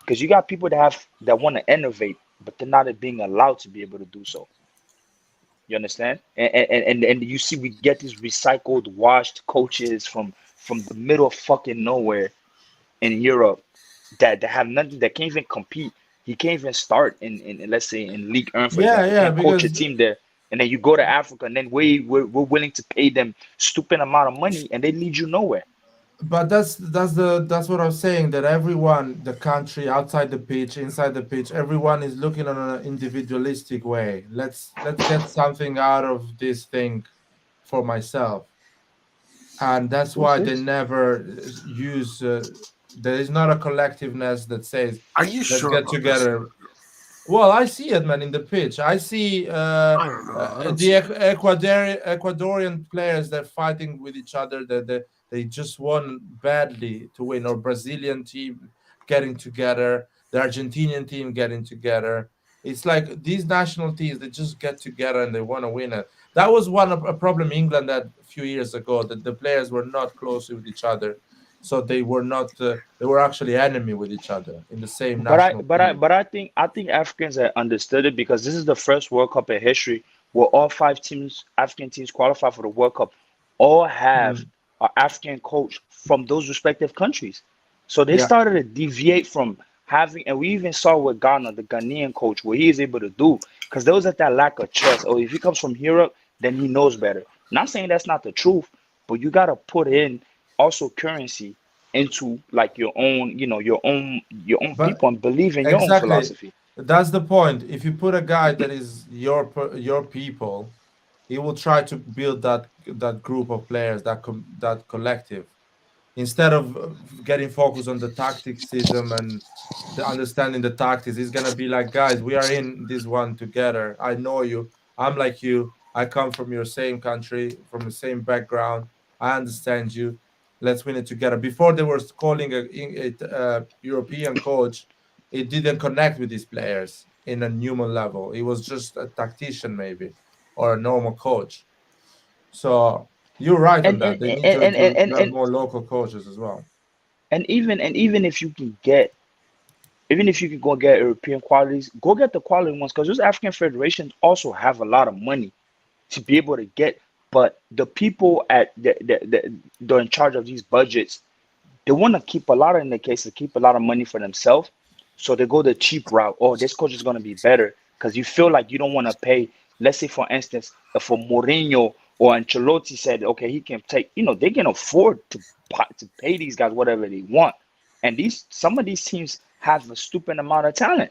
because you got people that want to innovate, but they're not being allowed to be able to do so. You understand? And you see, we get these recycled, washed coaches from the middle of fucking nowhere in Europe that have nothing, that can't even compete. He can't even start in let's say in League 1, for Yeah, example. yeah, Can't coach a because team there. And then you go to Africa, and then we're willing to pay them stupid amount of money, and they lead you nowhere. but that's what I was saying, that everyone, the country, outside the pitch, inside the pitch, everyone is looking on an individualistic way. Let's get something out of this thing for myself, and that's Who's why they this? never use. There is not a collectiveness that says are you let's sure get about this? together. Well, I see it, man, in the pitch. I see I don't know. I don't the see. Ecuadorian players that fighting with each other. That they just won badly to win. Or Brazilian team getting together, the Argentinian team getting together. It's like these national teams. They just get together and they want to win it. That was a problem England had a few years ago. That the players were not close with each other, so they were not. They were actually enemy with each other in the same But I national but I team. but I think Africans have understood it because this is the first World Cup in history where all five teams, African teams, qualify for the World Cup, all have Mm. an African coach from those respective countries. So they Yeah. started to deviate from having, and we even saw with Ghana, the Ghanaian coach, what he is able to do, because there was that lack of trust. Oh, if he comes from Europe, then he knows better. Not saying that's not the truth, but you got to put in also currency into like your own But people and believe in your own exactly, philosophy. that's the point. If you put a guy that is your people, he will try to build that group of players, that collective, instead of getting focused on the tacticism and the understanding the tactics. He's gonna be like, guys, we are in this one together. I know you. I'm like you. I come from your same country, from the same background. I understand you. Let's win it together. Before they were calling a European coach, it didn't connect with these players in a human level. It was just a tactician maybe or a normal coach. So you're right on and that. and They need and and and, to and, have and more local coaches as well. even if you can get, even if you can go get European qualities, go get the quality ones, because those African federations also have a lot of money to be able to get. But the people at they're in charge of these budgets, they want to keep a lot of, in the case, to keep a lot of money for themselves. So they go the cheap route. Oh, this coach is going to be better because you feel like you don't want to pay. Let's say, for instance, if a Mourinho or Ancelotti said, okay, he can take, they can afford to pay these guys whatever they want. And some of these teams have a stupid amount of talent.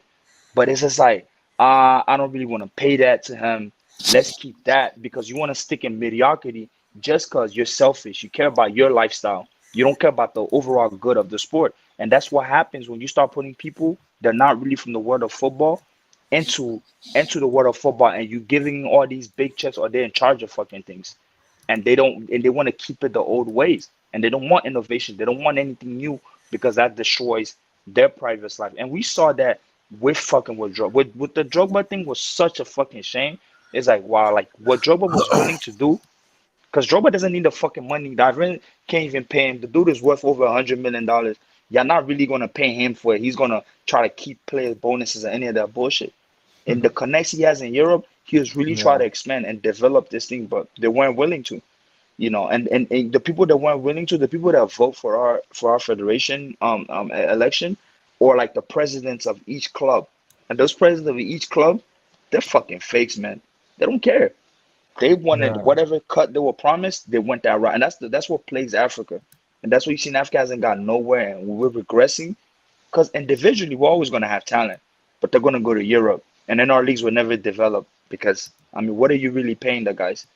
But it's just like, I don't really want to pay that to him. Let's keep that, because you want to stick in mediocrity just because you're selfish. You care about your lifestyle. You don't care about the overall good of the sport. And that's what happens when you start putting people that are not really from the world of football into the world of football, and you giving all these big checks, or they're in charge of fucking things. And they want to keep it the old ways. And they don't want innovation. They don't want anything new, because that destroys their private life. And we saw that with fucking with Drogba. With the Drogba thing was such a fucking shame. It's like, wow, like what Drogba was willing to do, because Drogba doesn't need the fucking money. The Iran can't even pay him. The dude is worth over $100 million. You're not really gonna pay him for it. He's gonna try to keep players bonuses and any of that bullshit. And the connects he has in Europe, he was really trying Yeah. to expand and develop this thing, but they weren't willing to. And the people that weren't willing to, the people that vote for our federation election, or like the presidents of each club, and those presidents of each club, they're fucking fakes, man. They don't care. They wanted Yeah. whatever cut they were promised, they went that route, and that's what plagues Africa, and that's what you see. Africa hasn't got nowhere, and we're regressing because individually we're always going to have talent, but they're going to go to Europe, and then our leagues will never develop because I mean, what are you really paying the guys?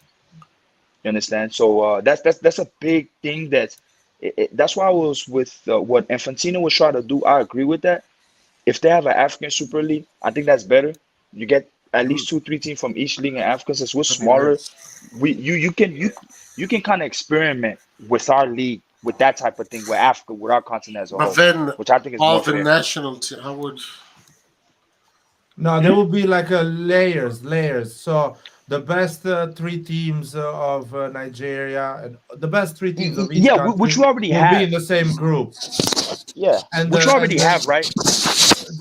You understand? So that's a big thing. That's why I was with what Infantino was trying to do. I agree with that. If they have an African Super League, I think that's better. You get at least 2, 3 teams from each league in Africa. Since we're That'd be smaller, nice. you can kind of experiment with our league with that type of thing with Africa, with our continent as a But whole, then which I think is all more the fair. national team, how would No, there will be like a layers. So the best three teams of Nigeria and the best three teams of each Yeah, which country we already will be in have. the same group, Yeah, and which we the and already the have, right?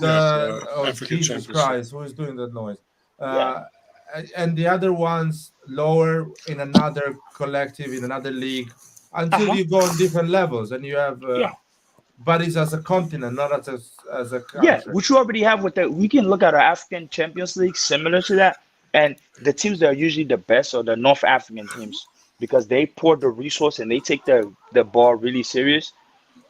yeah the for oh African Jesus Championship? Christ, who is doing that noise? Yeah. Uh, and the other ones lower in another collective in another league until Uh-huh. you go on different levels and you have Yeah. bodies as a continent, not as a Yeah, country. which we already have with that. We can look at our African Champions League similar to that. And the teams that are usually the best are the North African teams because they pour the resource and they take the ball really serious.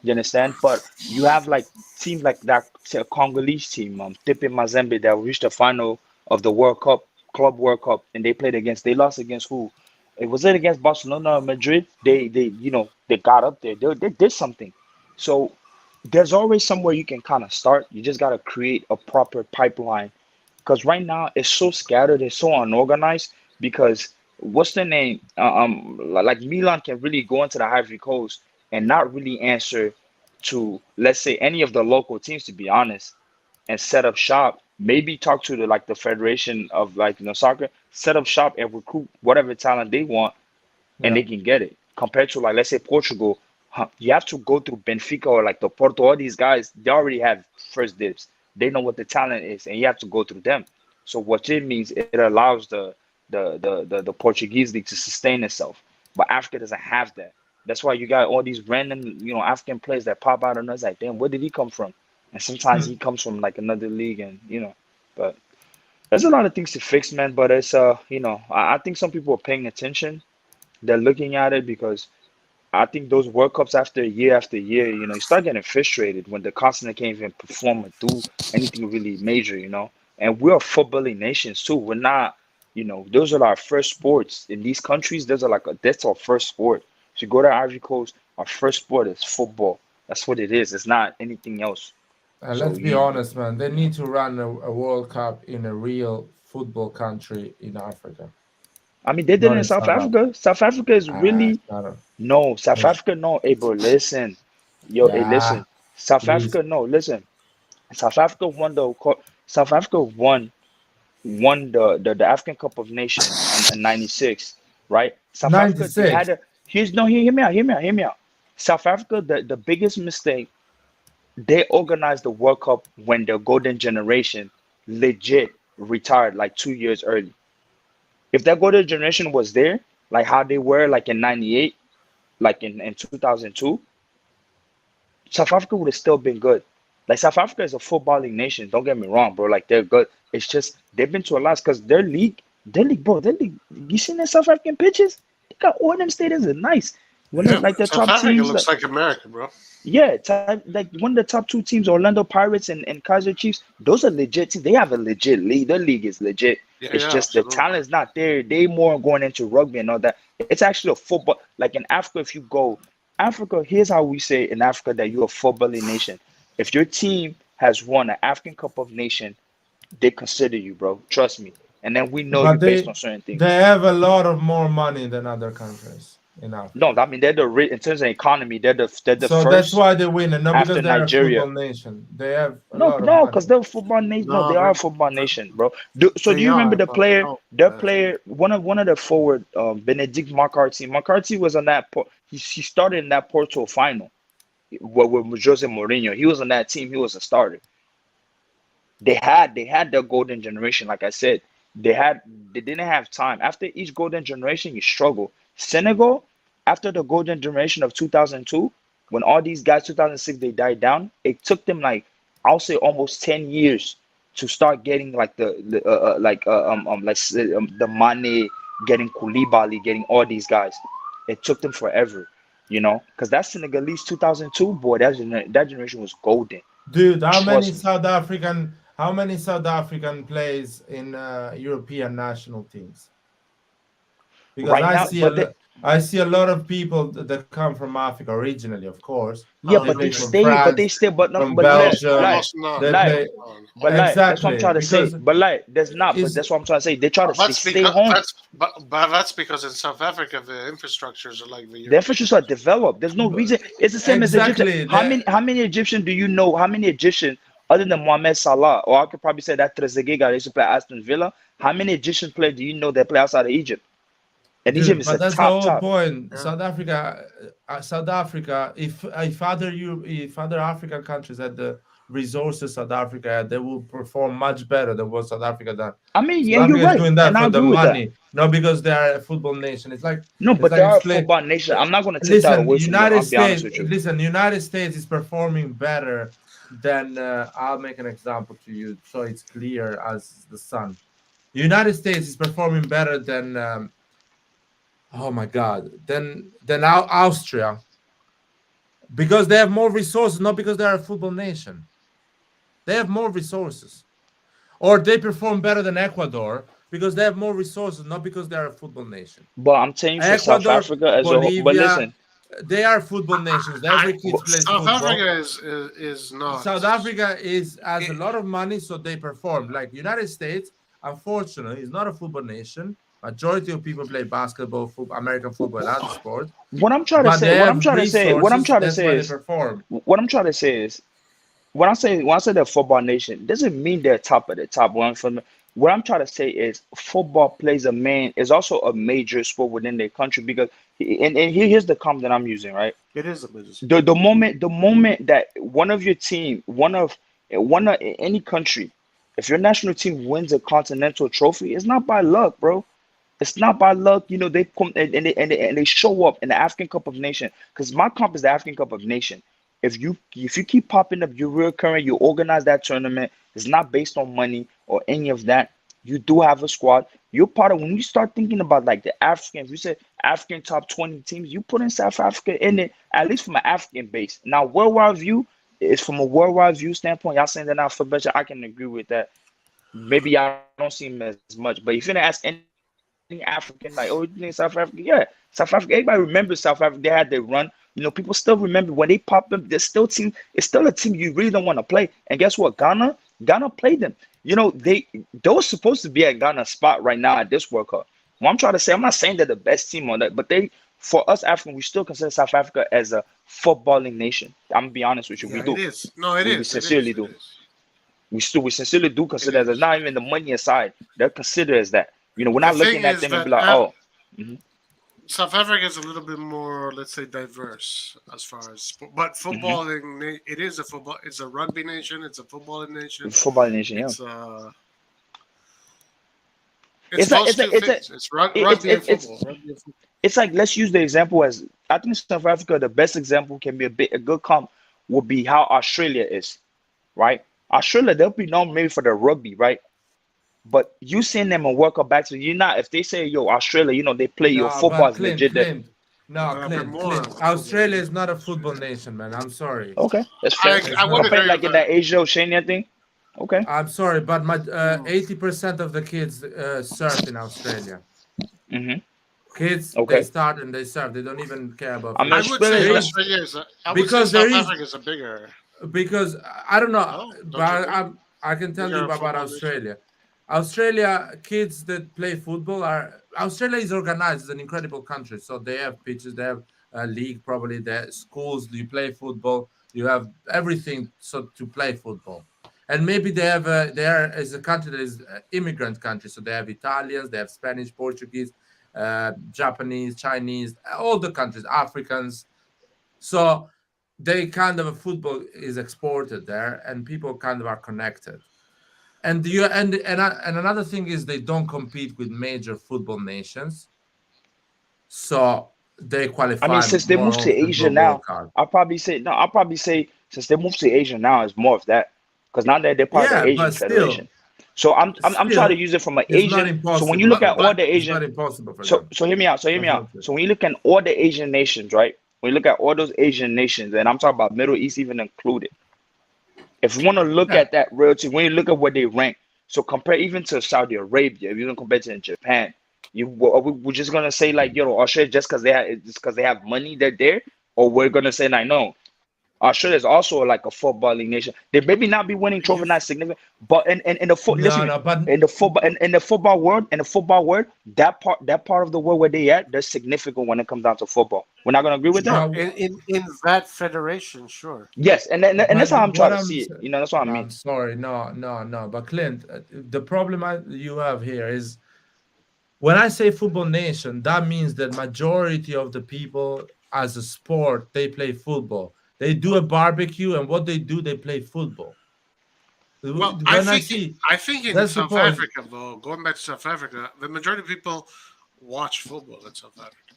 You understand? But you have like teams like that Congolese team, Tipe Mazembe, that reached the final of the World Cup, Club World Cup, and they lost against who? It was it against Barcelona or Madrid? They got up there. They did something. So there's always somewhere you can kind of start. You just got to create a proper pipeline because right now it's so scattered, it's so unorganized. Because what's the name? Like Milan can really go into the Ivory Coast and not really answer to, let's say, any of the local teams, to be honest, and set up shop. Maybe talk to the federation of soccer, set up shop and recruit whatever talent they want and Yeah. they can get it. Compared to let's say Portugal, you have to go through Benfica or like the Porto. All these guys, they already have first dibs. They know what the talent is, and you have to go through them. So what it means, it allows the Portuguese league to sustain itself. But Africa doesn't have that. That's why you got all these random, African players that pop out and it's like, damn, where did he come from? And sometimes he comes from like another league, and but there's a lot of things to fix, man. But it's I think some people are paying attention. They're looking at it because I think those World Cups after year, you start getting frustrated when the continent can't even perform or do anything really major. And we're footballing nations too. We're not, those are our first sports in these countries. That's our first sport. If you go to Ivory Coast, our first sport is football. That's what it is. It's not anything else. And So let's be you, honest, man, they need to run a World Cup in a real football country in Africa, I mean, they did it not in in South South Africa. Africa. South Africa is It's really not a, no. South it's, Africa, no. Hey, bro, listen. Yo, hey, yeah, listen. South please. Africa, no. Listen. South Africa won South Africa won the African Cup of Nations in '96, right? South Africa, they 96. had a here's no hear me out, hear me out. South Africa, the biggest mistake, they organized the World Cup when the golden generation legit retired like 2 years early. If that golden generation was there, like how they were like in '98, like in 2002, South Africa would have still been good. Like South Africa is a footballing nation. Don't get me wrong, bro. Like they're good. It's just they've been to a lot because their league, bro, their league. You seen the South African pitches? They got all them stadiums are nice. When Yeah, like the South top Africa teams, looks like America, bro. yeah, like one of the top two teams, Orlando Pirates and Kaiser Chiefs, those are legit teams. They have a legit league. Their league is legit. Yeah, It's yeah, just the absolutely. talent's not there. They more going into rugby and all that. It's actually a football. Like in Africa, if you go, Africa, here's how we say in Africa that you're a footballing nation. If your team has won an African Cup of Nation, they consider you, bro. Trust me. And then we know you But based on certain things. they have a lot of more money than other countries in Africa. No, I mean they're in terms of economy, they're the So that's first why they win, and not after because they're a Nigeria. football nation. They have a No, lot of no, money. because they're a football nation. No, No, they are a they- football nation, bro. Do they you remember are, the but player? no. Their player, one of the forward, Benedict McCarthy. McCarthy was on that. He started in that Porto final with Jose Mourinho. He was on that team. He was a starter. They had their golden generation. Like I said, they didn't have time. After each golden generation, you struggle. Senegal, after the golden generation of 2002, when all these guys 2006 they died down, it took them like I'll say almost 10 years to start getting like the the Mane, getting Koulibaly, getting all these guys. It took them forever, because that Senegalese 2002 boy, that generation was golden. Dude, how many Trust me. South African plays in European national teams? Because Right now, I see a lot of people that come from Africa originally, of course. yeah, They but play they from stay, France, no, from but Belgium. Almost none. They like, play but like, that's what I'm exactly trying to say. because But like, there's not. But it's that's what I'm trying to say. They try to That's stay because home. that's because in South Africa the infrastructures are like the The European. infrastructures are developed. There's no reason. It's the same as exactly Egyptian. How many Egyptian do you know? How many Egyptian other than Mohamed Salah, or I could probably say that Trezeguet guy used to play Aston Villa? How many Egyptian players do you know that play outside of Egypt? And Egypt Dude, is but the that's the top. whole point. Yeah. South Africa. If other African countries had the resources South Africa had, they will perform much better than what South Africa done. I mean, South yeah, Africa you're is right, doing that and I for the agree with that. money, not because they are a football nation. It's like No, it's but like they are a explain. football nation. I'm not going to take that Listen, away from them. I'll be honest with you. United States is performing better than. I'll make an example to you so it's clear as the sun. United States is performing better than. Oh my God! Than Austria, because they have more resources, not because they are a football nation. They have more resources, or they perform better than Ecuador because they have more resources, not because they are a football nation. But I'm telling you, for South Ecuador, Africa as a whole. But Bolivia, listen, they are football nations. Every kid plays South football. Africa is not. South Africa has a lot of money, so they perform. Like United States, unfortunately, is not a football nation. Majority of people play basketball, American football, and other sports. what I'm trying to But say, they what have I'm trying to say, what I'm resources. trying to That's say why they is, perform. what I'm trying to say is, when I say they're a football nation, doesn't mean they're top of the top one from. What I'm trying to say is football is also a major sport within their country because here's the comment that I'm using, right? It is a business. The moment that one of your team, one of any country, if your national team wins a continental trophy, it's not by luck, bro. It's not by luck, they come and they show up in the African Cup of Nation. Because my comp is the African Cup of Nation. If you keep popping up, you're recurring, you organize that tournament. It's not based on money or any of that. You do have a squad. You're part of when you start thinking about like the African, if you say African top 20 teams, you put in South Africa in it, at least from an African base. Now, worldwide view is from a worldwide view standpoint. Y'all saying they're not for better. I can agree with that. Maybe y'all don't see them as much. But if you're gonna ask any African, like, oh, you think South Africa? Yeah, South Africa. Everybody remembers South Africa. They had their run. People still remember when they popped up. There's still team. It's still a team you really don't want to play. And guess what? Ghana played them. They were supposed to be at Ghana's spot right now at this World Cup. What I'm trying to say, I'm not saying they're the best team on that, but for us Africans, we still consider South Africa as a footballing nation. I'm gonna be honest with you. Yeah, We do. it is. No, it We is. sincerely It do. is. We sincerely do consider that. It's not even the money aside. They're considered as that. You know, we're The not looking thing at is them and be that like, oh, mhm, South Africa is a little bit more, let's say, diverse as far as but mhm. footballing. It is a football. It's a rugby nation. It's a footballing nation. Football nation, yeah. It's It's like those two things. It's rugby and it's football. Rugby and football. it's like, let's use the example as, I think South Africa, the best example can be a good comp would be how Australia is, right? Australia, they'll be known maybe for their rugby, right? But you send them and work up back to you, not if they say, yo, Australia, you know, they play your No, football but is legit there. No, A bit more Clint. football. Australia is not a football nation, man. I'm sorry. Okay, that's fair. I would not. Compared agree like with in that. that Asia Oceania thing. Okay. I'm sorry, but my 80% of the kids surf in Australia. Mm-hmm. Kids, they Okay. start and they surf. They don't even care about I mean, I football. would say Australia, Australia is. I would say Because there South is Africa is a bigger. because I don't know, No, don't you but agree? I can tell you Bigger about football nation. Australia. Australia kids that play football are Australia is organized. It's an incredible country. So they have pitches, they have a league, probably the schools. You play football. You have everything so to play football. And maybe they are as a country that is immigrant country. So they have Italians, they have Spanish, Portuguese, Japanese, Chinese, all the countries, Africans. So they kind of football is exported there, and people kind of are connected. And you and another thing is they don't compete with major football nations, so they I mean, qualify since they more moved to often to Asia a now, World Cup. I'll probably say since they moved to Asia now, it's more of that. Because now that they're part of Yeah, the but Asian Federation. still, So I'm trying to use it from an it's not Asian. So when you look impossible. at all the It's Asian, not impossible for so them. so hear me out. So hear me That's out. not true. So when you look at all the Asian nations, right? When you look at all those Asian nations, and I'm talking about Middle East even included. If you want to look Yeah, at that relative, when you look at where they rank, so compare even to Saudi Arabia, if you don't compare to Japan, we're just gonna say like, you know, Australia just because they have money, they're there, or we're gonna say like, no, Australia is also like a footballing nation. They maybe not be winning trophy, You not significant, but in the foot, listen no, to me, no, but in the football world, that part of the world where they at, they're significant when it comes down to football. We're not gonna agree with that. sure but in that federation, sure. Yes, and that's but how I'm what trying to see it. You know, that's what I no, mean. I'm sorry, no. But Clint, the problem you have here is when I say football nation, that means that majority of the people as a sport they play football. They do a barbecue, and what they do, they play football. Well, When I see I think in that's the South point. Africa, though, going back to South Africa, the majority of people watch football in South Africa.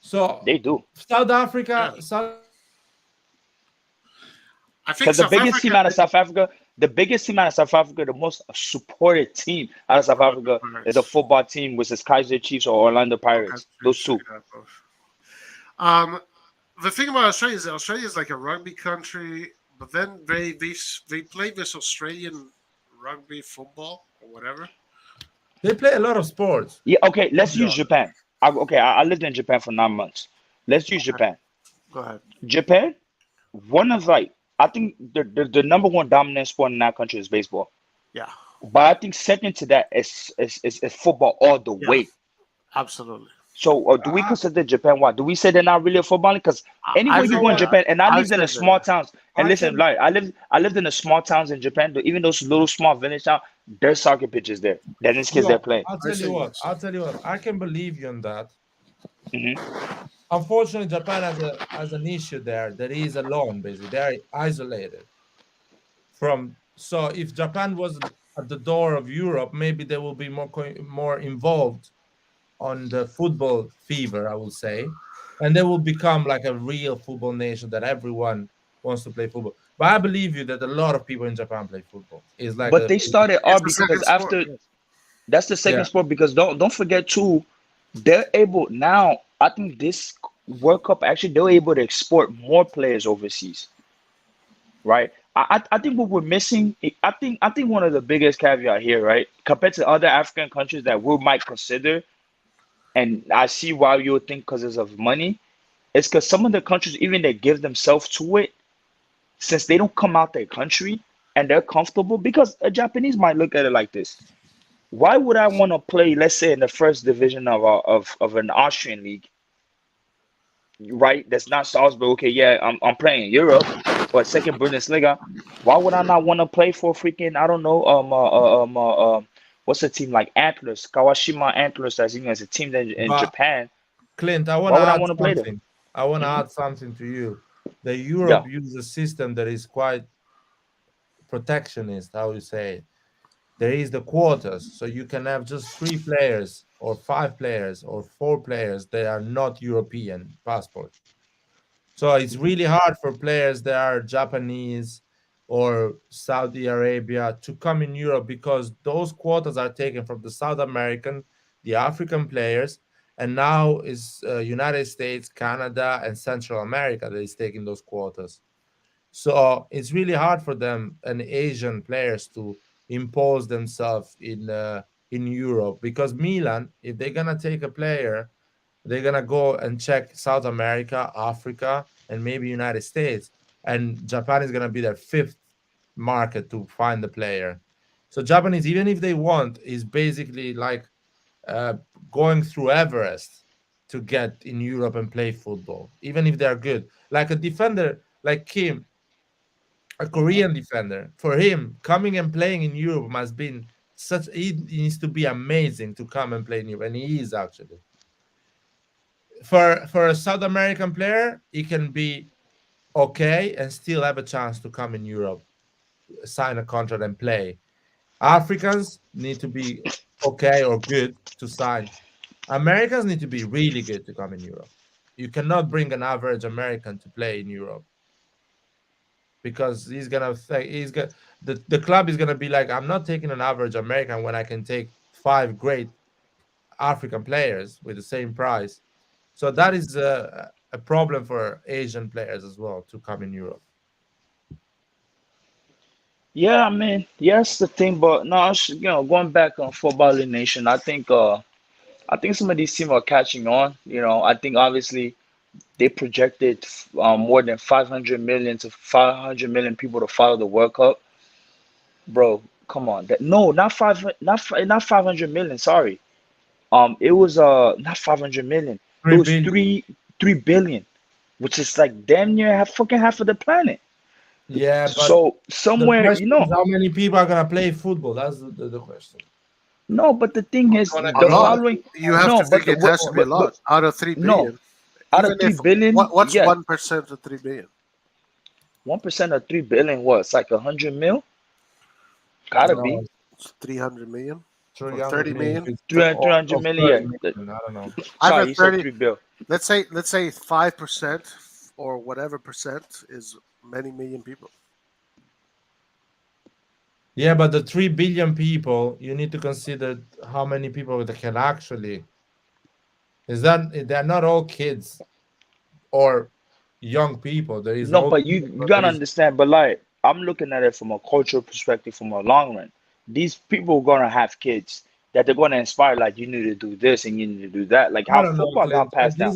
So They do. Yeah, South I think Because the South biggest team Africa out of South Africa, the most supported team out of is the South Orlando Africa is a Pirates. football team, which is Kaiser Chiefs or Orlando Okay, Pirates. Those two. yeah, both. Um, the thing about Australia is like a rugby country, but then they play this Australian rugby football or whatever. they play a lot of sports. Yeah, okay, To let's be use honest. Japan. I lived in Japan for 9 months. Let's use Okay, Japan. go ahead. Japan, one of like, I think the number one dominant sport in that country is baseball. Yeah, But I think second to that is football all the yeah, way. absolutely. So, do we I, consider Japan what? Do we say they're not really a footballing? Because I anywhere you you know go in think what? Japan, and I I lived in the said small that. towns. And I listen, can like I lived in the small towns in Japan. Even those little small village towns, there's soccer pitches there. That these kids they're Yo, playing. I say yes. I'll tell you what. I can believe you on that. Hmm. Unfortunately, Japan has an issue there that is alone. Basically, they're isolated from. So if Japan was at the door of Europe, maybe they will be more involved on the football fever, I will say, and they will become like a real football nation that everyone wants to play football. But I believe you that a lot of people in Japan play football. It's like But a they started It's all the because second sport. after Yes. that's the second yeah. sport because don't forget too, they're able now. I think this World Cup actually they're able to export more players overseas, right? I think what we're missing. I think one of the biggest caveat here, right, compared to other African countries that we might consider, and I see why you would think because of money. It's because some of the countries, even they give themselves to it, since they don't come out their country and they're comfortable. Because a Japanese might look at it like this: why would I want to play, let's say, in the first division of an Austrian league, right? That's not Salzburg. Okay, yeah, I'm playing in Europe, or second Bundesliga, why would I not want to play for freaking, I don't know, what's a team like Antlers, Kawashima Antlers, as even as a team that in But Japan? Clint, I want Why to would I add want to play there? something. I want to Hmm. add something to you. The Yeah. Europe uses a system that is quite protectionist, how you say it. There is the quotas, so you can have just 3 players or 5 players or 4 players that are not European passport. So it's really hard for players that are Japanese or Saudi Arabia to come in Europe because those quotas are taken from the South American, the African players, and now is United States, Canada, and Central America that is taking those quotas. So it's really hard for them and Asian players to impose themselves in Europe because Milan, if they're gonna take a player, they're gonna go and check South America, Africa, and maybe United States, and Japan is gonna be their fifth market to find the player. So Japanese, even if they want, is basically like uh, going through Everest to get in Europe and play football, even if they're good. Like a defender like Kim, a Korean defender, for him coming and playing in Europe must been such. He needs to be amazing to come and play in Europe, and he is actually. For a South American player, he can be okay and still have a chance to come in Europe, sign a contract and play. Africans need to be okay or good to sign. Americans need to be really good to come in Europe. You cannot bring an average American to play in Europe because he's gonna say the club is gonna be like, I'm not taking an average American when I can take 5 great African players with the same price. So that is a problem for Asian players as well to come in Europe. Yeah, I mean, yes, the thing, but no, going back on Football League Nation, I think some of these teams are catching on. I think obviously they projected more than 500 million to 500 million people to follow the World Cup. Bro, come on. No, not 500 million. Sorry. It was not 500 million. It Three was billion. 3 billion, which is like damn near half of the planet. Yeah, but So the somewhere, question is how many people are gonna play football. That's the question. no, but the thing is, Gonna A the go lot. following, You have no, to but think the, it has to be a lot out of 3 billion. no, out Even of 3 if billion, what's yeah, 1% of 3 billion? 1% of 3 billion, what? It's like 100 mil. Gotta be No, It's 300 million or 300 30 million. million. 300 Or million. 30 Yeah. million. I don't know. Sorry, Either you said 30. 3 bill. Let's say 5% or whatever percent is many million people. Yeah, but the 3 billion people, you need to consider how many people that can actually. Is that they're not all kids or young people. There is No, old but you, people. you There gotta is understand. But like, I'm looking at it from a cultural perspective, from a long run. These people are gonna have kids that they're gonna inspire. Like, you need to do this and you need to do that. Like I how don't know, football got Clint. passed down.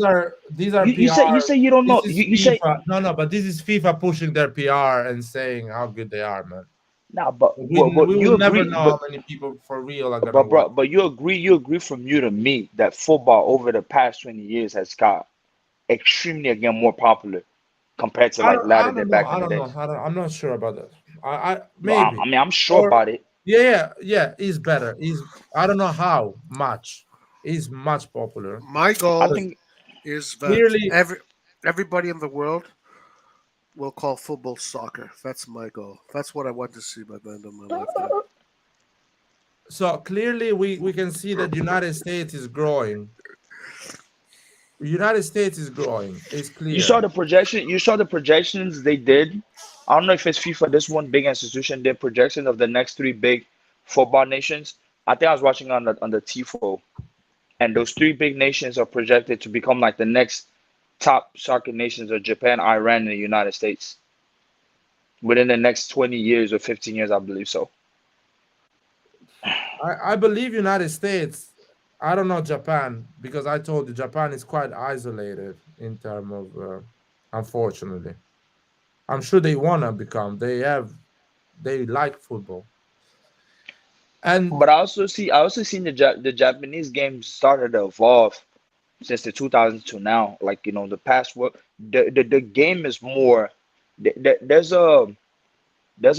These are You PR. say you don't This know. is You say FIFA. No, but this is FIFA pushing their PR and saying how good they are, man. nah, but We but, but we you will never agree. know how many people for real are gonna But watch. bro, but you agree from you to me that football over the past 20 years has got extremely again more popular compared to like I latter day don't know. back I in the don't know. days. I'm not sure about that. I No, maybe I mean I'm sure or about it. yeah. Is better. Is I don't know how much is much popular. My I goal think is that Clearly, everybody in the world will call football soccer. That's my goal. That's what I want to see by the end of my lifetime. so clearly we can see that United States is growing. United States is growing. It's you saw clear. the projection. You saw the projections they did. I don't know if it's FIFA. This one big institution did projection of the next 3 big football nations. I think I was watching on the TIFO, and those 3 big nations are projected to become like the next top soccer nations of Japan, Iran, and the United States within the next 20 years or 15 years, I believe so. I believe United States. I don't know Japan because I told you Japan is quite isolated in terms of, unfortunately. I'm sure they wanna become. They like football, and But I also seen the Japanese games started to evolve since the 2000s to now. Like the past what the game is more there's a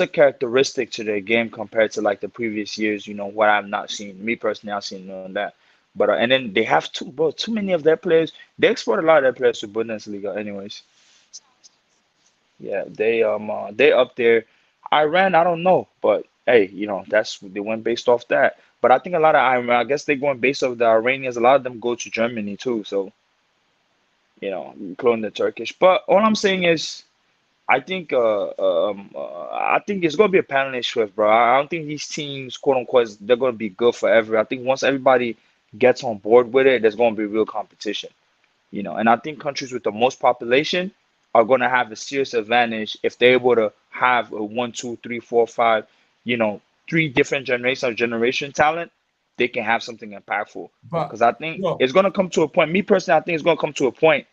characteristic to their game compared to like the previous years. What I've not seen. Me personally, I've seen none of that. But and then they have too many of their players. They export a lot of their players to Bundesliga, anyways. Yeah, they up there. Iran, I don't know, but hey, that's they went based off that. But I think a lot of Iran, I guess they going based off the Iranians. A lot of them go to Germany too, so including the Turkish. But all I'm saying is, I think it's gonna be a penalty shift, bro. I don't think these teams, quote unquote, they're gonna be good forever. I think once everybody gets on board with it, there's gonna be real competition. And I think countries with the most population are going to have a serious advantage if they're able to have a one, two, three, four, five, three different generations of generation talent. They can have something impactful. But Because I think no, it's going to come to a point. Me personally, I think it's going to come to a point.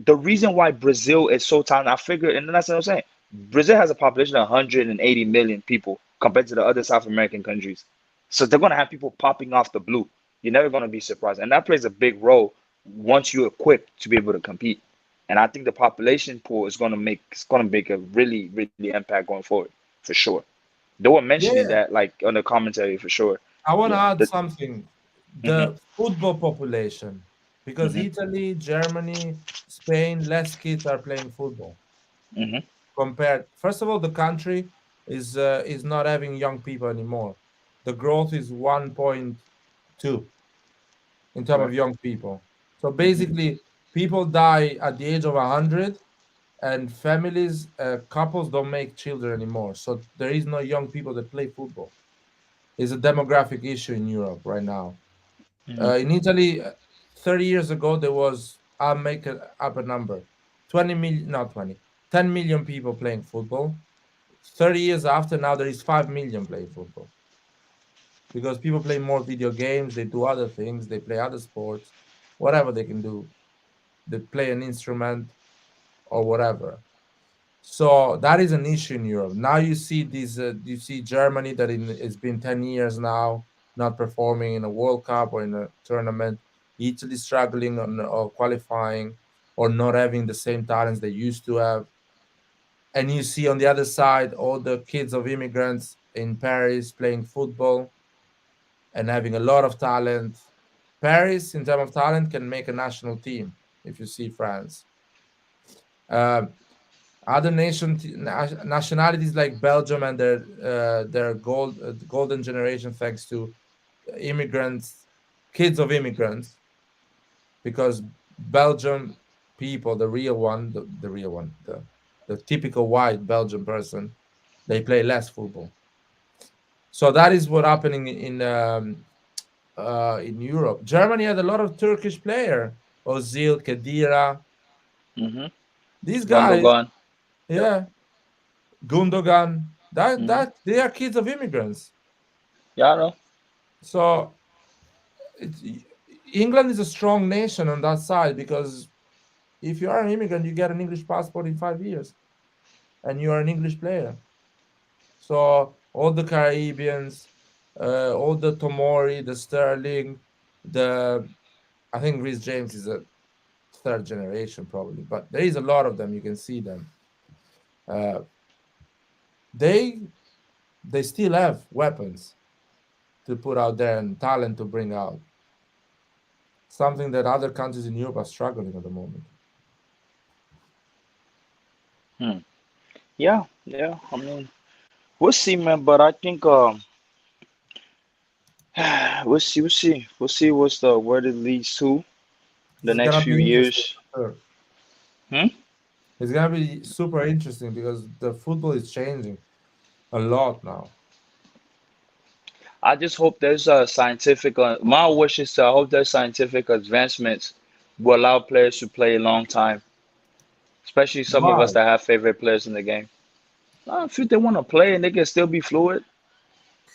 The reason why Brazil is so talented, I figured, and that's what I'm saying. Brazil has a population of 180 million people compared to the other South American countries. So they're going to have people popping off the blue. You're never going to be surprised. And that plays a big role once you're equipped to be able to compete. And I think the population pool is going to make a really, really impact going forward, for sure. They were mentioning yeah, that like on the commentary, for sure. I want to Yeah. add something. Mhm, The football population, because mhm, Italy, Germany, Spain, less kids are playing football mhm, compared. First of all, the country is not having young people anymore. The growth is 1.2 in terms right. of young people. So Mhm, basically, people die at the age of 100, and families, couples don't make children anymore. So there is no young people that play football. It's a demographic issue in Europe right now. mhm, In Italy, 30 years ago, there was, I'll make up a number, 20 million, not 20, 10 million people playing football. 30 years after, now there is 5 million playing football because people play more video games, they do other things, they play other sports, whatever they can do. They play an instrument or whatever. So that is an issue in Europe. Now you see you see Germany that it's been 10 years now not performing in a World Cup or in a tournament. Italy struggling on or qualifying or not having the same talents they used to have. And you see on the other side all the kids of immigrants in Paris playing football and having a lot of talent. Paris, in terms of talent, can make a national team if you see France. Um, Other nationalities like Belgium and their golden generation, thanks to immigrants, kids of immigrants, because Belgium people, the real one, the real one, the typical white Belgian person, they play less football. So that is what happening in Europe. Germany had a lot of Turkish player, Ozil, Kedira. mhm. These guys, Gundogan. Yep. yeah, Gundogan. That Mhm. that they are kids of immigrants. Yeah, I know. So it's, England is a strong nation on that side because if you are an immigrant, you get an English passport in 5 years, and you are an English player. So all the Caribbeans, all the Tomori, the Sterling, the I think Rhys James is a third generation probably, but there is a lot of them. You can see them. Uh, they they still have weapons to put out there and talent to bring out. Something that other countries in Europe are struggling at the moment. Hmm. Yeah, yeah. I mean, we'll see, man. But I think we'll see what's the where it leads to the It's next gonna few be interesting years. for sure. Hmm? It's gonna be super interesting because the football is changing a lot now. I just hope there's a scientific. My wish is to I hope there's scientific advancements will allow players to play a long time, especially some of us Why? that have favorite players in the game. If they want to play and they can still be fluid.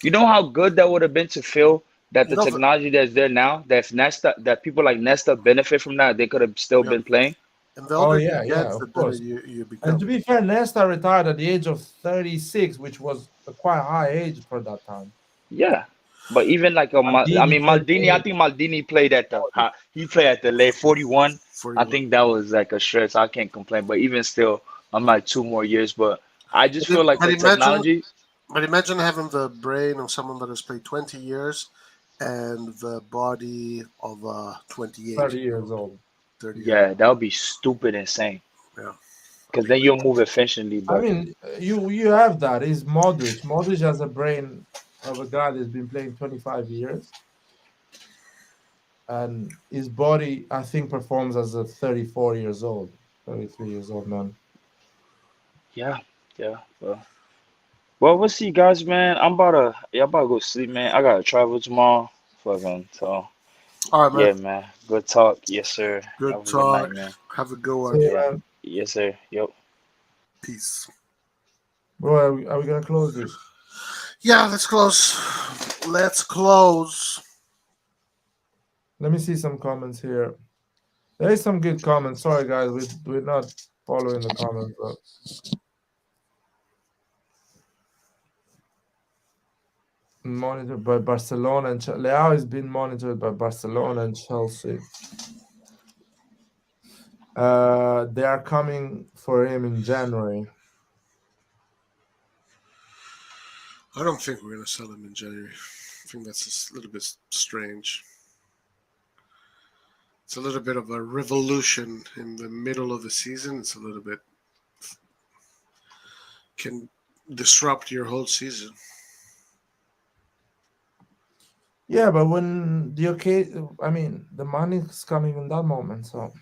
You know how good that would have been to feel that You the know, technology that's there now, that people like Nesta benefit from that, they could have still yeah. been playing. And the Oh older you yeah, get, yeah, the of better course. you And become. to be fair, Nesta retired at the age of 36, which was a quite high age for that time. Yeah. But even like I Maldini, mean Maldini, I 38. think Maldini played at he played at the late 41. I 41. think that was like a stretch. I can't complain. But even still, I'm like 2 more years, but I just feel like But the technology. imagine having the brain of someone that has played 20 years and the body of a 28, 30 years old. 30 years. Yeah, that would be stupid insane. Yeah. Because then you'll move efficiently. I But mean, you have that. Is Modric. Modric has a brain of a guy that's been playing 25 years, and his body, I think, performs as a 34 years old, 33 years old man. yeah, yeah. Well, we'll see, guys, man. Y'all about to go sleep, man. I gotta travel tomorrow. Fucking, so All right, man. yeah, man. Good talk. Yes, sir. Good Have a good night, talk. man. Have a good See one. you, Yeah. man. Yes, sir. Yep. Peace. Bro, are we gonna close this? Yeah, let's close. Let's close. Let me see some comments here. There is some good comments. Sorry, guys, we're not following the comments, but monitored by Barcelona and Leao is being monitored by Barcelona and Chelsea. They are coming for him in January. I don't think we're going to sell him in January. I think that's a little bit strange. It's a little bit of a revolution in the middle of the season. It's a little bit can disrupt your whole season. Yeah, but when the money's coming in that moment, so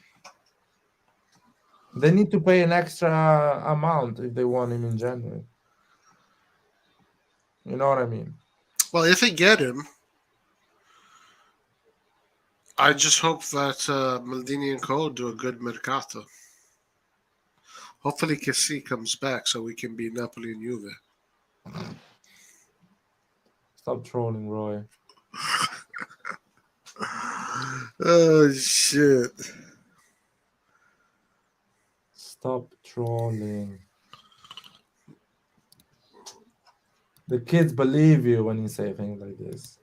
they need to pay an extra amount if they want him in January. You know what I mean? Well, if they get him, I just hope that Maldini and Co. do a good mercato. Hopefully, Kessie comes back so we can be Napoli and Juve. Stop trolling, Roy. Oh shit! Stop trolling. The kids believe you when you say things like this.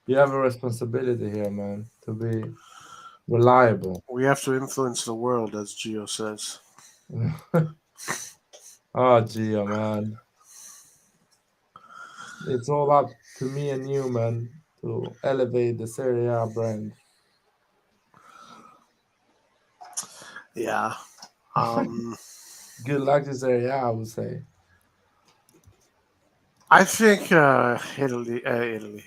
You have a responsibility here, man, to be reliable. We have to influence the world, as Gio says. Oh, Gio, man. It's all up to me and you, man, to elevate the Serie A brand. Yeah. Good luck to Serie A, I would say. I think Italy.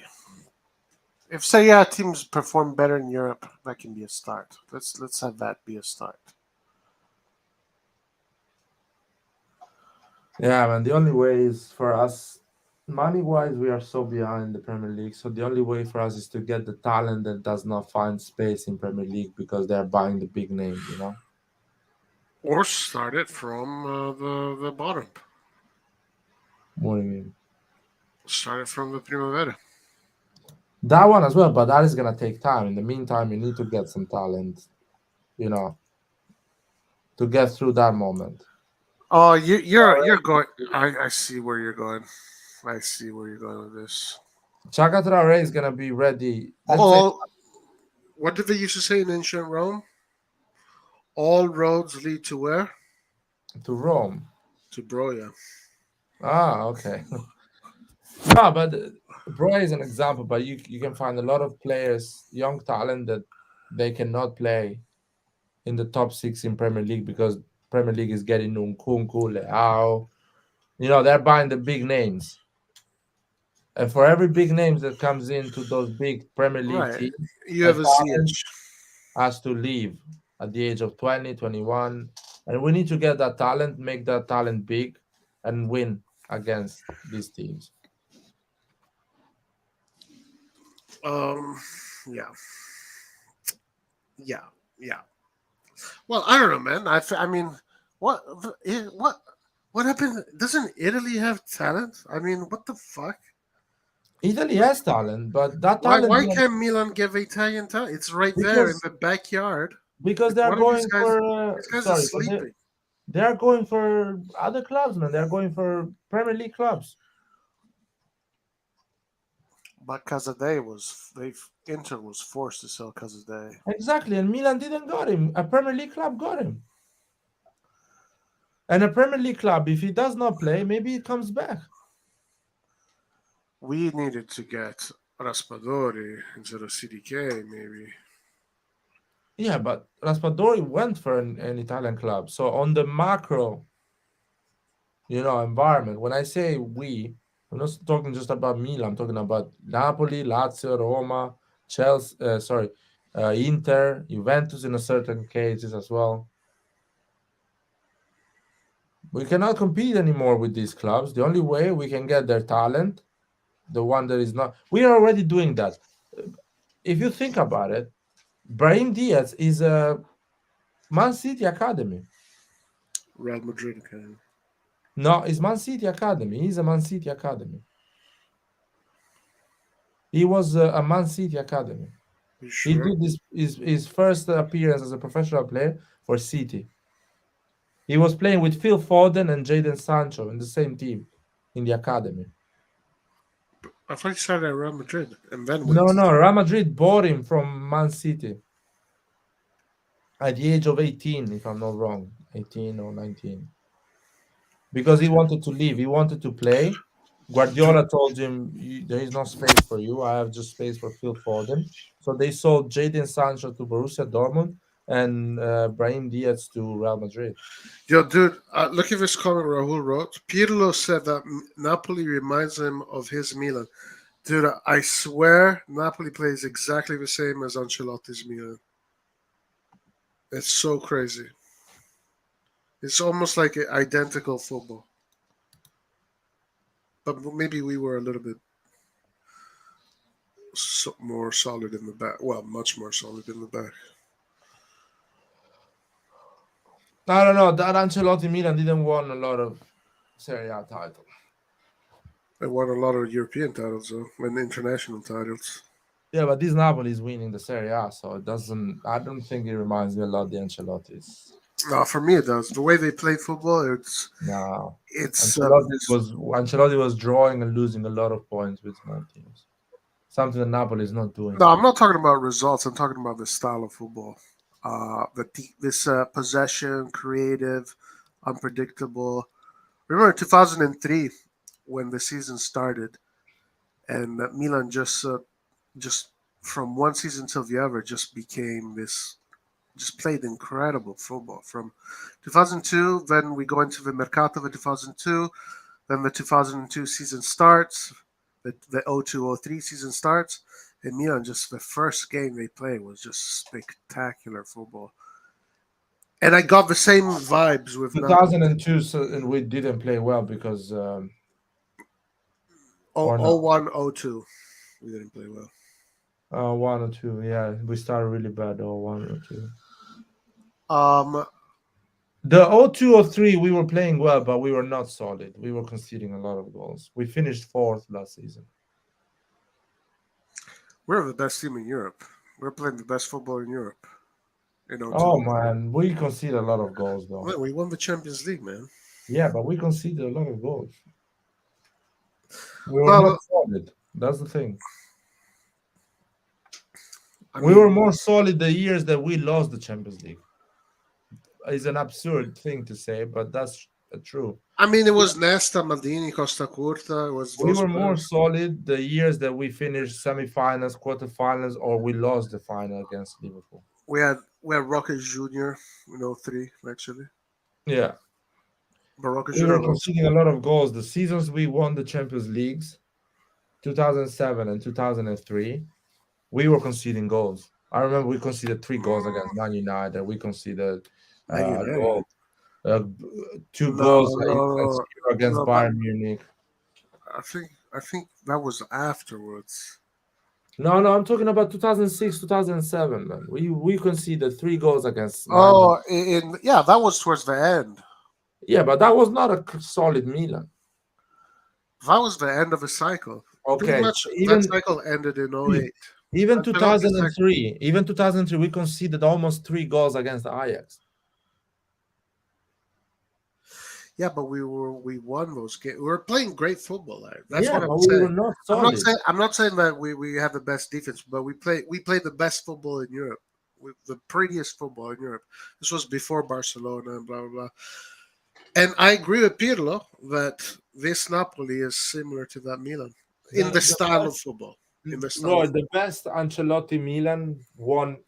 If Serie A teams perform better in Europe, that can be a start. Let's have that be a start. Yeah, man. The only way is for us, money-wise, we are so behind the Premier League. So the only way for us is to get the talent that does not find space in Premier League because they're buying the big names, you know? Or start it from the bottom. What do you mean? Start it from the Primavera. That one as well, but that is gonna take time. In the meantime, you need to get some talent, you know, to get through that moment. Oh, you're going. I see where you're going. I see where you're going with this. Chaka Traore is gonna be ready. What did they used to say in ancient Rome? All roads lead to where? To Rome. To Broya. Ah, okay. No, but Bro is an example, but you can find a lot of players, young talent that they cannot play in the top 6 in Premier League because Premier League is getting Nkunku, Leao. You know, they're buying the big names. And for every big names that comes into those big Premier League teams, You have a Ziyech. has to leave at the age of 20, 21. And we need to get that talent, make that talent big, and win against these teams. Yeah. Well, I don't know, man. I mean, what happened? Doesn't Italy have talent? I mean, what the fuck? Italy has talent, but that talent. Why can't Milan give Italian talent? It's right there in the backyard. Because they are going for. These guys are sleeping. They are going for other clubs, man. They are going for Premier League clubs. But Casadei Inter was forced to sell Casadei. Exactly, and Milan didn't got him. A Premier League club got him. And a Premier League club, if he does not play, maybe he comes back. We needed to get Raspadori instead of CDK, maybe. Yeah, but Raspadori went for an Italian club. So on the macro, environment, when I say we, I'm not talking just about Milan. I'm talking about Napoli, Lazio, Roma, Chelsea. Inter, Juventus in a certain cases as well. We cannot compete anymore with these clubs. The only way we can get their talent, the one that is not, we are already doing that. If you think about it, Brahim Diaz is a Man City academy. Real Madrid Academy. No, it's Man City academy. He's a Man City academy. He was a Man City academy. You He sure? did his first appearance as a professional player for City. He was playing with Phil Foden and Jadon Sancho in the same team in the academy. I thought he started at Real Madrid and then went. No. Real Madrid bought him from Man City at the age of 18, if I'm not wrong, 18 or 19. Because he wanted to leave. He wanted to play. Guardiola told him, there is no space for you. I have just space for Phil Foden. So they sold Jadon Sancho to Borussia Dortmund and Brahim Diaz to Real Madrid. Yo, dude, look at this comment Rahul wrote. Pirlo said that Napoli reminds him of his Milan. Dude, I swear Napoli plays exactly the same as Ancelotti's Milan. It's so crazy. It's almost like identical football. But maybe we were a little bit more solid in the back. Well, much more solid in the back. I don't know. That Ancelotti Milan didn't win a lot of Serie A titles. They won a lot of European titles, though, and international titles. Yeah, but this Napoli is winning the Serie A, so it doesn't. I don't think it reminds me a lot of the Ancelotti's. No, for me it does. The way they play football, it's Ancelotti was drawing and losing a lot of points with small teams. Something that Napoli is not doing. No, I'm not talking about results. I'm talking about the style of football. This possession, creative, unpredictable. Remember 2003 when the season started, and Milan just from one season till the other just became this. Just played incredible football from 2002. Then we go into the Mercato of 2002. Then the 2002 season starts. The 02-03 season starts. And Milan, just the first game they played was just spectacular football. And I got the same vibes with 2002, and we didn't play well because 01-02. We didn't play well. 1 or 2, yeah, we started really bad. 1 or 2. The 02-03 we were playing well, but we were not solid. We were conceding a lot of goals. We finished 4th last season. We're the best team in Europe. We're playing the best football in Europe. Oh man, we conceded a lot of goals though. Well, we won the Champions League, man. Yeah, but we conceded a lot of goals. We were not solid. That's the thing. We were more solid the years that we lost the Champions League. It's an absurd thing to say, but that's true. I mean, it was Nesta, Maldini, Costa Curta. We were more solid the years that we finished semifinals, quarterfinals, or we lost the final against Liverpool. We had Roque Jr. in 03, actually. Yeah. But Roque We Jr. were conceding a lot of goals. The seasons we won the Champions Leagues, 2007 and 2003, we were conceding goals. I remember we conceded 3 goals against Man United. We conceded 2 goals against Bayern Munich. I think that was afterwards. No, I'm talking about 2006, 2007, man. We conceded 3 goals against. That was towards the end. Yeah, but that was not a solid Milan. That was the end of a cycle. Okay, pretty much that cycle ended in 08. Even 2003, we conceded almost 3 goals against Ajax. Yeah, but we won those games. We were playing great football there. That's Yeah, what but I'm we were saying. not I'm solid. not saying that we have the best defense, but we play the best football in Europe. The prettiest football in Europe. This was before Barcelona and blah blah blah. And I agree with Pirlo that this Napoli is similar to that Milan in the The style of best, football. In the style Roy, of the best Ancelotti Milan won,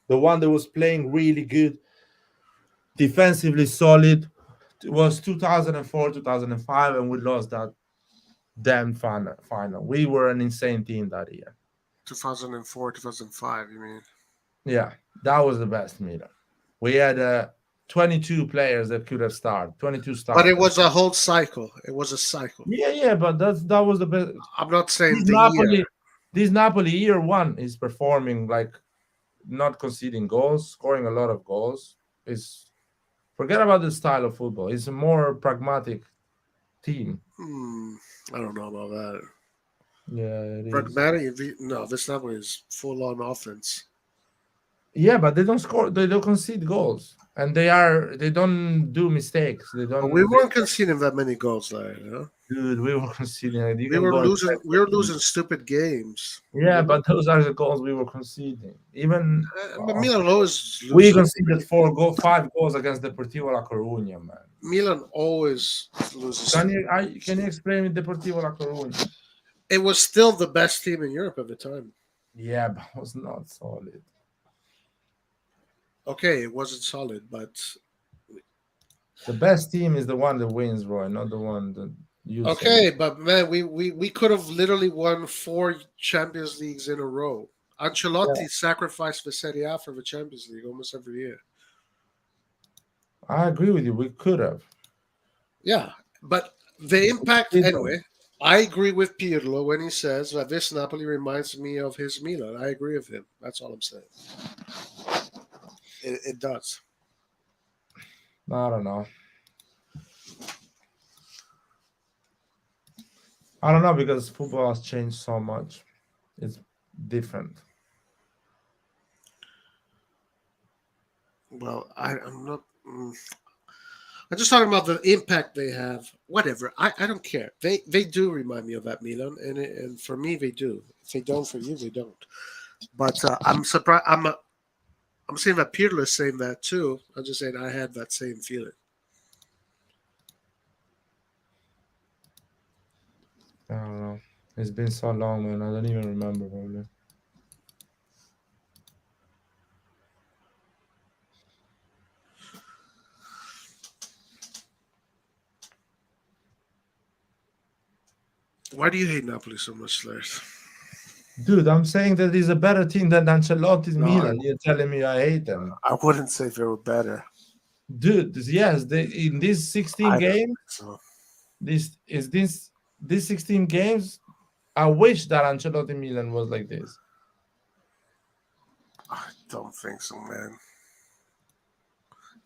the one that was playing really good, defensively solid, was 2004, 2005, and we lost that damn final. We were an insane team that year. 2004, 2005. You mean? Yeah, that was the best Milan. We had 22 players that could have started, 22 But starters. it was a whole cycle. It was a cycle. Yeah, but that was the best. I'm not saying This the Napoli, year. this Napoli year one is performing like not conceding goals, scoring a lot of goals. Is forget about the style of football. It's a more pragmatic team. I don't know about that. Yeah, it is. Pragmatic? No, this Napoli is full on offense. Yeah, but they don't score. They don't concede goals, and they don't do mistakes. They But don't. we weren't conceding that many goals there. You know? Dude, we were conceding. You We can were go and losing. check We were it. losing stupid games. Yeah, but those are the goals we were conceding. Even But Milan always we loses. conceded 5 goals against Deportivo La Coruña, man. Milan always loses. Can you explain me Deportivo La Coruña? It was still the best team in Europe at the time. Yeah, but it was not solid. Okay, it wasn't solid, but The best team is the one that wins, Roy, not the one that you say. okay, but man, we could have literally won 4 Champions Leagues in a row. Ancelotti sacrificed the Serie A for the Champions League almost every year. I agree with you. We could have. Yeah, but the impact anyway. I agree with Pirlo when he says that this Napoli reminds me of his Milan. I agree with him. That's all I'm saying. It does. I don't know. I don't know because football has changed so much. It's different. Well, I'm not. I'm just talking about the impact they have. Whatever. I don't care. They do remind me of that Milan, and for me they do. If they don't, for you they don't. But I'm surprised. I'm saying that Pirlo is saying that too. I'm just saying I had that same feeling. I don't know. It's been so long, man. I don't even remember probably. Why do you hate Napoli so much, Lars? Dude, I'm saying that he's a better team than Ancelotti's No, Milan. You're telling me I hate them. I wouldn't say they were better. Dude, yes, in these 16 games, So this 16 games, I wish that Ancelotti Milan was like this. I don't think so, man.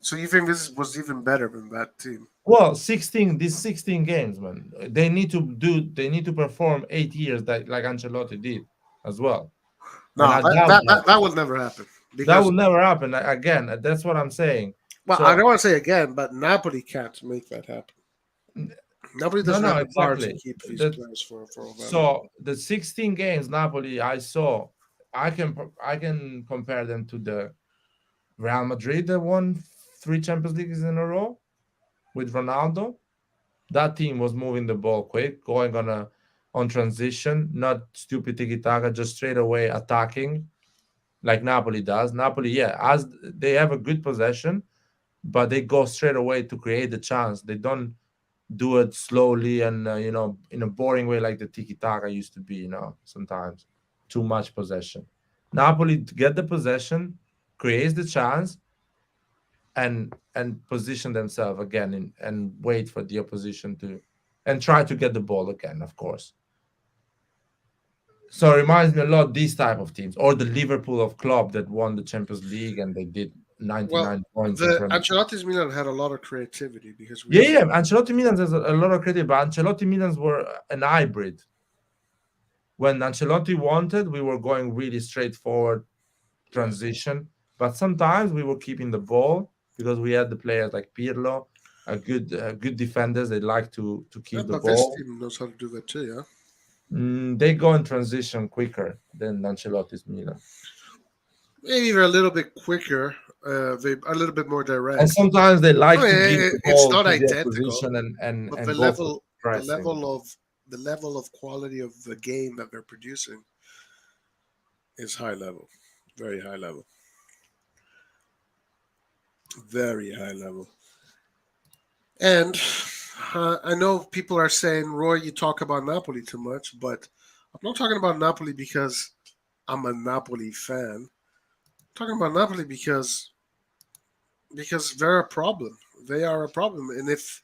So you think this was even better than that team? Well, these 16 games, man. They need to perform 8 years like Ancelotti did as well. No, that will never happen. That will never happen. Again, that's what I'm saying. Well, So- I don't want to say again, but Napoli can't make that happen. Napoli doesn't have the power to keep these players for a while. So the 16 games Napoli I saw, I can compare them to the Real Madrid that won 3 Champions Leagues in a row with Ronaldo. That team was moving the ball quick, going on transition, not stupid tiki-taka, just straight away attacking like Napoli does. Napoli, as they have a good possession, but they go straight away to create the chance. They don't do it slowly and in a boring way like the tiki-taka used to be, sometimes too much possession. Napoli get the possession, creates the chance, and position themselves again and wait for the opposition and try to get the ball again, of course. So it reminds me a lot of these type of teams, or the Liverpool of Klopp that won the Champions League and they did 99 points. Ancelotti's Milan had a lot of creativity because Ancelotti Milan has a lot of creativity, but Ancelotti Milans were an hybrid. When Ancelotti wanted, we were going really straightforward transition, but sometimes we were keeping the ball because we had the players like Pirlo good defenders. They like to Yeah, keep the but this ball. team knows how to do that too. Yeah. They go in transition quicker than Ancelotti's Milan, Maybe they're a little bit quicker. They are a little bit more direct. and sometimes they like I mean, to give the it's ball not to the identical, opposition but and go for the pressing. level of quality of the game that they're producing is high level, very high level, very high level. And I know people are saying, Roy, you talk about Napoli too much, but I'm not talking about Napoli because I'm a Napoli fan. I'm talking about Napoli because they're a problem. They are a problem, and if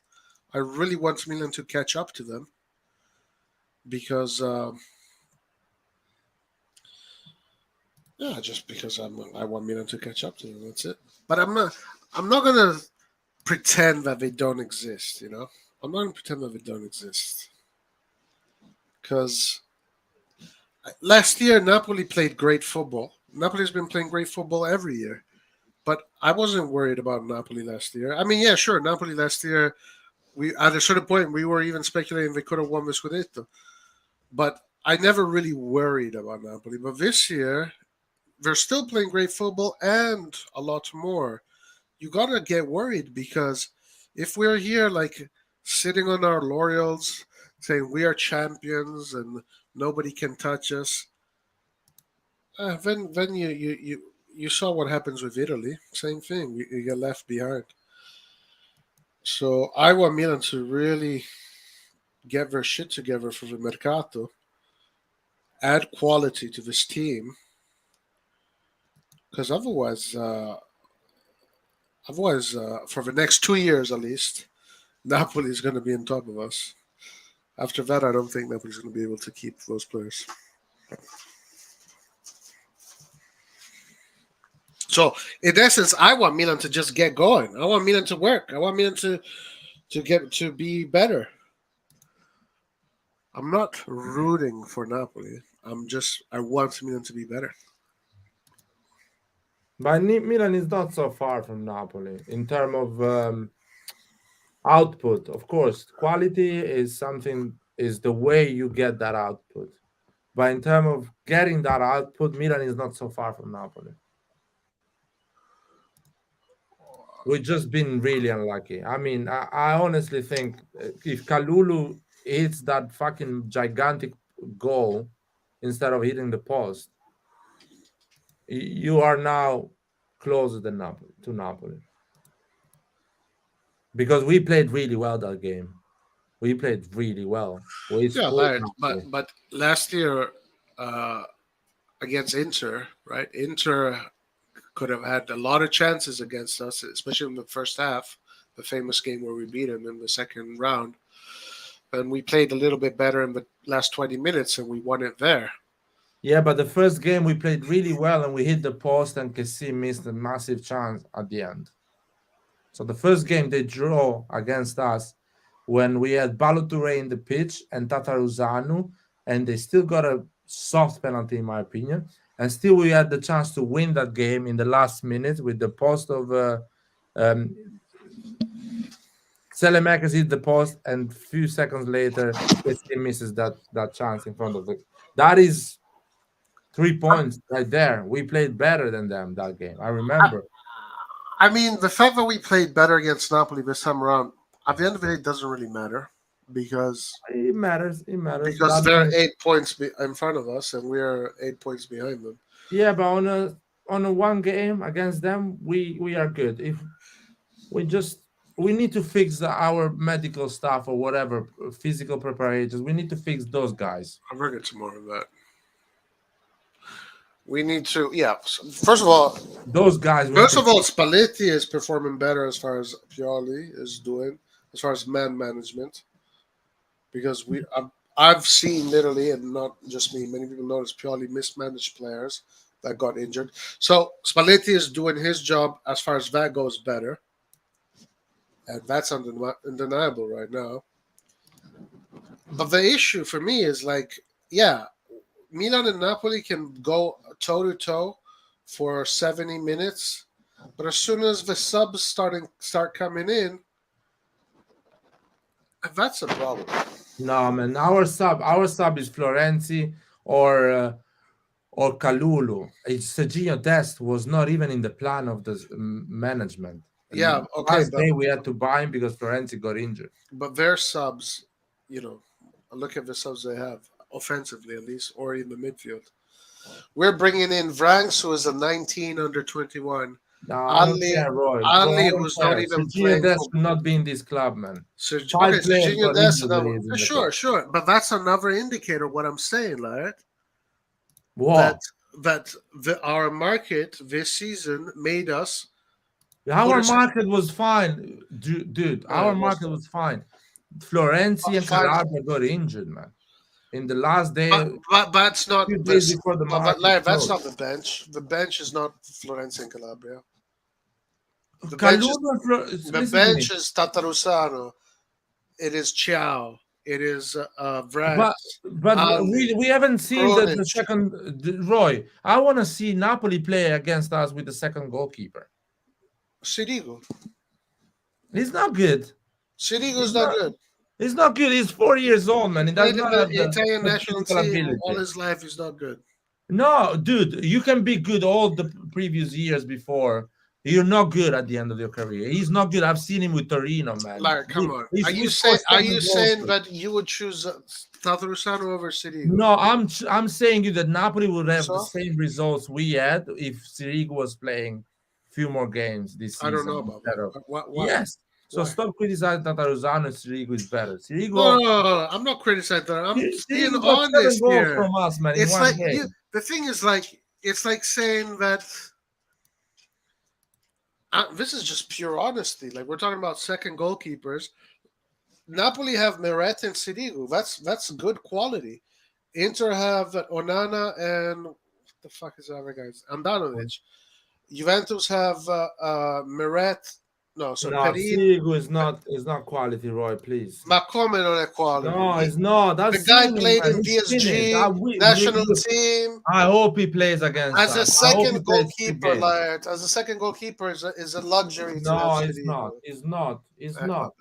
I really want Milan to catch up to them, because yeah, just because I want Milan to catch up to them. That's it. But I'm not gonna pretend that they don't exist. You know, I'm not gonna pretend that they don't exist because last year Napoli played great football. Napoli's been playing great football every year. But I wasn't worried about Napoli last year. I mean, yeah, sure, Napoli last year. We at a certain point we were even speculating they could have won the Scudetto, but I never really worried about Napoli. But this year they're still playing great football and a lot more. You gotta get worried because if we're here like sitting on our laurels, saying we are champions and nobody can touch us, then you saw what happens with Italy. Same thing. You get left behind. So I want Milan to really get their shit together for the Mercato, add quality to this team, because otherwise, for the next 2 years at least, Napoli is going to be on top of us. After that, I don't think Napoli's going to be able to keep those players. So, in essence, I want Milan to just get going. I want Milan to work. I want Milan to be better. I'm not rooting for Napoli. I want Milan to be better. But Milan is not so far from Napoli in terms of output. Of course, quality is the way you get that output. But in terms of getting that output, Milan is not so far from Napoli. We've just been really unlucky. I mean, I honestly think if Kalulu hits that fucking gigantic goal instead of hitting the post, you are now closer than Napoli. Because we played really well that game. We played really well. We Yeah, scored. but last year against Inter, right? Inter could have had a lot of chances against us, especially in the first half, the famous game where we beat them in the second round. And we played a little bit better in the last 20 minutes and we won it there. Yeah, but the first game we played really well and we hit the post and Kessie missed a massive chance at the end. So the first game they draw against us when we had Balotelli in the pitch and Tataruzanu, and they still got a soft penalty in my opinion. And still we had the chance to win that game in the last minute with the post of Selemakers hit the post, and a few seconds later, he misses that chance in front of the. That is 3 points right there. We played better than them that game. I remember. I mean, the fact that we played better against Napoli this time around, at the end of the day, it doesn't really matter because it matters. It matters because they're 8 points in front of us and we're 8 points behind them. Yeah, but on a one game against them, we are good. If we need to fix our medical staff or whatever, physical preparators. We need to fix those guys. I'll bring it to more of that. We need to, yeah. First of all, those guys. First of all, Spalletti is performing better as far as Pioli is doing, as far as man management. Because I've seen literally, and not just me, many people notice Pioli mismanaged players that got injured. So Spalletti is doing his job as far as that goes better. And that's undeniable right now. But the issue for me is like, yeah, Milan and Napoli can go toe-to-toe for 70 minutes. But as soon as the subs start coming in, That's a problem. No, man. Our sub is Florenzi or Kalulu. Sergio Dest was not even in the plan of the management. Yeah, okay, Last day we had to buy him because Florenzi got injured. but their subs, look at the subs they have offensively at least, or in the midfield. We're bringing in Vranks, who is a 19 under 21. No, I don't Ali, care, Roy. Ali I don't was care. not even Sergio playing. Dest should not be in this club, man. Okay, Five players Serginho got Dest, injured when he is in the club. sure, but that's another indicator of what I'm saying, right? What? That our market this season made us. Our market was fine, dude. Our market was fine. Florenzi and Calabria got injured, man. In the last day, But that's not. few days before the market That's closed. not the bench. The bench is not Florenzi and Calabria. The Kalulu bench bench is Tatarusano. It is Chiao. It is Vrag. But we haven't seen the second. Roy, I want to see Napoli play against us with the second goalkeeper. Sirigu. He's not good. Sirigu's not good. He's not good. He's 4 years old, man. He does Played in not the have the Italian national physical team ability. all his life. He's not good. No, dude, you can be good all the previous years before. You're not good at the end of your career. He's not good. I've seen him with Torino, man. Like, come on. Are you saying that you would choose Tatarusano over Sirigu? No, I'm saying you that Napoli would have the same results we had if Sirigu was playing a few more games this season. I don't know about that. Why? Yes. So stop criticizing Tatarusano. Sirigu is better. Sirigu. No. I'm not criticizing that. I'm being honest here. From us, man, it's like the thing is it's like saying that. This is just pure honesty. Like, we're talking about second goalkeepers. Napoli have Meret and Sirigu. That's good quality. Inter have Onana and what the fuck is the other guys? Andanovic. Juventus have Meret. No, Sirigu is not quality, Roy. Please. Ma come non è quality? No, it's not. The guy played in PSG national team. I hope he plays against as us. a second goalkeeper. As a second goalkeeper is a luxury. No, it's not. It's not. It's not.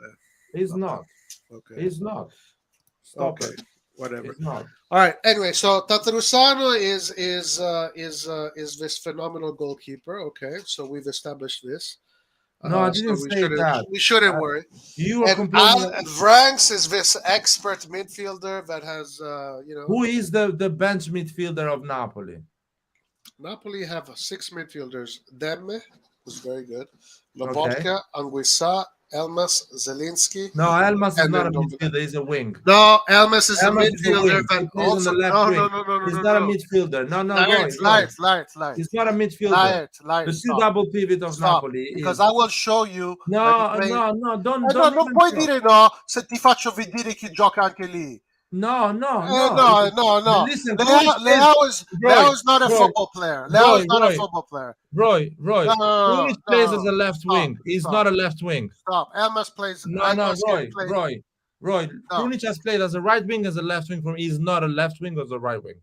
It's not. Okay. It's not. Stop it. Whatever. It's not. All right. Anyway, so Tatarusano is this phenomenal goalkeeper. Okay, so we've established this. No, I didn't say that. We shouldn't worry. You are completely. Vranks is this expert midfielder that has, Who is the bench midfielder of Napoli? Napoli have 6 midfielders. Demme, who's very good. Lobotka, Anguissa, Elmas, Zelinski. No, Elmas is not a midfielder. He's a wing. No, Elmas is a midfielder. No. He's not a midfielder. No. Light. He's not a midfielder. Light. The two double pivot of Napoli. Because I will show you. No. Don't. Non puoi dire no se ti faccio vedere chi gioca anche lì. No. Listen, Leao is not a football player. Leao is not a football player. Roy. Krunic plays as a left wing. He's not a left wing. Stop. Elmas plays. Roy. Krunic has played as a right wing, as a left wing. He's not a left wing or a right wing.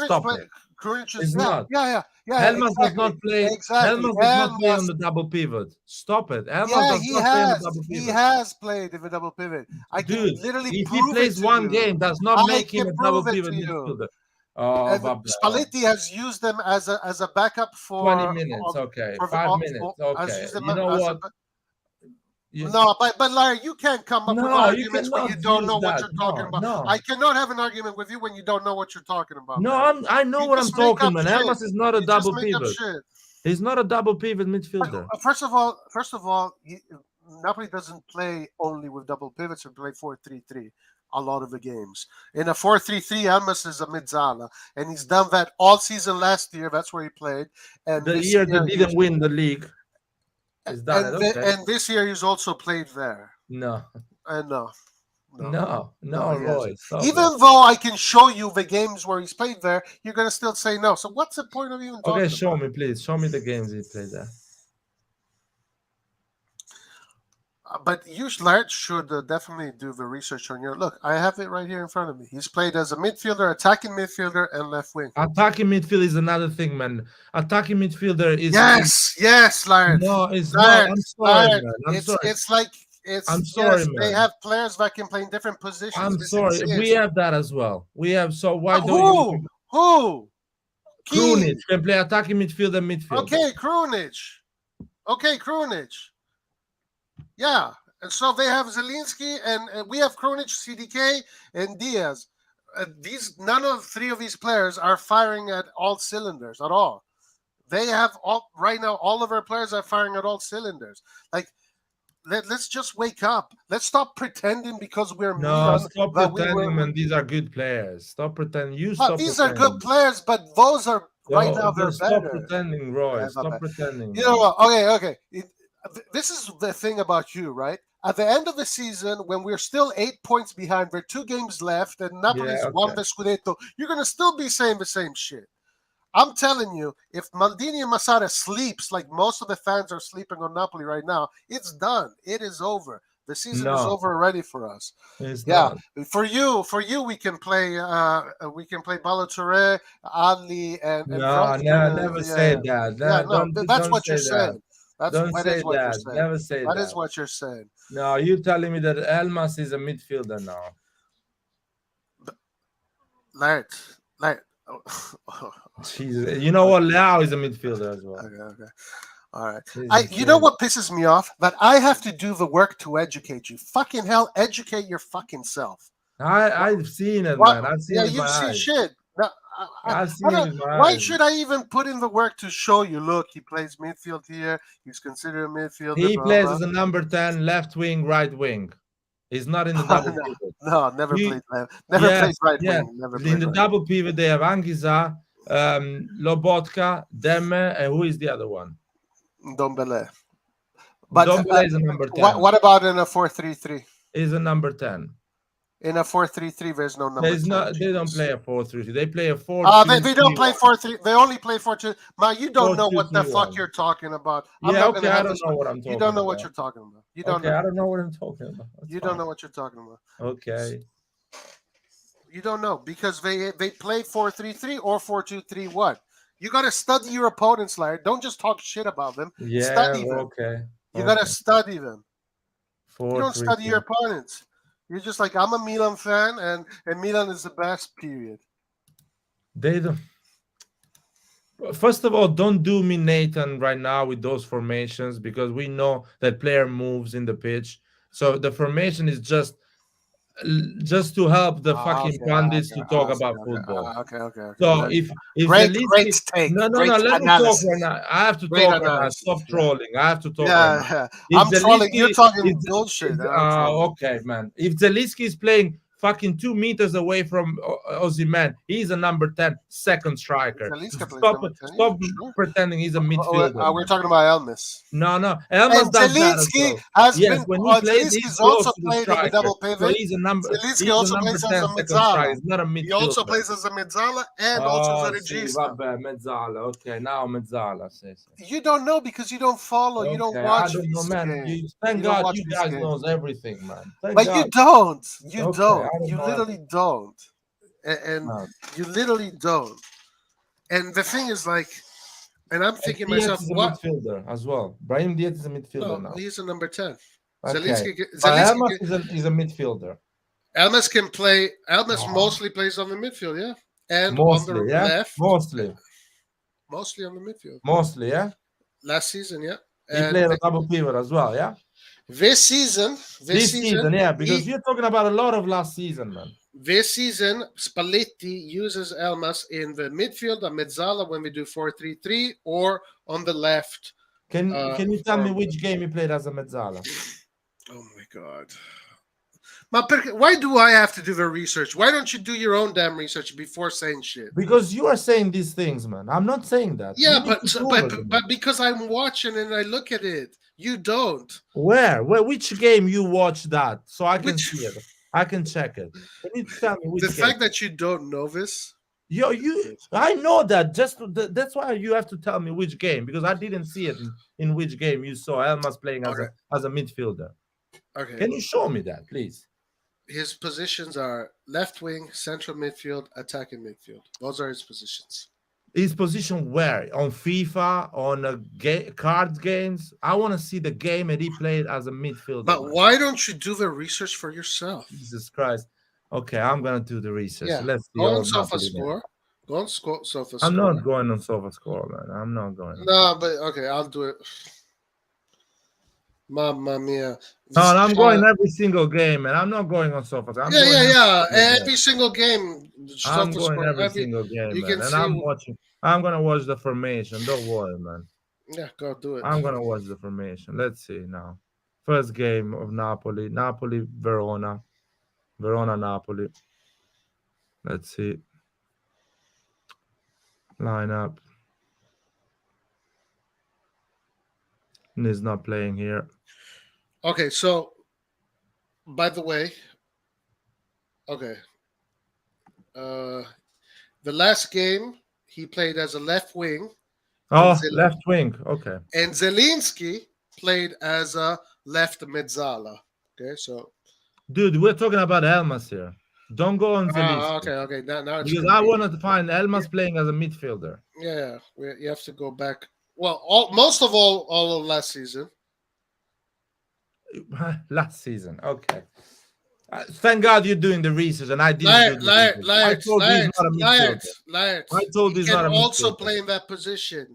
Stop it. Krunic is not. Yeah. Helmut does not play. Helmut does not play on the double pivot. Stop it. Helmut does not play on the double pivot. He has played in the double pivot. I can literally if prove he plays it one you. game, does not make him a double pivot midfielder. Spalletti has used them as a backup for 20 minutes. Okay, 5 minutes. Okay, you know what? No, but Larry, you can't come up with arguments when you don't know what you're talking about. No. I cannot have an argument with you when you don't know what you're talking about. No, I know what I'm talking about. Elmas is not a double pivot. He's not a double pivot midfielder. First of all, Napoli doesn't play only with double pivots. We play 4-3-3 a lot of the games. In a 4-3-3, Elmas is a mezzala, and he's done that all season last year. That's where he played. And the year they didn't win the league. And this year he's also played there. No, Roy. Even though I can show you the games where he's played there, you're gonna still say no. So what's the point of even talking? Okay, show me, please. Show me the games he played there. But you should definitely do the research on your look. I have it right here in front of me. He's played as a midfielder, attacking midfielder, and left wing. Attacking midfield is another thing, man. Attacking midfielder is yes, Lard. No, it's not. I'm sorry, man. It's It's I'm sorry, yes, they man. have players that can play in different positions. I'm This sorry. exists. We have that as well. We have. So why don't you? Who? Krunic can play attacking midfield and midfield. Okay, Krunic. Yeah, and so they have Zielinski, and we have Krunic, CDK, and Diaz. None of three of these players are firing at all cylinders at all. They have right now. All of our players are firing at all cylinders. Like, let's just wake up. Let's stop pretending because we're Milan. Stop pretending, man. These are good players. Stop pretending. These are good players, but those are right now they're stop better. Pretending, Roy. Stop pretending. You know what? Okay. This is the thing about you, right? At the end of the season, when we're still 8 points behind, there are 2 games left, and Napoli's won the Scudetto, you're going to still be saying the same shit. I'm telling you, if Maldini and Massara sleeps like most of the fans are sleeping on Napoli right now, it's done. It is over. The season is over already for us. Not. For you, we can play Balotelli, Ali, and never say that. That's what you're saying. Don't say that. Never say that. That is what you're saying. No, you're telling me that Elmas is a midfielder now. Like. Jesus. You know what? Leao is a midfielder as well. Okay. All right. You know what pisses me off? That I have to do the work to educate you. Fucking hell, educate your fucking self. I've seen it, man. I've seen it. You've seen shit. No, I've seen it. Why should I even put in the work to show you? Look, he plays midfield here. He's considered a midfielder. He plays as a number 10, left wing, right wing. He's not in the double pivot. No, never played left. Never played right wing. Never played in the double pivot, they have Anguissa, Lobotka, Demme, and who is the other one? Ndombele. But Ndombele is a number 10. What about in a 4-3-3? Is a number 10. In a 4-3-3, there's no number. They don't play a 4-3-3. They play a 4-2-3-1. They don't play 4-3. They only play 4-2. Ma, you don't know what the fuck you're talking about. I don't know what I'm talking about. You don't know what you're talking about. You don't know. I don't know what I'm talking about. You don't know what you're talking about. Okay. You don't know because they play 4-3-3 or 4-2-3-1. You got to study your opponents, Larry. Don't just talk shit about them. Study them. Okay. You got to study them. 4-3-3. You don't study your opponents. You're just like, I'm a Milan fan, and Milan is the best, period. They don't. First of all, don't do me, Nathan, right now with those formations because we know that player moves in the pitch. So the formation is just to help the fucking pundits to talk about football. Okay. So if great take. No, let me talk right now. I have to talk right now. Stop trolling. I have to talk right now. I'm trolling. You're talking bullshit. Okay, man. If Zielinski is playing fucking 2 meters away from Osimhen, he's a number 10 second striker. Stop pretending he's a midfielder. We're talking about Elmas. No. Elmas does Zielinski that as well. has been. When he plays, he's also played in the double pivot. So he's a number. Zielinski also plays as a mezzala. He's not a midfielder. He also plays as a mezzala and also as a regista. Mezzala. Okay, now mezzala. You don't know because you don't follow. You don't watch. I don't know, man. Thank God you guys knows everything, man. You don't. You don't. You literally don't. And you literally don't. And the thing is, like, and I'm thinking to myself, what? Midfielder as well. Brahim Diaz is a midfielder now. He's a number 10. Okay. Zielinski is a midfielder. Elmas can play. Elmas mostly plays on the midfield, yeah? And mostly, on the left. Mostly on the midfield. Mostly, yeah? Last season, yeah. He played a double pivot as well, yeah? This season, yeah, because you're talking about a lot of last season, man. This season, Spalletti uses Elmas in the midfield, a mezzala when we do 4-3-3, or on the left. Can you tell me which game he played as a mezzala? Oh my God! Why do I have to do the research? Why don't you do your own damn research before saying shit? Because you are saying these things, man. I'm not saying that. Yeah, but because I'm watching and I look at it. You don't. Where? Which game you watch that? So I can see it. I can check it. Can you tell me which game? Fact that you don't know this? I know that. That's why you have to tell me which game because I didn't see it in which game you saw Elmas playing as a midfielder. Okay. Can you show me that, please? His positions are left wing, central midfield, attacking midfield. Those are his positions. His position where? On FIFA, on card games? I want to see the game and he played as a midfielder. But man. why don't you do the research for yourself? Jesus Christ. Okay, I'm going to do the research. Yeah. Let's see. Go on old Napoli SofaScore. Go on SofaScore. I'm not going on SofaScore, man. I'm not going. No, but okay, I'll do it. Mamma mia. No, I'm going every single game, and I'm not going on SofaScore. I'm going Every single game. I'm going SofaScore, every single game, you man. can And see. I'm watching. I'm gonna watch the formation. Don't worry, man. Yeah, go do it. I'm gonna watch the formation. Let's see now. First game of Napoli. Napoli, Verona. Verona, Napoli. Let's see. Lineup. He's not playing here. Okay, so by the way, okay. The last game he played as a left wing. Oh, left wing. Okay. And Zelinski played as a left mezzala. Okay, so dude, we're talking about Elmas here. Don't go on Zelinski. Okay. Now it's because I want to find Elmas playing as a midfielder. Yeah, you have to go back. Well, most of all of last season. Last season, okay. Thank God you're doing the research, and I didn't. I told you he's not a midfielder. I told you he's not a midfielder. He can also play in that position.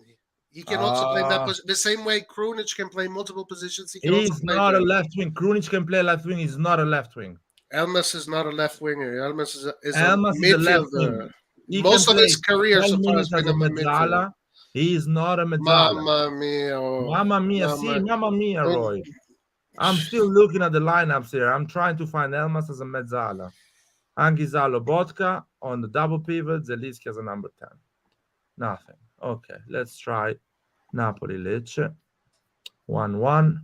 He can also play that position. The same way Krunic can play multiple positions. He's not a left wing. Krunic can play left wing. He's not a left wing. Elmas is not a left winger. Elmas is a midfielder. Most of his career so far has been a midfielder. He is not a mezzala. Mamma mia. Mamma mia. See, mamma mia, Roy. I'm still looking at the lineups here. I'm trying to find Elmas as a mezzala. Anghisa Lobotka on the double pivot. Zelinski as a number 10. Nothing. Okay, let's try Napoli Lecce. 1-1.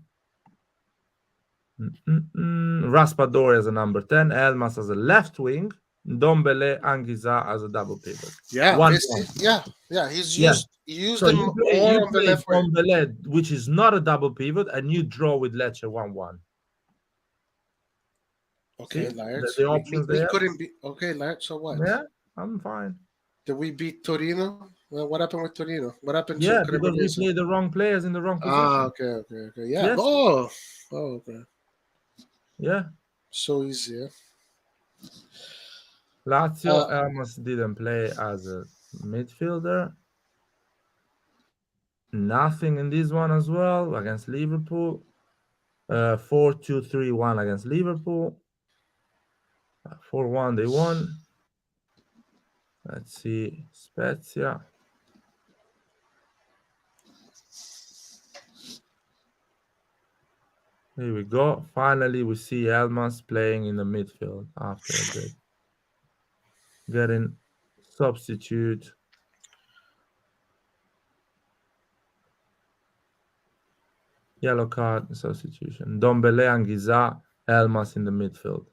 Raspadori as a number 10. Elmas as a left wing. Ndombele, Anghisa as a double pivot. Yeah. He's used them more on the left wing. Ndombele, which is not a double pivot, and you draw with Lecce 1-1. Okay, Laird. The options we couldn't be okay, Laird. So what? Yeah, I'm fine. Did we beat Torino? Well, what happened with Torino? What happened? Yeah, because we played the wrong players in the wrong position. Okay. Yeah. Yes. Oh, okay. Yeah. So easy. Yeah? Lazio almost didn't play as a midfielder. Nothing in this one as well against Liverpool. 4-2-3-1 against Liverpool. 4-1 they won. Let's see, Spezia. Here we go. Finally, we see Elmas playing in the midfield after a bit. Getting substitute. Yellow card substitution. Ndombele, Anghisa, Elmas in the midfield.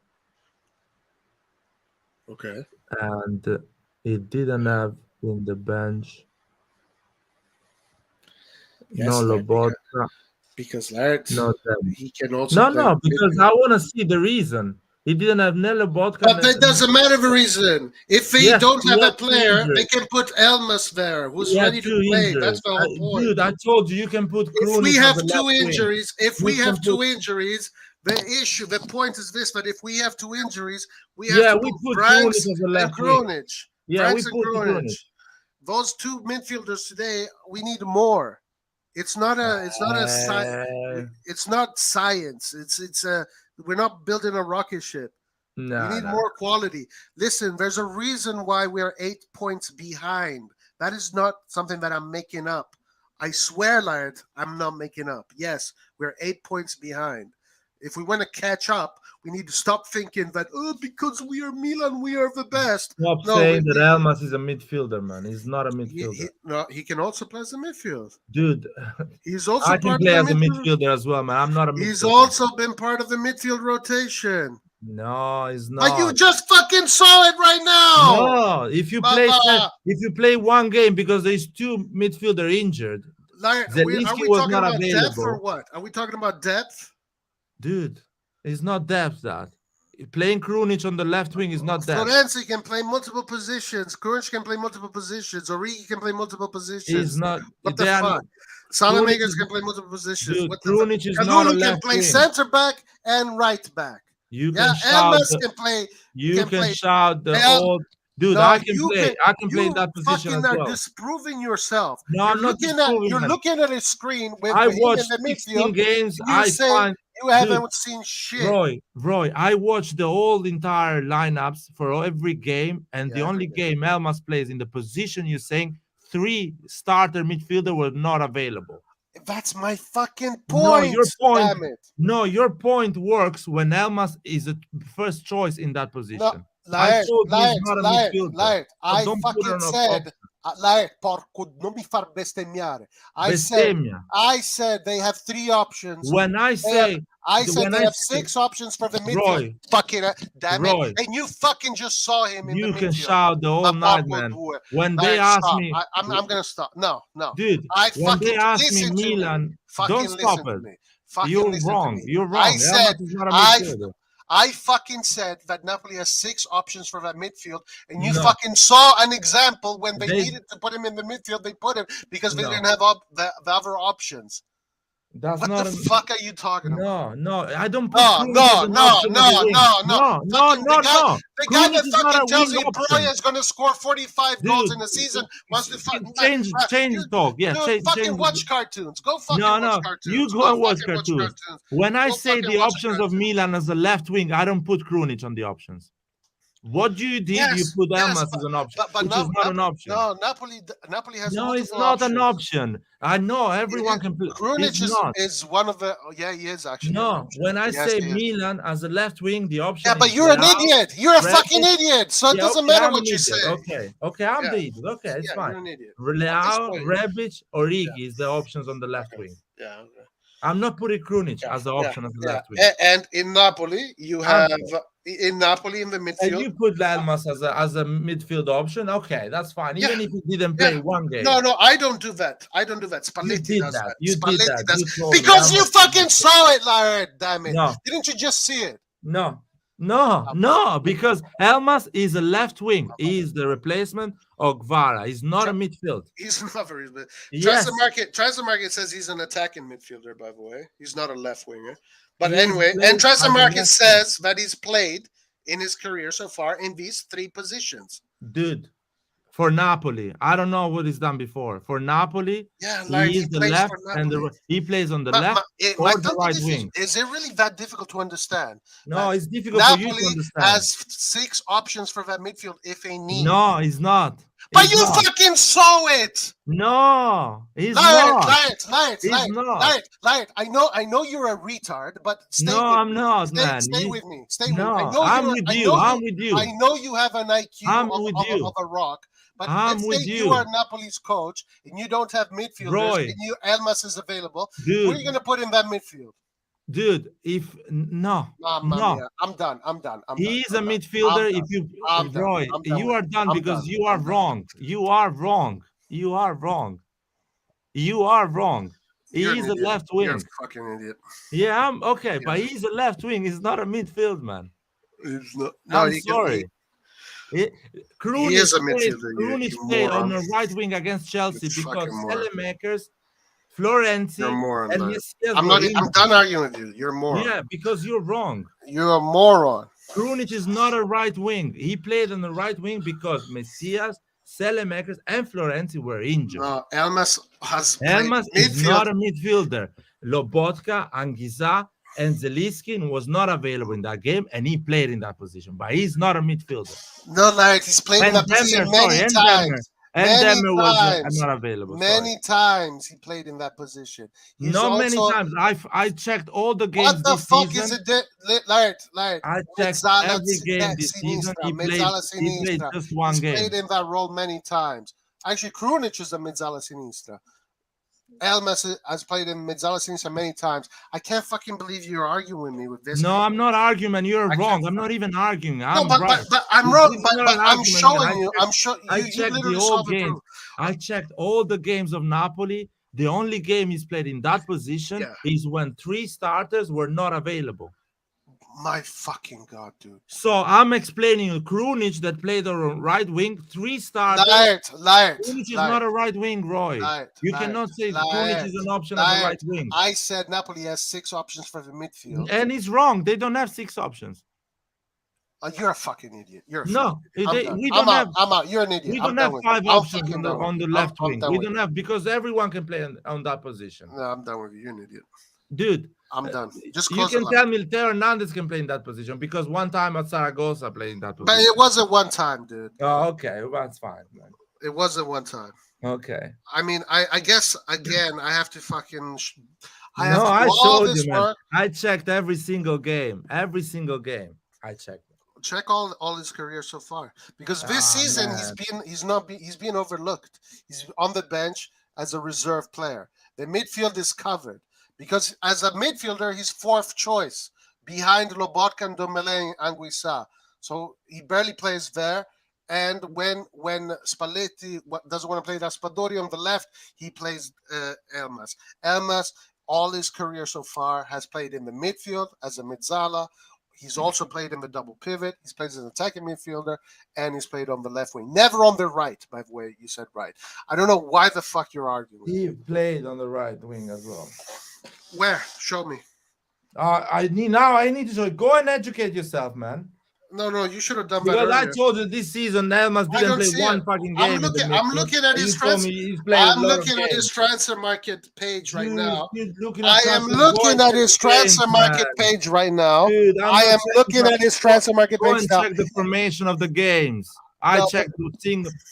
Okay. And he didn't have in the bench. Yes, no Lobotka. Because Laird, he can also because I want to see the reason. He didn't have Lobotka. But that doesn't matter the reason. If they don't have a player, they can put Elmas there, who's ready to play. Injured. That's the whole point. Dude, I told you can put Krunic. If we have two injuries, the point is this: that if we have two injuries, we have to put Branks and Krunic. Yeah, we put Krunic. Those two midfielders today, we need more. It's not science. We're not building a rocket ship. We need more quality. Listen, there's a reason why we're 8 points behind. That is not something that I'm making up. I swear, Laird, I'm not making up. Yes, we're 8 points behind. If we want to catch up, we need to stop thinking that, because we are Milan, we are the best. Stop saying that Elmas is a midfielder, man. He's not a midfielder. He can also play as a midfield. Dude, he's also I can play as a midfielder as well, man. I'm not a midfielder. He's also been part of the midfield rotation. No, he's not. But you just fucking saw it right now. No, if you play one game because there's two midfielder injured, Zelinski was not available. Depth or what? Are we talking about depth? Dude, it's not depth that. playing Krunic on the left wing is not that. Florenzi can play multiple positions. Krunic can play multiple positions. Origi can play multiple positions. He's not. What the they are fuck? not. Salamakers Krunic can play multiple positions. Dude, What the fuck? Krunic is not a Kalulu can left play wing. center back and right back. You Yeah, can shout. Elmas can play. You can can play- shout the Leao- old. Dude, No, I can you play. I can play you in that position fucking as are well. disproving yourself. No, I'm not disproving You're them. looking at a screen with I him in watched the 16 midfield. games. You I say find you haven't seen shit. Roy, I watched the whole entire lineups for every game, and the only game Elmas plays in the position you're saying 3 starter midfielder were not available. That's my fucking No, point. your point. Damn it. No, your point works when Elmas is a first choice in that position. Laert, told you he's not a midfielder. Laert, I don't put fucking her on a said, Laert, porco, non mi far bestemmiare. I said they have 3 options. When I say they have 6 options for the midfield. Roy, Fucking damn Roy, it. And you fucking just saw him in the midfield. you can shout the whole night, man. When they ask me, I'm gonna stop. No. Dude, I when fucking they ask me listen to Milan, Fucking don't listen stop to it. me. Fucking You're listen to wrong. me. You're wrong. I said, Elmas is not a midfielder. I fucking said that Napoli has 6 options for that midfield, and you No. fucking saw an example when they They- needed to put him in the midfield. They put him because they No. didn't have the other options. That's What not the a, fuck are you talking about? no, I don't put No, Krunic no, as an no, option no, on the wing. no. no. The guy Krunic that is not a fucking tells wing you option. Broya is going to score 45 goals Dude, in a season wants to fucking change talk. Yeah, Dude, fucking change. watch cartoons. Go fucking No, watch cartoons. you go and watch fucking cartoons. When I Go say fucking the watch options of cartoons. Milan as a left wing, I don't put Krunic on the options. What you did, you Yes, put yes, Elmas as an option, but which is not an option. No, Napoli has No, it's multiple not an options. option. I know everyone can play. Krunic It's not. is one of the. Yeah, he is actually. an No, option. when I Yes, say he is. Milan as a left wing, the option. Yeah, but is you're an Leao, idiot. You're a Rebic. fucking idiot. So it Yeah, doesn't okay, matter I'm what an you idiot. say. Okay, I'm Yeah. the idiot. Okay, it's Yeah, fine. you're an idiot. Leao, point. Rebic, Origi is the options on the left wing. Yeah. Okay. I'm not putting Krunic as the option as the left wing. And in Napoli, you have in Napoli in the And midfield. you put Elmas as a midfield option. Okay, that's fine. Even if he didn't play one game. No, I don't do that. Spalletti did does that. that. You did Spalletti that. does You told me. because you Elmas- fucking saw it, Larry. Damn it! No. Didn't you just see it? No, because Elmas is a left wing. He is the replacement of Gvara. He's not a midfield. He's not very good. Yes. Transfer market says he's an attacking midfielder. By the way, he's not a left winger. But He anyway, plays and Transfer as a market left says that he's played in his career so far in these 3 positions. Dude, for Napoli, I don't know what he's done before. For Napoli, Yeah, like he is the plays left for and Napoli. he plays on the But left my or the thought right is, wing. Is it really that difficult to understand? No, it's difficult for you to Napoli understand. has 6 options for that midfield if they need. No, he's not. But He's you not. fucking saw it. No, he's Liar, not. liar. I know you're a retard, but stay No, with I'm me. not, Stay, man. Stay You- with me. Stay No, with me. I know I'm you're- with I you. know I'm with you. I know you have an IQ I'm of, with of- you. of a rock, but I'm let's with say you. are Napoli's coach and you don't have midfielders Roy. and Elmas is available. Who are Dude, you going to put in that midfield? dude, if no, Mamma no. mia. I'm done. He's a I'm done. midfielder. I'm If you, I'm done. Roy, I'm done you with are it. done I'm because done. you are I'm done. wrong. You are wrong. You are wrong. You are wrong. You're He's an a idiot. left You're wing. a fucking idiot. Yeah, I'm okay, but he's a left wing. He's not a midfield man. He's not, I'm he can- sorry. Krunic is a played, midfielder, you Krunic played on moron. the right wing against Chelsea You because fucking moron. Telemakers, Florenzi, You're a moron, and man. Messias I'm were not. I'm injured. done arguing with you. You're a moron. Yeah, because you're wrong. You're a moron. Krunic is not a right wing. He played on the right wing because Messias, Telemakers, and Florenzi were injured. No, Elmas has played Elmas is midfield. not a midfielder. Lobotka, Anguissa, and Zeliskin was not available in that game, and he played in that position, but he's not a midfielder. No, Larry, he's played in And that position Demmer, many and times. And Many Demmer was times. not available. Many times he played in that position. He's Not many also- times. I checked all the games What the this fuck season. is it? Larry, I checked Mezzala every game this season. Sinistra, He played Mezzala just one He's game. played in that role many times. Actually, Krunic is a Mezzala Sinistra. Elmas has played in Mezzala Sinistra many times. I can't fucking believe you're arguing with me with this. No, I'm not arguing, man. You're I wrong. can't- I'm not even arguing. No, I'm but, right. but I'm This wrong. is But, not but an I'm argument, showing man. you. I'm sure I you checked literally the whole saw the game. proof. I checked all the games of Napoli. The only game he's played in that position Yeah. is when 3 starters were not available. my fucking god, dude! So I'm explaining you, Krunic that played on right wing, 3-star. Liar. Krunic is not a right wing, Roy. You cannot say Krunic is an option as a right wing. I said Napoli has 6 options for the midfield. And he's wrong. They don't have 6 options. You're a fucking idiot. You're a No, we don't have. I'm out. You're an idiot. We don't have 5 options on the left wing. We don't have, because everyone can play on that position. No, I'm done with you. You're an idiot. Dude, I'm done. Just you close can the tell line. me Theo Hernandez can play in that position, because one time at Zaragoza played in that But position. it wasn't one time, dude. Oh, okay. Well, that's fine, man. It wasn't one time. Okay. I mean, I guess again, I have to fucking. I showed you, man. I checked every single game. Every single game. I checked. Check all his career so far, because this season he's been overlooked. He's on the bench as a reserve player. The midfield is covered because as a midfielder he's 4th choice behind Lobotka and Dombele and Anguissa. So he barely plays there. And when Spalletti doesn't want to play Raspadori on the left, he plays Elmas. Elmas, all his career so far, has played in the midfield as a mezzala. He's also played in the double pivot. He's played as an attacking midfielder, and he's played on the left wing. Never on the right, by the way. You said right. I don't know why the fuck you're arguing. He played on the right wing as well. Where? Show me. I need to show you. Go and educate yourself, man. No, you should have done that Because earlier. I told you this season Elmas didn't play one fucking game. I'm looking at his transfer. I'm looking at his transfer market page right now. I am looking at his transfer market page right now. I am looking at his transfer market page now. Check the formation of the games. I checked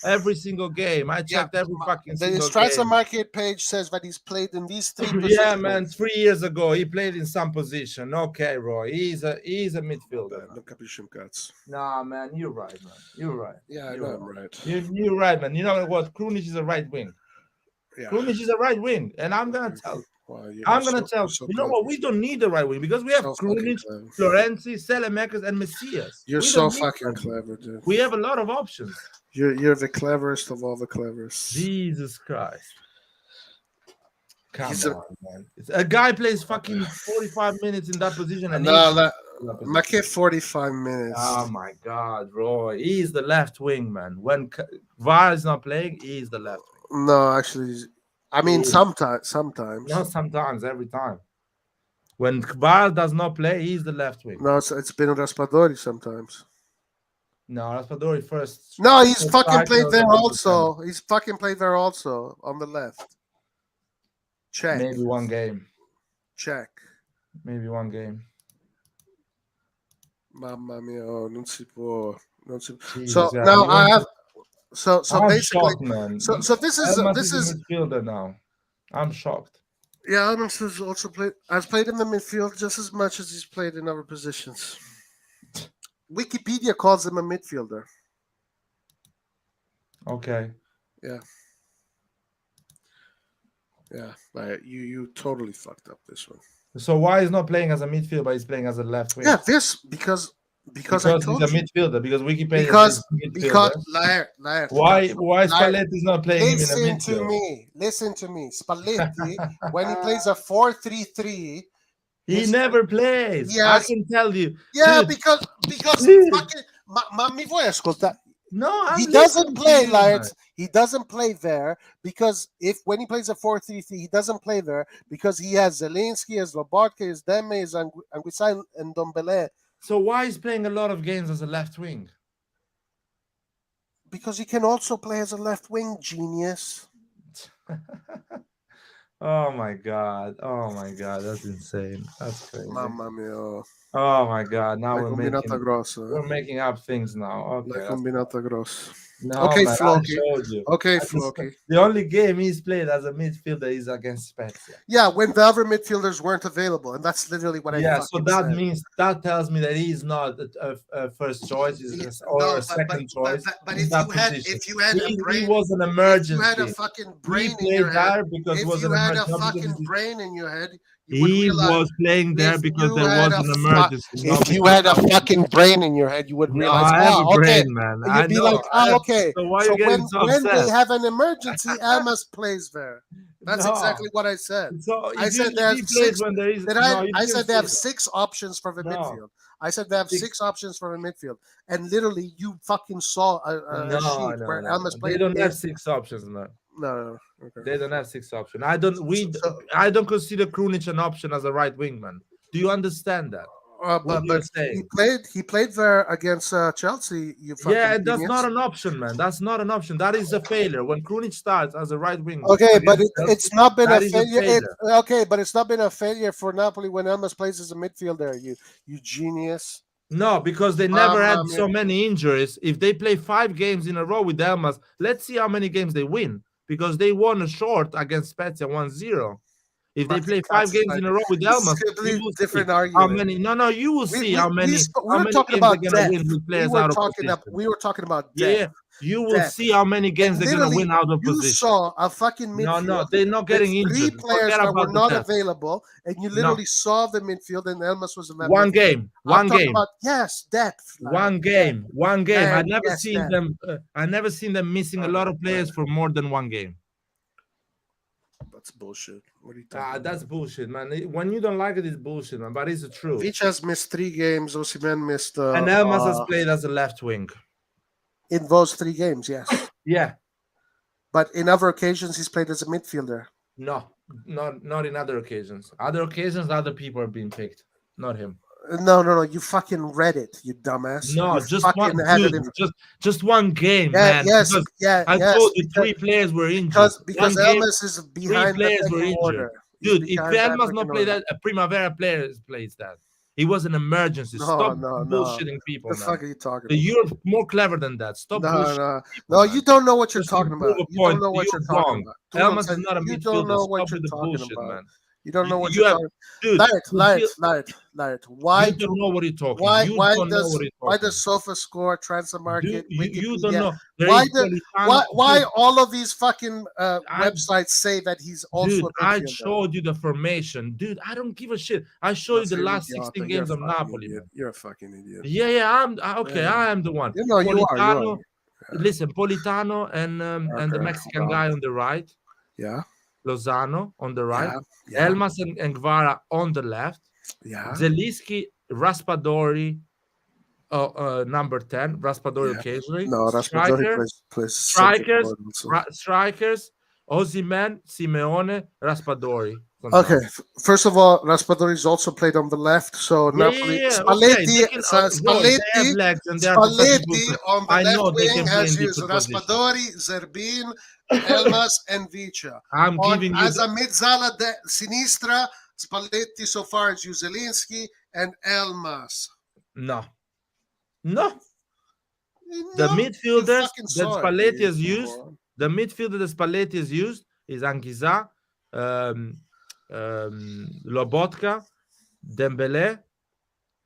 every single game. I checked every fucking single game. The transfer market page says that he's played in these 3 positions. Yeah, man. 3 years ago, he played in some position. Okay, Roy. He's a midfielder. Look up your shim cuts. Nah, man. You're right, man. You're right. Yeah, I know I'm right. You're right, man. You know what? Krunic is a right wing. Yeah. Krunic is a right wing. And I'm going to tell. You know what? We don't need the right wing because we have Krunic, Florenzi, Selemakers, and Messias. You're so fucking clever, dude. We have a lot of options. You're the cleverest of all the cleverest. Jesus Christ. Come on, man. A guy plays fucking 45 minutes in that position. And Make 45 minutes. Oh my God, Roy. He's the left wing, man. When VAR is not playing, he's the left wing. No, actually, I mean, sometimes. Not sometimes, every time. When VAR does not play, he's the left wing. No, it's been Raspadori sometimes. No, Raspadori first. No, he's fucking played there also. He's fucking played there also on the left. Check. Maybe one game. Check. Maybe one game. Mamma mia, non si può. Jesus, so now I have. So I'm basically, shocked, man. So this is midfielder now. I'm shocked. Yeah, Adams has also played in the midfield just as much as he's played in other positions. Wikipedia calls him a midfielder. Okay. Yeah. Yeah, but you totally fucked up this one. So why is not playing as a midfielder, but he's playing as a left wing? Yeah, because I told he's a you. midfielder. Because Wikipedia because liar. Why Spalletti is not playing him in a midfield? Listen to me. Spalletti, when he plays a 4-3-3, he never plays. I can tell you. Yeah, because fucking mi vuoi ascoltare? No, he doesn't play, Laird. He doesn't play there because when he plays a 4-3-3, he doesn't play there because he has Zelinski, has Lobotka, has Demme, has Anguissa, and Dombele. So why is playing a lot of games as a left wing? Because he can also play as a left wing, genius. Oh my god, that's insane. That's crazy. Mamma mia. Oh my god, now we're we're making up things now. Okay. La combinata grossa. No, okay, man, Floki. Okay, That's Floki. The only game he's played as a midfielder is against Spezia. Yeah, when the other midfielders weren't available, and that's literally what I. Yeah, so that tells me that he's not a first choice, or a second choice. But if you had a brain, he was an emergency. If you had a fucking brain in your head, if you had a fucking brain in your head. He was playing there because there was an emergency. If you had a fucking brain in your head, you would realize. I have a brain, man. You'd be like, okay. So why are you getting so when upset? they have an emergency, Elmas plays there. That's exactly what I said. So I said they have 6 options for the midfield. I said they have six options for a midfield, and literally you fucking saw a sheet where Elmas They played. don't have 6 options, man. No. Okay. They don't have 6 options. I don't consider Krunic an option as a right wing, man. Do you understand that? But he played there against Chelsea. You fucking that's genius. not an option, man. That's not an option. That is a failure. When Krunic starts as a right wing, Okay, but it's not been a failure. failure. Okay, but it's not been a failure for Napoli when Elmas plays as a midfielder. You genius. No, because they never had so many injuries. If they play 5 games in a row with Elmas, let's see how many games they win. Because they won a short against Spezia 1-0. If they play 5 games in a row with Elmas, you will different see argument. how many. No, you will see how many. We were talking about depth. We were talking about depth. Yeah, you will see how many games they're gonna win out of position. You saw a fucking midfield. No, they're not getting injured. 3 players that were not available, and you literally saw the midfield, and Elmas was in that one midfield. game. One game. Yes, depth. One game. One game. Man, I never yes, seen them. I never seen them missing a lot of players for more than 1 game. That's bullshit. What are you talking That's bullshit, man. When you don't like it, it's bullshit, man. But it's the truth. Vich has missed 3 games. Osimhen missed. And Elmas has played as a left wing. In those 3 games, yes. Yeah. But in other occasions, he's played as a midfielder. No, not in other occasions. Other occasions, other people are being picked, not him. No. You fucking read it, you dumbass. No, you just one. Dude, just one game, man. Yes, I told you 3 players were injured. Because Elmas is behind 3 players were injured. order. Dude, if Elmas not play that, a Primavera player plays that. It was an emergency. Stop bullshitting people. The fuck are you talking about? You're more clever than that. Stop bullshitting people. No, you don't know what you're talking about. You don't know what you're talking about. Elmas is not a midfielder. You don't know what you're talking bullshit, about. man. You don't know what you're talking about. Dude, Laird. Why you don't know what you're talking? Why does Sofa Score, Transfer Market, you don't know? Why all of these fucking websites say that he's also dude, a I showed you the formation. Dude, I don't give a shit. I showed you the last 16 games of Napoli. You're a fucking idiot. Yeah, I'm okay. I am the one. You know, you are. Listen, Politano and the Mexican guy on the right. Yeah. Lozano on the right. Yeah. Elmas and Guevara on the left. Yeah. Zeliski, Raspadori, number 10. Raspadori occasionally. No, Raspadori plays strikers, Osimhen, Simeone, Raspadori. Sometimes. Okay, first of all, Raspadori's also played on the left, so Napoli. Spalletti on the left wing has used Raspadori, Zerbin, Elmas, and Vicha. I'm giving you as a mezzala sinistra. Spalletti so far is Zelinski and Elmas. No. The midfielders that Spalletti has used, the midfielder that Spalletti has used is Anguissa, Lobotka, Dembele,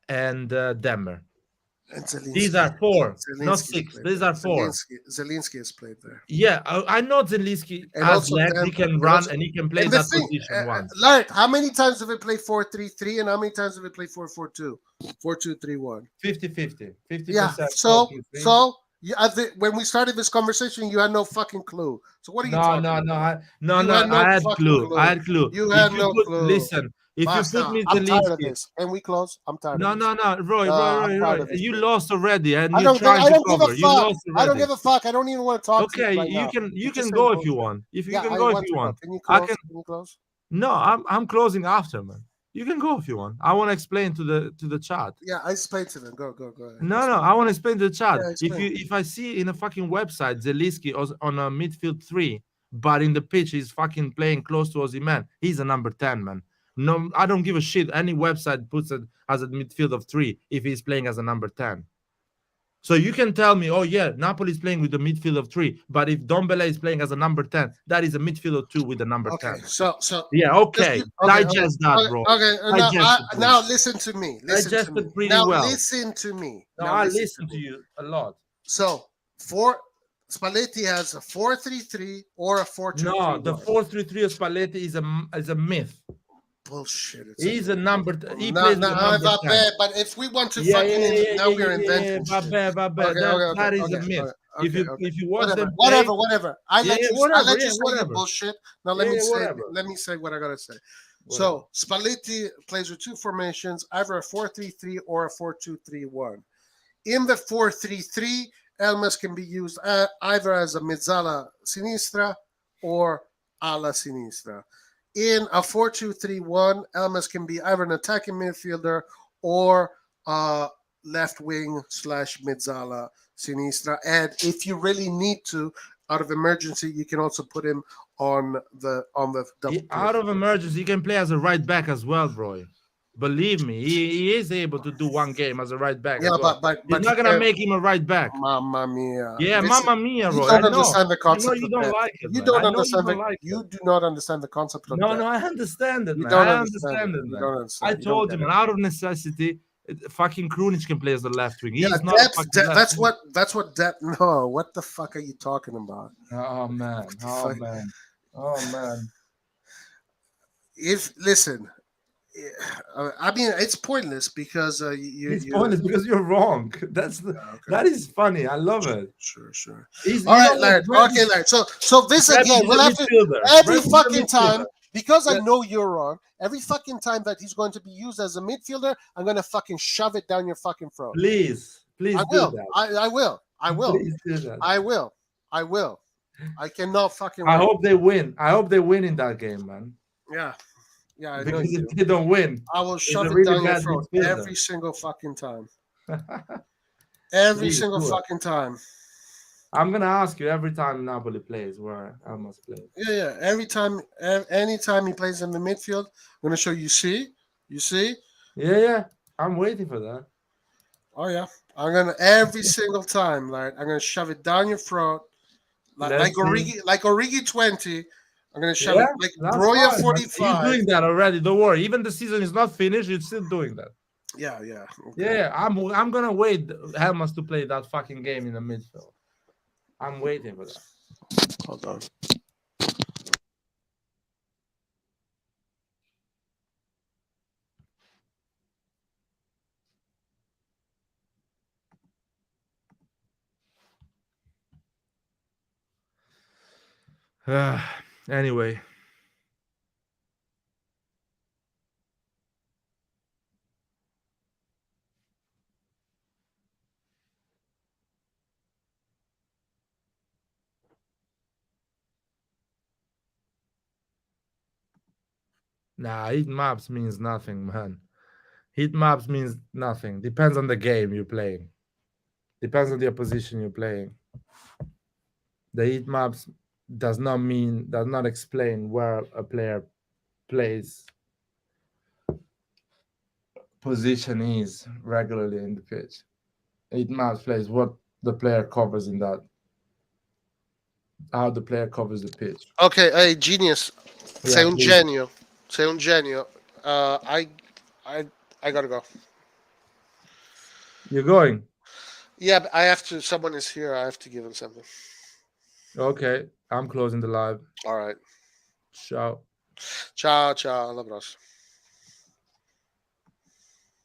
and Demmer. And these are 4, not 6. These are 4. Zelinski has played there. Yeah, I know Zelinski has legs. He can run and he can play that position once. Laird, how many times have we played 4-3-3 and how many times have we played 4-4-2? 4-2-3-1. 50-50. 50%. Yeah. So when we started this conversation, you had no fucking clue. So what are you talking about? I had clue. You had no clue. Listen. If you put me I'm tired of this. And we close? I'm tired of this. No, Roy. You lost already, and I you're trying to cover. You lost already. I don't give a fuck. I don't even want to talk to you right now. You can go if you want. If you can go if you want. Can you close? Can you close? No, I'm closing after, man. You can go if you want. I want to explain to the chat. Yeah, I explain to them. Go ahead. No, I want to explain to the chat. If I see in a fucking website Zeliski on a midfield 3, but in the pitch he's fucking playing close to Osimhen, he's a number 10, man. No, I don't give a shit. Any website puts it as a midfield of 3 if he's playing as a number 10. So you can tell me, oh yeah, Napoli is playing with the midfield of 3, but if Dombele is playing as a number 10, that is a midfield of 2 with the number 10. So yeah, digest that, bro. Okay, now listen to me. Digest it pretty well. Listen to me. No, I listen to you a lot. So Spalletti has a 4-3-3 or a 4-2-3. No, the 4-3-3 of Spalletti is a myth. Bullshit. He's a number. He plays number 10. But if we want to now we're inventing. That is a myth. If you watch them, whatever. I let you say the bullshit. Now let me say what I gotta say. So Spalletti plays with two formations, either a 4-3-3 or a 4-2-3-1. In the 4-3-3, Elmas can be used either as a mezzala sinistra or ala sinistra. In a 4-2-3-1, Elmas can be either an attacking midfielder or left wing / mezzala sinistra. And if you really need to, out of emergency, you can also put him on the double. Out of emergency, he can play as a right back as well, bro. Believe me, he is able to do one game as a right back. Yeah, as well. but you're not gonna make him a right back. Mamma mia! Yeah, Listen, mamma mia, bro. You don't understand the concept. You don't like it. You man. don't I know understand. you don't like you it. do not understand the concept of No, that. no, I understand it, You man. don't I understand understand it, You man. don't understand. I You don't told you, get man. it. Out of necessity, fucking Krunic can play as a left wing. He's Yeah, not a fucking left that's wing. what depth. No, what the fuck are you talking about? Oh man, oh man, oh man. Listen, I mean, it's pointless because it's pointless because you're wrong. That is funny. I love it. Sure. All right, Laird. Okay, Laird. So this again, we'll have to every fucking time because I know you're wrong. Every fucking time that he's going to be used as a midfielder, I'm going to fucking shove it down your fucking throat. Please do that. I will. Please do that. I will. I cannot fucking. I hope they win. I hope they win in that game, man. Yeah. I because know if they don't win, I will shove it really down your throat every single fucking time. Every single fucking time. I'm gonna ask you every time Napoli plays where Elmas plays. Yeah. Every time, anytime he plays in the midfield, I'm gonna show you. See. Yeah. I'm waiting for that. Oh yeah, I'm gonna every single time. Like I'm gonna shove it down your throat, like Origi 20. I'm gonna shove it like Broya 45. You're doing that already. Don't worry. Even the season is not finished. You're still doing that. Yeah. Okay. Yeah. I'm gonna wait Helmas to play that fucking game in the midfield. I'm waiting for that. Hold on. Anyway. Nah, heat maps means nothing, man. Heat maps means nothing. Depends on the game you're playing. Depends on the opposition you're playing. The heat maps does not explain where a player plays position is regularly in the pitch. Heat maps plays what the player covers in that. How the player covers the pitch. Okay, hey genius. Sei un genio. I gotta go. You're going? Yeah, but I have to. Someone is here. I have to give him something. Okay, I'm closing the live. All right. Ciao. Ciao. Alla prossima.